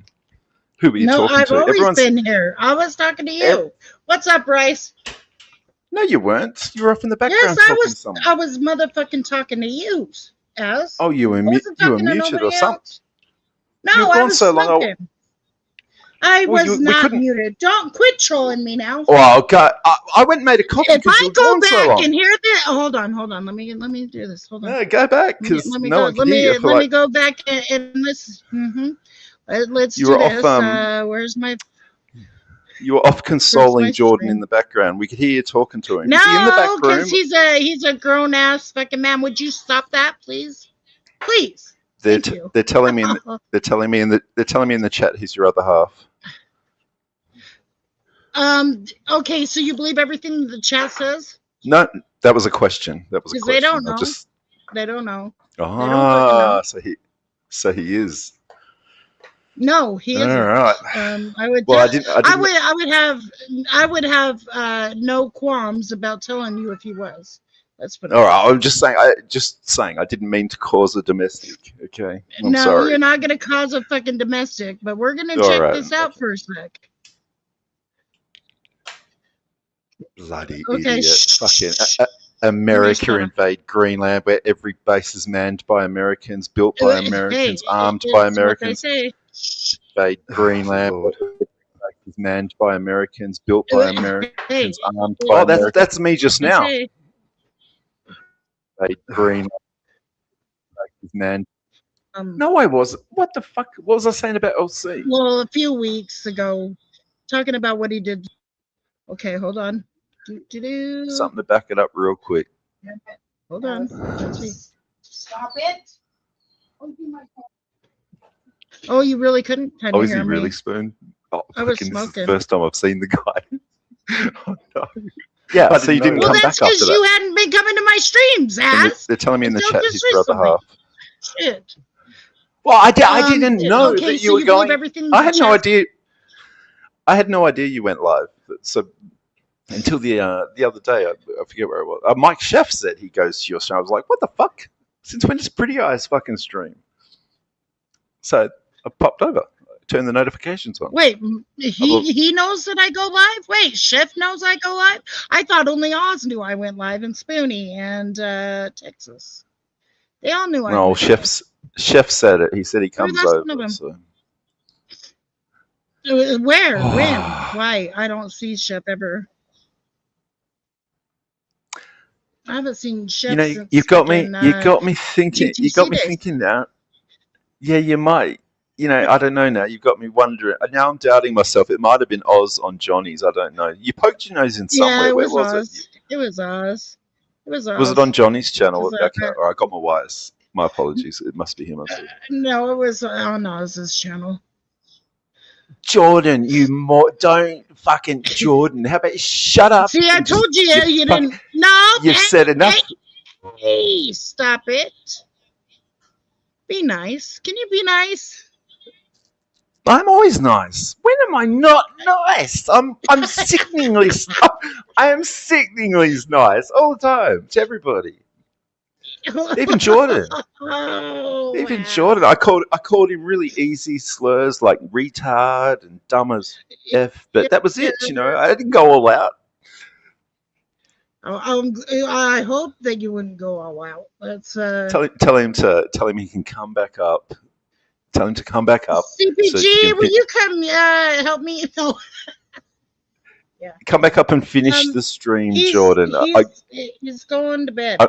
Who were you No, talking I've to? always been here. I was talking to you. What's up, Bryce? No, you weren't. You were off in the background Yes, talking to someone. I was motherfucking talking to you, Az. Oh, you were wasn't talking to muted or nobody something. else. No, You've I gone was so long. smoking. I Well, was we not couldn't- muted. Don't quit trolling me now. Oh, okay. I went and made a coffee If because you I were go gone so back long. and hear that, hold on. Let me do this. Hold on. No, go back because Let me no go. one can hear you. For Let me like, go back and listen. Let's You do were off, this. Where's my? you were off consoling my Jordan screen? in the background. We could hear you talking to him. Is he in the back No, room? because he's a grown ass fucking man. Would you stop that, please? Please. They're Thank you. they're telling me they're telling me in the chat he's your other half. Okay, so you believe everything the chat says? No, that was a question. That was a Because question. they don't know. I just They don't know. ah, so he is. No, he isn't. All right. I would. Well, I would have no qualms about telling you if he was. Let's put it. All right. I'm just saying. I didn't mean to cause a domestic. Okay. I'm No, sorry. you're not gonna cause a fucking domestic, but we're gonna All check right, this out for a sec. Bloody Okay, idiot. shh, Fucking shh. America stop. invade Greenland, where every base is manned by Americans, built by Americans, armed it's by what they Americans. say. Invade Greenland, where every base is manned by Americans, built by Americans, armed by Americans. That's me just now. Hey. Invade Greenland, base is manned. Um, No, I wasn't. What the fuck? What was I saying about LC? Well, a few weeks ago, talking about what he did. Okay, hold on. Do. Something to back it up real quick. Hold on. Let's see. Stop it. Oh, you really couldn't? Can Oh, you is he hear me? really Spoon? Oh, I was fucking, this is the smoking. first time I've seen the guy. Oh, no. Yeah, I so you didn't didn't know come that. That's back because after you that. hadn't been coming to my streams, And ass. they're telling me in the Until chat just his brother recently. half. Shit. Well, I didn't know Okay, that so you were you believe going. everything I had no Jeff- idea. I had no idea you went live. So until the other day, I forget where it was. Mike Chef said he goes to your stream. I was like, what the fuck? Since when does Pretty Eyes fucking stream? So I popped over, turned the notifications on. Wait, he knows that I go live? Wait, Chef knows I go live? I thought only Oz knew I went live, and Spoonie and Texas. They all knew I No, went Chef said it. He said he comes that's one of over. them. So. live. Where? When? Why? I don't see Chef ever. I haven't seen Chef You know, since you got me. fucking, You got me thinking. You got GTC me days. thinking now. Yeah, you might. You know, I don't know now. You've got me wondering. Now I'm doubting myself. It might have been Oz on Johnny's. I don't know. You poked your nose in somewhere. Yeah, it Where was was Oz. it? It was Oz. It was Oz. Was it on Johnny's channel? It was, Okay, or I got my wires. My apologies. It must be him. I said. No, it was on Oz's channel. Jordan, you don't fucking Jordan. How about you shut up? See, I and told you just- you fuck- didn't. No, You've said enough. Hey, stop it. Be nice. Can you be nice? I'm always nice. When am I not nice? I'm sickeningly. I am sickeningly nice all the time to everybody. Even Jordan. Oh, Even Jordan. I called him really easy slurs like retard and dumb as f. But that was it. You know, I didn't go all out. I hope that you wouldn't go all out. That's Tell him he can come back up. Tell him to come back up. CPG. so he can Will you come help me? No. come back up and finish the stream, Jordan. He's going to bed.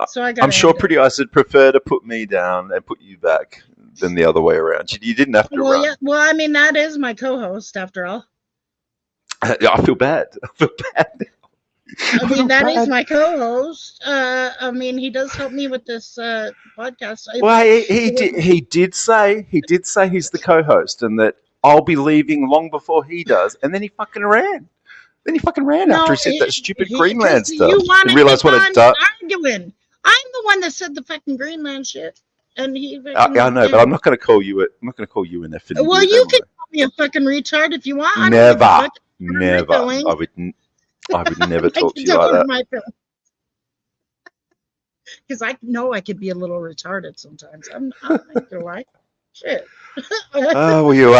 So I got. I'm sure Pretty Eyes would prefer to put me down and put you back than the other way around. You didn't have to Well, run. yeah. Well, I mean, that is my co-host after all. I feel bad. I feel bad. I mean, that is my co-host. I mean, he does help me with this podcast. Well, he did say he's the co-host and that I'll be leaving long before he does, and then he fucking ran. After he said that stupid Greenland stuff. You want He to realized keep what on it does. arguing. I'm the one that said the fucking Greenland shit, and he. I know, but I'm not going to call you. I'm not going to call you an effing. Well, idiot, you am can call me a fucking retard if you want. I don't Never, give a fuck. never. I would never talk to you Don't like that. my feelings. Because I know I could be a little retarded sometimes. I'm not gonna lie. Shit. Oh, well, you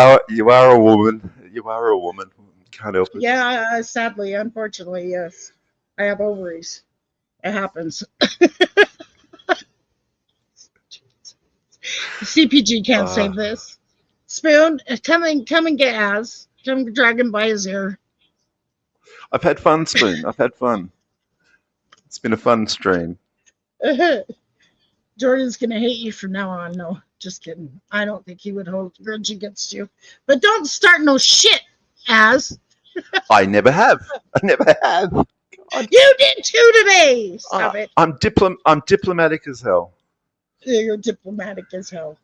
are a woman. You are a woman. Can't help it. Yeah, sadly, unfortunately, yes. I have ovaries. It happens. CPG can't save this. Spoon, come and get Az. Come drag him by his ear. I've had fun, Spoon. I've had fun. It's been a fun stream. Jordan's gonna hate you from now on. No, just kidding. I don't think he would hold a grudge against you. But don't start no shit, Az. I never have. I never have. You did too today. Stop it. I'm diplomatic as hell. You're diplomatic as hell.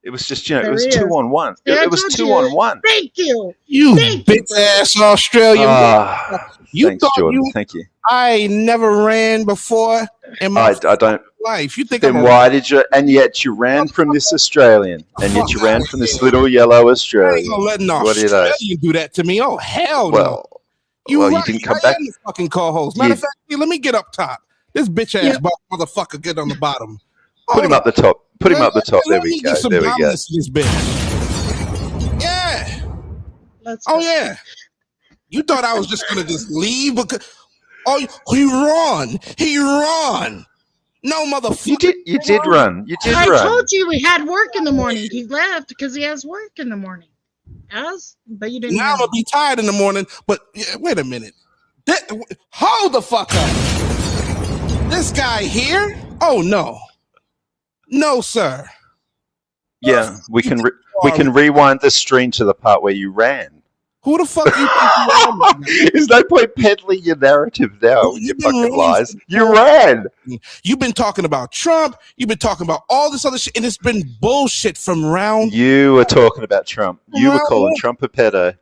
It was just, it There was he 2 is. on 1. Yeah, I It was told 2 you. on 1. Thank you. You Thank bitch ass Australian. you Thanks, thought Jordan. you Thank you. I never ran before in my I don't. life. You think Then I'm why did you? And yet you ran from this Australian, and yet you ran from this little yellow I ain't Australian. gonna let an What do you know? Australian do that to me. Oh hell no. Well, you right. didn't come I back. am the fucking co-host. Matter of You- fact, here, let me get up top. This bitch ass motherfucker get on the bottom. Put him up the top. Put him up the top. There Let me we go. get some There we go. dominance to this bitch. Yeah. Oh yeah. You thought I was just gonna just leave because he run. He run. No motherfucker. You did run. You did I run. told you we had work in the morning. He left because he has work in the morning. But you didn't. Now I'm gonna be tired in the morning. But yeah, wait a minute. Hold the fuck up. This guy here? Oh no. No, sir. Yeah, we can rewind the stream to the part where you ran. Who the fuck you think you are? There's no point peddling your narrative now with your fucking lies. You ran. You've been talking about Trump. You've been talking about all this other shit, and it's been bullshit from round. You were talking about Trump. You were calling Trump a pedo.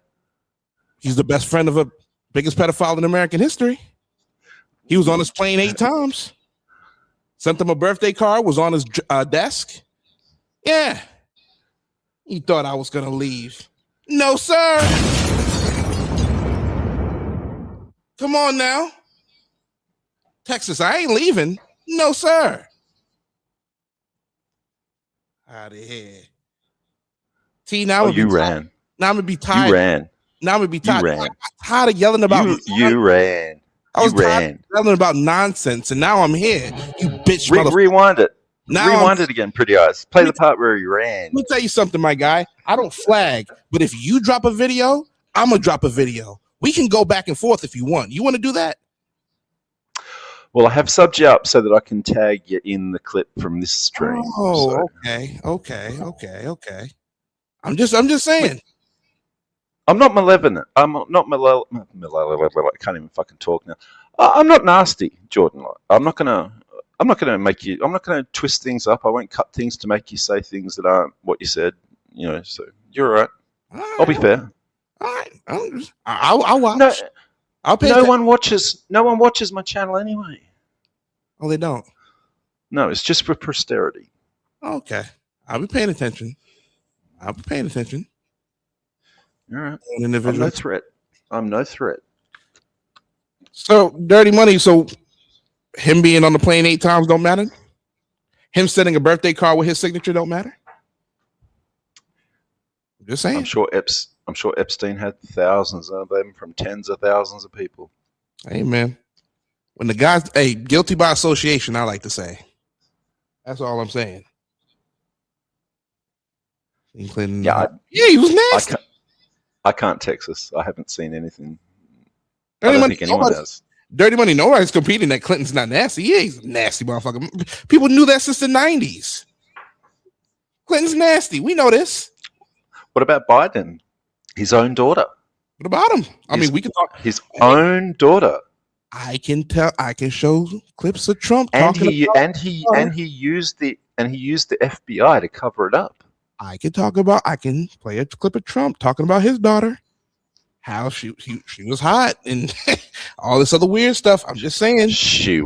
He's the best friend of a Biggest pedophile in American history. He was on his plane 8 times. Sent him a birthday card, was on his desk. Yeah. He thought I was going to leave. No, sir. Come on now. Texas, I ain't leaving. No, sir. Out of here. T, now you ran. Now I'm going to be tired. You ran. Now I'm going to be tired. You ran. I'm tired of yelling about You ran. I was You ran. yelling about nonsense, and now I'm here. You bitch, Rewind it. Now Rewind it again, Pretty Eyes. Play the part where you ran. Let me tell you something, my guy. I don't flag, but if you drop a video, I'm gonna drop a video. We can go back and forth if you want. You want to do that? Well, I have subbed you up so that I can tag you in the clip from this stream. Oh, so. okay. I'm just saying. I'm not malevolent. I'm not malevolent. I can't even fucking talk now. I'm not nasty, Jordan. I'm not gonna twist things up. I won't cut things to make you say things that aren't what you said. So you're all right. I'll be fair. All right. I'll watch. No, I'll pay no one watches my channel anyway. Oh, they don't? No, it's just for posterity. Okay. I'll be paying attention. All right. Individual. I'm no threat. So, Dirty Money, so him being on the plane 8 times don't matter? Him sending a birthday card with his signature don't matter? Just saying. I'm sure Epstein had thousands of them from tens of thousands of people. Hey, man. When the guy's guilty by association, I like to say. That's all I'm saying. Clinton, he was nasty. I can't Texas. I haven't seen anything. I don't think anyone does. Dirty Money, nobody's competing that Clinton's not nasty. Yeah, he's a nasty motherfucker. People knew that since the 90s. Clinton's nasty. We know this. What about Biden? His own daughter. What about him? We can talk. His own daughter. I can show clips of Trump and talking he about he used the FBI to cover it up. I can play a clip of Trump talking about his daughter, how she was hot and all this other weird stuff. I'm just saying. She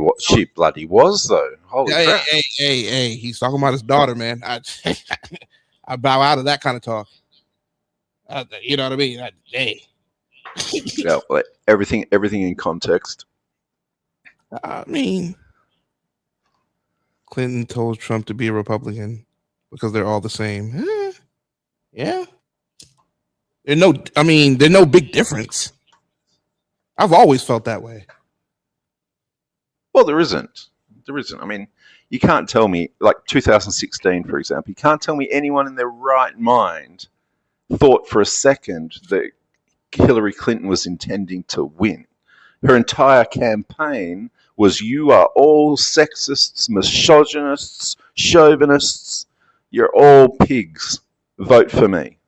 bloody was though. Holy crap. Hey, he's talking about his daughter, man. I bow out of that kind of talk. You know what I mean? Yeah, like everything in context. I mean, Clinton told Trump to be a Republican because they're all the same. Yeah. There's no big difference. I've always felt that way. Well, there isn't. I mean, you can't tell me, like 2016, for example, you can't tell me anyone in their right mind thought for a second that Hillary Clinton was intending to win. Her entire campaign was, you are all sexists, misogynists, chauvinists. You're all pigs. Vote for me.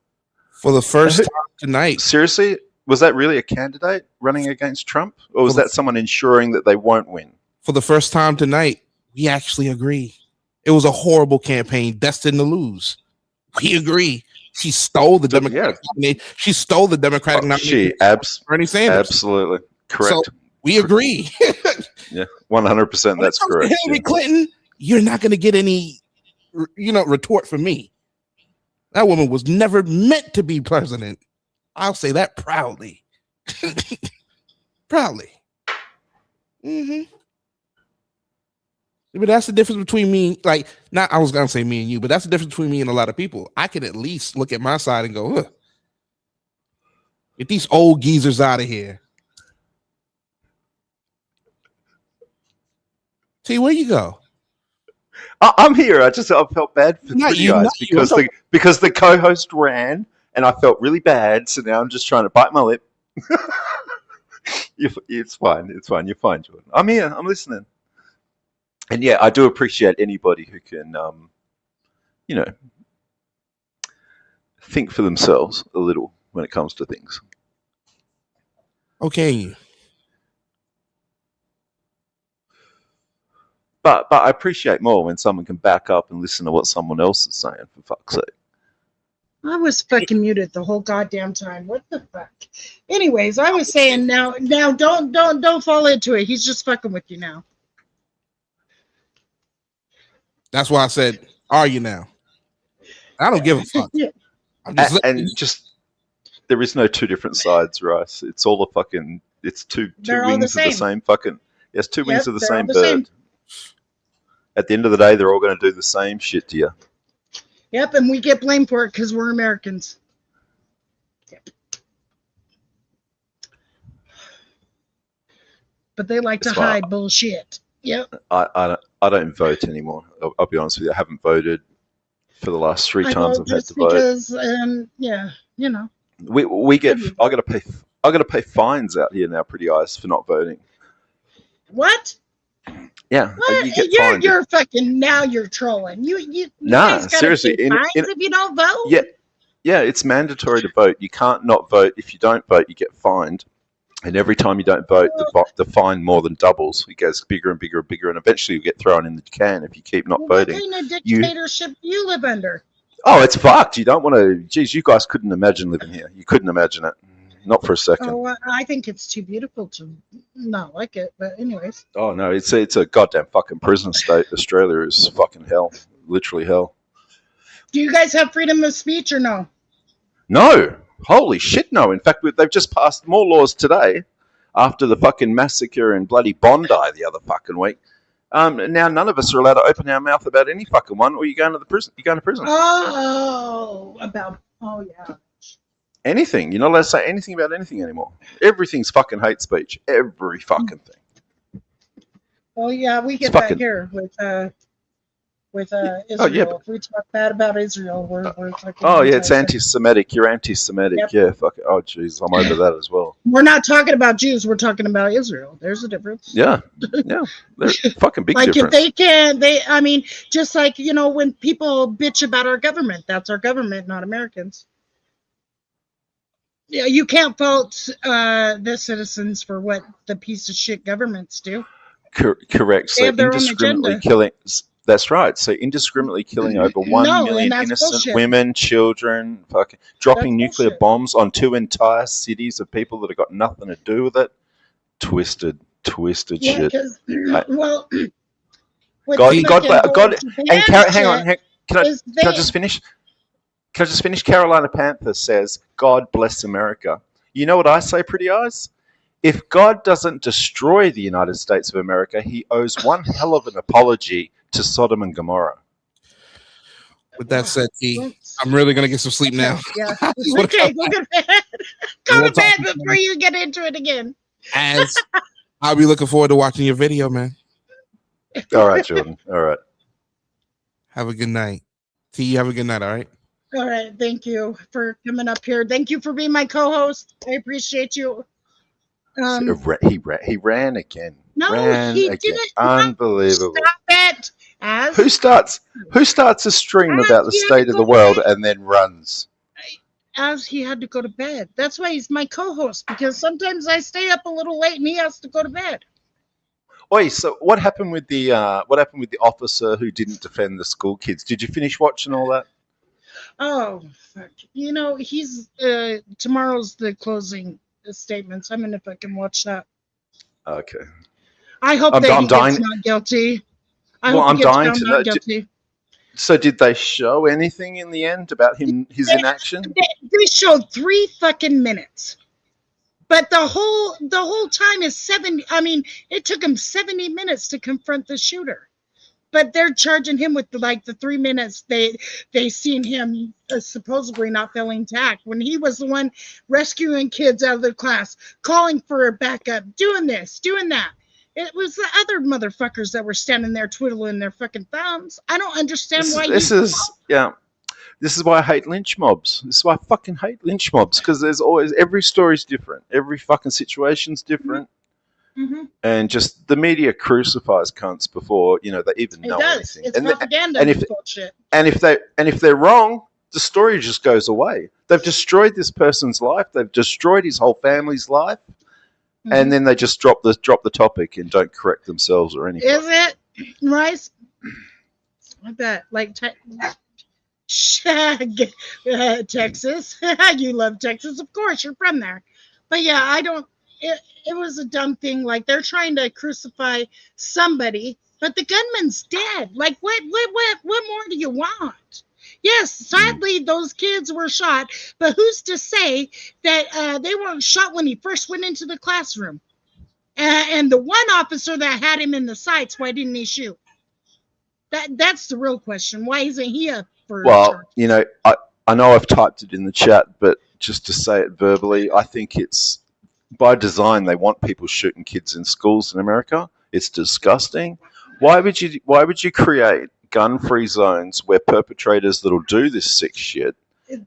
For the first time tonight. Seriously? Was that really a candidate running against Trump? Or was that someone ensuring that they won't win? For the first time tonight, we actually agree. It was a horrible campaign, destined to lose. We agree. She stole the Democratic nomination. She stole the Democratic nomination. Bernie Sanders. Absolutely. Correct. So we agree. Yeah, 100%. That's correct. Hillary Clinton, you're not going to get any, retort from me. That woman was never meant to be president. I'll say that proudly. Proudly. But that's the difference between me, I was going to say me and you, but that's the difference between me and a lot of people. I can at least look at my side and go, get these old geezers out of here. T, where you go? I'm here. I felt bad for you guys because the co-host ran and I felt really bad. So now I'm just trying to bite my lip. It's fine. It's fine. You're fine, Jordan. I'm here. I'm listening. And yeah, I do appreciate anybody who can, think for themselves a little when it comes to things. Okay. But I appreciate more when someone can back up and listen to what someone else is saying, for fuck's sake. I was fucking muted the whole goddamn time. What the fuck? Anyways, I was saying now don't fall into it. He's just fucking with you now. That's why I said, "Are you now?" I don't give a fuck. I'm just And just there is no two different sides, Rice. It's all the fucking. It's two They're all the wings of the same. same fucking. Yes, two wings Yep, of the they're all same the bird. same. At the end of the day, they're all going to do the same shit to you. Yep, and we get blamed for it because we're Americans. Yep. But they like to That's why hide bullshit. Yep. I don't vote anymore. I'll be honest with you. I haven't voted for the last three I times vote I've had just to vote. because, yeah, you know. We get. I got to pay fines out here now, Pretty Eyes, for not voting. What? Yeah, What? you get You're fined. you're fucking now. You're trolling. You Nah, guys gotta seriously, pay fines if you don't vote. Yeah, it's mandatory to vote. You can't not vote. If you don't vote, you get fined. And every time you don't vote, the fine more than doubles. It goes bigger and bigger and bigger, and eventually you get thrown in the can if you keep not What voting. kind of You, dictatorship do you live under? oh, it's fucked. You don't want to. Geez, you guys couldn't imagine living here. You couldn't imagine it. Not for a second. Oh, I think it's too beautiful to not like it. But anyways, Oh no, it's a goddamn fucking prison state. Australia is fucking hell, literally hell. do you guys have freedom of speech or no? No, holy shit, no. In fact, they've just passed more laws today after the fucking massacre in bloody Bondi the other fucking week. Now none of us are allowed to open our mouth about any fucking one, or you're going to the prison. You're going to prison. Oh, yeah. Anything. You're not allowed to say anything about anything anymore. Everything's fucking hate speech. Every fucking thing. Well, yeah, we get It's fucking- that here with Israel. Oh, yeah, but- If we talk bad about Israel, we're fucking. Oh yeah, it's anti-Semitic. You're anti-Semitic. Yep. Yeah, fuck it. Oh jeez, I'm over that as well. We're not talking about Jews. We're talking about Israel. There's a difference. Yeah, yeah. There's fucking big Like difference. if they can, I mean, just like when people bitch about our government, that's our government, not Americans. Yeah, you can't fault the citizens for what the piece of shit governments do. Correct. They So have their own indiscriminately agenda. killing. That's right. So indiscriminately killing over 1 No, million and that's innocent bullshit. women, children, fucking dropping That's nuclear bullshit. bombs on 2 entire cities of people that have got nothing to do with it. Twisted Yeah, shit. because I- well, with God, the God, fucking God, whole and Japan hang on, shit can I is can I just finish? Can I just finish? Carolina Panther says, "God bless America." You know what I say, Pretty Eyes? If God doesn't destroy the United States of America, he owes one hell of an apology to Sodom and Gomorrah. With that said, T, I'm really gonna get some sleep now. Yeah. What Okay, about- go to bed. Go We'll to bed talk before you get into it again. As I'll be looking forward to watching your video, man. All right, Jordan. All right. Have a good night. T, you have a good night, all right? All right. Thank you for coming up here. Thank you for being my co-host. I appreciate you. He ran again. No, ran he again. didn't. Unbelievable. Stop it. Who starts a stream about the state of the world and then runs? As he had to go to bed. That's why he's my co-host, because sometimes I stay up a little late and he has to go to bed. Oi, so what happened with the officer who didn't defend the school kids? Did you finish watching all that? Oh, fuck. He's tomorrow's the closing statements. I'm gonna fucking watch that. Okay. I hope I'm that he dying- gets not guilty. I Well, hope I'm he gets dying found to not know. guilty. So did they show anything in the end about his inaction? They showed 3 fucking minutes, but the whole time is 70. I mean, it took him 70 minutes to confront the shooter, but they're charging him with the 3 minutes they seen him supposedly not failing to act when he was the one rescuing kids out of the class, calling for a backup, doing this, doing that. It was the other motherfuckers that were standing there twiddling their fucking thumbs. I don't understand why. This is why I hate lynch mobs. This is why I fucking hate lynch mobs, because there's always every story's different, every fucking situation's different, and just the media crucifies cunts before they even It know does. anything. It's propaganda. and It's if bullshit. and if they're wrong, the story just goes away. They've destroyed this person's life. They've destroyed his whole family's life, and then they just drop the topic and don't correct themselves or anything. Is it, Rice? I bet. Texas. You love Texas, of course. You're from there. But yeah, I don't. It was a dumb thing. Like they're trying to crucify somebody, but the gunman's dead. Like what more do you want? Yes, sadly those kids were shot, but who's to say that they weren't shot when he first went into the classroom? And the one officer that had him in the sights, why didn't he shoot? That's the real question. Why isn't he up for? Well, you know, I know I've typed it in the chat, but just to say it verbally, I think it's by design. They want people shooting kids in schools in America. It's disgusting. Why would you create gun-free zones where perpetrators that'll do this sick shit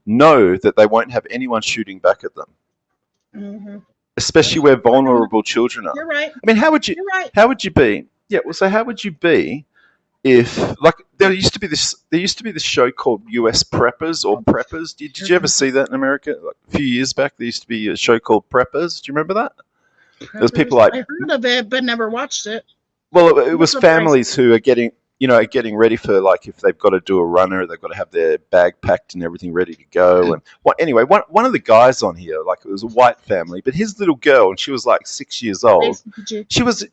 know that they won't have anyone shooting back at them? Mm-hmm. Especially where vulnerable children are. You're right. I mean, how would you be? Yeah, well, so how would you be if, like, there used to be this show called US Preppers or Preppers. Did you ever see that in America? Like, a few years back, there used to be a show called Preppers. Do you remember that? There's people like, I heard of it, but never watched it. well, it was families who are getting ready for, like, if they've got to do a runner, they've got to have their bag packed and everything ready to go. And anyway, one of the guys on here, like, it was a white family, but his little girl, and she was like 6 years old. She was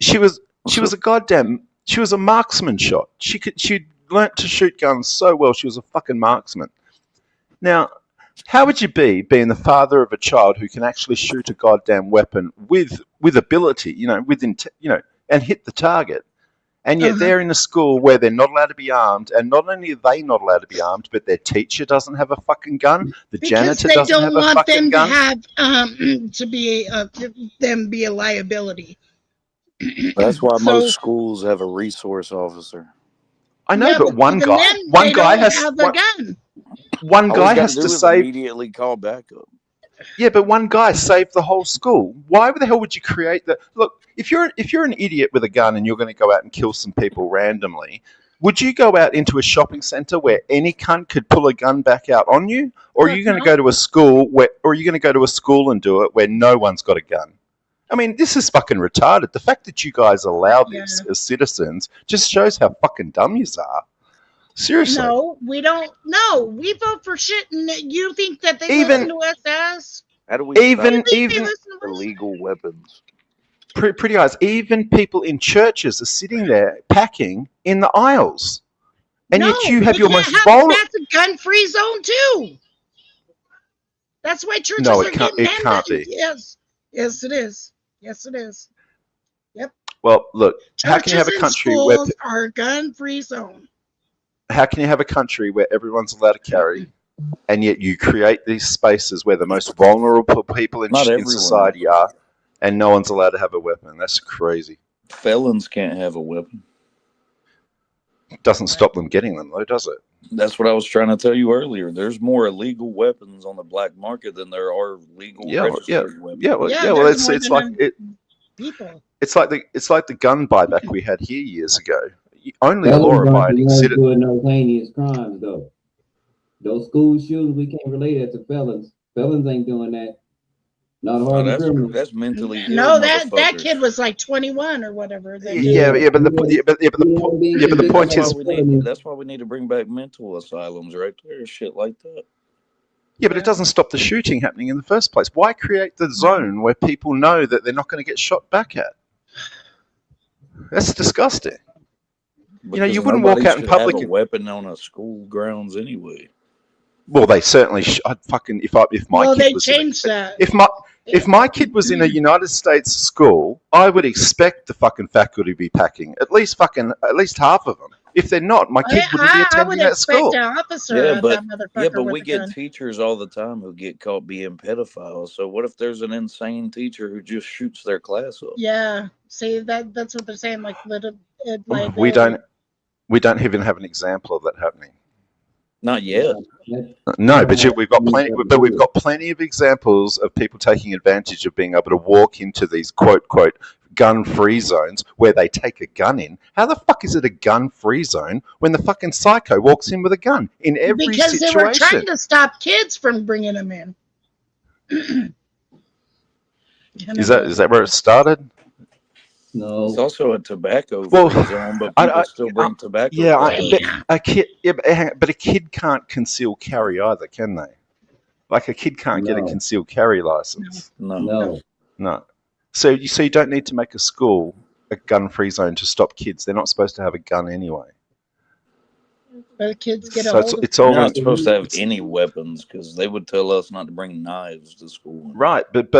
a marksman shot. She'd learnt to shoot guns so well. She was a fucking marksman. Now, how would you be being the father of a child who can actually shoot a goddamn weapon with ability, and hit the target? And yet they're in a school where they're not allowed to be armed, and not only are they not allowed to be armed, but their teacher doesn't have a fucking gun. The janitor doesn't have a fucking gun. To be a liability. That's why most schools have a resource officer. I know, but one guy has a gun. One guy has to save. Immediately call backup. Yeah, but one guy saved the whole school. Why the hell would you create that? Look, if you're an idiot with a gun and you're going to go out and kill some people randomly, would you go out into a shopping center where any cunt could pull a gun back out on you, or are you going to go to a school and do it where no one's got a gun? I mean, this is fucking retarded. The fact that you guys allow this as citizens just shows how fucking dumb you are. Seriously. No, we don't. No, we vote for shit, and you think that they listen to us as? How do we even illegal weapons? Pretty eyes. Even people in churches are sitting there packing in the aisles, and yet you have your most vulnerable. That's a gun-free zone too. That's why churches No, are it can't. getting It can't handed. be. Yes, it is. Yes, it is. Yep. Well, look. How can you have a Churches and country where? schools are a gun-free zone. How can you have a country where everyone's allowed to carry, and yet you create these spaces where the most vulnerable people in society are, and no one's allowed to have a weapon? That's crazy. Felons can't have a weapon. Doesn't stop them getting them, though, does it? That's what I was trying to tell you earlier. There's more illegal weapons on the black market than there are legal registered weapons. Well, it's like the gun buyback we had here years ago. Only law-abiding citizens doing those heinous crimes, though. Those school shootings, we can't relate that to felons. Felons ain't doing that. Not hard criminals. That's mentally ill. No, that kid was like 21 or whatever. But the point is, that's why we need to bring back mental asylums right there, shit like that. Yeah, but it doesn't stop the shooting happening in the first place. Why create the zone where people know that they're not going to get shot back at? That's disgusting. Because you wouldn't walk out in public have a weapon on a school grounds anyway. Well, they certainly. I'd fucking if my kid they was changed that. If my kid was in a United States school, I would expect the fucking faculty to be packing at least half of them. If they're not, my kid wouldn't be attending that school. But we get teachers all the time who get caught being pedophiles. So what if there's an insane teacher who just shoots their class up? Yeah, see that's what they're saying. Like We don't even have an example of that happening. Not yet. No, but we've got plenty. But we've got plenty of examples of people taking advantage of being able to walk into these quote gun-free zones where they take a gun in. How the fuck is it a gun-free zone when the fucking psycho walks in with a gun in every situation? Because they were trying to stop kids from bringing them in. Is that where it started? No. It's also a tobacco Well, free zone, but people still bring tobacco. Yeah, products. but a kid can't conceal carry either, can they? Like a kid can't get a concealed carry license. No. So you don't need to make a school a gun-free zone to stop kids. They're not supposed to have a gun anyway. The kids get So old. it's You're all not supposed to have any weapons because they would tell us not to bring knives to school. right, but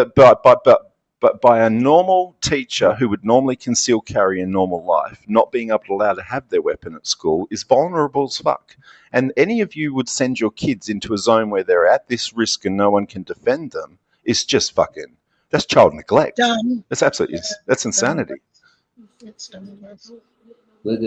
by a normal teacher who would normally conceal carry in normal life, not being able to allow to have their weapon at school is vulnerable as fuck. And any of you would send your kids into a zone where they're at this risk and no one can defend them is just fucking. That's child neglect. Dumb. That's absolutely. That's insanity. It's dumb. But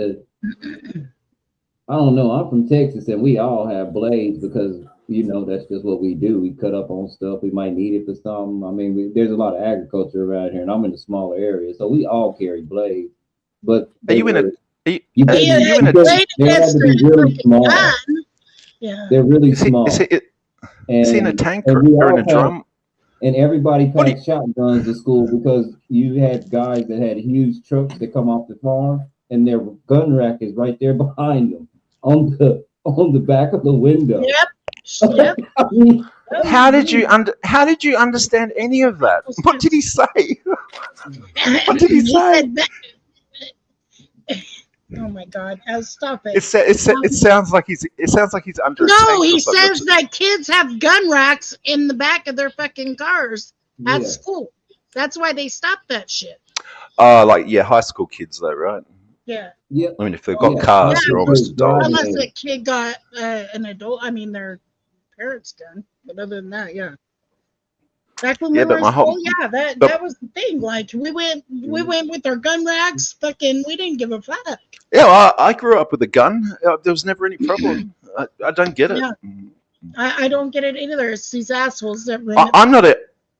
I don't know. I'm from Texas, and we all have blades because that's just what we do. We cut up on stuff. We might need it for something. I mean, there's a lot of agriculture around here, and I'm in a smaller area, so we all carry blades. But are you in a? They have to be really small. Yeah. They're really small. Is it in a tank or in a drum? And everybody passed shotguns to school because you had guys that had huge trucks that come off the farm, and their gun rack is right there behind them on the back of the window. Yep. I mean, How did you understand any of that? What did he say? What did he say? Oh my God! Stop it. It sounds like he's under. No, he says that kids have gun racks in the back of their fucking cars at school. That's why they stopped that shit. High school kids though, right? Yeah. I mean, if they've got cars, they're almost adults. Unless a kid got an adult, I mean, their parents' gun. But other than that, yeah. Back when we were in school, that was the thing. Like we went with our gun racks. Fucking, we didn't give a fuck. Yeah, well, I grew up with a gun. There was never any problem. I don't get it. Yeah. I don't get it either. It's these assholes that bring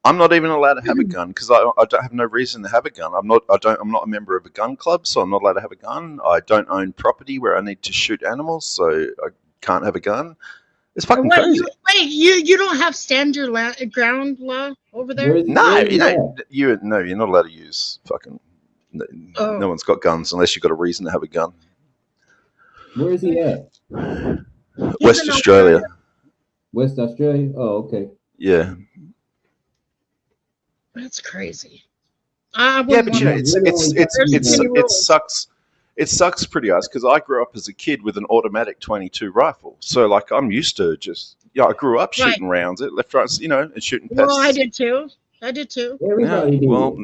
I'm not even allowed to have a gun because I don't have no reason to have a gun. I'm not a member of a gun club, so I'm not allowed to have a gun. I don't own property where I need to shoot animals, so I can't have a gun. It's fucking crazy. You don't have stand your ground law over there? No, you're not allowed to use fucking. No one's got guns unless you've got a reason to have a gun. Where is he at? West Australia. West Australia? Oh, okay. Yeah. That's crazy. Yeah, but it sucks. It sucks pretty ass because I grew up as a kid with an automatic 22 rifle. So like I'm used to just I grew up shooting rounds at left, right, and shooting pests. Well, I did too. Everybody did. Well,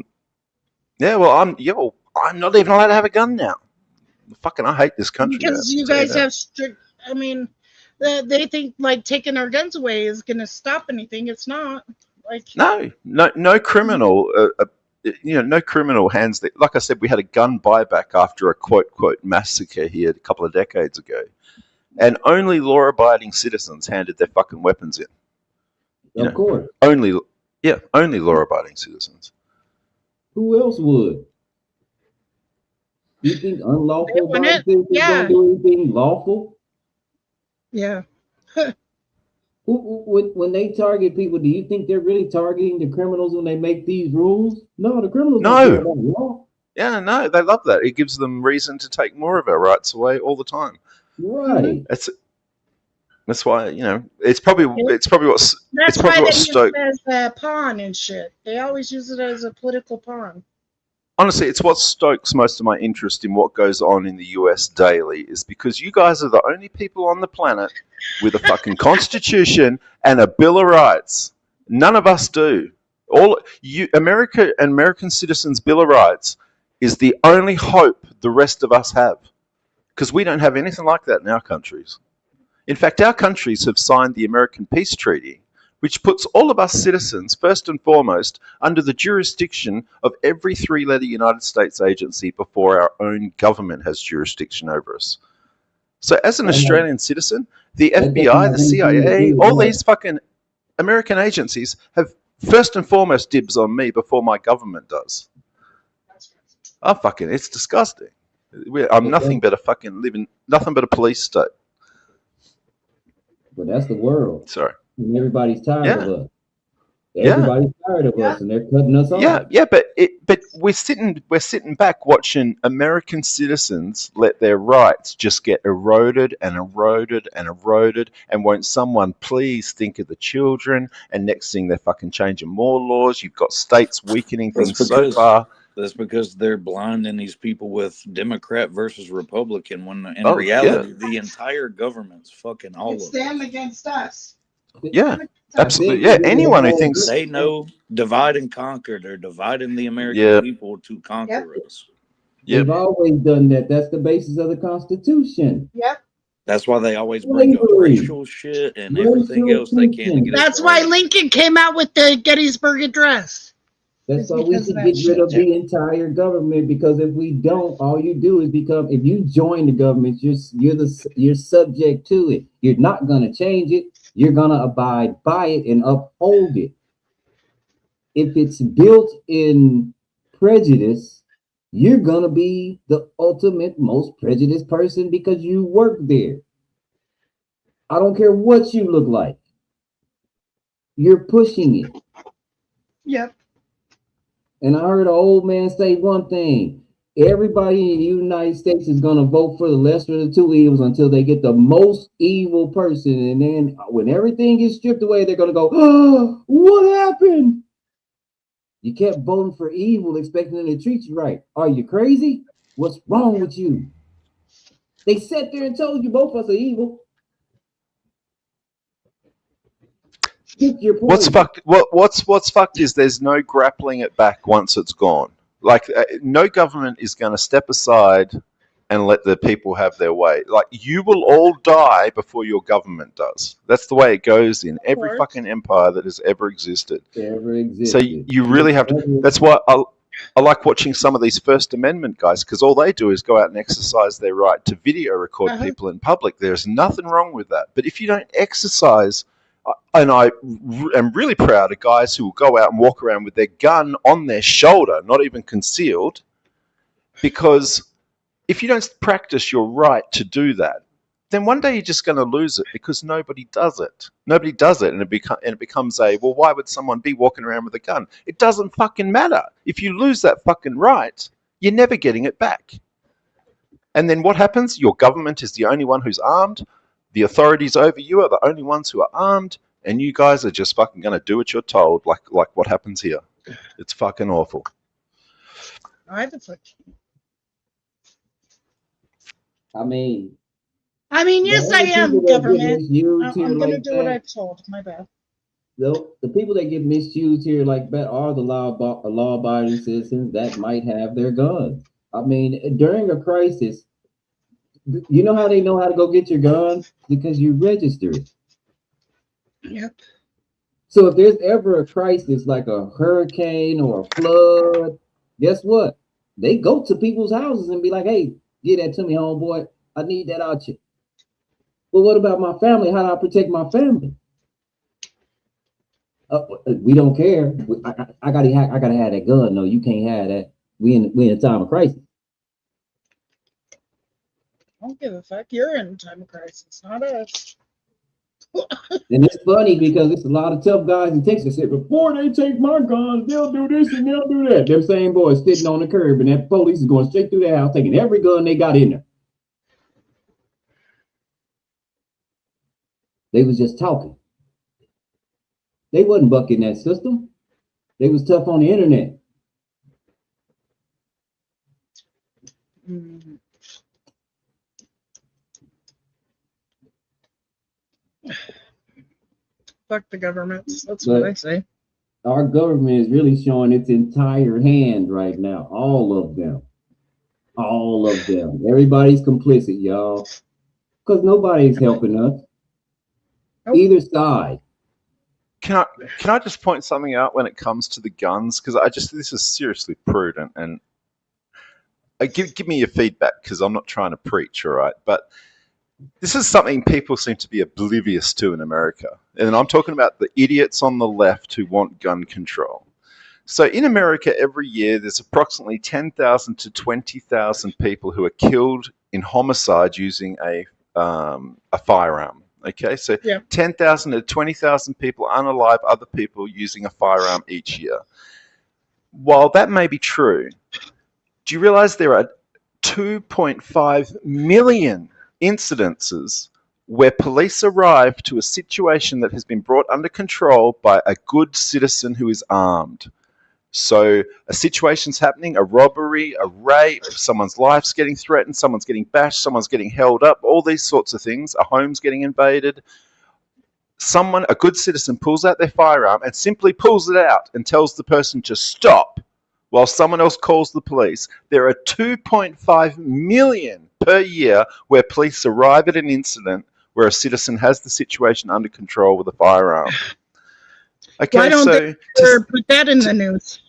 I'm not even allowed to have a gun now. Fucking, I hate this country. Because you guys have strict. I mean, they think like taking our guns away is going to stop anything. It's not. Like no criminal. No criminal hands that. Like I said, we had a gun buyback after a quote massacre here a couple of decades ago, and only law-abiding citizens handed their fucking weapons in. Of course. Only law-abiding citizens. Who else would? You think unlawful citizens don't do anything lawful? Yeah. When they target people, do you think they're really targeting the criminals when they make these rules? No, the criminals don't care about law. Yeah, no, they love that. It gives them reason to take more of our rights away all the time. Right. That's why it's probably what Stoke. Use it as a pawn and shit. They always use it as a political pawn. Honestly, it's what stokes most of my interest in what goes on in the US daily is because you guys are the only people on the planet with a fucking constitution and a Bill of Rights. None of us do. American citizens' Bill of Rights is the only hope the rest of us have because we don't have anything like that in our countries. In fact, our countries have signed the American Peace Treaty, which puts all of us citizens, first and foremost, under the jurisdiction of every three-letter United States agency before our own government has jurisdiction over us. So as an Australian citizen, the FBI, the CIA, all these fucking American agencies have first and foremost dibs on me before my government does. It's disgusting. I'm nothing but a police state. But that's the world. Sorry. And everybody's tired of us. Everybody's tired of us, and they're cutting us off. But we're sitting back watching American citizens let their rights just get eroded and eroded and eroded. And won't someone please think of the children? And next thing they're fucking changing more laws. You've got states weakening things so far. That's because they're blinding these people with Democrat versus Republican, when in reality the entire government's fucking all of Stand against us. Yeah, absolutely. Yeah, anyone who thinks they know divide and conquer, they're dividing the American people to conquer us. They've always done that. That's the basis of the Constitution. Yep. That's why they always bring up racial shit and everything else they can to get us. That's why Lincoln came out with the Gettysburg Address. That's why we should get rid of the entire government, because if we don't, all you do is become, if you join the government, you're subject to it. You're not gonna change it. You're gonna abide by it and uphold it. If it's built in prejudice, you're gonna be the ultimate most prejudiced person because you work there. I don't care what you look like. You're pushing it. Yep. And I heard an old man say one thing: everybody in the United States is going to vote for the lesser of the two evils until they get the most evil person. And then when everything gets stripped away, they're going to go, oh, what happened? You kept voting for evil, expecting them to treat you right. Are you crazy? What's wrong with you? They sat there and told you both of us are evil. What's fucked is there's no grappling it back once it's gone. Like no government is going to step aside and let the people have their way. Like you will all die before your government does. That's the way it goes in every fucking empire that has ever existed. So you really have to. That's why I like watching some of these First Amendment guys, because all they do is go out and exercise their right to video record people in public. There's nothing wrong with that. But if you don't exercise, and I am really proud of guys who will go out and walk around with their gun on their shoulder, not even concealed, because if you don't practice your right to do that, then one day you're just going to lose it because nobody does it. Nobody does it, and it becomes a, well, why would someone be walking around with a gun? It doesn't fucking matter. If you lose that fucking right, you're never getting it back. And then what happens? Your government is the only one who's armed. The authorities over you are the only ones who are armed, and you guys are just fucking going to do what you're told, like what happens here. It's fucking awful. I mean, yes, I am government. I'm going to do what I'm told. My bad. The people that get misused here like that are the law-abiding citizens that might have their guns. I mean, during a crisis, you know how they know how to go get your gun? Because you register it. Yep. So if there's ever a crisis like a hurricane or a flood, guess what? They go to people's houses and be like, hey, get that to me, homeboy. I need that out you. Well, what about my family? How do I protect my family? We don't care. I gotta have that gun. No, you can't have that. We in a time of crisis. I don't give a fuck. You're in a time of crisis, not us. And it's funny because it's a lot of tough guys in Texas that before they take my guns, they'll do this and they'll do that. Them same boys sitting on the curb, and that police is going straight through their house, taking every gun they got in there. They was just talking. They wasn't bucking that system. They was tough on the internet. Mm-hmm. Fuck the governments. That's what I say. Our government is really showing its entire hand right now. All of them. All of them. Everybody's complicit, y'all. Because nobody's helping us. Either side. Can I just point something out when it comes to the guns? Because this is seriously prudent, and give me your feedback, because I'm not trying to preach, all right? But this is something people seem to be oblivious to in America. And I'm talking about the idiots on the left who want gun control. So in America, every year, there's approximately 10,000 to 20,000 people who are killed in homicide using a firearm. Okay, so Yeah. 10,000 to 20,000 people unalive other people using a firearm each year. While that may be true, do you realize there are 2.5 million incidences where police arrive to a situation that has been brought under control by a good citizen who is armed? So a situation's happening, a robbery, a rape, someone's life's getting threatened, someone's getting bashed, someone's getting held up, all these sorts of things, a home's getting invaded. Someone, a good citizen, pulls out their firearm and simply pulls it out and tells the person to stop while someone else calls the police. There are 2.5 million per year where police arrive at an incident where a citizen has the situation under control with a firearm. Okay, Why don't so they put that in the news?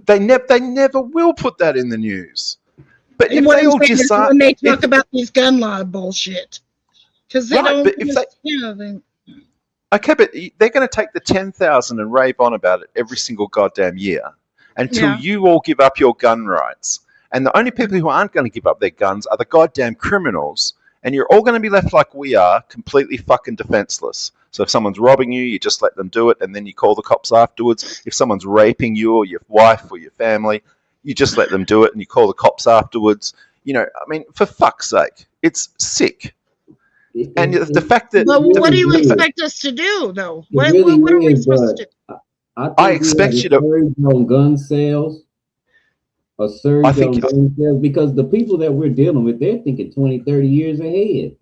They never will put that in the news. But if What they I'm all saying is decide, when they talk about these gun law bullshit, because they Right, don't. but if they- okay, but they're going to take the 10,000 and rave on about it every single goddamn year until Yeah. you all give up your gun rights. And the only people who aren't going to give up their guns are the goddamn criminals. And you're all going to be left like we are, completely fucking defenseless. So if someone's robbing you, you just let them do it, and then you call the cops afterwards. If someone's raping you or your wife or your family, you just let them do it, and you call the cops afterwards. You know, I mean, for fuck's sake, it's sick. And the fact that... But what do you expect us to do, though? What are we supposed to do? I expect you to... surge on gun sales. A surge on gun sales, because the people that we're dealing with, they're thinking 20, 30 years ahead.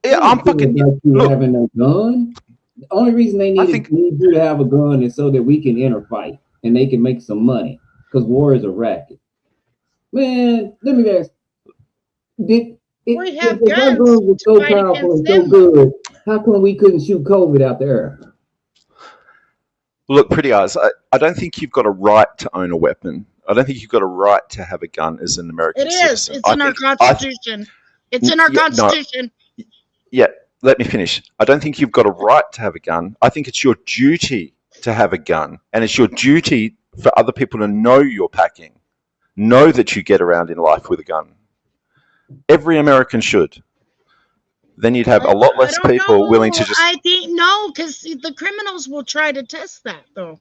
Yeah, I'm fucking... You having a gun? The only reason they need you to have a gun is so that we can interfight and they can make some money, because war is a racket. Man, let me ask. We have if the gun guns was to so fight powerful and against so them. good, how come we couldn't shoot COVID out there? Look, Pretty Eyes, I don't think you've got a right to own a weapon. I don't think you've got a right to have a gun as an American It is. citizen. It's in our Constitution. It's in our Constitution. Yeah, let me finish. I don't think you've got a right to have a gun. I think it's your duty to have a gun. And it's your duty for other people to know you're packing. Know that you get around in life with a gun. Every American should. Then you'd have a lot less people willing to just... I think no, because the criminals will try to test that, though.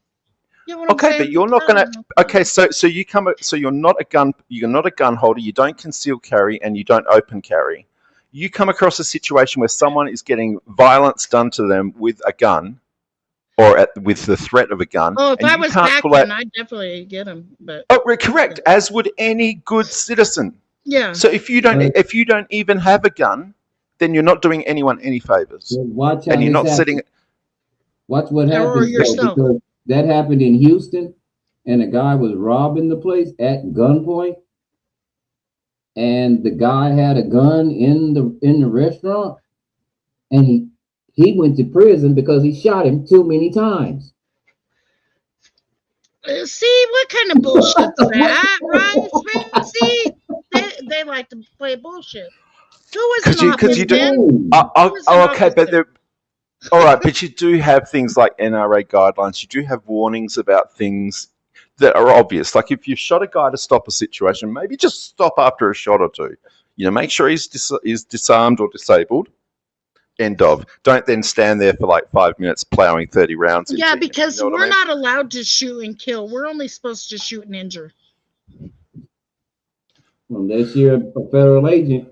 You know what I'm Okay, saying? but you're not gonna. Okay, so you come. So you're not a gun. You're not a gun holder. You don't conceal carry, and you don't open carry. You come across a situation where someone is getting violence done to them with a gun, or with the threat of a gun. Oh, if and I you was can't back pull then, out- I'd definitely get them. But Oh, correct. As would any good citizen. yeah. So if you don't even have a gun, then you're not doing anyone any favors, Watch how and you're this not happens. setting. Watch what Or happens though, yourself. because that happened in Houston, and a guy was robbing the place at gunpoint, and the guy had a gun in the restaurant, and he went to prison because he shot him too many times. See what kind of bullshit's that, right? See, they like to play bullshit. Who was in office then? Okay, but there. All right, but you do have things like NRA guidelines. You do have warnings about things that are obvious. Like if you shot a guy to stop a situation, maybe just stop after a shot or two. You know, make sure he's disarmed or disabled. End of. Don't then stand there for like 5 minutes plowing 30 rounds. Yeah, into him, because you know what I we're mean? not allowed to shoot and kill. We're only supposed to shoot and injure. Unless you're a federal agent.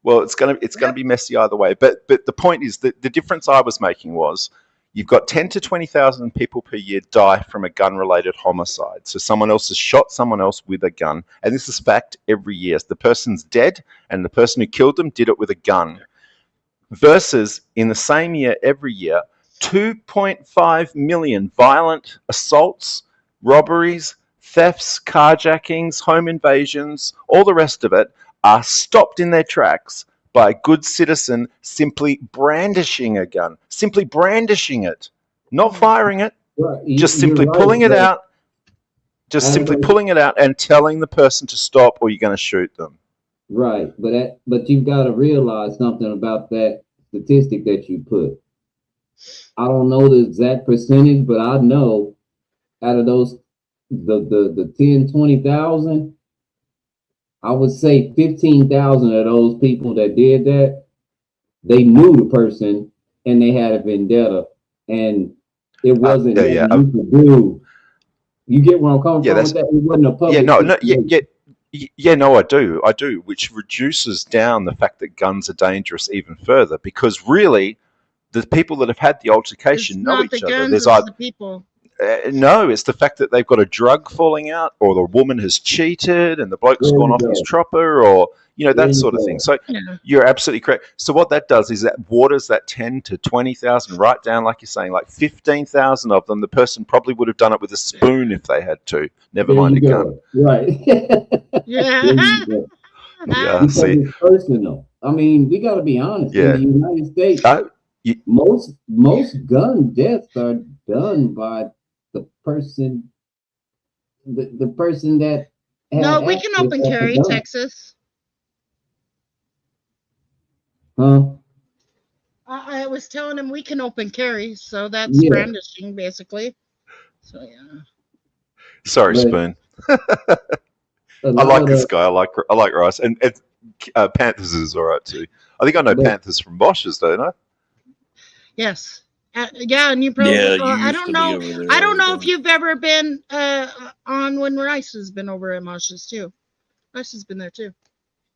Well, it's gonna be messy either way. But the point is that the difference I was making was you've got 10 to 20,000 people per year die from a gun-related homicide. So someone else has shot someone else with a gun, and this is fact every year. The person's dead, and the person who killed them did it with a gun. Versus in the same year every year, 2.5 million violent assaults, robberies, thefts, carjackings, home invasions, all the rest of it are stopped in their tracks by a good citizen simply brandishing a gun, simply brandishing it, not firing it, just simply pulling it out, simply pulling it out and telling the person to stop or you're going to shoot them. Right, but you've got to realize something about that statistic that you put. I don't know the exact percentage, but I know out of those the 10, 20,000, I would say 15,000 of those people that did that they knew the person and they had a vendetta, and it wasn't nothing you could do. You get where I'm coming from with that? It wasn't a public. No, I do, which reduces down the fact that guns are dangerous even further, because really, the people that have had the altercation know each other. There's the people. No, it's the fact that they've got a drug falling out, or the woman has cheated and the bloke's gone off his chopper, or that sort of thing. So you're absolutely correct. So what that does is that waters that 10 to 20,000 right down, like you're saying, like 15,000 of them. The person probably would have done it with a spoon if they had to. Never mind a gun. Right. Yeah. See, it's personal. I mean, we got to be honest. Yeah. In the United States, most gun deaths are done by the person, the person that. No, we can open carry, Texas. Huh? I was telling him we can open carry, so that's brandishing basically. So yeah. Sorry, Spoon. I like this guy. I like Rice, and Panthers is all right too. I think I know Panthers from Bosch's, don't I? Yes. Yeah, and you probably. Yeah, I don't know. I don't know if you've ever been on when Rice has been over at Mosh's too. Rice has been there too.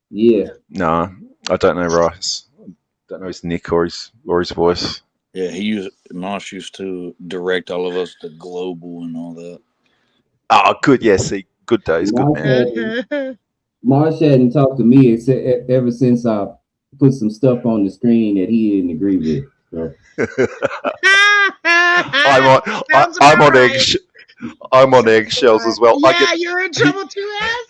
Yeah. No, I don't know Rice. I don't know his nick or his voice. Yeah, Mosh used to direct all of us to Global and all that. Oh, good. Yeah, see, good days, good man. Marsh hadn't talked to me ever since I put some stuff on the screen that he didn't agree with. So. I'm on eggshells as well. Yeah, you're in trouble too, ass.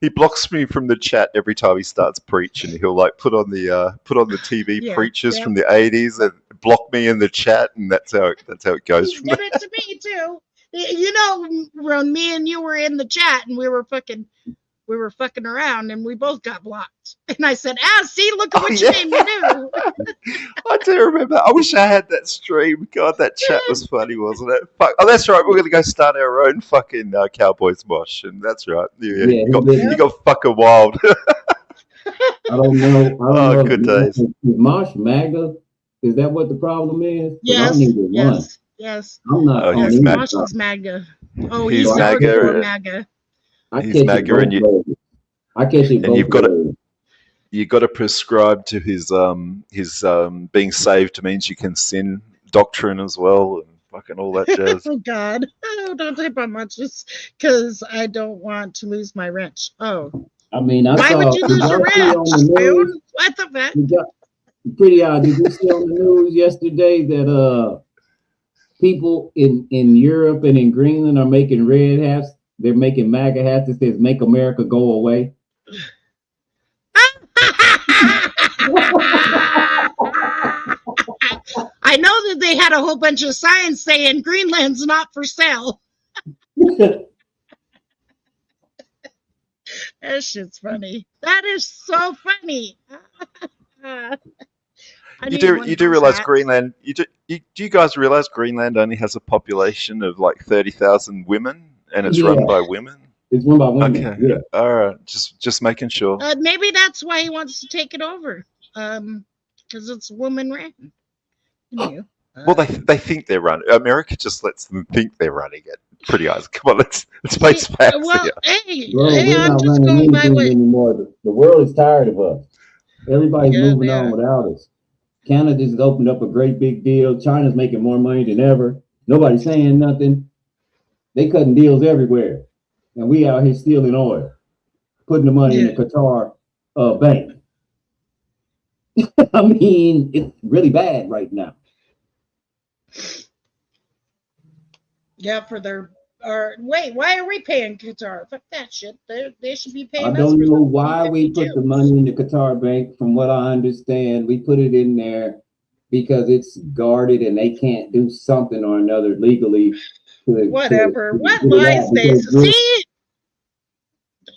He blocks me from the chat every time he starts preaching. He'll like put on the TV preachers from the 80s and block me in the chat, and that's how it goes. He did it to me too. When me and you were in the chat and we were fucking around and we both got blocked. And I said, see, look at what you made me do. I do remember. I wish I had that stream. God, that chat was funny, wasn't it? Fuck. Oh, that's right. We're going to go start our own fucking Cowboys Mosh. And that's right. You got fucking wild. I don't know. Oh, good days. Is Mosh MAGA? Is that what the problem is? Yes. I'm not. He's Mosh is MAGA. Oh, he's MAGA. MAGA. He's MAGA, and I catch it. And you've got to prescribe to his being saved means you can sin doctrine as well, and fucking all that jazz. Oh God! Oh, don't take my munches, because I don't want to lose my wrench. Oh. I mean, why would you lose your wrench? What the fuck? Pretty odd. Did you see on the news yesterday that people in Europe and in Greenland are making red hats? They're making MAGA hats that says "Make America Go Away." I know that they had a whole bunch of signs saying Greenland's not for sale. That shit's funny. That is so funny. You do realize Greenland? Do you guys realize Greenland only has a population of like 30,000 women, and it's run by women? It's run by women. Okay. Yeah. All right. Just making sure. Maybe that's why he wants to take it over. Because it's woman ran. Well, they think they're running. America just lets them think they're running it. Pretty eyes. Come on, let's face facts well, here. We're I'm not just running going by anything what. anymore. The world is tired of us. Everybody's moving on without us. Canada's opened up a great big deal. China's making more money than ever. Nobody's saying nothing. They cutting deals everywhere, and we out here stealing oil, putting the money in the Qatar bank. I mean, it's really bad right now. Yeah, for their. Wait, why are we paying Qatar? Fuck that shit. They should be paying. I don't know why we put the money in the Qatar bank. From what I understand, we put it in there because it's guarded and they can't do something or another legally. Whatever. What lies they see?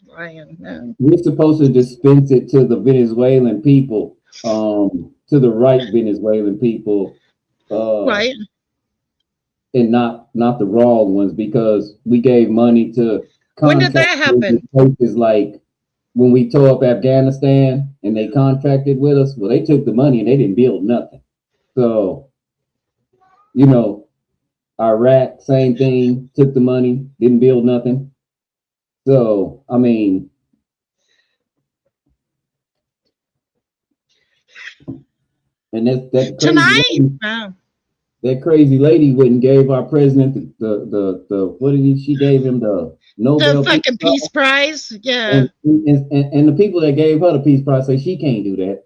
Lying. No. We're supposed to dispense it to the Venezuelan people, to the right Venezuelan people, right, and not the wrong ones, because we gave money to. When did that happen? Places like when we tore up Afghanistan and they contracted with us, well, they took the money and they didn't build nothing. So, you know, Iraq, same thing, took the money, didn't build nothing. So, I mean, and that crazy lady went and gave our president the what did she gave him the Nobel fucking Peace Prize. Yeah. And the people that gave her the Peace Prize say she can't do that.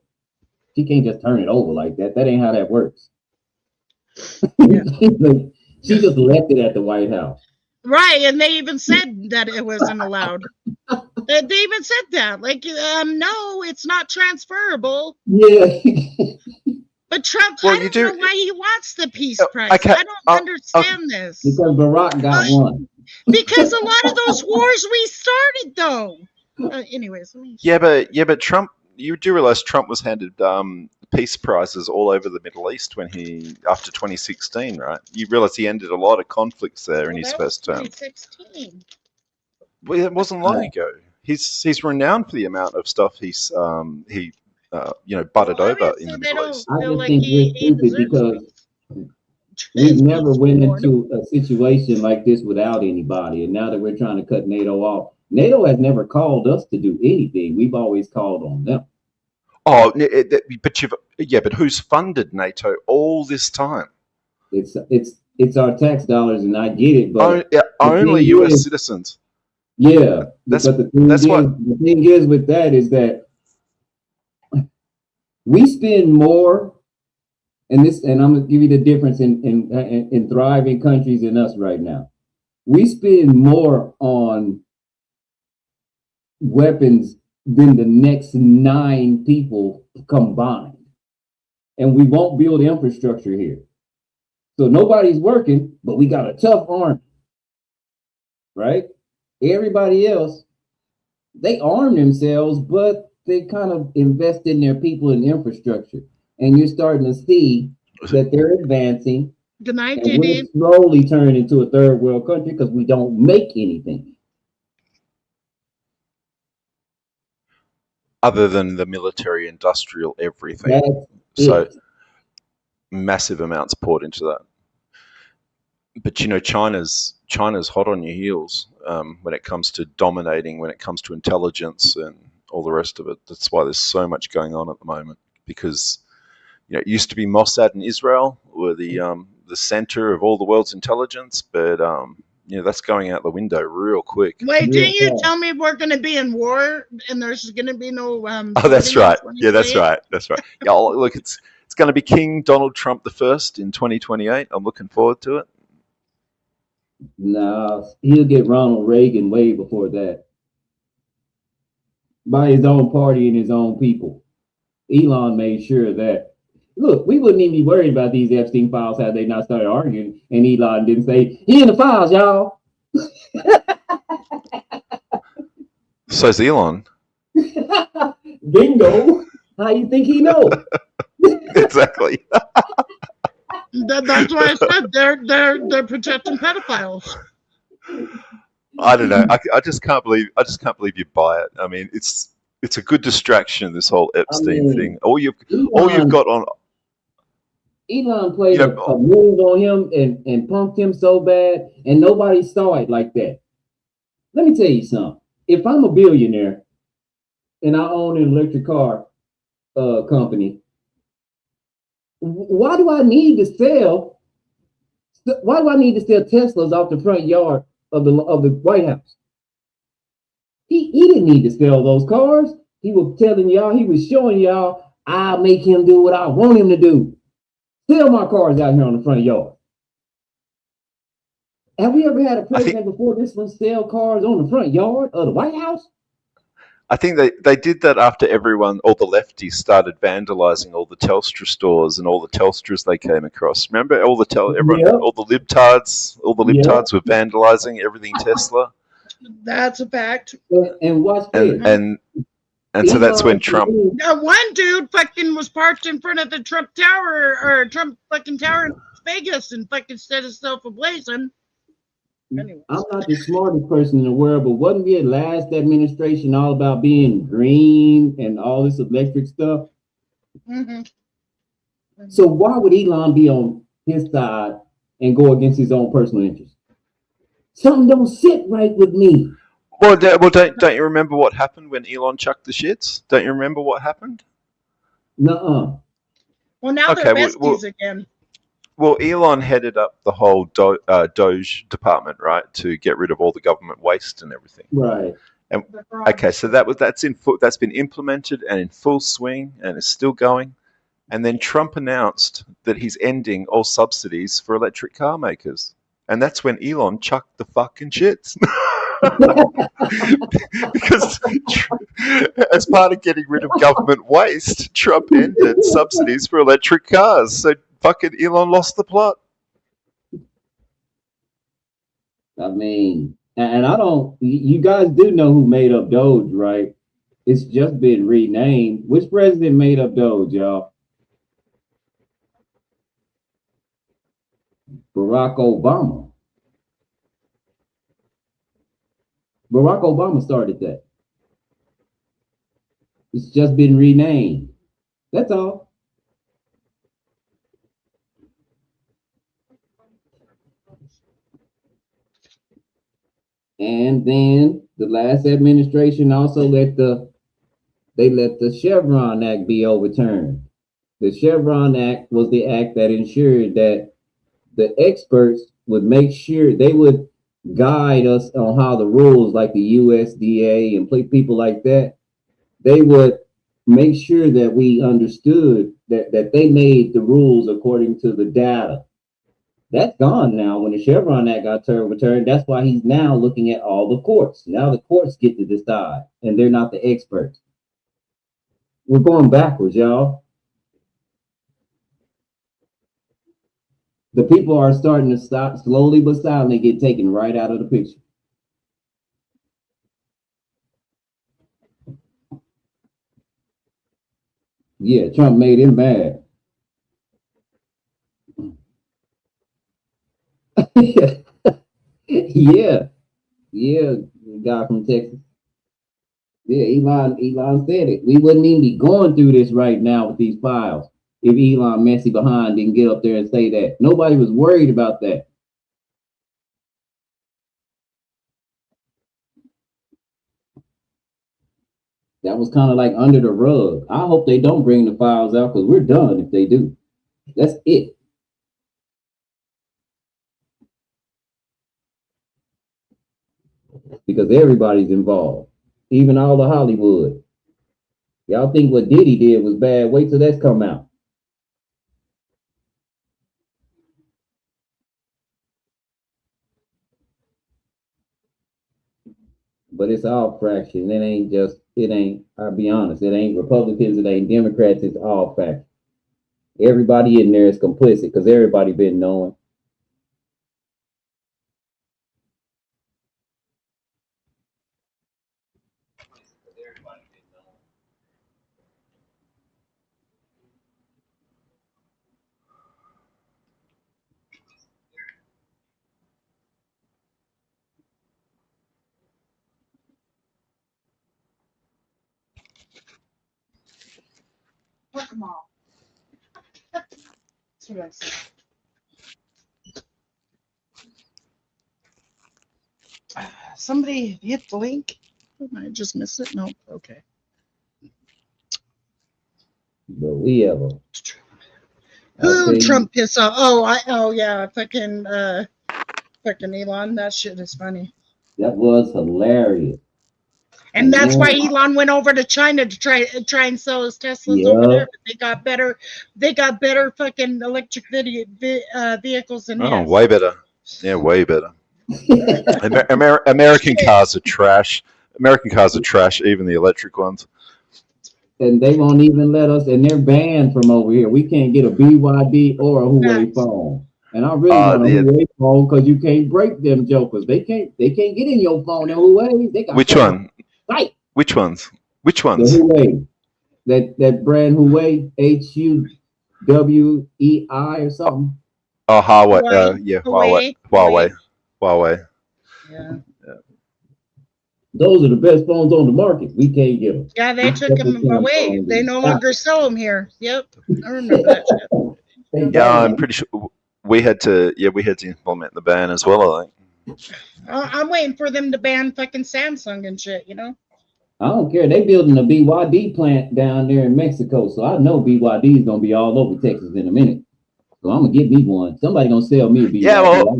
She can't just turn it over like that. That ain't how that works. She just left it at the White House. Right, and they even said that it wasn't allowed. They even said that, like, no, it's not transferable. Yeah. But Trump, Well, I don't know why he wants the Peace Prize. Okay, I don't understand this. Because Barack got one. Because a lot of those wars we started, though. Anyways, Yeah, but Trump. You do realize Trump was handed peace prizes all over the Middle East when after 2016, right? You realize he ended a lot of conflicts there in his first term. 2016. Well, it wasn't long ago. He's renowned for the amount of stuff he's butted over in the Middle East. I just think we're stupid because we've never went into a situation like this without anybody, and now that we're trying to cut NATO off, NATO has never called us to do anything. We've always called on them. Oh, but who's funded NATO all this time? It's our tax dollars, and I get it, but only U.S. citizens. Yeah, but the thing is with that is that we spend more, and I'm gonna give you the difference in thriving countries and us right now. We spend more on weapons than the next 9 people combined, and we won't build infrastructure here. So nobody's working, but we got a tough army, right? Everybody else, they arm themselves, but they kind of invest in their people and infrastructure. And you're starting to see that they're advancing. Good night, and we're slowly turning into a third world country because we don't make anything. Other than the military, industrial, everything. So massive amounts poured into that. But you know, China's hot on your heels when it comes to dominating, when it comes to intelligence and all the rest of it. That's why there's so much going on at the moment, because it used to be Mossad and Israel were the center of all the world's intelligence, but that's going out the window real quick. Wait, didn't you tell me we're going to be in war and there's going to be no? Oh, that's right. Yeah, that's right. That's right. Yeah, look, it's going to be King Donald Trump the first in 2028. I'm looking forward to it. Nah, he'll get Ronald Reagan way before that. By his own party and his own people. Elon made sure that, look, we wouldn't even be worried about these Epstein files had they not started arguing, and Elon didn't say, he in the files, y'all. So's Elon. Bingo. How you think he know? Exactly. That's why I said they're protecting pedophiles. I don't know. I just can't believe you buy it. I mean, it's a good distraction, this whole Epstein thing. All you've got on Elon played a move on him and punked him so bad, and nobody saw it like that. Let me tell you something. If I'm a billionaire and I own an electric car company, why do I need to sell? Why do I need to sell Teslas off the front yard of the White House? He didn't need to sell those cars. He was telling y'all, he was showing y'all, I'll make him do what I want him to do. Sell my cars out here on the front yard. Have we ever had a president before this one sell cars on the front yard of the White House? I think they did that after all the lefties started vandalizing all the Telstra stores and all the Telstras they came across. Remember all the libtards were vandalizing everything Tesla. That's a fact. And watch and so that's when Trump. One dude fucking was parked in front of the Trump Tower or Trump fucking Tower in Vegas and fucking set himself ablazing. Anyway. I'm not the smartest person in the world, but wasn't the last administration all about being green and all this electric stuff? Mm-hmm. So why would Elon be on his side and go against his own personal interest? Something don't sit right with me. Well, don't you remember what happened when Elon chucked the shits? Don't you remember what happened? Nuh-uh. Well, now they're besties again. Well, Elon headed up the whole Doge department, right, to get rid of all the government waste and everything. Right. And okay, so that's been implemented and in full swing and is still going. And then Trump announced that he's ending all subsidies for electric car makers, and that's when Elon chucked the fucking shits. Because as part of getting rid of government waste, Trump ended subsidies for electric cars. So fucking Elon lost the plot. I mean, and I don't, you guys do know who made up Doge, right? It's just been renamed. Which president made up Doge, y'all? Barack Obama. Barack Obama started that. It's just been renamed. That's all. And then the last administration also let the Chevron Act be overturned. The Chevron Act was the act that ensured that the experts would make sure they would guide us on how the rules, like the USDA and people like that, they would make sure that we understood that they made the rules according to the data. That's gone now. When the Chevron Act got overturned, that's why he's now looking at all the courts. Now the courts get to decide, and they're not the experts. We're going backwards, y'all. The people are starting to stop slowly but silently get taken right out of the picture. Yeah, Trump made him mad. yeah, guy from Texas. Yeah, Elon said it. We wouldn't even be going through this right now with these files if Elon messy behind didn't get up there and say that. Nobody was worried about that. That was kind of like under the rug. I hope they don't bring the files out because we're done if they do. That's it. Because everybody's involved, even all the Hollywood. Y'all think what Diddy did was bad? Wait till that's come out. But it's all fraction. I'll be honest, it ain't Republicans, it ain't Democrats, it's all faction. Everybody in there is complicit because everybody been knowing. Put them all. That's what I said. Somebody hit the link. I just missed it. No, okay. But we have a Who Trump piss off? Oh yeah, fucking Elon. That shit is funny. That was hilarious. And that's why Elon went over to China to try and sell his Teslas over there. But they got better fucking electric vehicles than his. Oh, way better. Yeah, way better. American cars are trash. American cars are trash, even the electric ones. And they won't even let us, and they're banned from over here. We can't get a BYD or a Huawei phone. And I really want a Huawei phone because you can't break them jokers. They can't get in your phone. The Huawei. They got Which one? Right. Which ones? Which ones? The Huawei. That brand Huawei, HUWEI or something. Oh, Huawei. Yeah, Huawei. Yeah. Those are the best phones on the market. We can't get them. Yeah, they took them away. They no longer sell them here. Yep, I remember that shit. Yeah, I'm pretty sure we had to implement the ban as well, I think. I'm waiting for them to ban fucking Samsung and shit, you know? I don't care. They building a BYD plant down there in Mexico, so I know BYD is gonna be all over Texas in a minute. So I'm gonna get me one. Somebody gonna sell me a BYD. Yeah, well,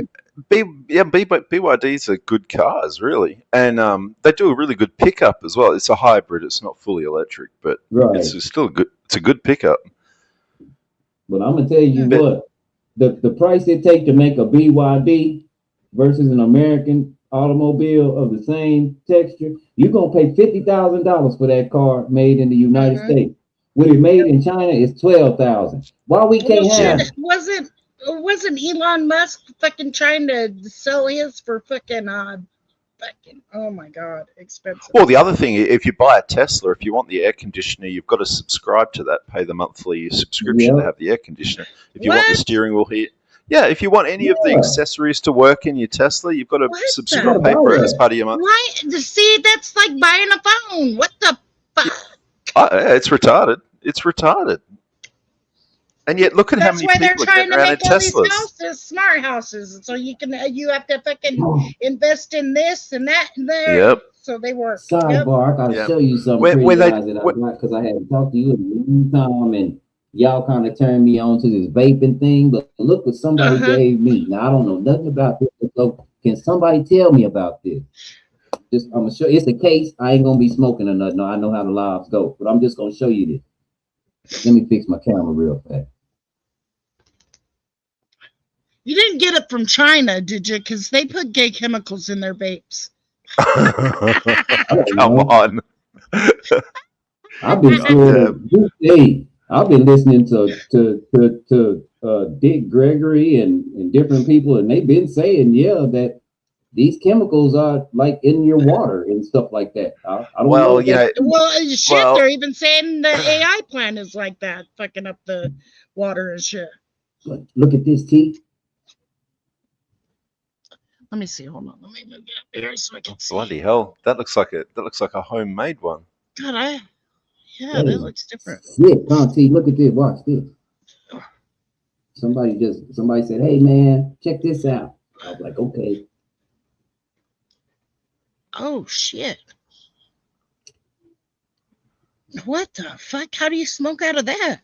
BYDs are good cars, really, and they do a really good pickup as well. It's a hybrid; it's not fully electric, but it's still good. It's a good pickup. But I'm gonna tell you what, the price it take to make a BYD versus an American automobile of the same texture, you're gonna pay $50,000 for that car made in the United States. When it made in China, it's $12,000. Why we can't have? Wasn't Elon Musk fucking trying to sell his for fucking oh my god, expensive. Well, the other thing, if you buy a Tesla, if you want the air conditioner, you've got to subscribe to that, pay the monthly subscription to have the air conditioner. If you want the steering wheel here, if you want any of the accessories to work in your Tesla, you've got to subscribe, pay for it as part of your month. Why? See, that's like buying a phone. What the fuck? It's retarded. It's retarded. And yet, look at how many people are getting around in Teslas. Houses, smart houses, so you have to fucking invest in this and that and there. Yep. So they work. Sidebar, I gotta show you something guys that I got because I hadn't talked to you in a long time, and y'all kind of turned me on to this vaping thing. But look what somebody gave me. Now I don't know nothing about this. So can somebody tell me about this? Just I'm gonna show. It's a case. I ain't gonna be smoking or nothing. No, I know how the lives go, but I'm just gonna show you this. Let me fix my camera real fast. You didn't get it from China, did you? Because they put gay chemicals in their vapes. Come on. I've been I've been listening to Dick Gregory and different people, and they've been saying, that these chemicals are like in your water and stuff like that. I don't know. They're even saying the AI plant is like that, fucking up the water and shit. Look at this, T. Let me see. Hold on. Let me move it here so I can see. Bloody hell! That looks like a homemade one. God, that looks different. Yeah, T. Look at this. Watch this. Somebody said, "Hey, man, check this out." I was like, "Okay." Oh shit! What the fuck? How do you smoke out of that?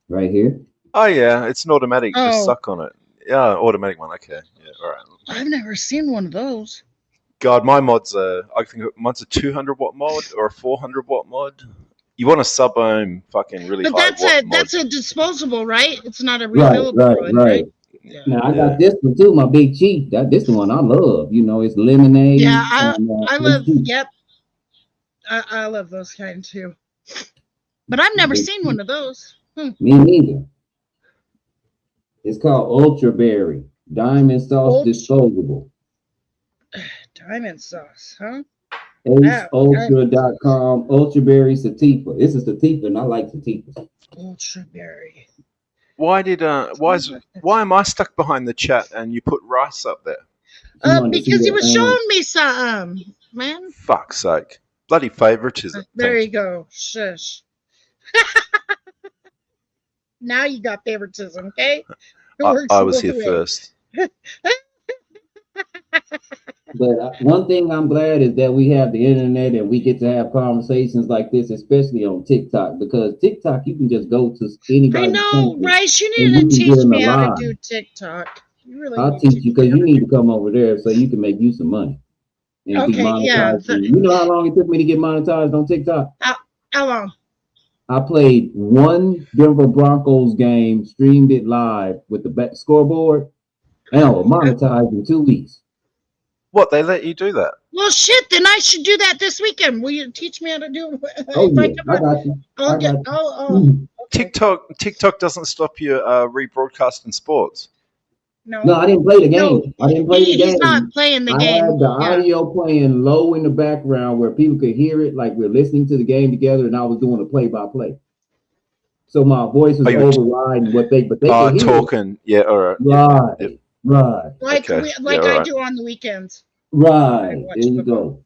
Right here. Oh yeah, it's an automatic. Just suck on it. Yeah, automatic one. Okay. Yeah. All right. I've never seen one of those. God, my mod's I think mine's a 200 watt mod or a 400 watt mod. You want a sub-ohm fucking really high watt mod. That's a disposable, right? It's not a refillable right. Yeah, now I got this one too, my Big Chief. This the one I love. You know, it's lemonade. Yeah, I love. Yep, I love those kind too. But I've never seen one of those. Me neither. It's called Ultra Berry Diamond Sauce Disposable. Diamond sauce, huh? AceUltra.com. Ultra Berry Sativa. This is Sativa, and I like Sativa. Ultra Berry. Why am I stuck behind the chat and you put Rice up there? Because he was showing me something, man. Fuck's sake. Bloody favoritism. There you go. Shush. Now you got favoritism, okay? I was here first. But one thing I'm glad is that we have the internet and we get to have conversations like this, especially on TikTok, because TikTok, you can just go to anybody. I know, Rice, you need to teach me how to do TikTok. I'll teach you because you need to come over there so you can make you some money. And be monetized. You know how long it took me to get monetized on TikTok? How long? I played one Denver Broncos game, streamed it live with the back scoreboard, and I was monetized in 2 weeks. What, they let you do that? Well, shit, then I should do that this weekend. Will you teach me how to do it? Oh, yeah, I got you. TikTok doesn't stop you rebroadcasting sports. No, I didn't play the game. I didn't play the game. He's not playing the game. I had the audio playing low in the background where people could hear it, like we're listening to the game together, and I was doing a play-by-play. So my voice was overriding what they could hear. Talking. Yeah, all right. Right. Like I do on the weekends. Right. There you go.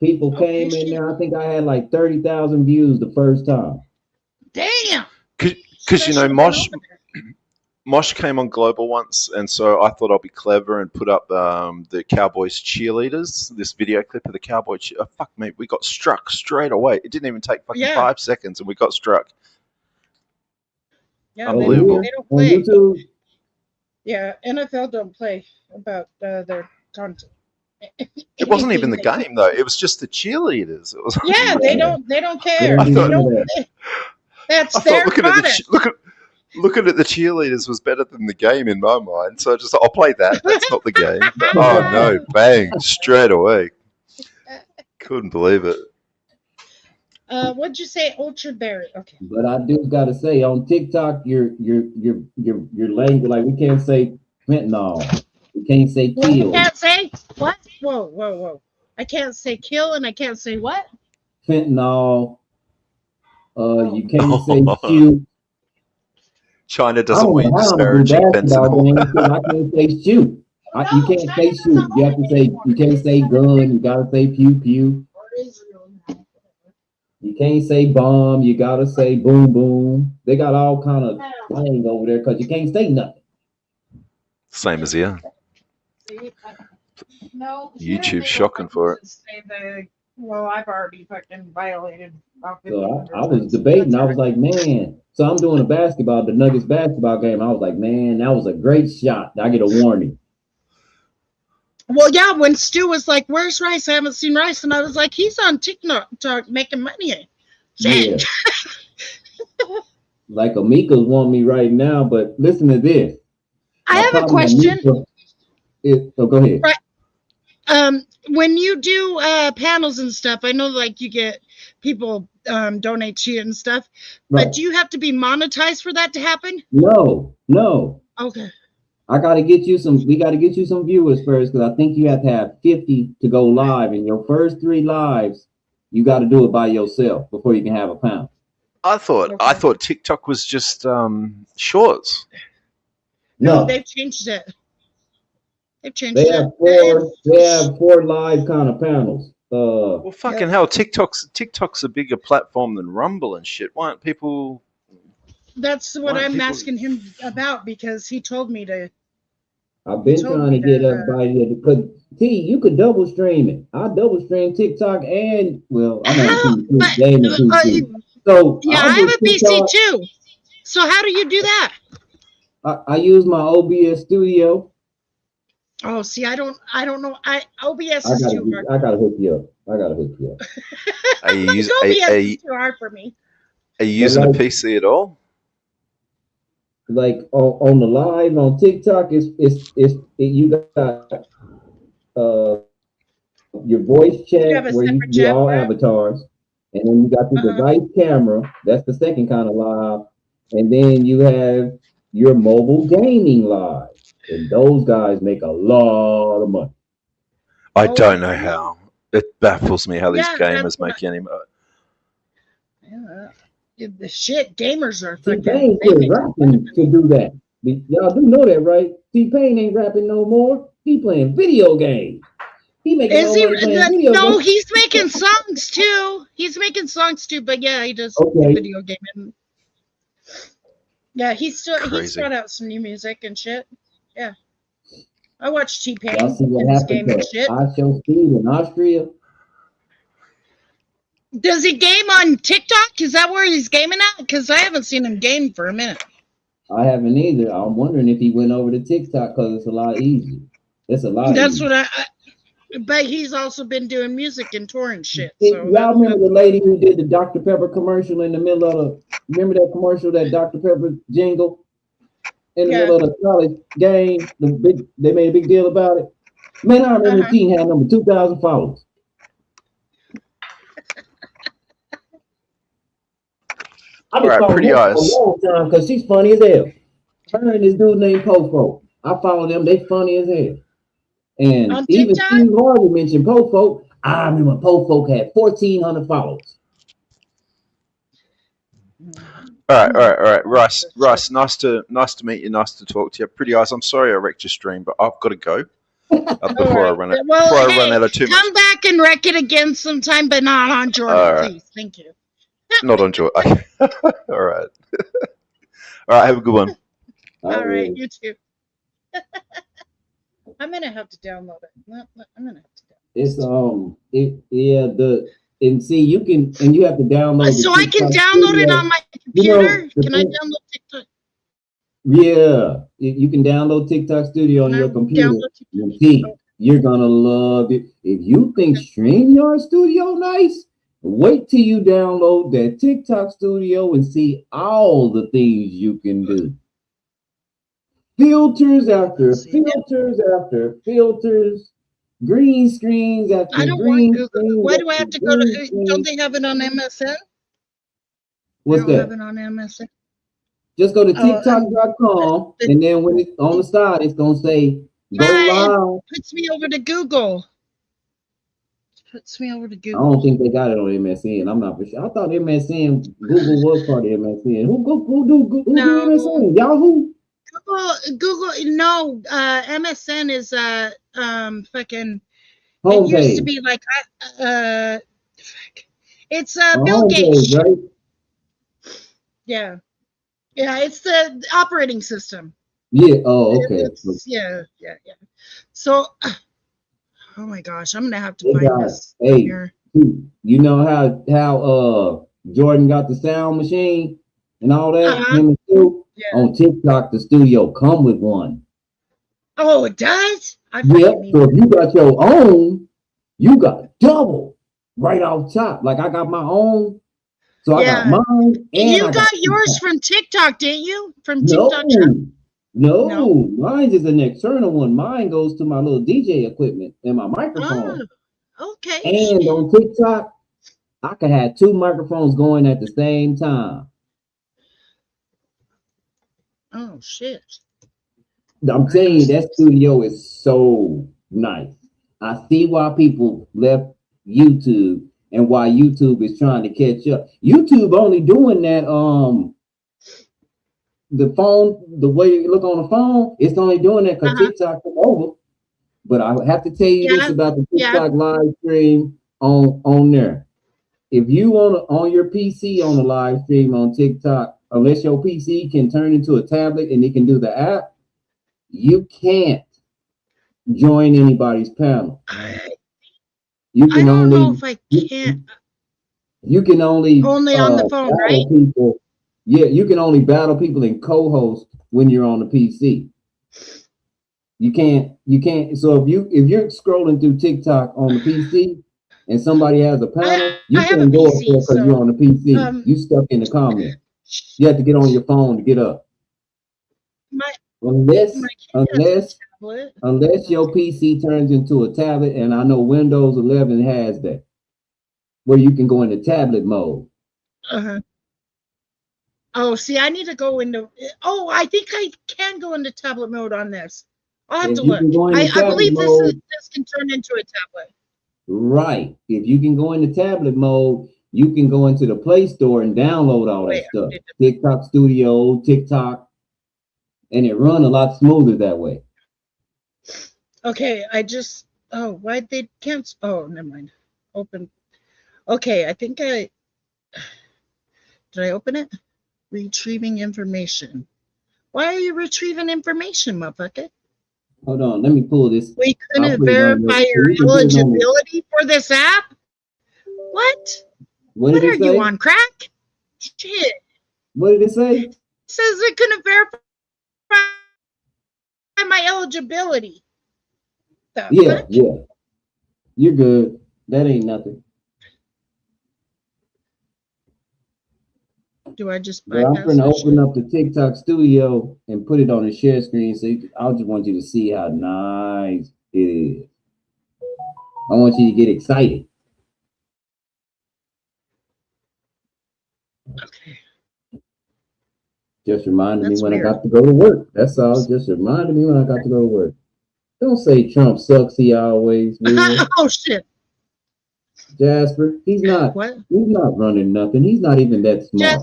People came in there. I think I had like 30,000 views the first time. Damn. Because Mosh came on Global once, and so I thought I'd be clever and put up the Cowboys cheerleaders, this video clip of the Cowboy fuck me, we got struck straight away. It didn't even take fucking 5 seconds, and we got struck. Yeah, Unbelievable. they don't play. Yeah, NFL don't play about their content. It wasn't even the game though. It was just the cheerleaders. It was. Yeah, they don't care. I thought, That's their product. Looking at the cheerleaders was better than the game in my mind. So I just thought, I'll play that. That's not the game. Oh no! Bang! Straight away. Couldn't believe it. What'd you say? Orchard Berry. Okay. But I do gotta say, on TikTok, your language, like we can't say fentanyl. We can't say Well, kill. you can't say what? Whoa. I can't say kill and I can't say what? Fentanyl. You can't say shoot. China doesn't want you disparaging fentanyl. I can't say shoot. You can't say shoot. You have to say, you can't say gun. You gotta say pew pew. You can't say bomb. You gotta say boom boom. They got all kind of slang over there because you can't say nothing. Same as here. No. YouTube's shocking for it. Well, I've already fucking violated. So I was debating. I was like, man. So I'm doing the Nuggets basketball game. I was like, man, that was a great shot. I get a warning. Well, yeah, when Stu was like, where's Rice? I haven't seen Rice. And I was like, he's on TikTok making money. Shit. Yeah. Like Amika's want me right now, but listen to this. I have a question. Go ahead. Right. When you do panels and stuff, I know like you get people donate to you and stuff, Right. but do you have to be monetized for that to happen? No. Okay. We got to get you some viewers first, because I think you have to have 50 to go live. In your first 3 lives, you got to do it by yourself before you can have a panel. I thought TikTok was just shorts. No, They've changed it. they have 4 live kind of panels. Well, fucking hell, TikTok's a bigger platform than Rumble and shit. Why aren't people? That's what I'm asking him about, because he told me to. I've been trying to get everybody to put you could double stream it. I double stream TikTok and I'm on PC. So yeah, I have a PC too. So how do you do that? I use my OBS Studio. Oh, see, I don't know. OBS is too hard. I gotta hook you up. Are you using OBS is too hard for me. Are you using a PC at all? Like on the live on TikTok, you got your voice chat where you do all avatars, and then you got the device camera. That's the second kind of live, and then you have your mobile gaming live, and those guys make a lot of money. I don't know how. It baffles me how these gamers make any money. The shit gamers are T-Pain quit rapping to do that. Y'all do know that, right? T-Pain ain't rapping no more. He playing video games. He making no, he's making songs too. He's making songs too, but yeah, he does video gaming. Yeah, he's brought out some new music and shit. Yeah. I watched T-Pain Y'all see what in his happened game and to shit. I Show Speed in Austria? Does he game on TikTok? Is that where he's gaming at? Because I haven't seen him game for a minute. I haven't either. I'm wondering if he went over to TikTok because it's a lot easier. It's a lot That's easier. what but he's also been doing music and touring shit. So Y'all remember the lady who did the Dr. Pepper commercial in the middle of remember that commercial, that Dr. Pepper jingle in the middle of the college game? They made a big deal about it. Man, I remember Teen had number 2,000 followers. I've been following her for a long time because she's funny as hell. Her and this dude named Pofo. I follow them. They funny as hell. And even Steve Harvey mentioned Pofo. I remember Pofo had 1,400 followers. All right. Russ, nice to meet you. Nice to talk to you. Pretty Eyes, I'm sorry I wrecked your stream, but I've got to go. Before I run it. Well, Before I hey, run out of too much. come back and wreck it again sometime, but not on Jordan, All right. please. Thank you. Not on Joy. All right. All right. Have a good one. All right, you too. I'm gonna have to download it. I'm gonna have to. It's and see you can and you have to download. So I can download it on my computer. Can I download TikTok? Yeah, you can download TikTok Studio on your computer. And see, you're gonna love it. If you think StreamYard Studio nice, wait till you download that TikTok Studio and see all the things you can do. Filters after filters after filters, green screens after I don't green want Google. screens. Why do I have to go to? Don't they have it on MSN? What's They don't have that? it on MSN. Just go to Oh, TikTok.com and then when it's on the side, it's gonna say go live. It puts me over to Google. Puts me over to I Google. don't think they got it on MSN. I'm not for sure. I thought MSN, Google was part of MSN. Who do MSN? Yahoo? Google. No, MSN is fucking. It Homepage. used to be like it's Bill Homepage, Gates. right? Yeah, it's the operating system. Yeah. Oh, okay. Yeah. So, oh my gosh, I'm gonna have to They find got, this hey, here. you know how Jordan got the sound machine and all that? Him and Stu? On TikTok, the studio come with one. Oh, it does. Yep. So if you got your own, you got double right off top. Like I got my own, so I got mine. And You I got TikTok. yours from TikTok, didn't you? From No, TikTok shop? no, mine is an external one. Mine goes to my little DJ equipment and my microphone. Okay. And on TikTok, I can have two microphones going at the same time. Oh shit. I'm telling you, that studio is so nice. I see why people left YouTube and why YouTube is trying to catch up. YouTube only doing that the phone, the way you look on the phone, it's only doing that because TikTok took over. But I have to tell you this about the TikTok live stream on there. If you want on your PC on the live stream on TikTok, unless your PC can turn into a tablet and it can do the app, you can't join anybody's panel. You can I don't only know if I can't. you can only On the phone, battle right? people. Yeah, you can only battle people and co-host when you're on the PC. You can't. So if you're scrolling through TikTok on the PC and somebody has a panel, you can't go up there because you're on the PC. You stuck in the comment. You have to get on your phone to get up. Unless your PC turns into a tablet, and I know Windows 11 has that, where you can go into tablet mode. Oh, see, I need to go into. Oh, I think I can go into tablet mode on this. I'll have If to you look. can go into I tablet believe mode- this can turn into a tablet. Right. If you can go into tablet mode, you can go into the Play Store and download all that stuff. TikTok Studio, TikTok, and it run a lot smoother that way. Okay, I just. Oh, why'd they cancel? Oh, never mind. Open. Okay, I think I. Did I open it? Retrieving information. Why are you retrieving information, motherfucker? Hold on, let me pull this. We I'll couldn't put it on verify there. your You can put it on there. eligibility for this app? What? What What did are it you say? on, crack? Shit. What did it say? It says it couldn't verify my eligibility. The Yeah, fuck? yeah. You're good. That ain't nothing. Do I just But I'm bypass gonna this open up the TikTok Studio and put it on the share screen. So I just want you to see how nice it is. I want you to get excited. Okay. Just reminded That's me when weird. I got to go to work. That's all. Just reminded me when I got to go to work. Don't say Trump sucks. He always will. Oh shit. Jasper, he's not. What? He's not running nothing. He's not even that smart.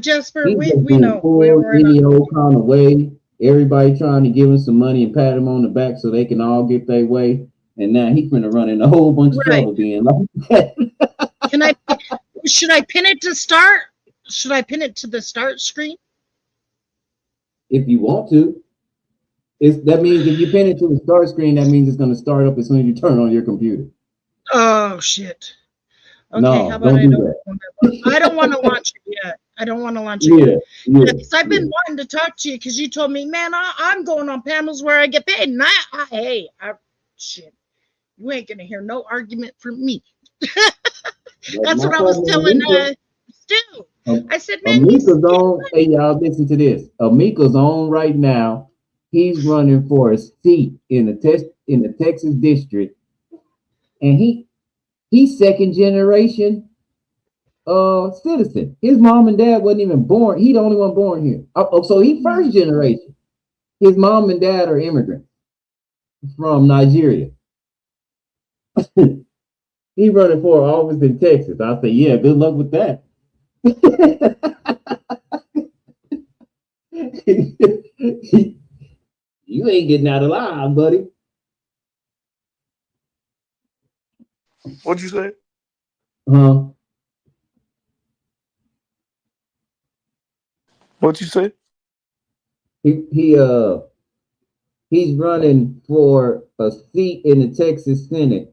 Jasper, He's we just being know. pulled We're any not. old kind of way Everybody trying to give him some money and pat him on the back so they can all get their way. And now he's gonna run in a whole bunch of trouble being like that. Should I pin it to start? Should I pin it to the start screen? If you want to. That means if you pin it to the start screen, that means it's gonna start up as soon as you turn on your computer. Oh shit. Okay, No, how about don't I do don't, that. I don't want to launch it yet. I don't want to launch it yet. Yeah, Because I've been wanting to talk to you because you told me, man, I'm going on panels where I get paid. And shit, you ain't gonna hear no argument from me. That's what I was telling Stu. I said, man, Amika's on. Hey, y'all, listen to this. Amika's on right now. He's running for a seat in the Texas district, and he's second generation citizen. His mom and dad wasn't even born. He's the only one born here. So he's first generation. His mom and dad are immigrants from Nigeria. He running for office in Texas. I say, yeah, good luck with that. You ain't getting out alive, buddy. What'd you say? What'd you say? He's running for a seat in the Texas Senate,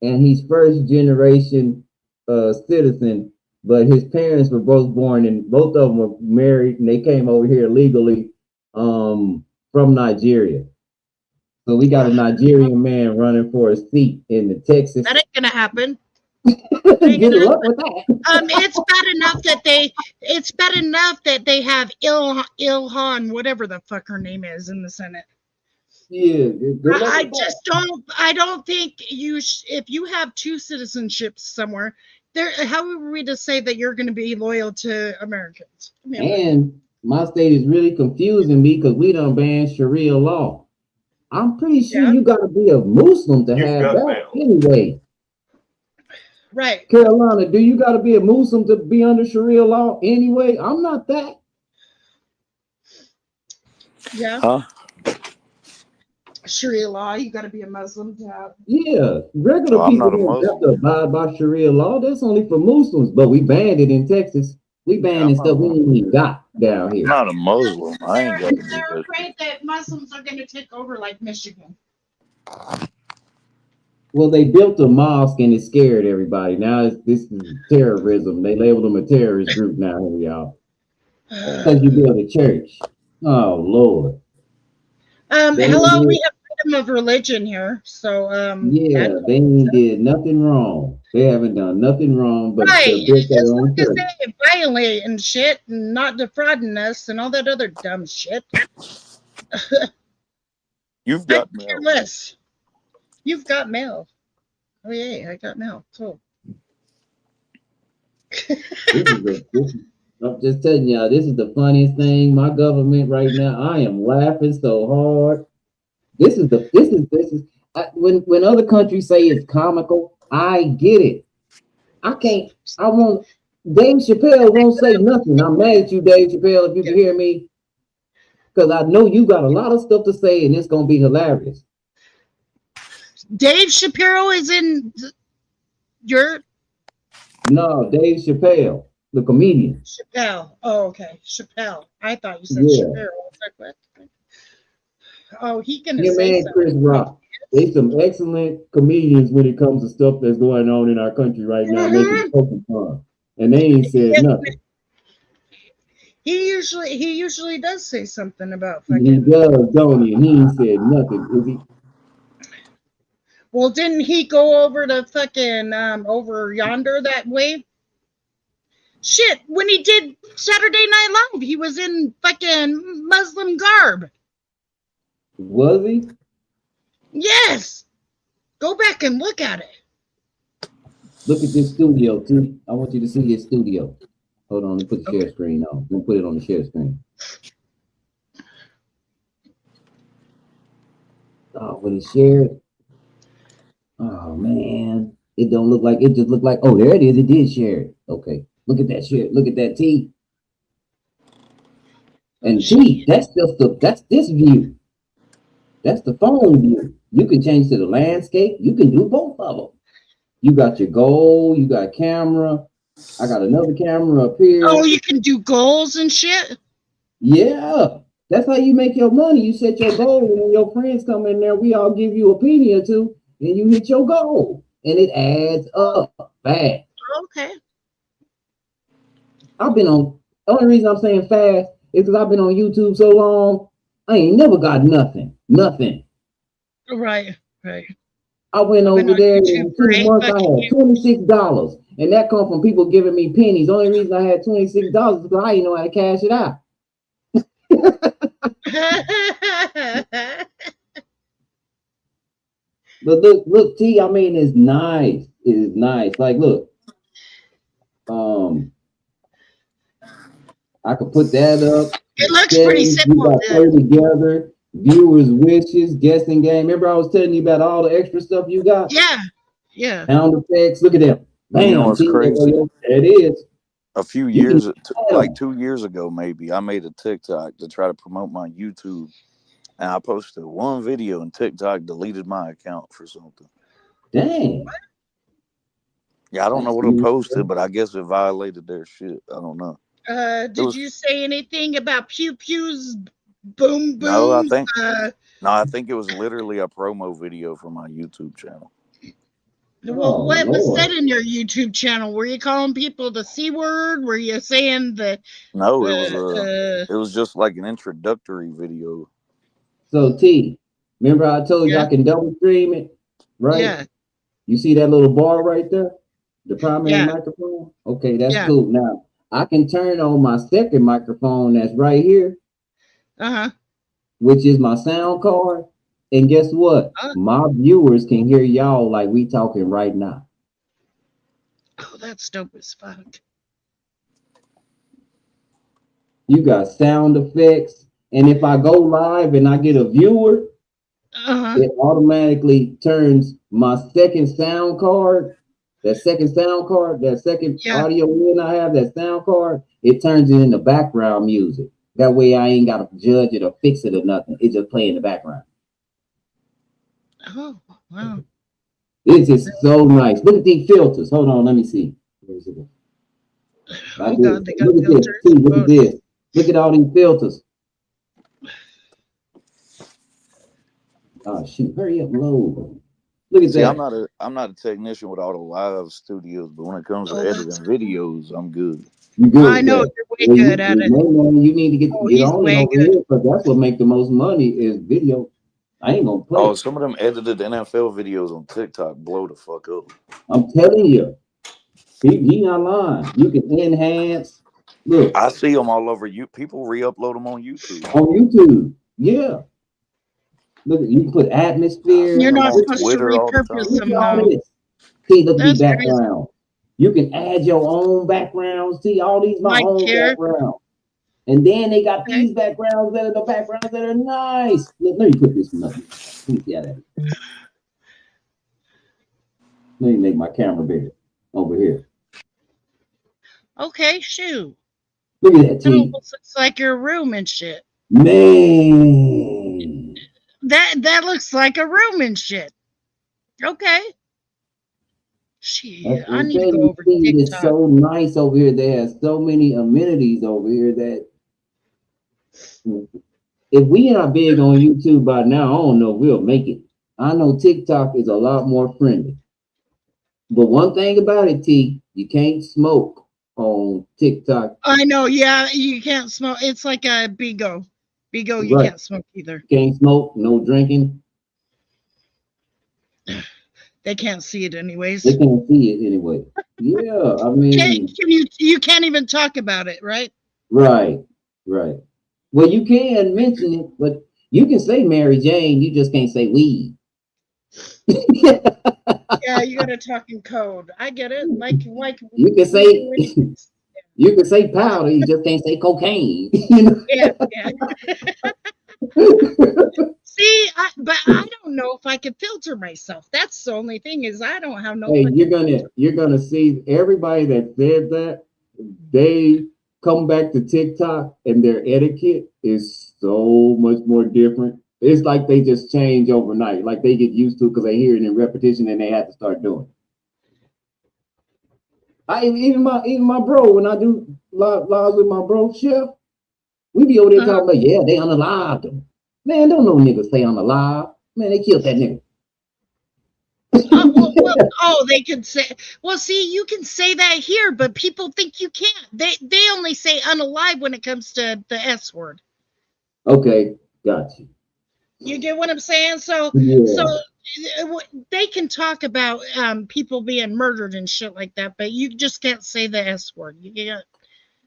and he's first generation citizen, but his parents were both born and both of them were married, and they came over here legally from Nigeria. So we got a Nigerian man running for a seat in the Texas. That ain't gonna happen. Good luck with that. It's bad enough that they have Ilhan, whatever the fuck her name is, in the Senate. Yeah, I don't think if you have two citizenships somewhere, how are we to say that you're going to be loyal to Americans? And my state is really confusing me because we done banned Sharia law. I'm pretty sure you got to be a Muslim to have that anyway. Right. Carolina, do you got to be a Muslim to be under Sharia law anyway? I'm not that. Yeah. Huh? Sharia law, you got to be a Muslim to have. Yeah, regular I'm people not a don't Muslim. have to abide by Sharia law. That's only for Muslims, but we banned it in Texas. We banned stuff we ain't even got down here. I'm not a Muslim. I ain't got to be They're Muslim. afraid that Muslims are going to take over like Michigan. Well, they built a mosque and it scared everybody. Now this is terrorism. They labeled them a terrorist group now, here y'all. Because you build a church. Oh Lord. Hello, we have freedom of religion here. So yeah, they ain't did nothing wrong. They haven't done nothing wrong, but right. built their As own long as church. they ain't violating shit and not defrauding us and all that other dumb shit. You've got mail. Careless. You've got mail. Oh yeah, I got mail too. I'm just telling y'all, this is the funniest thing. My government right now, I am laughing so hard. When other countries say it's comical, I get it. Dave Chappelle won't say nothing. I'm mad at you, Dave Chappelle, if you can hear me. Because I know you got a lot of stuff to say and it's going to be hilarious. Dave Shapiro is in your... No, Dave Chappelle, the comedian. Chappelle. Oh, okay. Chappelle. I thought you said Shapiro. I was like, what? Oh, he can say man, something. Chris Rock. They some excellent comedians when it comes to stuff that's going on in our country right now, making poking fun. And they ain't said nothing. He usually does say something about He fucking... does, don't he? And he ain't said nothing, is he? Well, didn't he go over to fucking over yonder that way? Shit, when he did Saturday Night Live, he was in fucking Muslim garb. Was he? Yes. Go back and look at it. Look at this studio, too. I want you to see this studio. Hold on, let me put the share screen on. Let me put it on the share screen. Oh, when it's shared. Oh man, it don't look like it. Just look like, oh, there it is. It did share it. Okay, look at that share. Look at that T. And T, that's this view. That's the phone view. You can change to the landscape. You can do both of them. You got your goal. You got camera. I got another camera up here. Oh, you can do goals and shit? Yeah. That's how you make your money. You set your goal, and when your friends come in there, we all give you a penny or two, and you hit your goal. And it adds up fast. Okay. I've been on, the only reason I'm saying fast is because I've been on YouTube so long, I ain't never got nothing. Nothing. Right. I went over there in 2 months, I had $26. And that come from people giving me pennies. The only reason I had $26 is because I didn't know how to cash it out. But look, T, I mean, it's nice. It is nice. Like, look. I could put that up. It looks pretty simple. You got play together, viewers' wishes, guessing game. Remember I was telling you about all the extra stuff you got? Yeah. Sound effects. Look at them. Bam, You know what's crazy? There it is. A few You years, can like 2 years ago, maybe, I made a TikTok to try to promote my YouTube. And I posted one video and TikTok deleted my account for something. Dang. Yeah, I don't know what I posted, but I guess it violated their shit. I don't know. Did you say anything about pew pews, boom booms? No, I think it was literally a promo video for my YouTube channel. Well, what was said in your YouTube channel? Were you calling people the C word? Were you saying the? No, it was just like an introductory video. So T, remember I told you I can double stream it, right? Yeah. You see that little bar right there, the primary microphone. Okay, that's cool. Now I can turn on my second microphone that's right here, which is my sound card. And guess what? My viewers can hear y'all like we talking right now. Oh, that's dope as fuck. You got sound effects. And if I go live and I get a viewer, it automatically turns my second sound card, that second audio in I have, that sound card, it turns it into background music. That way I ain't got to judge it or fix it or nothing. It just play in the background. Oh, wow. This is so nice. Look at these filters. Hold on, let me see. Where's it? Oh, God, they got look at filters. this. See, look at this. Look at all these filters. Oh shoot! Hurry up, load. Look at that. I'm not a technician with all the live studios, but when it comes to editing videos, I'm good. You good? I know you're way good at it. You need to get on over here because that's what make the most money is video. I ain't gonna play. Oh, some of them edited NFL videos on TikTok blow the fuck up. I'm telling you, he not lying. You can enhance. Look, I see them all over you. People re-upload them on YouTube. On YouTube, yeah. Look, you can put atmosphere. You're not supposed to repurpose them though. See, look at the background. You can add your own backgrounds. See, all these my own backgrounds. And then they got these backgrounds that are the backgrounds that are nice. Let me put this one up. Let me see how that is. Let me make my camera bigger over here. Okay, shoot. Look at that, T. It almost looks like your room and shit. Man. That looks like a room and shit. Okay. Shit, I need to go over to TikTok. It's so nice over here. They have so many amenities over here that if we not big on YouTube by now, I don't know if we'll make it. I know TikTok is a lot more friendly. But one thing about it, T, you can't smoke on TikTok. I know, yeah, you can't smoke. It's like a Bigo. Bigo, you can't smoke either. Can't smoke, no drinking. They can't see it anyways. They can't see it anyway. Yeah, I mean, you can't even talk about it, right? Right. Well, you can mention it, but you can say Mary Jane. You just can't say weed. Yeah, you gotta talk in code. I get it. Like you can say you can say powder. You just can't say cocaine. Yeah. See, but I don't know if I can filter myself. That's the only thing is I don't have no. Hey, you're gonna see everybody that said that they come back to TikTok and their etiquette is so much more different. It's like they just change overnight. Like they get used to it because they hear it in repetition and they have to start doing it. Even my bro, when I do lives with my bro Chef, we be over there talking about, yeah, they unalived him. Man, don't no nigga say unalive. Man, they killed that nigga. They can say. Well, see, you can say that here, but people think you can't. They only say unalive when it comes to the S word. Okay, got you. You get what I'm saying? So they can talk about people being murdered and shit like that, but you just can't say the S word. You can't.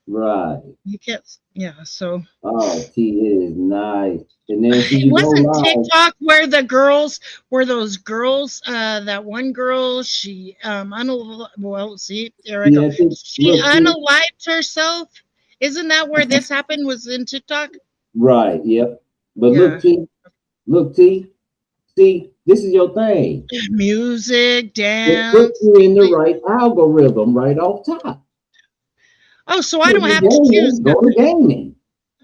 Right. You can't. Yeah. So. Oh, T is nice. And then wasn't TikTok where those girls, that one girl, she see, there I go. She unalived herself. Isn't that where this happened? Was in TikTok? Right, yep. But look, T, see, this is your thing. Music, dance. It puts you in the right algorithm right off top. Oh, so I don't have to choose. Go to gaming.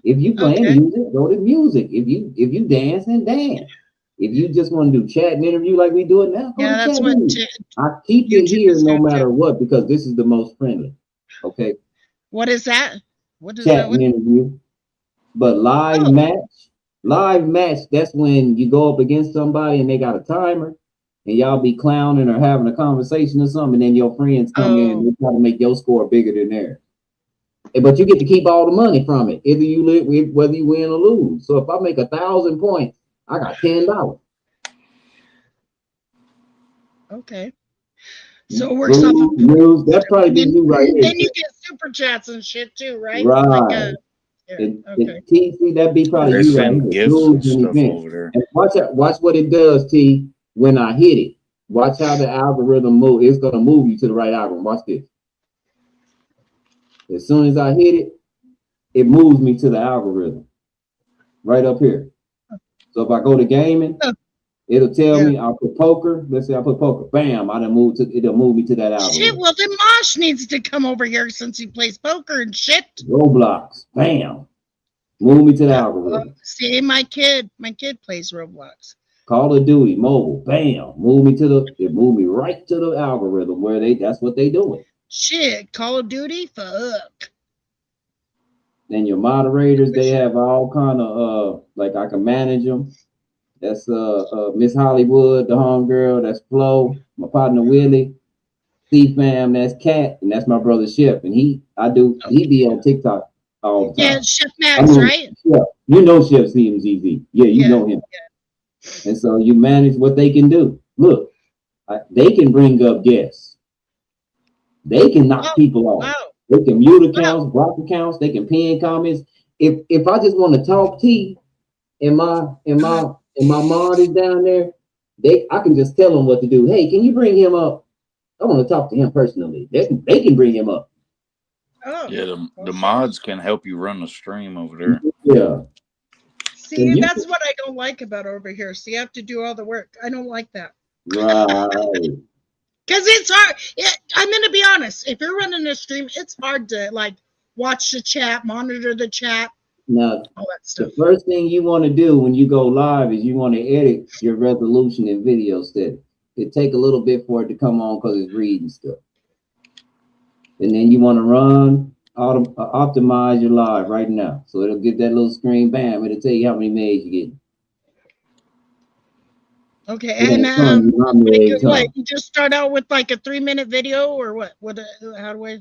If you playing music, go to music. If you dance and dance. If you just want to do chat and interview like we do it now, that's what I keep it here no matter what because this is the most friendly. Okay. What is that? What is chat and interview? But live match, that's when you go up against somebody and they got a timer and y'all be clowning or having a conversation or something, and then your friends come in and they try to make your score bigger than theirs. But you get to keep all the money from it, whether you win or lose. So if I make 1,000 points, I got $10. Okay. So it works off of news. That's probably been you right here. Then you get super chats and shit too, right? Right. TC, that'd be probably you right here. And watch what it does, T, when I hit it. Watch how the algorithm moves. It's gonna move you to the right algorithm. Watch this. As soon as I hit it, it moves me to the algorithm. Right up here. So if I go to gaming, it'll tell me I'll put poker. Let's say I put poker. Bam, it'll move me to that algorithm. Shit, well then Mosh needs to come over here since he plays poker and shit. Roblox. Bam. Move me to the algorithm. See, my kid plays Roblox. Call of Duty mobile. Bam. Move me right to the algorithm where that's what they doing. Shit, Call of Duty, fuck. Then your moderators, they have all kind of like I can manage them. That's Miss Hollywood, the homegirl. That's Flo, my partner Willie. C-Fam, that's Cat, and that's my brother Chef. And he be on TikTok all the time. Yeah, Chef Max, right? Yeah, you know Chef CMZZ. Yeah, you know him. Yeah. And so you manage what they can do. Look, they can bring up guests. They can knock people off. Wow. They can mute accounts, block accounts. They can pin comments. If I just want to talk T, and my mod is down there, I can just tell them what to do. Hey, can you bring him up? I want to talk to him personally. They can bring him up. Oh, yeah, the mods can help you run the stream over there. Yeah. See, that's what I don't like about over here. So you have to do all the work. I don't like that. Right. Because it's hard. I'm going to be honest. If you're running a stream, it's hard to like watch the chat, monitor the chat. Now, all that stuff. The first thing you want to do when you go live is you want to edit your resolution and video settings. It take a little bit for it to come on because it's reading stuff. And then you want to optimize your live right now. So it'll get that little screen, bam, it'll tell you how many megs you get. Okay, and what, you just start out with like a 3-minute video or what? How do I?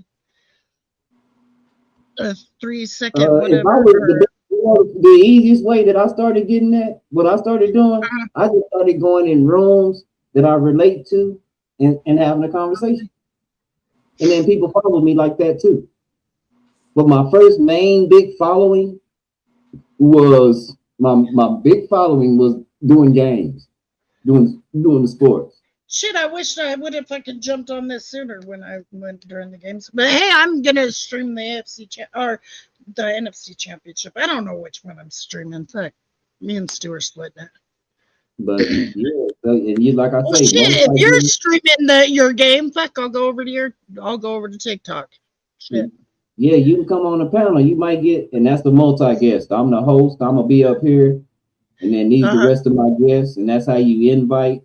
A 3-second whatever. The easiest way that I started getting that, what I started doing, I just started going in rooms that I relate to and having a conversation. And then people follow me like that too. But my first main big following was my big following was doing games. Doing the sports. Shit, I wish I would have fucking jumped on this sooner when I went during the games. But hey, I'm gonna stream the AFC or the NFC Championship. I don't know which one I'm streaming. Fuck, me and Stu are splitting it. But yeah, and you like I say, shit, if you're streaming your game, fuck, I'll go over to TikTok. Shit. Yeah, you can come on the panel. You might get, and that's the multi-guest. I'm the host. I'm gonna be up here, and then these the rest of my guests, and that's how you invite.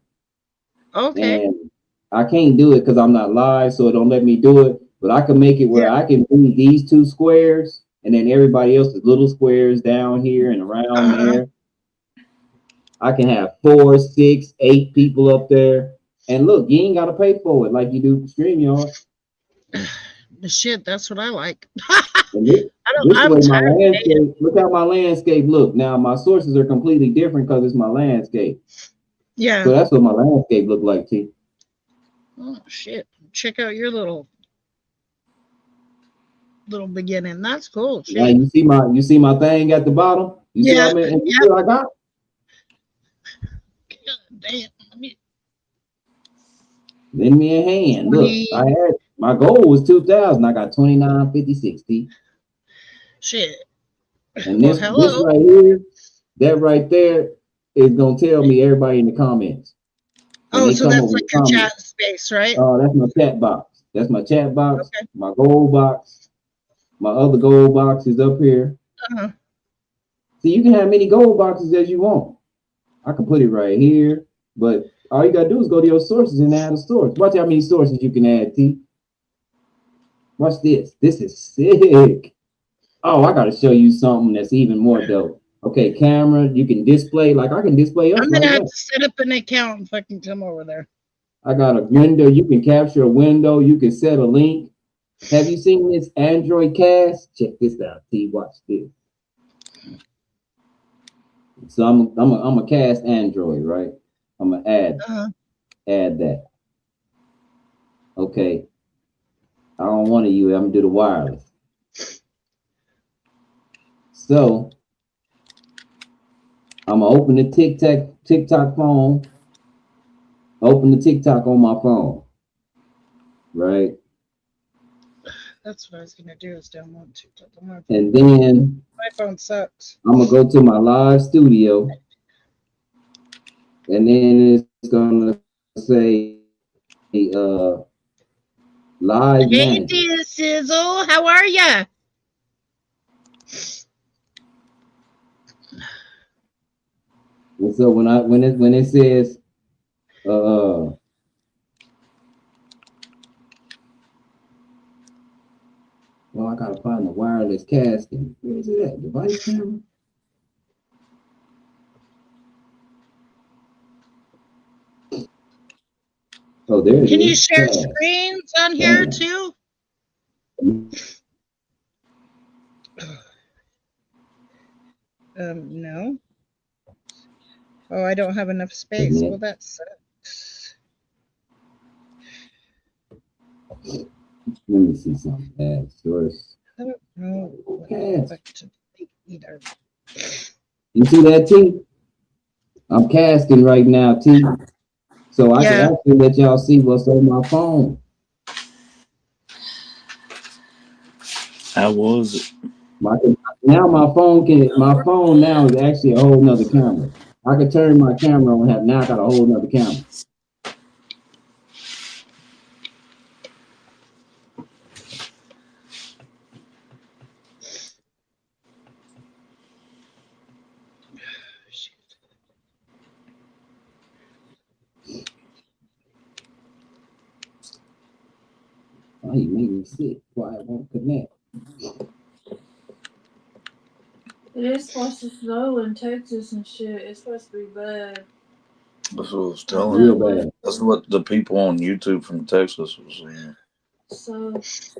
Okay. And I can't do it because I'm not live, so it don't let me do it. But I can make it where I can do these 2 squares, and then everybody else's little squares down here and around there. I can have 4, 6, 8 people up there. And look, you ain't gotta pay for it like you do for StreamYard. The shit, that's what I like. This way my landscape, look how my landscape look. Now my sources are completely different because it's my landscape. Yeah. So that's what my landscape look like, T. Oh shit. Check out your little beginning. That's cool. Shit. Now you see my thing at the bottom? You see what I mean? And you see what I got? God damn. Lend me a hand. Look, I had my goal was 2,000. I got 29.56. T. Shit. And this right here, that right there is gonna tell me everybody in the comments. Oh, so that's like your chat space, right? Oh, that's my chat box. That's my chat box. Okay. My gold box. My other gold box is up here. So you can have many gold boxes as you want. I can put it right here, but all you gotta do is go to your sources and add a source. Watch how many sources you can add, T. Watch this. This is sick. Oh, I gotta show you something that's even more dope. Okay, camera, you can display, like I can display us. I'm gonna have to set up an account if I can come over there. I got a window, you can capture a window, you can set a link. Have you seen this Android cast? Check this out, T. Watch this. So I'm a cast Android, right? I'm gonna add that. Okay. I don't want to use it. I'm gonna do the wireless. So I'm gonna open the TikTok phone. Open the TikTok on my phone. Right. That's what I was gonna do is download TikTok. And then my phone sucks. I'm gonna go to my live studio. And then it's gonna say live. Hey dear Sizzle, how are ya? And so when it says well, I gotta find the wireless casting. Where is it at? Device camera? Oh, there it is. Can you share screens on here too? No. Oh, I don't have enough space. Well, that sucks. Let me see something. Add source. I don't know what I like to think either. You see that, T? I'm casting right now, T. So I can actually let y'all see what's on my phone. How was it? Now my phone now is actually a whole nother camera. I could turn my camera on and now I got a whole nother camera. Oh, you make me sick. Why it won't connect? It is supposed to snow in Texas and shit. It's supposed to be bad. That's what I was telling you. Real bad. That's what the people on YouTube from Texas was saying. So it's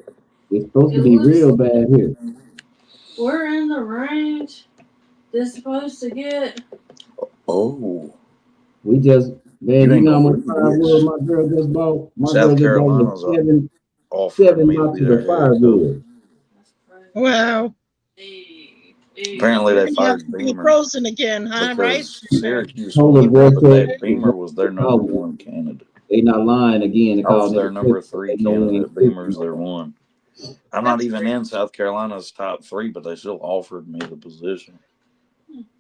supposed to be real bad here. We're in the range they're supposed to get. Oh. We just, man, you know how much firewood my girl just bought? My South girl just bought seven boxes of firewood. Wow. Apparently they fired Beamer. Frozen again, huh? Right? Syracuse that Beamer was their number one candidate. They not lying again. I was their number 3 candidate. Beamer's their 1. I'm not even in South Carolina's top 3, but they still offered me the position.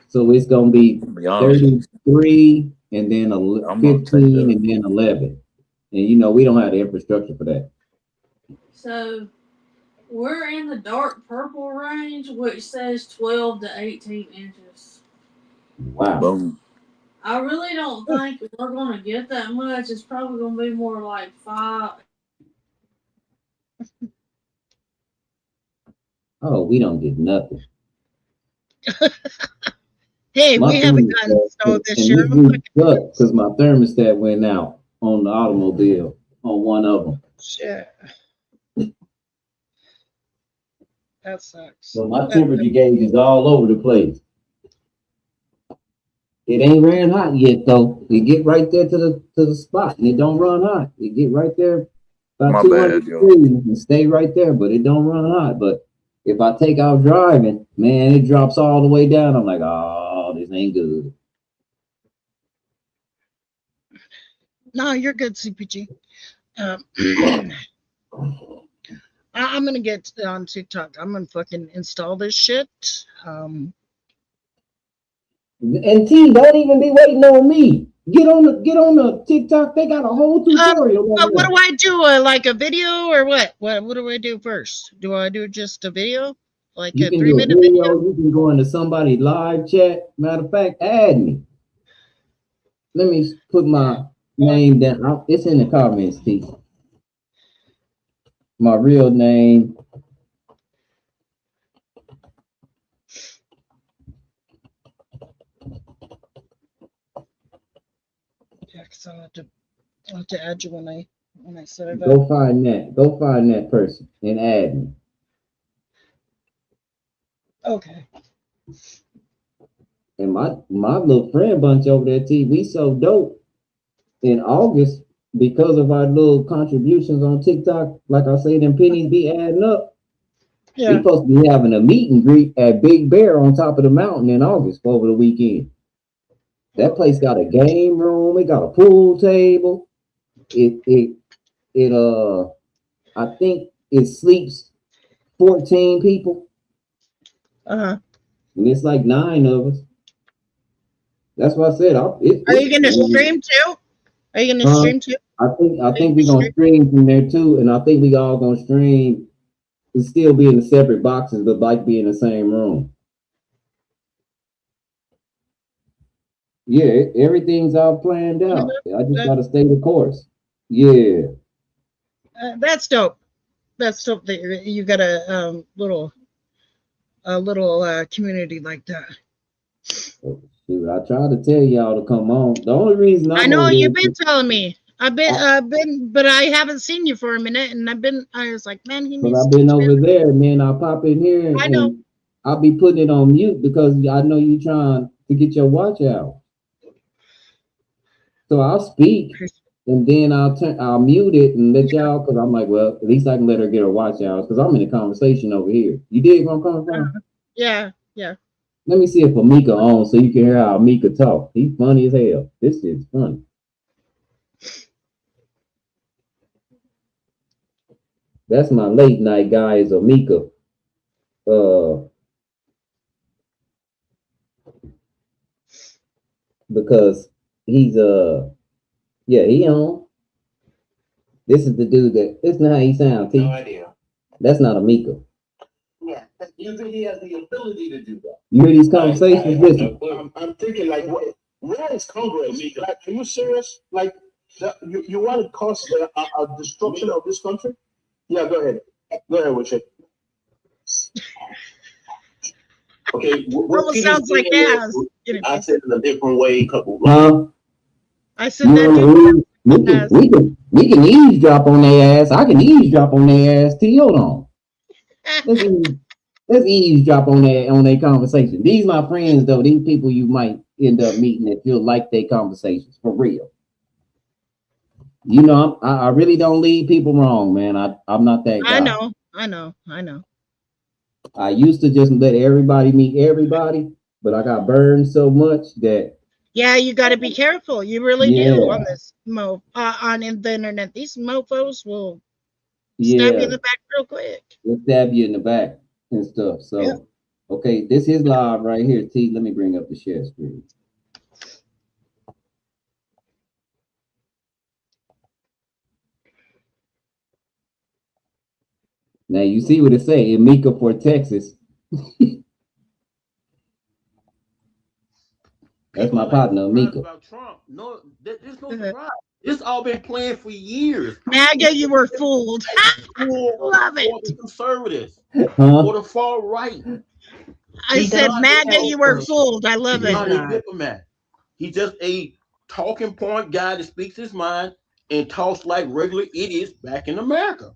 So it's gonna be 33 and then 15 and then 11. And you know we don't have the infrastructure for that. So We're in the dark purple range, which says 12 to 18 inches. Wow. Boom. I really don't think we're gonna get that much. It's probably gonna be more like 5. Oh, we don't get nothing. Hey, My we haven't gotten thermostat, snow this and year. this week sucked because my thermostat went out on the automobile on one of them. Shit. That sucks. So my temperature gauge is all over the place. It ain't ran hot yet though. It get right there to the spot, and it don't run hot. It get right there about My 200 bad, yo. degrees and stay right there, but it don't run hot. But if I take out driving, man, it drops all the way down. I'm like, oh, this ain't good. No, you're good, CPG. I'm gonna get on TikTok. I'm gonna fucking install this shit. And T, don't even be waiting on me. Get on the TikTok. They got a whole tutorial. What do I do? Like a video or what? What do I do first? Do I do just a video? Like You a can 3-minute do a video? video. You can go into somebody's live chat. Matter of fact, add me. Let me put my name down. It's in the comments, T. My real name. Yeah, because I'll have to add you when I set it Go up. find that. Go find that person and add me. Okay. And my little friend bunch over there, T, we so dope in August because of our little contributions on TikTok. Like I say, them pennies be adding up. Yeah. We supposed to be having a meet and greet at Big Bear on top of the mountain in August over the weekend. That place got a game room. It got a pool table. I think it sleeps 14 people. Uh-huh. And it's like 9 of us. That's what I said. Are you gonna stream too? Are you gonna stream too? I think we're gonna stream from there too, and I think we all gonna stream and still be in the separate boxes, but like be in the same room. Yeah, everything's all planned out. I just gotta stay the course. Yeah. That's dope. That's dope that you got a little community like that. Shoot, I tried to tell y'all to come on. The only reason I know you've been telling me. I've been, but I haven't seen you for a minute, and I was like, man, he needs. Because I've been over there, man. I pop in here I know. and I'll be putting it on mute because I know you trying to get your watch out. So I'll speak and then I'll mute it and let y'all, because I'm like, well, at least I can let her get her watch out because I'm in a conversation over here. You dig where I'm coming from? Yeah. Let me see if Amika on so you can hear how Amika talk. He's funny as hell. This is funny. That's my late night guy is Amika. Because he's he on. This is the dude that's not how he sounds. No idea. That's not Amika. Yeah, you think he has the ability to do that? You hear these conversations? Listen. I'm thinking like, where is Congress? Like, are you serious? Like, you want to cause a destruction of this country? Yeah, go ahead. Go ahead, Richard. Okay, Almost sounds like ass. I said in a different way. I said that. We can eavesdrop on their ass. I can eavesdrop on their ass. T, hold on. Let's eavesdrop on their conversation. These my friends though. These people you might end up meeting if you'll like their conversations for real. You know, I really don't lead people wrong, man. I'm not that guy. I know. I used to just let everybody meet everybody, but I got burned so much that. Yeah, you got to be careful. You really do on this on the internet. These mofos will stab you in the back real quick. They'll stab you in the back and stuff. So, okay, this is live right here. T, let me bring up the share screen. Now you see what it say, Emika for Texas. That's my partner, Emika. About Trump. No, there's no surprise. It's all been planned for years. MAGA, you were fooled. Love it. For the conservatives, Huh? or the far right. I said, MAGA, you were fooled. I love He's not it. a diplomat. He's just a talking point guy that speaks his mind and talks like regular idiots back in America.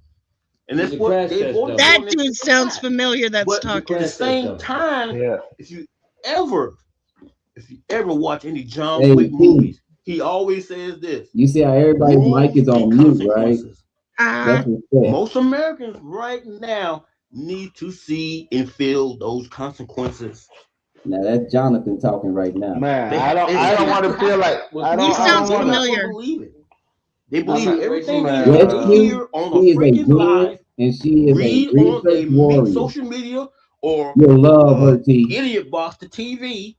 And that's what they voted That for. dude sounds familiar. That's But talking. at the same time, if you ever watch any John Hey, Wick T. movies, he always says this. You see how everybody's mic is on mute, right? That's what's said. Most Americans right now need to see and feel those consequences. Now that's Jonathan talking right now. Man, I don't want to feel like He sounds familiar. Believe it. They believe I'm not everything racing, they man. hear on the She is a freaking good live, and she is read a on research a warrior. social media or You'll love her, T. idiot box, the TV,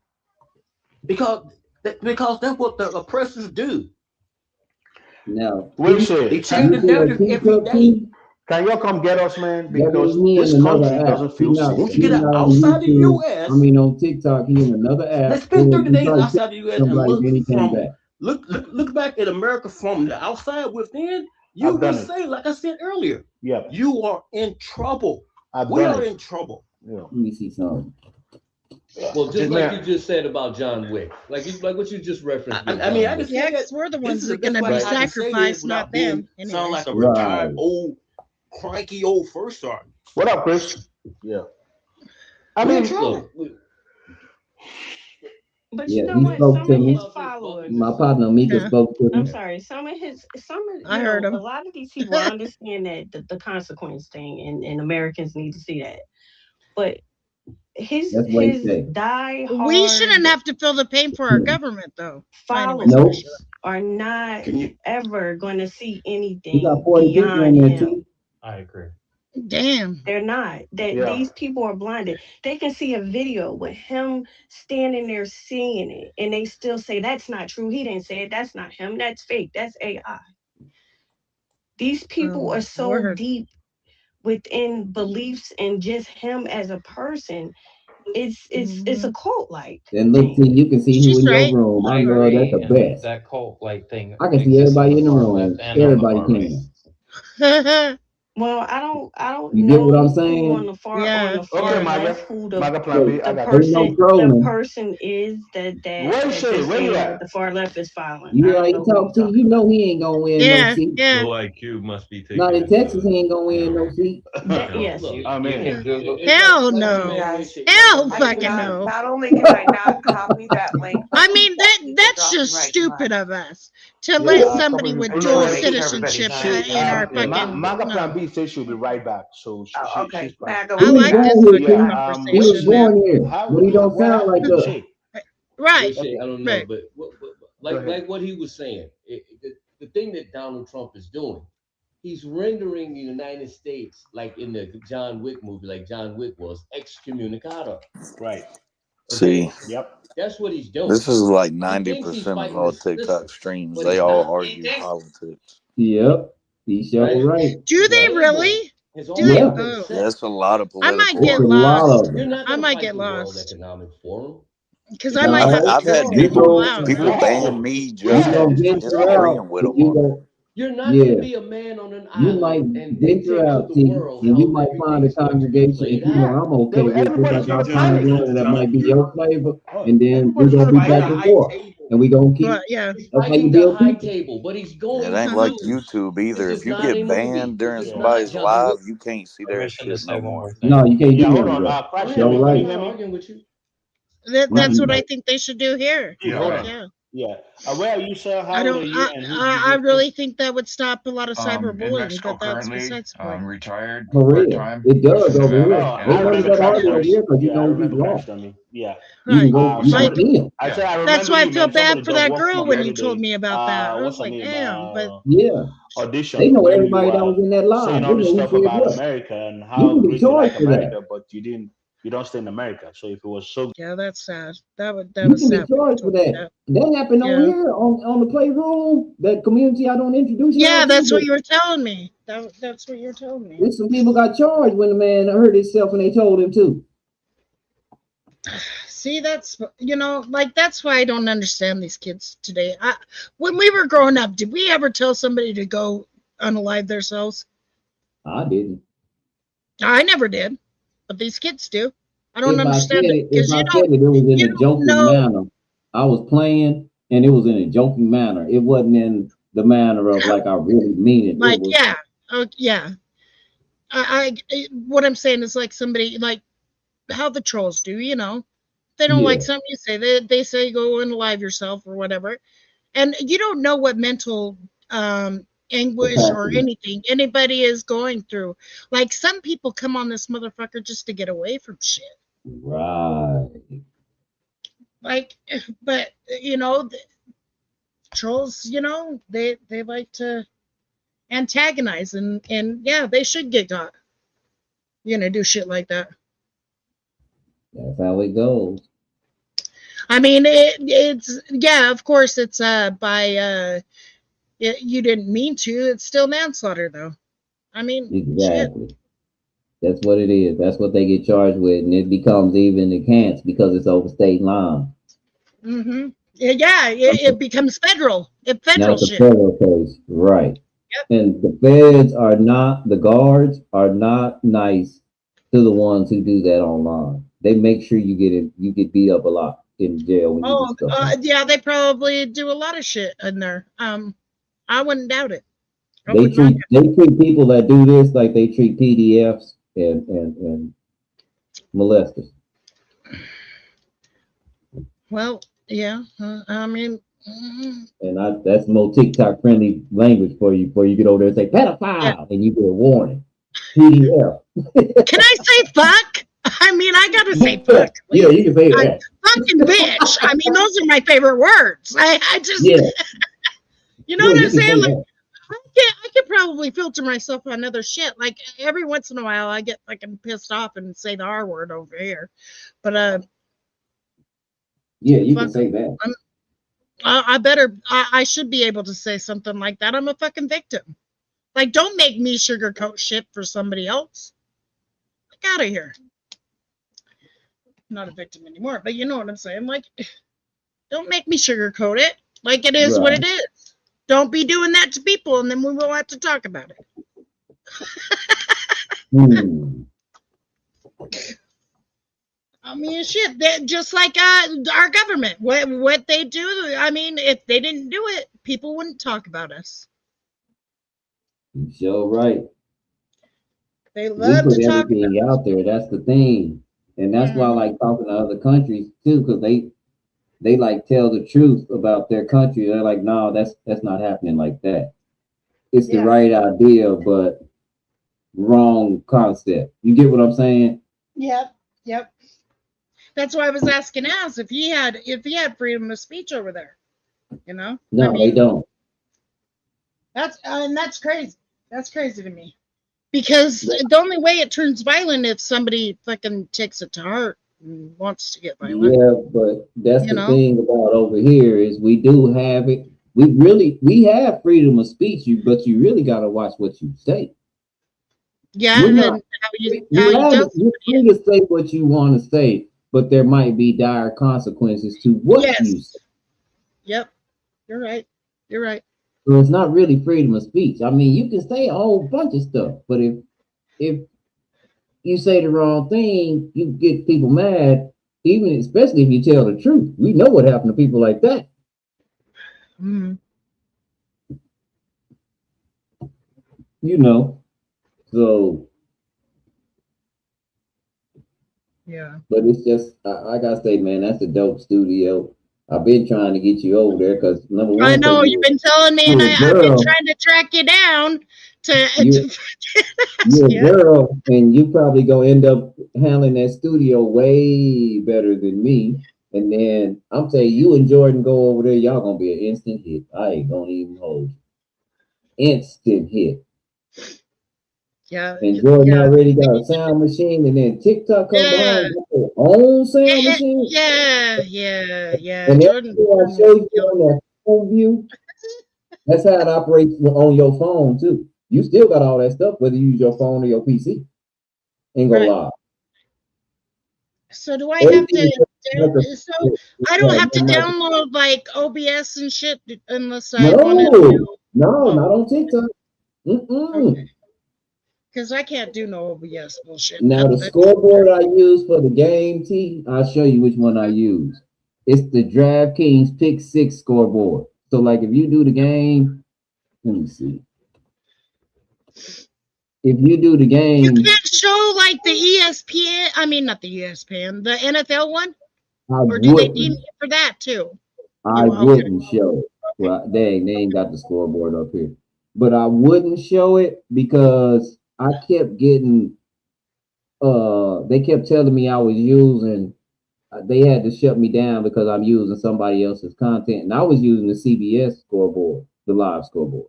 because that's what the oppressors do. Now, Wilson, They change the narrative every day. can y'all come get us, man? that Because was me this in another country app. doesn't feel safe. Once you get not on outside the YouTube. US, I mean on TikTok, he in another app. let's spend 30 days He probably outside the US and somebody, then he look came from back. look back at America from the outside within. You I've will done it. say, like I said earlier, Yeah, you are in trouble. I've We done are it. in trouble. Yeah. Let me see something. Well, just Man. like you just said about John Wick, like what you just referenced. I with mean, John I Wick. can Yeah, say that. because we're the ones This is that are the going to best be way I can say this sacrificed, without not them. being sound Anyways. like a Right. retired old cranky old first sergeant. What up, Chris? Yeah. I We're in mean, trouble. But Yeah, you know he what? spoke Some to of me. his followers, My partner Mika Yeah. spoke to I'm me. sorry, some of I heard him. a lot of these people understand that the consequence thing, and Americans need to see that. But his That's what he said. die We shouldn't hard have to feel the pain for our government, though. Anyways, followers Nope. are not Can you? ever going to see He anything got 40 people beyond in there, him. T. I agree. damn. They're not. That Yeah. these people are blinded. They can see a video with him standing there seeing it, and they still say that's not true. He didn't say it. That's not him. That's fake. That's AI. These people Oh, are so Lord. deep within beliefs and just him as a person. It's a cult like And look, T, thing. you can see who She's in your right. room. I love that the best. That cult like thing. I can see exists on everybody the in the far room. left and on the Everybody far can. right. Well, I don't You know get what I'm who saying? on the far Yeah. Okay, Maga. left who Maga Plan B. the I got Ain't no person trolling. is that Where that's Shay? Where you saying at? that the far left is following. You I know, don't he know who talk you're to you know he ain't gonna win no Yeah, seat. yeah. Low IQ must be taking. Not in Texas, he ain't gonna win no seat. Yes. I'm in. Hell no. Hell fucking no. Not only can I not copy that link, I mean, that's just stupid of us to let somebody with dual citizenship in our fucking. Maga No. Plan B says she'll be right back. So okay. she's fine. I like this He was fucking born here, conversation, he was born man. here, but he don't sound like us. Right. I don't know, Right. but like what he was saying, the thing that Donald Trump is doing, he's rendering the United States like in the John Wick movie, like John Wick was excommunicado. Right. See, Yep. That's what he's doing. this is like He thinks he's 90% of fighting all the system, TikTok streams. but They he's all not. argue politics. Yep. He sure right. Do they really? His Do own they? Yeah. been Oh. set. That's a lot of I might political get It's a lot lost. of You're them. not I gonna might fight get the World lost Economic Forum. because I No, might have to I've had cut people out. people ban me You just for gonna venture disagreeing out, with and them you on it. gonna You're not yeah. gonna be a man on an You island might and venture dictate out, to T, the world and you how might find a everything's going to be congregation played that you know out. I'm okay with, just Everybody's like gonna I find panic. one that might be your flavor, Oh, and then we're everybody's gonna gonna be Fight back the and high forth, table. and we gonna keep. But yeah. He's That's how you fighting the build high people. table, but he's It going ain't to like lose. YouTube either. This If is you not a get movie. banned during This is not somebody's John live, Wick. you can't see their shit no more. No, you can't Yeah, do hold none on. of that. Crash, You're I'm right. not arguing with you. That's what I think they should do here. Yeah, hold on. Yeah. Yeah. Where are you, sir? How I old are don't. you? And who do you I vote for? really think that would stop a lot of In cyberbullying, Mexico but that's currently, besides the point. retired For real, part-time it does in over Nevada, here. Oh, and Ain't I none of remember that Crash arguing over Dummy. here because you Yeah, I gonna be remember Crash lost. Dummy. Yeah. You can Right. go. You Like, might be him. I said I that's remember why I you, feel man. Somebody bad for does that work girl for me when every you told day. me about that. I What's was her like, name? damn. But Yeah. Audition. They know When everybody you that was in that live. saying They all this know who stuff said about what. America and You how can be great you like charged for that. America, but you didn't you don't stay in America. So if it was so, yeah, that's sad. That You was can be sad. charged for that. That happened on here on the Playroom, that community I don't introduce. Yeah, that's what you were telling me. That's what you were telling me. Some people got charged when the man hurt himself and they told him to. See, that's, like, that's why I don't understand these kids today. When we were growing up, did we ever tell somebody to go unalive themselves? I didn't. I never did, but these kids do. I don't understand it. If I said it, it was in a joking manner. I was playing, and it was in a joking manner. It wasn't in the manner of like I really mean it. Like, it was, yeah, yeah. What I'm saying is like somebody, like how the trolls do, they don't like something you say. They say go unalive yourself or whatever, and you don't know what mental anguish or anything anybody is going through. Like some people come on this motherfucker just to get away from shit. Right. Like, but the trolls, they like to antagonize and yeah, they should get got. Do shit like that. That's how it goes. I mean, it's yeah, of course it's by you didn't mean to. It's still manslaughter though. I mean, exactly. Shit. That's what it is. That's what they get charged with, and it becomes even enhanced because it's over state line. Mm-hmm. Yeah, it becomes federal. Federal shit. Federal case, right? Yep. And the feds are not, the guards are not nice to the ones who do that online. They make sure you get beat up a lot in jail. When you do stuff yeah, they probably do a lot of shit in there. I wouldn't doubt it. They treat people that do this like they treat PDFs and molesters. Well, yeah, I mean, and that's more TikTok friendly language for you before you get over there and say pedophile and you get a warning. PDF. Can I say fuck? I mean, I gotta say fuck. Yeah, you can say that. Fucking bitch. I mean, those are my favorite words. I just, you know what I'm saying? Like, I could probably filter myself on other shit. Like every once in a while, I get fucking pissed off and say the R word over here. But yeah, you can say that. I should be able to say something like that. I'm a fucking victim. Like, don't make me sugarcoat shit for somebody else. Get out of here. I'm not a victim anymore, but you know what I'm saying. Like, don't make me sugarcoat it. Like, it is what it is. Don't be doing that to people, and then we won't have to talk about it. I mean, shit. Just like our government, what they do. I mean, if they didn't do it, people wouldn't talk about us. You're sure right. They love to talk everything out there. That's the thing, and that's why I like talking to other countries too, because they like tell the truth about their country. They're like, no, that's not happening like that. It's the right idea, but wrong concept. You get what I'm saying? Yep. That's why I was asking Az if he had freedom of speech over there. No, I mean, they don't. That's crazy. That's crazy to me. Because the only way it turns violent if somebody fucking takes it to heart and wants to get violent. Yeah, but that's the thing about over here is we do have it. We have freedom of speech, but you really got to watch what you say. Yeah, you're free to say what you want to say, but there might be dire consequences to what you say. Yep, you're right. So it's not really freedom of speech. I mean, you can say a whole bunch of stuff, but if you say the wrong thing, you get people mad, especially if you tell the truth. We know what happened to people like that. So yeah. But it's just I gotta say, man, that's a dope studio. I've been trying to get you over there because number one. I know you've been telling me, and I've been trying to track you down you're a girl, and you probably gonna end up handling that studio way better than me. And then I'm telling you and Jordan go over there, y'all gonna be an instant hit. I ain't gonna even hold you. Instant hit. Yeah. And Jordan already got a sound machine, and then TikTok come behind with their own sound machine. Yeah. And Jordan. everything I showed you on that phone view, that's how it operates on your phone too. You still got all that stuff, whether you use your phone or your PC. Ain't go live. So do I have to? So I don't have to download like OBS and shit unless I want to. No, not on TikTok. Because I can't do no OBS bullshit. Now the scoreboard I use for the game, T, I'll show you which one I use. It's the DraftKings Pick 6 scoreboard. So like if you do the game, let me see. If you do the game, you can't show like the ESPN. I mean, not the ESPN, the NFL one. Or do they need it for that too? I wouldn't show it. Well, dang, they ain't got the scoreboard up here. But I wouldn't show it because I kept getting. They kept telling me I was using. They had to shut me down because I'm using somebody else's content, and I was using the CBS scoreboard, the live scoreboard.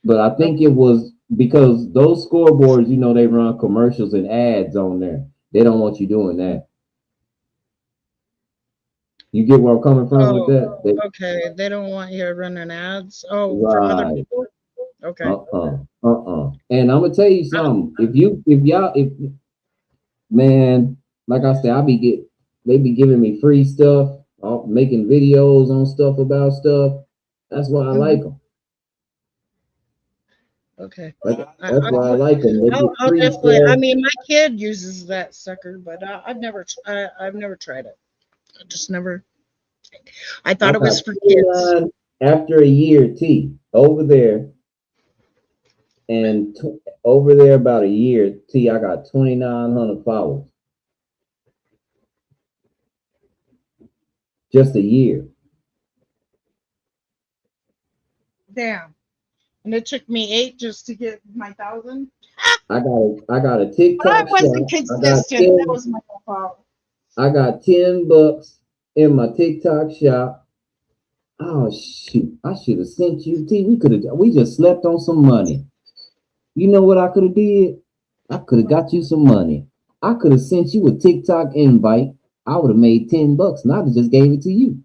But I think it was because those scoreboards, you know, they run commercials and ads on there. They don't want you doing that. You get where I'm coming from with that? Okay, they don't want you running ads. Oh, right. From other people. Okay. And I'm gonna tell you something. If man, like I said, they be giving me free stuff, making videos on stuff about stuff. That's why I like them. Okay. That's why I like them. I'll definitely. I mean, my kid uses that sucker, but I've never tried it. I just never. I thought it was for kids. After a year, T, over there, and over there about a year, T, I got 2,900 followers. Just a year. Damn. And it took me 8 just to get my 1,000. I got a TikTok. But I wasn't consistent. That was my fault. I got $10 in my TikTok shop. Oh shoot! I should have sent you. T. We just slept on some money. You know what I could have did? I could have got you some money. I could have sent you a TikTok invite. I would have made $10, and I'd have just gave it to you.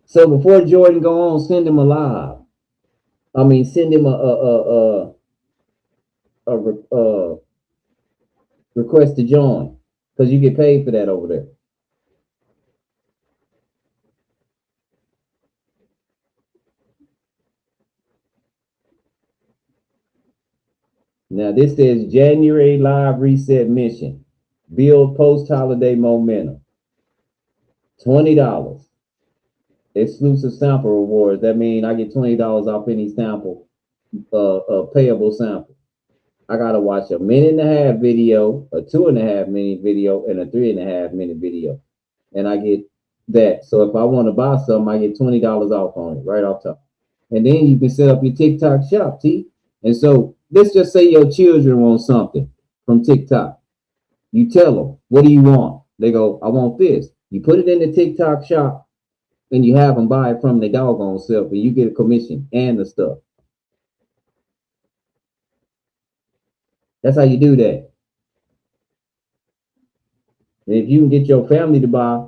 So before Jordan go on, send him a live. I mean, send him a request to join, because you get paid for that over there. Now this says January live reset mission. Build post-holiday momentum. $20. Exclusive sample rewards. That means I get $20 off any sample, payable sample. I gotta watch a 1.5-minute video, a 2.5-minute video, and a 3.5-minute video. And I get that. So if I want to buy something, I get $20 off on it, right off top. And then you can set up your TikTok shop, T. And so let's just say your children want something from TikTok. You tell them, what do you want? They go, I want this. You put it in the TikTok shop and you have them buy it from their doggone self, and you get a commission and the stuff. That's how you do that. And if you can get your family to buy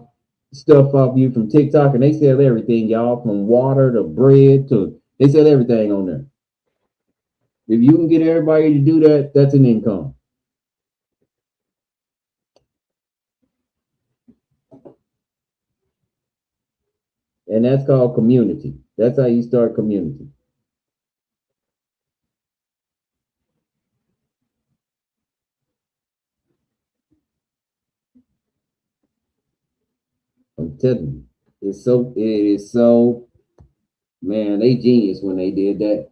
stuff off you from TikTok, and they sell everything, y'all, from water to bread to, they sell everything on there. If you can get everybody to do that, that's an income. And that's called community. That's how you start community. I'm telling you, it is so, man, they genius when they did that.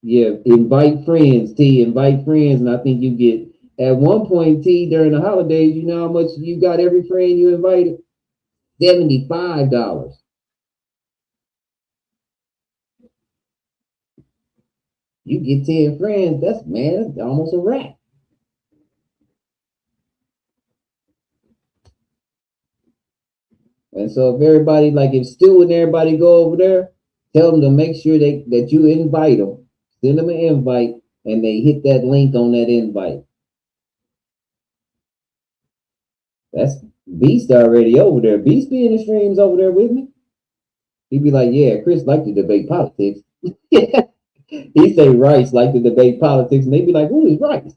Yeah, invite friends, T, invite friends, and I think you get, at one point, T, during the holidays, you know how much you got every friend you invited? $75. You get 10 friends, that's almost a wrap. And so if everybody, like if Stu and everybody go over there, tell them to make sure that you invite them. Send them an invite and they hit that link on that invite. That's Beast already over there. Beast be in the streams over there with me. He'd be like, yeah, Chris like to debate politics. He say Rice like to debate politics, and they be like, who is Rice?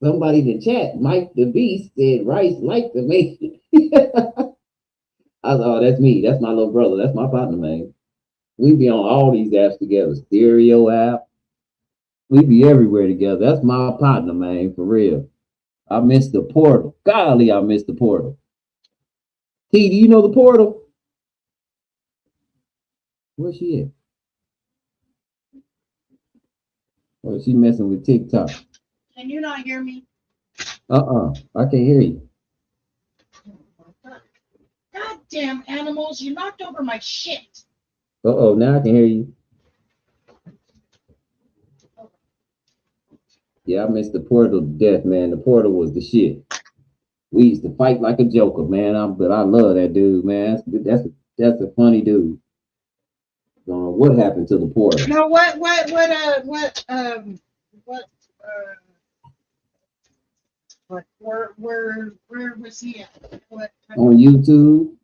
Somebody in the chat, Mike the Beast, said Rice like to make it. I was, oh, that's me. That's my little brother. That's my partner, man. We be on all these apps together. Stereo app. We be everywhere together. That's my partner, man, for real. I miss the portal. Golly, I miss the portal. T, do you know the portal? Where's she at? Oh, she messing with TikTok. Can you not hear me? I can't hear you. Goddamn animals, you knocked over my shit. Now I can hear you. Yeah, I missed the portal to death, man. The portal was the shit. We used to fight like a joker, man. But I love that dude, man. That's a funny dude. What happened to the portal? No, where was he at? On YouTube.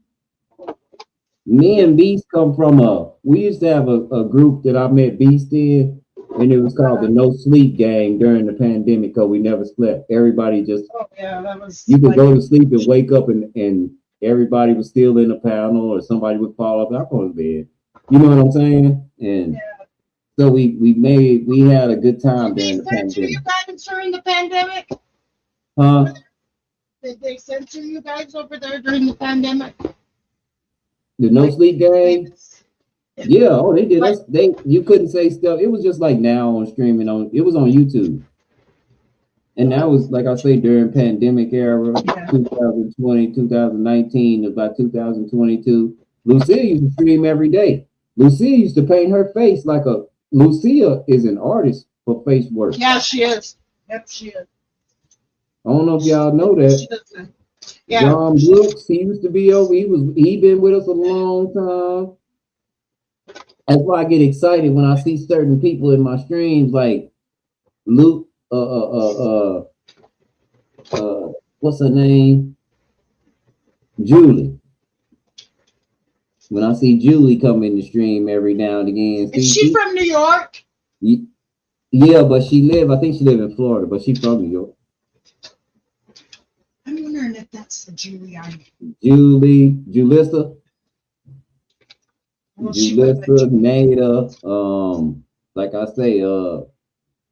Me and Beast come from we used to have a group that I met Beast in, and it was called the No Sleep Gang during the pandemic because we never slept. Everybody just, that was, you could go to sleep and wake up and everybody was still in the panel or somebody would fall up. I go to bed. You know what I'm saying? And so we had a good time during the pandemic. Did they censor you guys during the pandemic? Huh? Did they censor you guys over there during the pandemic? The No Sleep Gang? Yeah, oh, they did. You couldn't say stuff. It was just like now on streaming it was on YouTube. And that was, like I say, during pandemic era, 2020, 2019, about 2022. Lucia used to stream every day. Lucia used to paint her face Lucia is an artist for face work. Yeah, she is. Yep, she is. I don't know if y'all know that. Yeah. John Brooks, he used to be over. He been with us a long time. That's why I get excited when I see certain people in my streams, like Luke. What's her name? Julie. When I see Julie come in the stream every now and again. Is she from New York? Yeah, but I think she live in Florida, but she's from New York. I'm wondering if that's the Julie I Julissa. Well, Julissa, Nada, like I say,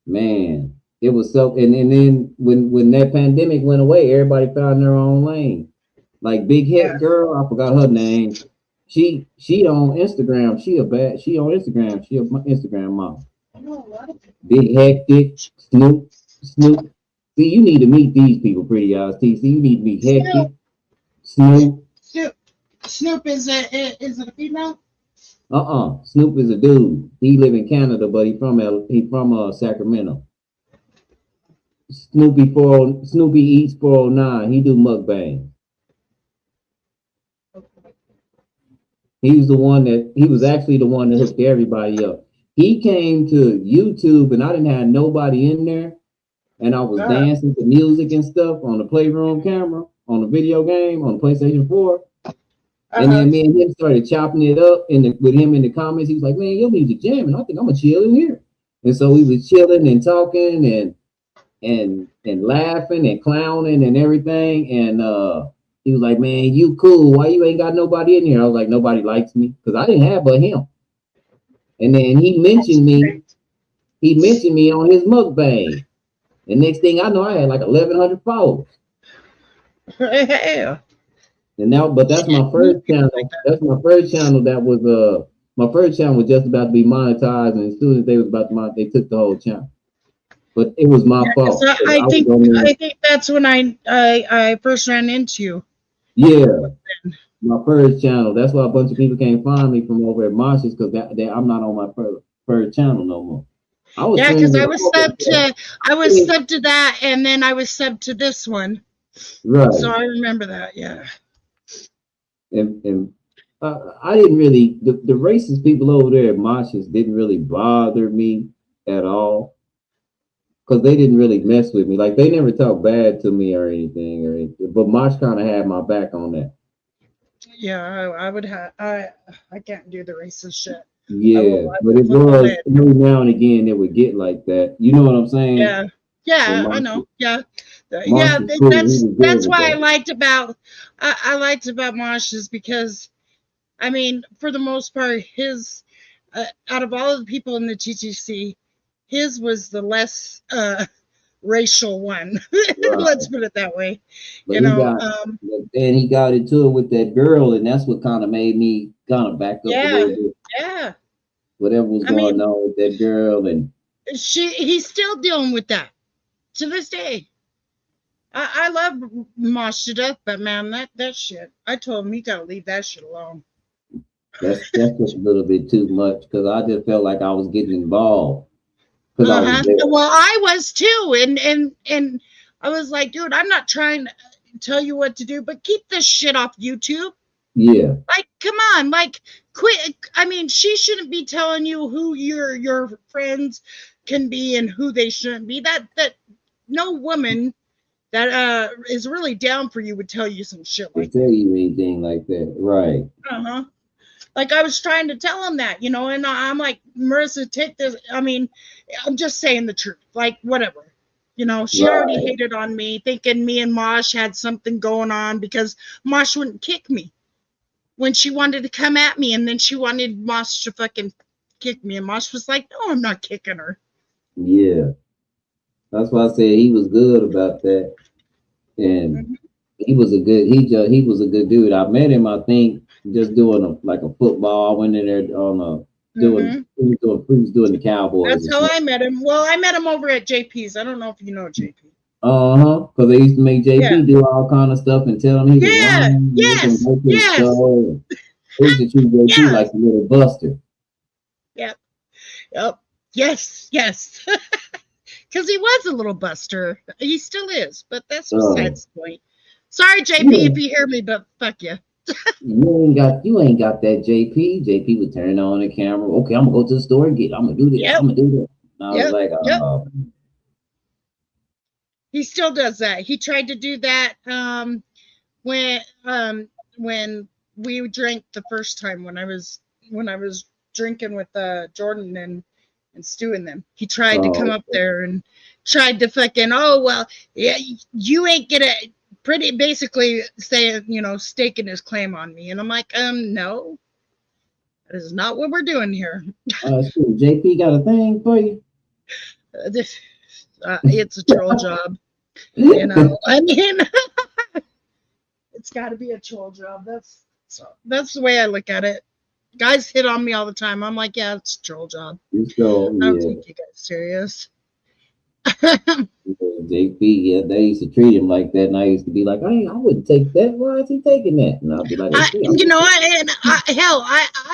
man, it was so, and then when that pandemic went away, everybody found their own lane. Like Big Head Girl, I forgot her name. She on Instagram. She on Instagram. She a Instagram mom. I know a lot of people. Big Hectic, Snoop. See, you need to meet these people, Pretty Eyes. See, you need to meet Hectic, Snoop. Snoop is a female? Snoop is a dude. He live in Canada, but he from Sacramento. Snoopy Eats 409. He do mukbang. He was actually the one that hooked everybody up. He came to YouTube and I didn't have nobody in there. And I was dancing to music and stuff on the Playroom camera, on the video game, on the PlayStation 4. And then me and him started chopping it up with him in the comments. He was like, man, your music jamming. I think I'm gonna chill in here. And so we was chilling and talking and laughing and clowning and everything. And he was like, man, you cool. Why you ain't got nobody in here? I was like, nobody likes me. Because I didn't have but him. And then he mentioned me. He mentioned me on his mukbang. And next thing I know, I had like 1,100 followers. Yeah. And now, but that's my first channel. That's my first channel. That was my first channel was just about to be monetized, and as soon as they was about to they took the whole channel. But it was my fault. I think that's when I first ran into you. Yeah, my first channel. That's why a bunch of people can't find me from over at Marsh's because I'm not on my first channel no more. Yeah, because I was subbed to that, and then I was subbed to this one. Right. So I remember that. Yeah. And I didn't really the racist people over there at Mosh's didn't really bother me at all, because they didn't really mess with me. Like, they never talked bad to me or anything. But Mosh kind of had my back on that. Yeah, I would have. I can't do the racist shit. Yeah, but it was every now and again it would get like that. You know what I'm saying? Yeah, yeah, I know. Yeah, yeah. Cool. That's why I liked about Mosh, is because, I mean, for the most part, his out of all of the people in the TTC, his was the less racial one. Right. Let's put it that way. But and he got into it with that girl, and that's what kind of made me kind of back up a little bit. Yeah. Whatever was going on with that girl, and he's still dealing with that to this day. I love Mosh to death, but man, that shit. I told him he gotta leave that shit alone. That's just a little bit too much, because I just felt like I was getting involved. Well, I was too, and I was like, dude, I'm not trying to tell you what to do, but keep this shit off YouTube. Yeah. Like, come on, like, quit. I mean, she shouldn't be telling you who your friends can be and who they shouldn't be. That no woman that is really down for you would tell you some shit like that. Tell you anything like that, right? Like, I was trying to tell him that, and I'm like, Marissa, take this. I mean, I'm just saying the truth. Like, whatever. She already hated on me, thinking me and Mosh had something going on, because Mosh wouldn't kick me when she wanted to come at me, and then she wanted Mosh to fucking kick me, and Mosh was like, no, I'm not kicking her. Yeah. That's why I said he was good about that. And he was a good dude. I met him, I think, just doing a football. I went in there on he was doing the Cowboys. That's how I met him. Well, I met him over at JP's. I don't know if you know JP. Because they used to make JP do all kind of stuff and tell him he was lying. Yes. They used to treat JP like a little buster. Yep. Yes. Because he was a little buster. He still is, but that's besides the point. Sorry, JP, if you hear me, but fuck you. You ain't got that JP. JP would turn on the camera. Okay, I'm gonna go to the store and I'm gonna do this. I'm gonna do that. And I was like, He still does that. He tried to do that when we drank the first time, when I was drinking with Jordan and Stu and them. He tried to come up there and tried to fucking, you ain't gonna basically say, staking his claim on me. And I'm like, no, that is not what we're doing here. JP got a thing for you. It's a troll job. I mean, it's got to be a troll job. That's the way I look at it. Guys hit on me all the time. I'm like, yeah, it's a troll job. I don't take you guys serious. JP, they used to treat him like that, and I used to be like, I wouldn't take that. Why is he taking that? And I'll be like, I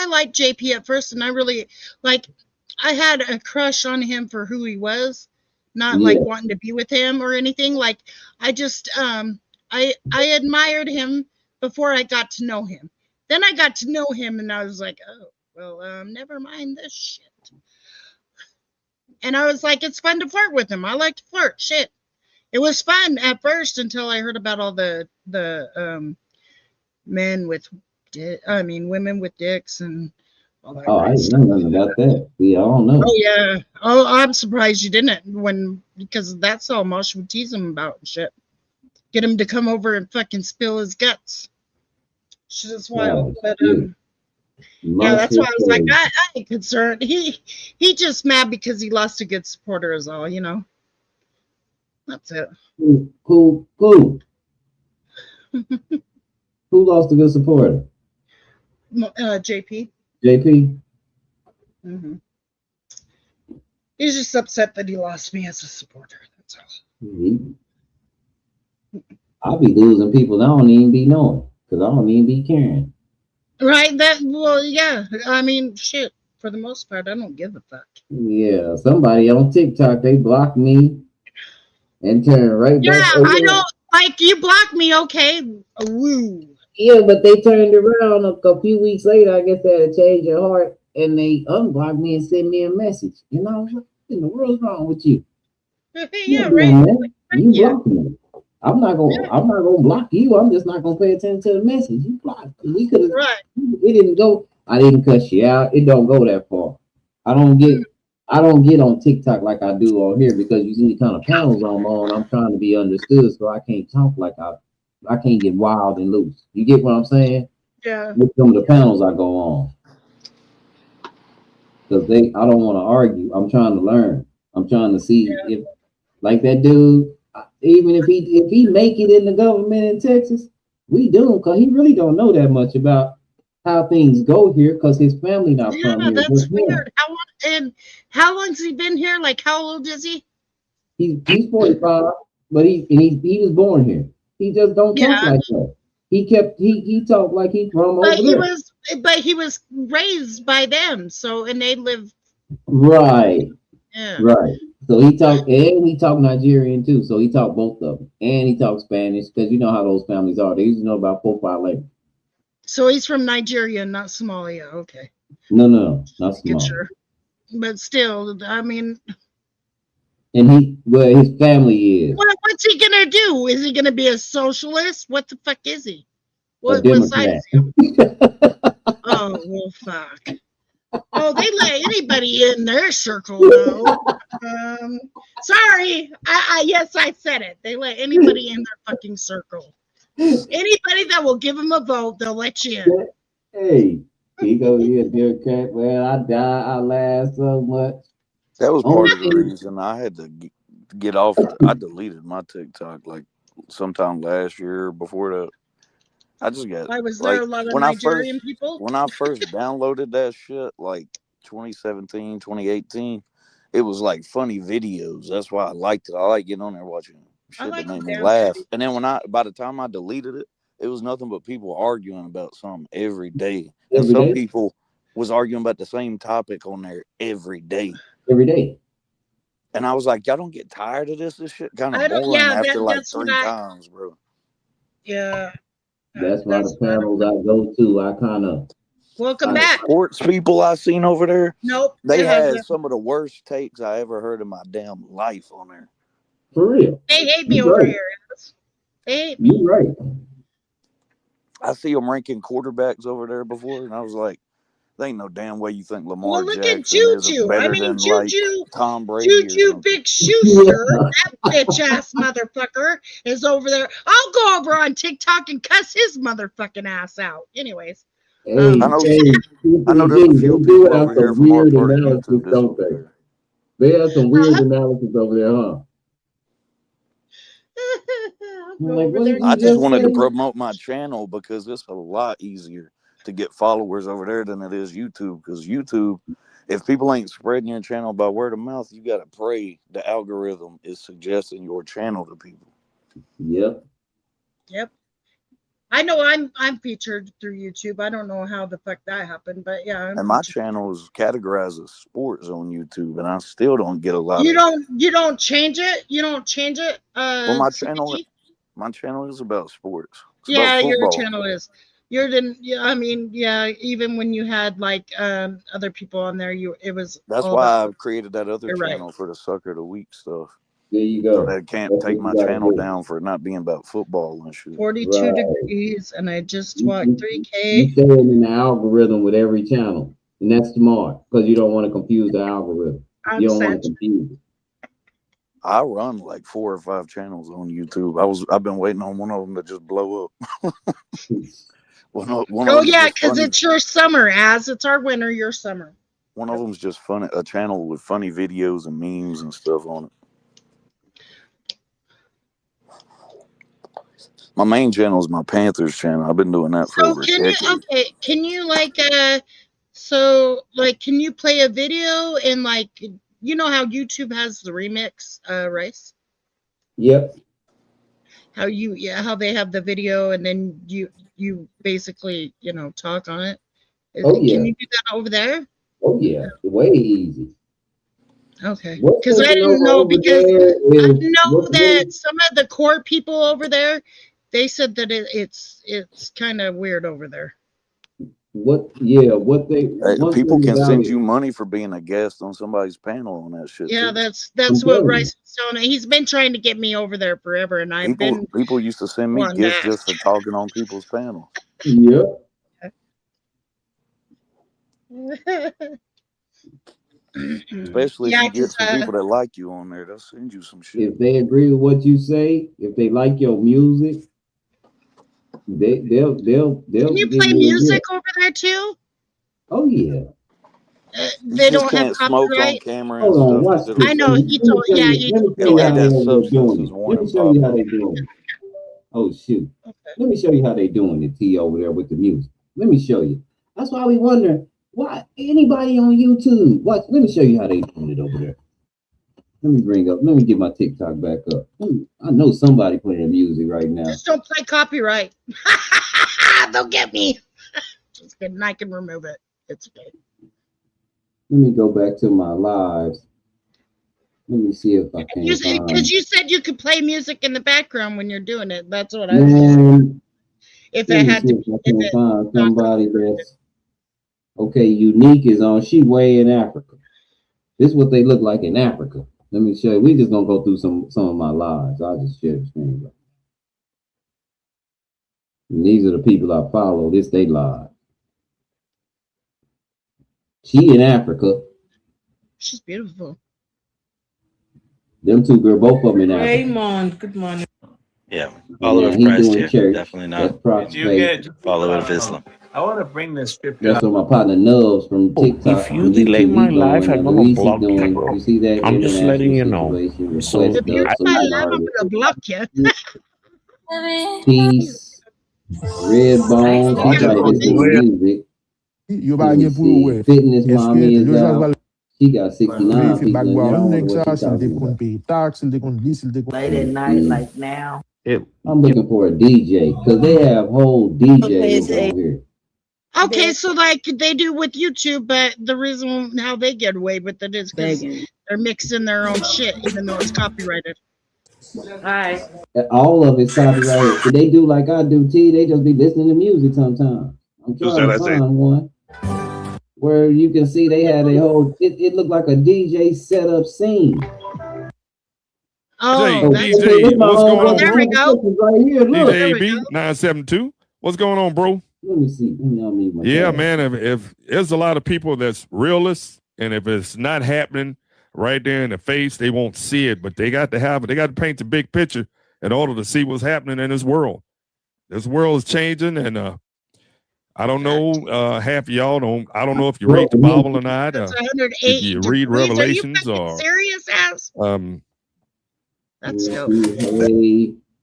liked JP at first, and I really I had a crush on him for who he was, not like wanting to be with him or anything. Like, I just I admired him before I got to know him. Then I got to know him, and I was like, oh, well, never mind this shit. And I was like, it's fun to flirt with him. I like to flirt. Shit. It was fun at first until I heard about all the women with dicks and all that. I didn't know nothing about that. We all know. Oh yeah. Oh, I'm surprised you didn't because that's all Mosh would tease him about and shit. Get him to come over and fucking spill his guts. Shit is wild. But yeah, that's why I was like, I ain't concerned. He just mad because he lost a good supporter is all, That's it. Cool. Who lost a good supporter? JP. JP? Mm-hmm. He's just upset that he lost me as a supporter. That's all. I'll be losing people I don't even be knowing, because I don't even be caring. Right, yeah. I mean, shit. for the most part, I don't give a fuck. Yeah, somebody on TikTok, they blocked me and turned right Yeah, back. I know. Like, you blocked me, okay? Woo. Yeah, but they turned around a few weeks later. I guess they had to change their heart, and they unblocked me and sent me a message. And I was like, "What in the world's wrong with you? Yeah, right. You blocked me. I'm not gonna block you. I'm just not gonna pay attention to the message. You blocked. We could have. Right. It didn't go. I didn't cuss you out. It don't go that far. I don't get on TikTok like I do on here because you see the kind of panels I'm on. I'm trying to be understood, so I can't talk like I can't get wild and loose. You get what I'm saying? Yeah. With some of the panels I go on. Because I don't want to argue. I'm trying to learn. I'm trying to see if, like that dude, even if he make it in the government in Texas, we do, because he really don't know that much about how things go here because his family not from here. That's weird. How long's he been here? Like, how old is he? He's 45, but he was born here. He just don't talk like that. He talked like he from over there. But he was raised by them, so, and they live. Right. Yeah. Right. So he talked Nigerian too. So he talked both of them, and he talked Spanish because you know how those families are. They usually know about 4 or 5 languages. So he's from Nigeria, not Somalia. Okay. No, not Somalia. Sure. But still, I mean. And his family is. What's he gonna do? Is he gonna be a socialist? What the fuck is he? What side is he? Oh, well, fuck. Oh, they let anybody in their circle, though. Sorry. Yes, I said it. They let anybody in their fucking circle. Anybody that will give them a vote, they'll let you in. Hey, he goes, "Yeah, Democrat. Well, I laughed so much." That was part of the reason I had to get off. I deleted my TikTok like sometime last year. Before that, I just got. Why was there a lot of Nigerian people? When I first downloaded that shit, like 2017, 2018, it was like funny videos. That's why I liked it. I like getting on there watching shit that made me laugh. And then by the time I deleted it, it was nothing but people arguing about something every day. And some people was arguing about the same topic on there every day. Every day. And I was like, y'all don't get tired of this? This shit kind of boring after like 3 times, bro. Yeah. That's why the panels I go to, I kind of. Welcome back. Sports people I seen over there. Nope. They had some of the worst takes I ever heard in my damn life on there. For real. They hate me over here. They hate me. You're right. I see them ranking quarterbacks over there before, and I was like, there ain't no damn way you think Lamar look Jackson at Juju. is better I mean, than Juju, like Tom Brady. Juju Big Schuster, that bitch ass motherfucker is over there. I'll go over on TikTok and cuss his motherfucking ass out. Anyways. I know there's a few people over here from our part of YouTube, don't they? They have some weird analysis over there, huh? I just wanted to promote my channel because it's a lot easier to get followers over there than it is YouTube. Because YouTube, if people ain't spreading your channel by word of mouth, you got to pray the algorithm is suggesting your channel to people. Yep. I know I'm featured through YouTube. I don't know how the fuck that happened, but yeah. And my channel is categorized as sports on YouTube, and I still don't get a lot. You don't change it. You don't change it. Well, my channel is about sports. Yeah, your channel is. I mean, even when you had like other people on there, it was. That's why I created that other channel for the Sucker of the Week stuff. There you go. So they can't take my channel down for not being about football and shit. 42 degrees, and I just walked 3K. You stay in the algorithm with every channel, and that's smart because you don't want to confuse the algorithm. You don't want to confuse it. I run like 4 or 5 channels on YouTube. I've been waiting on one of them to just blow up. Because it's your summer. As it's our winter, your summer. One of them's just funny, a channel with funny videos and memes and stuff on it. My main channel is my Panthers channel. I've been doing that for over a decade. Can you can you play a video and like, you know how YouTube has the remix race? Yep. How they have the video and then you basically, talk on it. Can you do that over there? Oh yeah, way easy. Okay, because I didn't know, because I know that some of the court people over there, they said that it's kind of weird over there. People can send you money for being a guest on somebody's panel on that shit. Yeah, too. that's what Rice was telling me. He's been trying to get me over there forever, and I've been. People used to send me gifts just for talking on people's panel. Yeah. Especially if you get some people that like you on there, they'll send you some shit. If they agree with what you say, if they like your music, they'll. Can you play music over there too? Oh yeah. They don't have copyright. Camera Hold on, watch this. I know. He told. Yeah, he told me Let that. me show you how they doing it. Oh shoot. Okay. Let me show you how they doing it, T, over there with the music. Let me show you. That's why we wonder why anybody on YouTube. Watch. Let me show you how they doing it over there. Let me get my TikTok back up. I know somebody playing music right now. Just don't play copyright. They'll get me. Just kidding. I can remove it. It's okay. Let me go back to my lives. Let me see if I can. Because you said you could play music in the background when you're doing it. That's what I said. If it had to be. I can find somebody that's okay. Unique is on. She way in Africa. This is what they look like in Africa. Let me show you. We just gonna go through some of my lives. I'll just share the screen. And these are the people I follow. This they live. She in Africa. She's beautiful. Them two girls, both of them in Africa. Raymond, good morning. Yeah, follower of Christ here. Church. Definitely not. Did you get follower of Islam? I want to bring this scripture. That's what my partner Nubs from TikTok. If you delay my life, I'm gonna block you, bro. You see that? I'm just letting you know. So if you delay my life, I'm gonna block you. Peace, Red Bones. You about to give away. Fitness mommy is out. She got 69 people in there. Late at night, like now. I'm looking for a DJ because they have whole DJs over here. Okay, so like they do with YouTube, but the reason how they get away with it is because they're mixing their own shit, even though it's copyrighted. Hi. All of it's copyrighted. They do like I do, T. They just be listening to music sometimes. I'm trying to find one where you can see they had a whole. It looked like a DJ setup scene. Oh, DJ, what's going on? There we go. Right here, look. DJ AB 972. What's going on, bro? Let me see. Yeah, man. If there's a lot of people that's realists, and if it's not happening right there in the face, they won't see it. But they got to have it. They got to paint the big picture in order to see what's happening in this world. This world is changing, and I don't know. Half of y'all don't. I don't know if you read the Bible or not. If you read Revelations or serious ass. That's dope.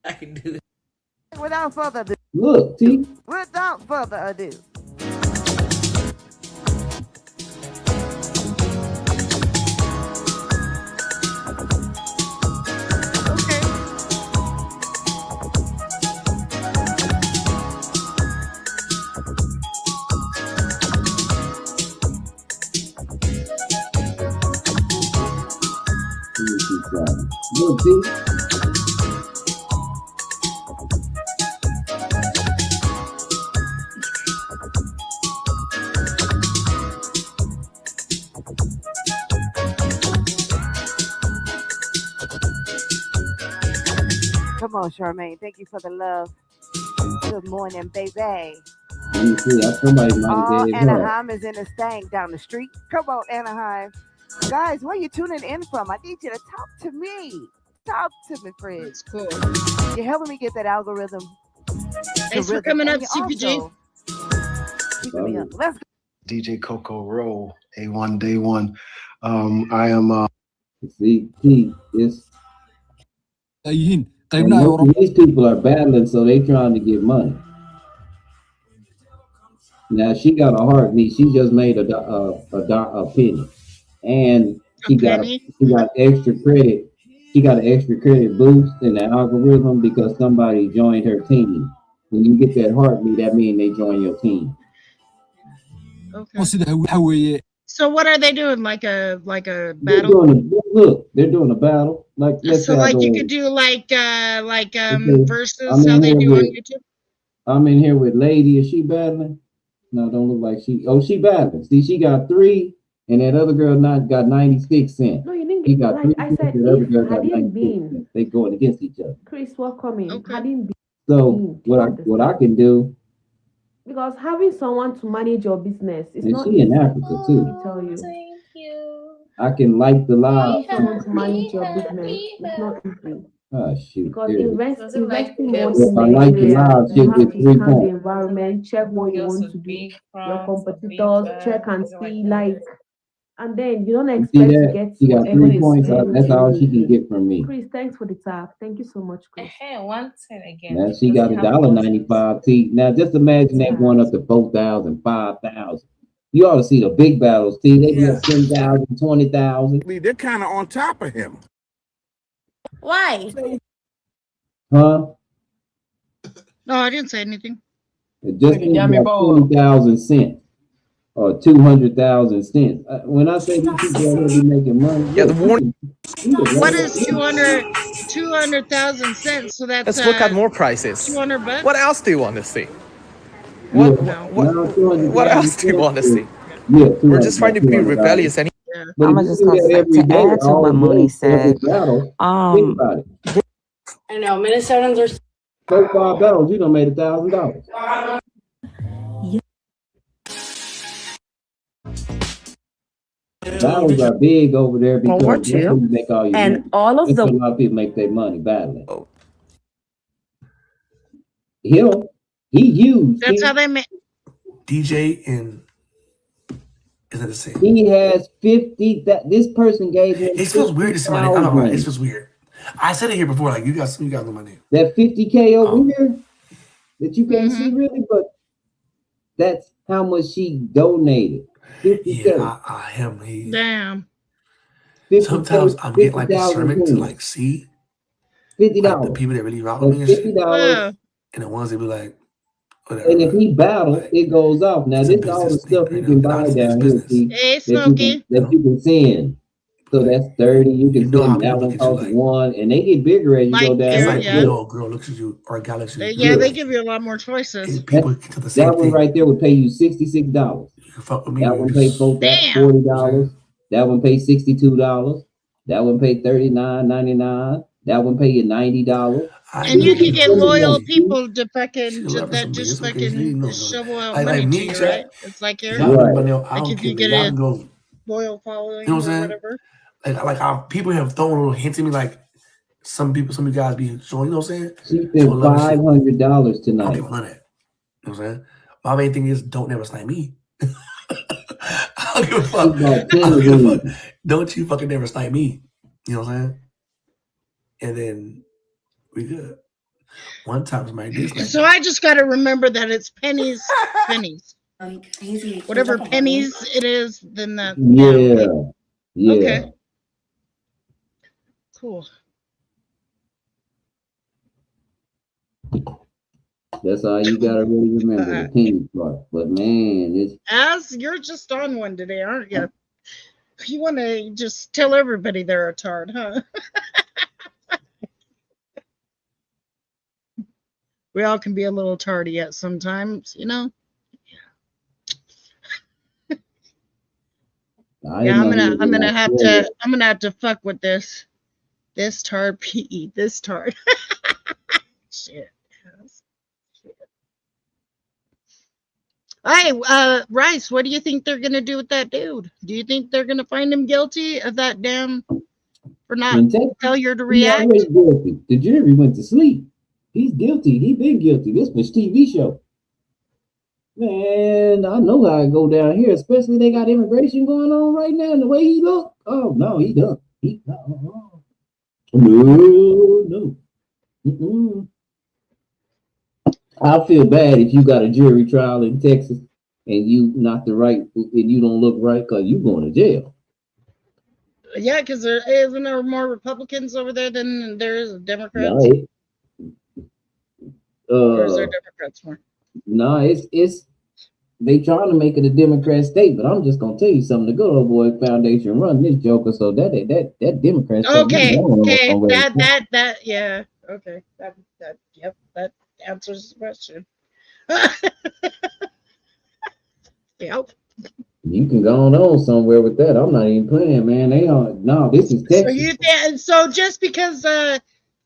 I can do it. Without further ado. Look, T. Without further ado. Look, T. Come on, Charmaine. Thank you for the love. Good morning, baby. Let me see. Somebody might get it Anaheim is in a stank down the street. Come on, Anaheim. Guys, where are you tuning in from? I need you to talk to me. Talk to me, Fred. That's cool. You're helping me get that algorithm. Thanks for coming up, CPG. Let's go. DJ Coco Rowe, A1 Day One. I am. See, it's. These people are battling, so they trying to get money. Now she got a heartbeat. She just made a penny, and she got extra credit. She got an extra credit boost in the algorithm because somebody joined her team. When you get that heartbeat, that means they join your team. Okay. So what are they doing? Like a They're battle? they're doing a battle. Like let's So have like you a, could do like okay, versus how they do on YouTube. I'm in here with Lady. Is she battling? No, don't look like she. Oh, she battling. See, she got 3, and that other girl got 96 cents. No, you didn't He get got like 3 I cents, said. the other If girl got hadn't 96 been cents. They going against each other. Chris welcoming, hadn't been So what I can do, because having someone to manage your business is and not she easy. in Africa too. I tell you. I can like the live. Having someone to manage your business is not easy. Oh shoot! Because there it is. investing more If I like the live, you she'll have get to 3 scan the points. environment, check what you want to do, your competitors, check and see, like, and then you don't You see expect to that? get She got whatever 3 you points. spend That's all she to can get from me. Chris, thanks for the tag. Thank you so much, Chris. One thing again. Now she got $1.95. See, now just imagine that going up to 4,000, 5,000. You ought to see the big battles. See, they be up 10,000, 20,000. They're kind of on top of him. Why? Huh? No, I didn't say anything. It just think about 20,000 cents or 200,000 cents. When I say these people are be making money, yeah, the warning. What is 200,000 cents? So that's Let's look at more prices. 200 bucks. What else do you want to see? What else do you want to see? Yeah, we're just trying to be rebellious. And I'm just going to add to what Mooney said. I know Minnesotans are. 4 5 battles, you done made $1,000. Battles are big over there because that's where you make all your money. All of that's where a lot of people make their money battling. He used. That's how they make. DJ and is that the same? He has 50. That this person gave him. It feels weird to see my name. I don't know. It feels weird. I said it here before. Like you guys know my name. That 50K over here that you can't see really, but that's how much she donated. 50K. Yeah, him. Damn. Sometimes I'm getting like discernment to like see $50. Like, the people that really rock with me and shit. $50. And the ones that be like, whatever. And if he battles, it goes off. Now this is all the stuff you can buy down here, see, Hey, that you can send. So that's 30. You can send that one costs 1, and they get bigger as you go down. It's like a girl looks at you or a guy looks at you. Yeah, they give you a lot more choices. That one right there would pay you $66. Fuck with me. That one paid $40. That one paid $62. That one paid $39.99. That one paid you $90. And you can get loyal people to fucking just fucking shovel out money to you, right? It's like here, like if you get a loyal following, you know what I'm saying? whatever. Like people have thrown little hints at me, like some of you guys be showing. You know what I'm saying? She spent $500 tonight. I don't give none of that. You know what I'm saying? My main thing is don't never snipe me. I don't give a fuck. I don't give a fuck. Don't you fucking never snipe me. You know what I'm saying? And then we good. One time my dislike. So I just got to remember that it's pennies. Whatever pennies it is, then that. Yeah. Okay. Cool. That's all you gotta really remember, the penny part. But man, it's As you're just on one today, aren't you? You want to just tell everybody they're a tard, huh? We all can be a little tardy at sometimes, you know. Yeah, I'm gonna have to fuck with this tard PE, this tard. Shit. Hey, Rice, what do you think they're gonna do with that dude? Do you think they're gonna find him guilty of that damn for not failure to react? He's guilty. The jury went to sleep. He's guilty. He been guilty. This was TV show. Man, I know how it go down here, especially they got immigration going on right now, and the way he look. Oh no, he done. No. I feel bad if you got a jury trial in Texas and you not the right, and you don't look right, because you going to jail. Yeah, because isn't there more Republicans over there than there is Democrats? Right. Or is there Democrats more? No, it's they trying to make it a Democrat state, but I'm just gonna tell you something. The Good Old Boy Foundation run this joker, so that Democrat state. Okay, that yeah. Okay, that yep, that answers the question. Yep. You can go on somewhere with that. I'm not even playing, man. This is Texas. So just because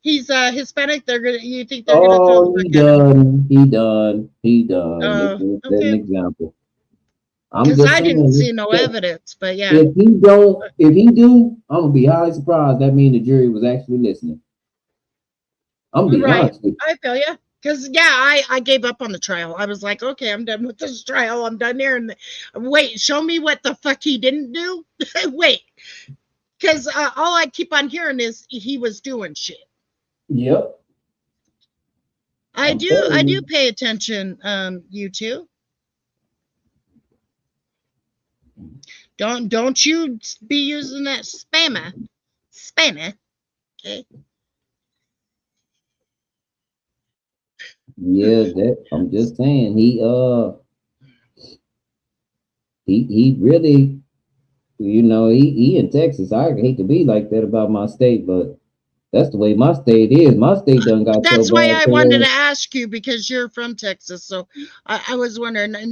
he's Hispanic, you think they're gonna he done. That's an example. Because I didn't see no evidence, but yeah. If he do, I'm gonna be highly surprised. That means the jury was actually listening. I'm being honest with you. I feel you. Because I gave up on the trial. I was like, okay, I'm done with this trial. I'm done here. And wait, show me what the fuck he didn't do. Wait, because all I keep on hearing is he was doing shit. Yep. I do pay attention. You too. Don't you be using that spammer. Okay. Yeah, I'm just saying he really, he in Texas. I hate to be like that about my state, but that's the way my state is. My state done got that's so why bad. I wanted to ask you, because you're from Texas, so I was wondering, how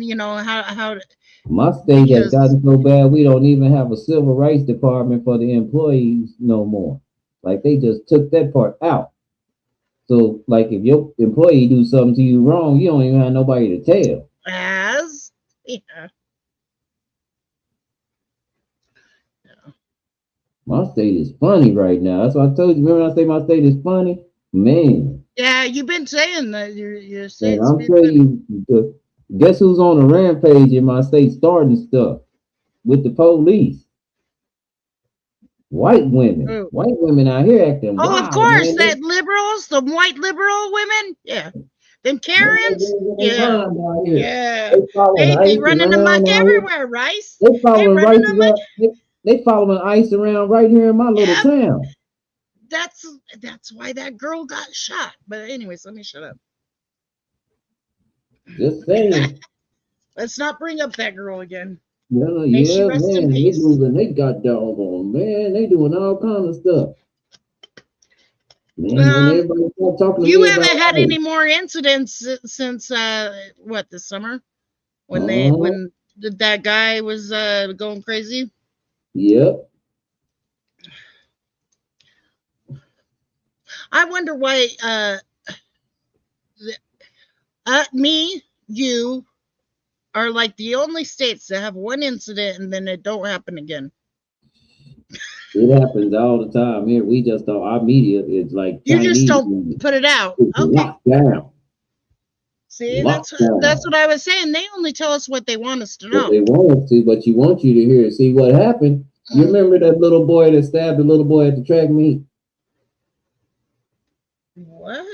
my state has gotten so bad we don't even have a civil rights department for the employees no more. Like they just took that part out. So, like, if your employee do something to you wrong, you don't even have nobody to tell. My state is funny right now. That's what I told you. Remember when I say my state is funny? Man. Yeah, you've been saying that. You're saying. I'm telling you, guess who's on a rampage in my state starting stuff with the police? White women. Ooh. White women out here acting wild. Oh, of course, man. That liberals, the white liberal women. Yeah. Them Karens. Yeah. They running amok everywhere, Rice. They following ICE around right here in my little town. That's why that girl got shot. But anyways, let me shut up. Just saying. Let's not bring up that girl again. Yeah, man. They got doggone, man. They doing all kinds of stuff. Man, talking you haven't had any more incidents since this summer when when that guy was going crazy. Yep. I wonder why me, you are like the only states that have one incident and then it don't happen again. It happens all the time here. We just don't. Our media is like you just don't put it out. Okay. Locked down. See, that's what I was saying. They only tell us what they want us to know. They want us to, but you want you to hear it. See what happened. You remember that little boy that stabbed the little boy at the track meet? What?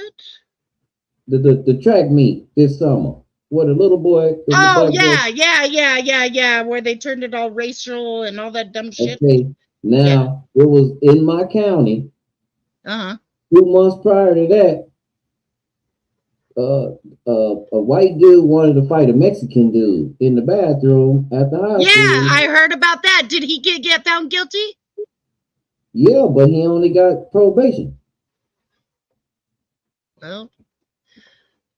The track meet this summer. Where the little boy. Oh yeah. Where they turned it all racial and all that dumb shit. Okay. Now it was in my county. 2 months prior to that, a white dude wanted to fight a Mexican dude in the bathroom at the hospital. Yeah, I heard about that. Did he get found guilty? Yeah, but he only got probation. Well,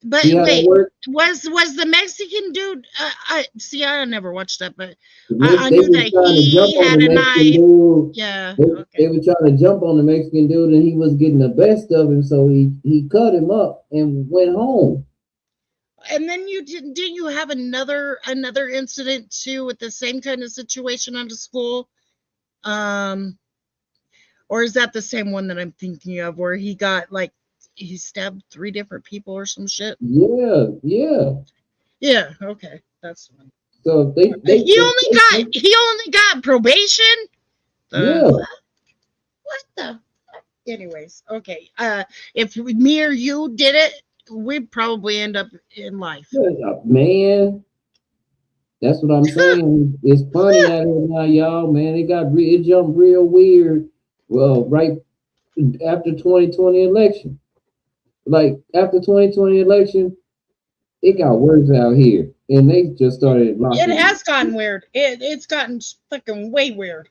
but wait, was the Mexican dude? I never watched that, but I knew that he had a knife. Yeah, they were trying to jump on the Mexican dude, and he was getting the best of him, so he cut him up and went home. And then didn't you have another incident too with the same kind of situation at a school? Or is that the same one that I'm thinking of, where he got like? He stabbed 3 different people or some shit. Yeah. Yeah. Okay, that's fine. So he only got probation. Yeah. What the? Anyways, okay. If me or you did it, we'd probably end up in life. Man, that's what I'm saying. It's funny out here now, y'all. Man, it jumped real weird. Well, right after 2020 election. Like after 2020 election, it got worse out here. and they just started locking. It has gotten weird. It's gotten fucking way weird.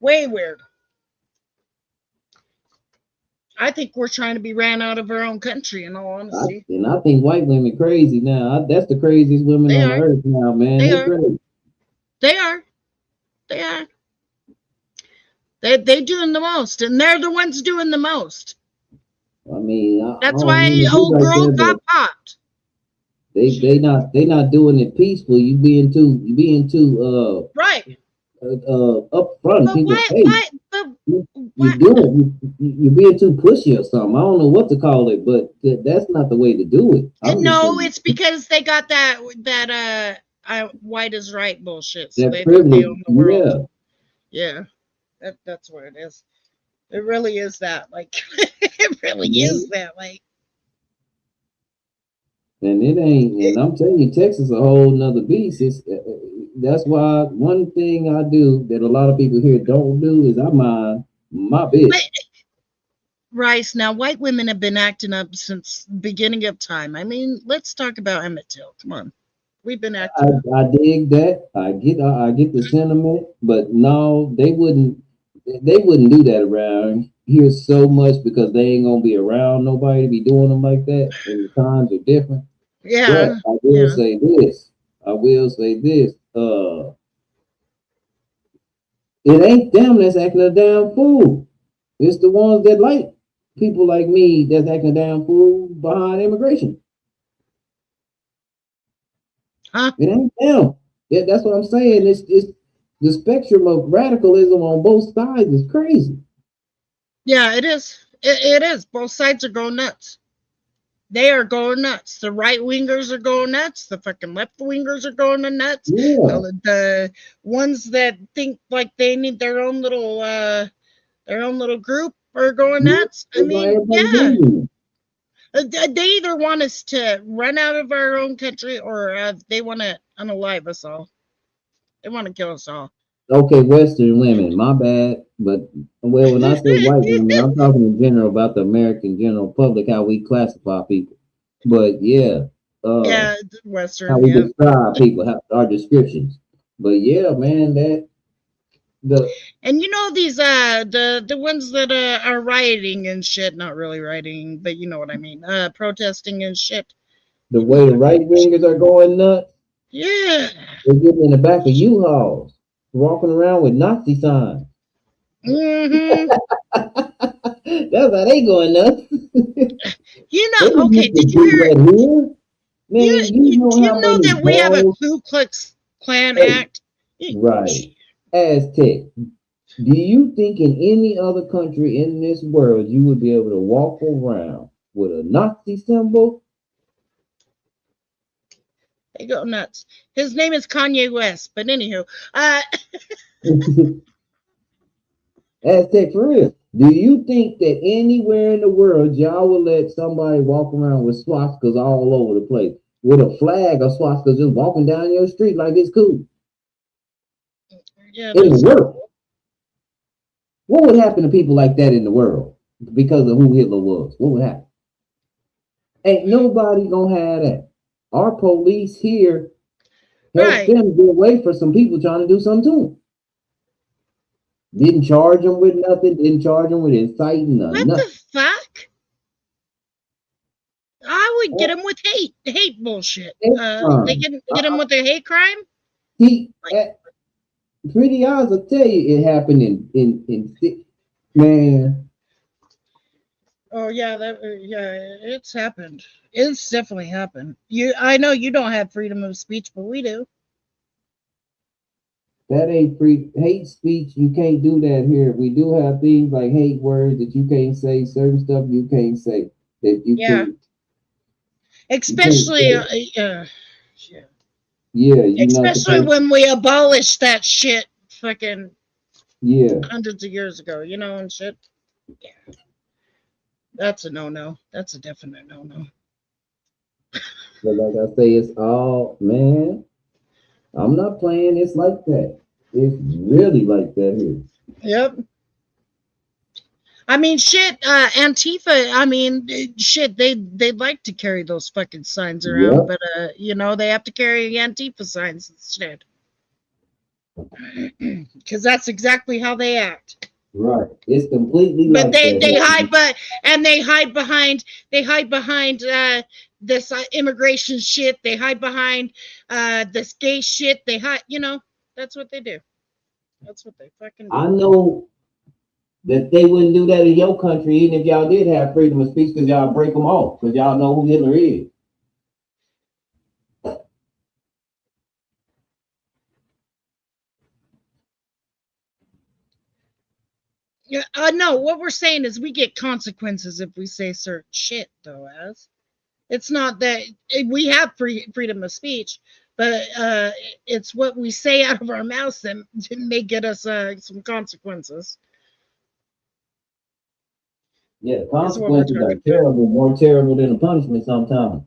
Way weird. I think we're trying to be ran out of our own country, in all honesty. And I think white women crazy now. That's the craziest women on earth now, man. They're crazy. They are. They doing the most, and they're the ones doing the most. I mean, that's why old girl got popped. They not doing it peaceful. You being too right. Up front. You're being too pushy or something. I don't know what to call it, but that's not the way to do it. No, it's because they got that white is right bullshit. So that privilege, yeah. That's what it is. It really is that. Like, it really is that. Like, and it ain't. And I'm telling you, Texas is a whole nother beast. That's why one thing I do that a lot of people here don't do is I mind my business. Rice. Now, white women have been acting up since the beginning of time. I mean, let's talk about Emmett Till. Come on. We've been acting. I dig that. I get the sentiment, but no, they wouldn't do that around here so much because they ain't gonna be around nobody to be doing them like that, and the times are different. Yeah. But I will say this. It ain't them that's acting a damn fool. It's the ones that like people like me that's acting a damn fool behind immigration. It ain't them. That's what I'm saying. It's the spectrum of radicalism on both sides is crazy. Yeah, it is. It is. Both sides are going nuts. They are going nuts. The right wingers are going nuts. The fucking left wingers are going nuts. Yeah. The ones that think like they need their own little group are going nuts. I mean, yeah. They either want us to run out of our own country or they want to unalive us all. They want to kill us all. Okay, Western women, my bad. But, well, when I say white women, I'm talking in general about the American general public, how we classify people. But, Western, how we describe people, our descriptions. But, yeah, man, and you know these the ones that are rioting and shit, not really rioting, but you know what I mean, protesting and shit. The way the right wingers are going nuts. Yeah. They're getting in the back of U-Hauls, walking around with Nazi signs. Mm-hmm. That's how they going nuts. You know, okay, did you hear? Man, you know that we have a Ku Klux Klan Act? Right. Aztec, do you think in any other country in this world you would be able to walk around with a Nazi symbol? They go nuts. His name is Kanye West, but anywho. Aztec, for real. Do you think that anywhere in the world y'all will let somebody walk around with swastikas all over the place? With a flag of swastikas just walking down your street like it's cool? Yeah, in the world. What would happen to people like that in the world because of who Hitler was? What would happen? Ain't nobody gonna have that. Our police here helped them get away for some people trying to do something to them. Didn't charge them with nothing. Didn't charge them with inciting nothing. What the fuck? I would get them with hate bullshit. They get them with their hate crime. Pretty eyes will tell you it happened in man. Oh yeah, it's happened. It's definitely happened. I know you don't have freedom of speech, but we do. That ain't free hate speech. You can't do that here. We do have things like hate words that you can't say, certain stuff you can't say. That you can't. Especially, especially when we abolished that shit fucking hundreds of years ago, you know, and shit. Yeah. That's a no-no. That's a definite no-no. But like I say, it's all, man, I'm not playing. It's like that. It's really like that here. Yep. I mean, shit, Antifa, I mean, shit, they'd like to carry those fucking signs around, but, you know, they have to carry Antifa signs instead. Because that's exactly how they act. Right. It's completely But like they that. they hide behind this immigration shit. They hide behind this gay shit. They hide, you know, that's what they do. That's what they fucking do. I know that they wouldn't do that in your country, even if y'all did have freedom of speech, because y'all break them off, because y'all know who Hitler is. Yeah, no, what we're saying is we get consequences if we say certain shit, though, as it's not that we have freedom of speech, but it's what we say out of our mouths that may get us some consequences. Yeah, consequences are terrible, more terrible than the punishment sometimes.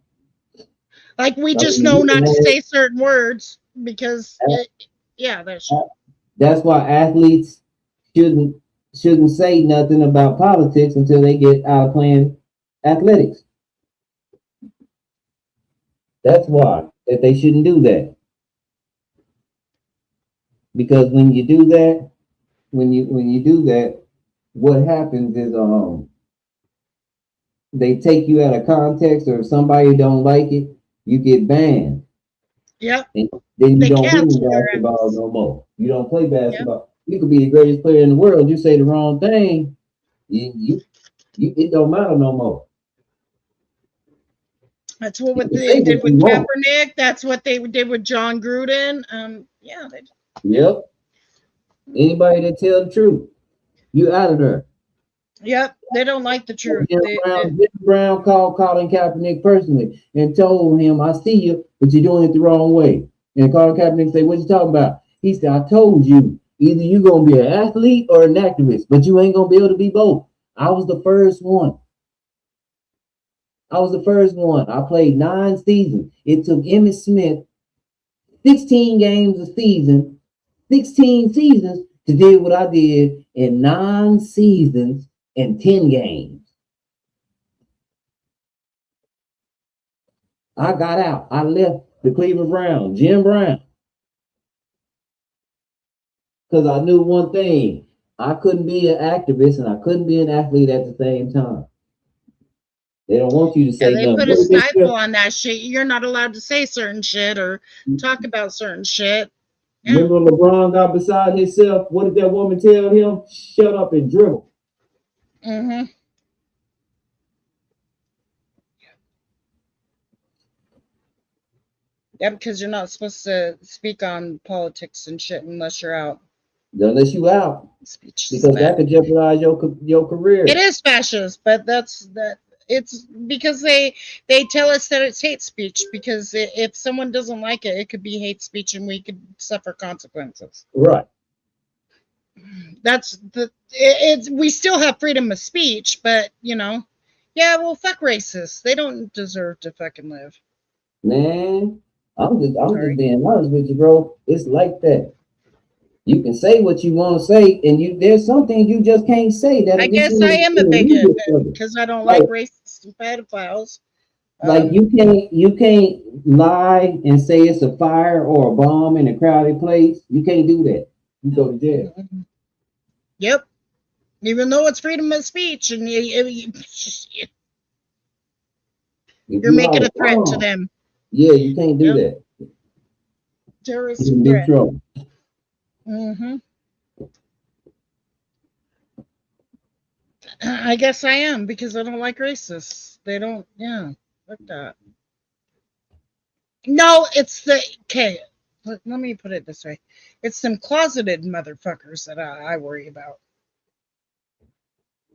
Like we just know not to say certain words because, yeah, that's true. That's why athletes shouldn't say nothing about politics until they get out of playing athletics. That's why that they shouldn't do that. Because when you do that, what happens is they take you out of context, or if somebody don't like it, you get banned. Yep. And then you don't play basketball no more. You don't play basketball. Yep. You could be the greatest player in the world. You say the wrong thing, it don't matter no more. That's what they did with Kaepernick. That's what they did with John Gruden. Yeah. Yep. Anybody that tell the truth, you out of there. Yep. They don't like the truth. Jim Brown called Colin Kaepernick personally and told him, "I see you, but you're doing it the wrong way." And Colin Kaepernick said, "What you talking about?" He said, "I told you, either you're gonna be an athlete or an activist, but you ain't gonna be able to be both." I was the first one. I played 9 seasons. It took Emmitt Smith 16 games a season, 16 seasons to do what I did in 9 seasons and 10 games. I got out. I left the Cleveland Browns, Jim Brown. Because I knew one thing. I couldn't be an activist and I couldn't be an athlete at the same time. They don't want you to say they put a stifle on that shit. You're not allowed to say certain shit or talk about certain shit. Yeah. Remember LeBron got beside himself? What did that woman tell him? Shut up and dribble. Mm-hmm. Yeah, because you're not supposed to speak on politics and shit unless you're out. Unless you out. Speech because that could jeopardize your career. It is fascist, but it's because they tell us that it's hate speech, because if someone doesn't like it, it could be hate speech and we could suffer consequences. Right. We still have freedom of speech, but yeah, well, fuck racists. They don't deserve to fucking live. Man, I'm just being honest with you, bro. It's like that. You can say what you want to say, and there's some things you just can't say. That I guess I am a bigot because I don't like racists and pedophiles. Like you can't lie and say it's a fire or a bomb in a crowded place. You can't do that. You go to jail. Mm-hmm. Yep. Even though it's freedom of speech, and you're making a threat to them. Yeah, you can't do that. Terrorist threat. Trouble. Mm-hmm. I guess I am, because I don't like racists. They don't, like that. No, it's okay. Let me put it this way. It's some closeted motherfuckers that I worry about.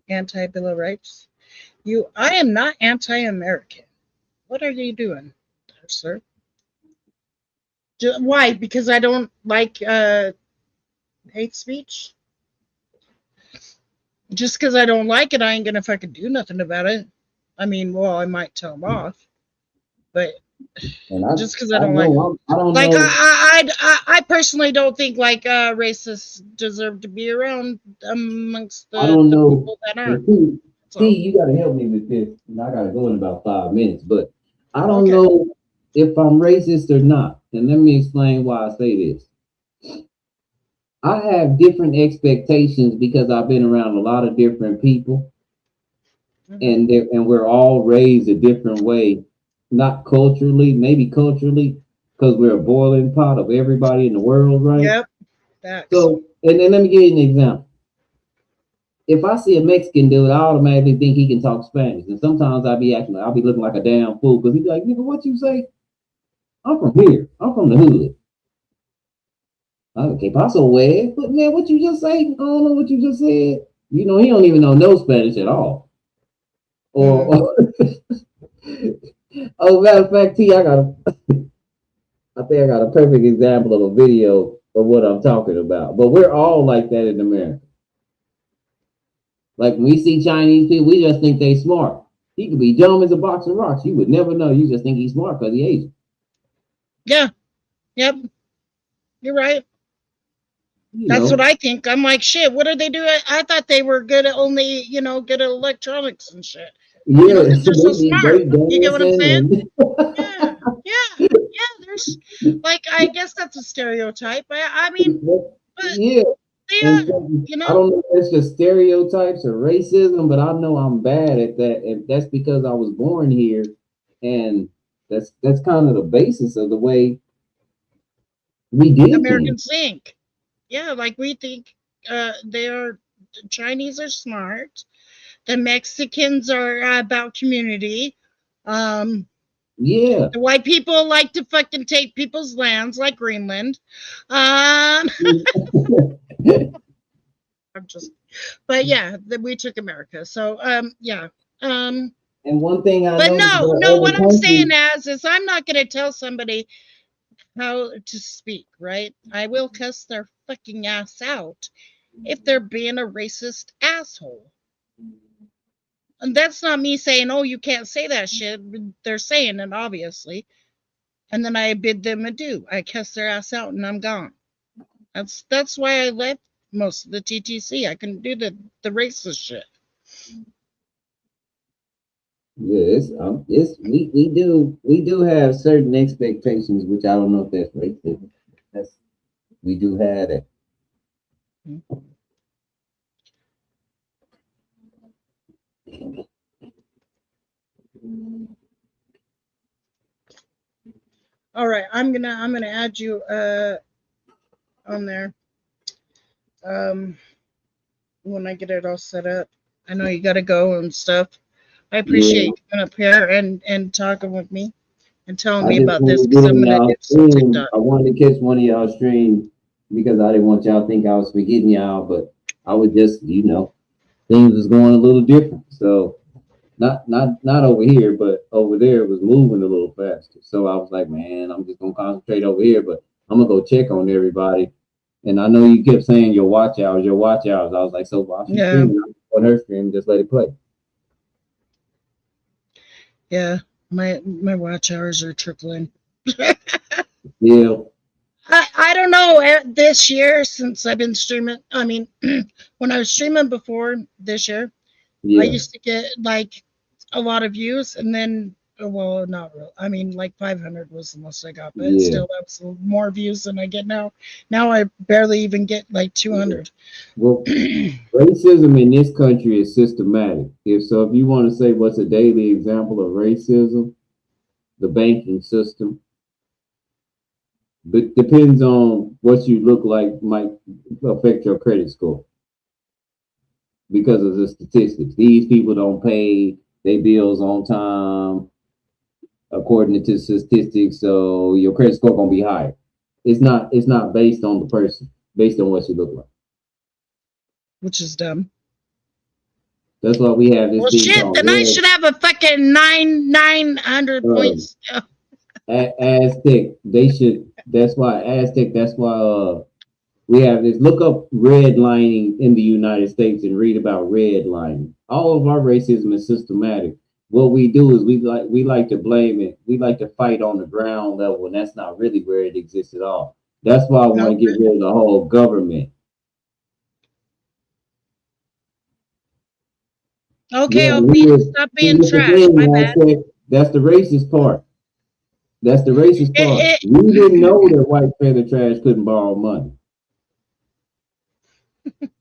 Anti-Bill of Rights. I am not anti-American. What are you doing there, sir? Why? Because I don't like hate speech? Just because I don't like it, I ain't gonna fucking do nothing about it. I mean, well, I might tell them off, but And just because I don't like them. I don't like know. I personally don't think like racists deserve to be around amongst the, I don't know. people that aren't. See, you got to help me with this. And I got to go in about 5 minutes, but I don't know if I'm racist or not. And let me explain why I say this. I have different expectations because I've been around a lot of different people, and we're all raised a different way. Not culturally, maybe culturally, because we're a boiling pot of everybody in the world, right? Yep. Facts. So, and then let me give you an example. If I see a Mexican dude, I automatically think he can talk Spanish. And sometimes I'll be looking like a damn fool because he'd be like, nigga, what you say? I'm from here. I'm from the hood. Okay, paso way. But man, what you just say? I don't know what you just said. You know, he don't even know no Spanish at all. Or oh, matter of fact, T, I think I got a perfect example of a video of what I'm talking about. But we're all like that in America. Like when we see Chinese people, we just think they smart. He could be dumb as a box of rocks. You would never know. You just think he's smart because he's Asian. Yeah. Yep. You're right. That's what I think. I'm like, shit, what are they doing? I thought they were good at only, good at electronics and shit. Yeah, they're so smart. You get what I'm saying? Yeah. There's like, I guess that's a stereotype. I mean, but yeah. I don't know if it's just stereotypes or racism, but I know I'm bad at that, and that's because I was born here, and that's kind of the basis of the way we did Americans think. Yeah, like we think the Chinese are smart, the Mexicans are about community. Yeah. The white people like to fucking take people's lands like Greenland. But yeah, we took America. So yeah. And one thing I know, what I'm saying is I'm not gonna tell somebody how to speak, right? I will cuss their fucking ass out if they're being a racist asshole. And that's not me saying, oh, you can't say that shit. They're saying it, obviously. And then I bid them adieu. I cuss their ass out and I'm gone. That's why I left most of the TTC. I couldn't do the racist shit. Yes, we do have certain expectations, which I don't know if that's racism. We do have it. All right, I'm gonna add you on there. When I get it all set up. I know you gotta go and stuff. I appreciate you coming up here and talking with me and telling me about this because I'm gonna do some TikTok. I wanted to catch one of y'all stream because I didn't want y'all to think I was forgetting y'all, but I was just, things was going a little different. So not over here, but over there it was moving a little faster. So I was like, man, I'm just gonna concentrate over here, but I'm gonna go check on everybody. And I know you kept saying your watch hours. I was like, so while she's streaming, on her stream, just let it play. Yeah, my watch hours are trickling. Yeah. I don't know this year since I've been streaming. I mean, when I was streaming before this year, I used to get like a lot of views, and then not real. I mean, like 500 was the most I got, but still, that's more views than I get now. Now I barely even get like 200. Well, racism in this country is systematic. If you want to say what's a daily example of racism, the banking system. But depends on what you look like might affect your credit score because of the statistics. These people don't pay their bills on time according to statistics, so your credit score gonna be higher. It's not based on the person, based on what you look like. Which is dumb. That's why we have this. Well, shit, then I should have a fucking 900 points. Aztec, they should. That's why Aztec. That's why we have this. Look up redlining in the United States and read about redlining. All of our racism is systematic, what we do is we like to blame it. We like to fight on the ground level, and that's not really where it exists at all. That's why I want to get rid of the whole government. Okay, Yeah, stop being trash. My bad. That's the racist part. That's the racist part. We didn't know that white trailer trash couldn't borrow money.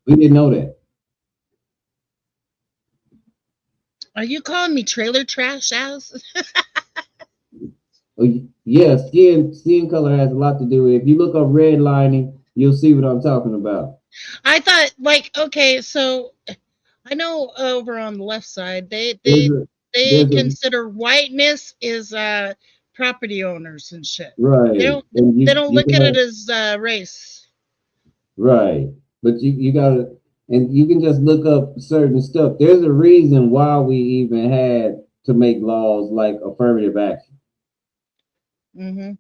We didn't know that. Are you calling me trailer trash, As? Yeah, skin color has a lot to do with it. If you look up redlining, you'll see what I'm talking about. I thought, like, okay, so I know over on the left side, they consider whiteness is property owners and shit. Right. They don't look at it as race. Right. But you gotta, and you can just look up certain stuff. There's a reason why we even had to make laws like affirmative action. Mm-hmm.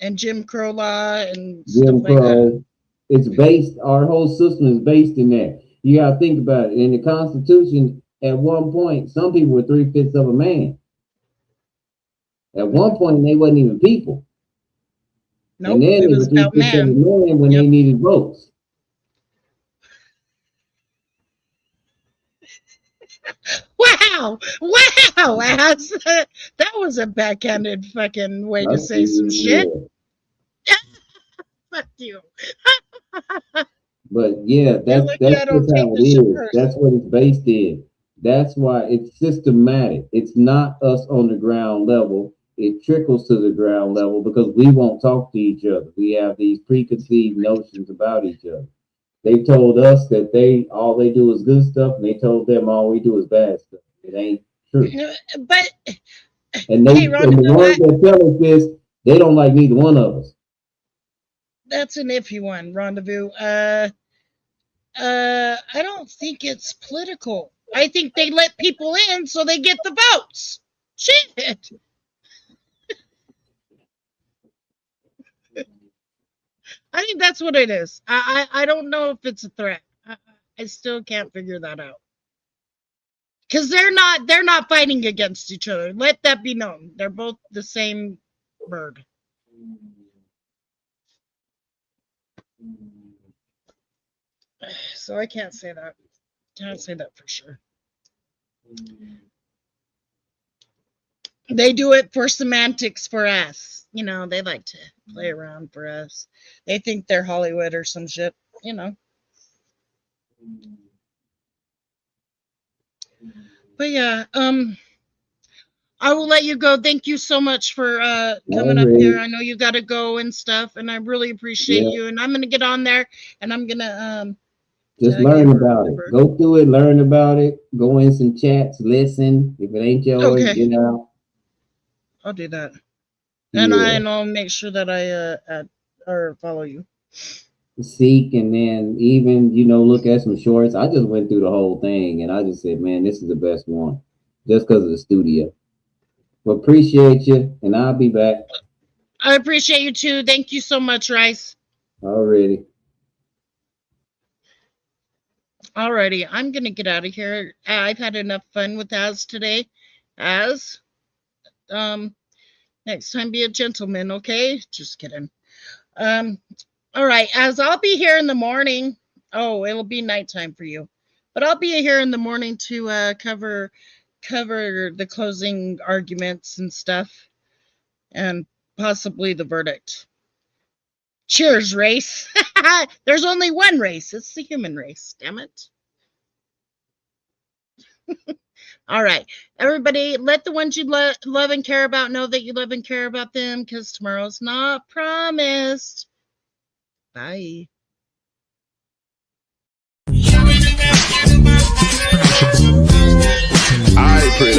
And Jim Crow law and Jim stuff like Crow. that. It's based, our whole system is based in that. You gotta think about it. In the Constitution, at one point, some people were 3/5 of a man. At one point, they wasn't even people. Nope, and then it they was were 3/5 of a man when they needed votes. Wow, As. That was a backhanded fucking way to say some shit. Fuck you. But yeah, that's just how it is. That's what it's based in. That's why it's systematic. It's not us on the ground level. It trickles to the ground level because we won't talk to each other. We have these preconceived notions about each other. They told us that all they do is good stuff, and they told them all we do is bad stuff. It ain't true. But and the ones that tell us this, they don't like neither one of us. That's an iffy one, Rendezvous. I don't think it's political. I think they let people in so they get the votes. Shit. I think that's what it is. I don't know if it's a threat. I still can't figure that out. Because they're not fighting against each other. Let that be known. They're both the same bird. So I can't say that. Can't say that for sure. They do it for semantics for us. You know, they like to play around for us. They think they're Hollywood or some shit, you know. But yeah, I will let you go. Thank you so much for coming up here. I know you got to go and stuff, and I really appreciate you. And I'm going to get on there, and I'm going to just learn about it. Go through it, learn about it. Go in some chats, listen. If it ain't yours, get out. I'll do that. And I'll make sure that I add or follow you. Seek, and then even, look at some shorts. I just went through the whole thing, and I just said, man, this is the best one. Just because of the studio. Well, appreciate you, and I'll be back. I appreciate you too. Thank you so much, Rice. Alrighty, I'm gonna get out of here. I've had enough fun with Az today. Az, next time be a gentleman, okay? Just kidding. All right, Az, I'll be here in the morning. Oh, it'll be nighttime for you, but I'll be here in the morning to cover the closing arguments and stuff, and possibly the verdict. Cheers, race. There's only one race. It's the human race. Damn it. All right, everybody, let the ones you love and care about know that you love and care about them, because tomorrow's not promised. Bye. I pretty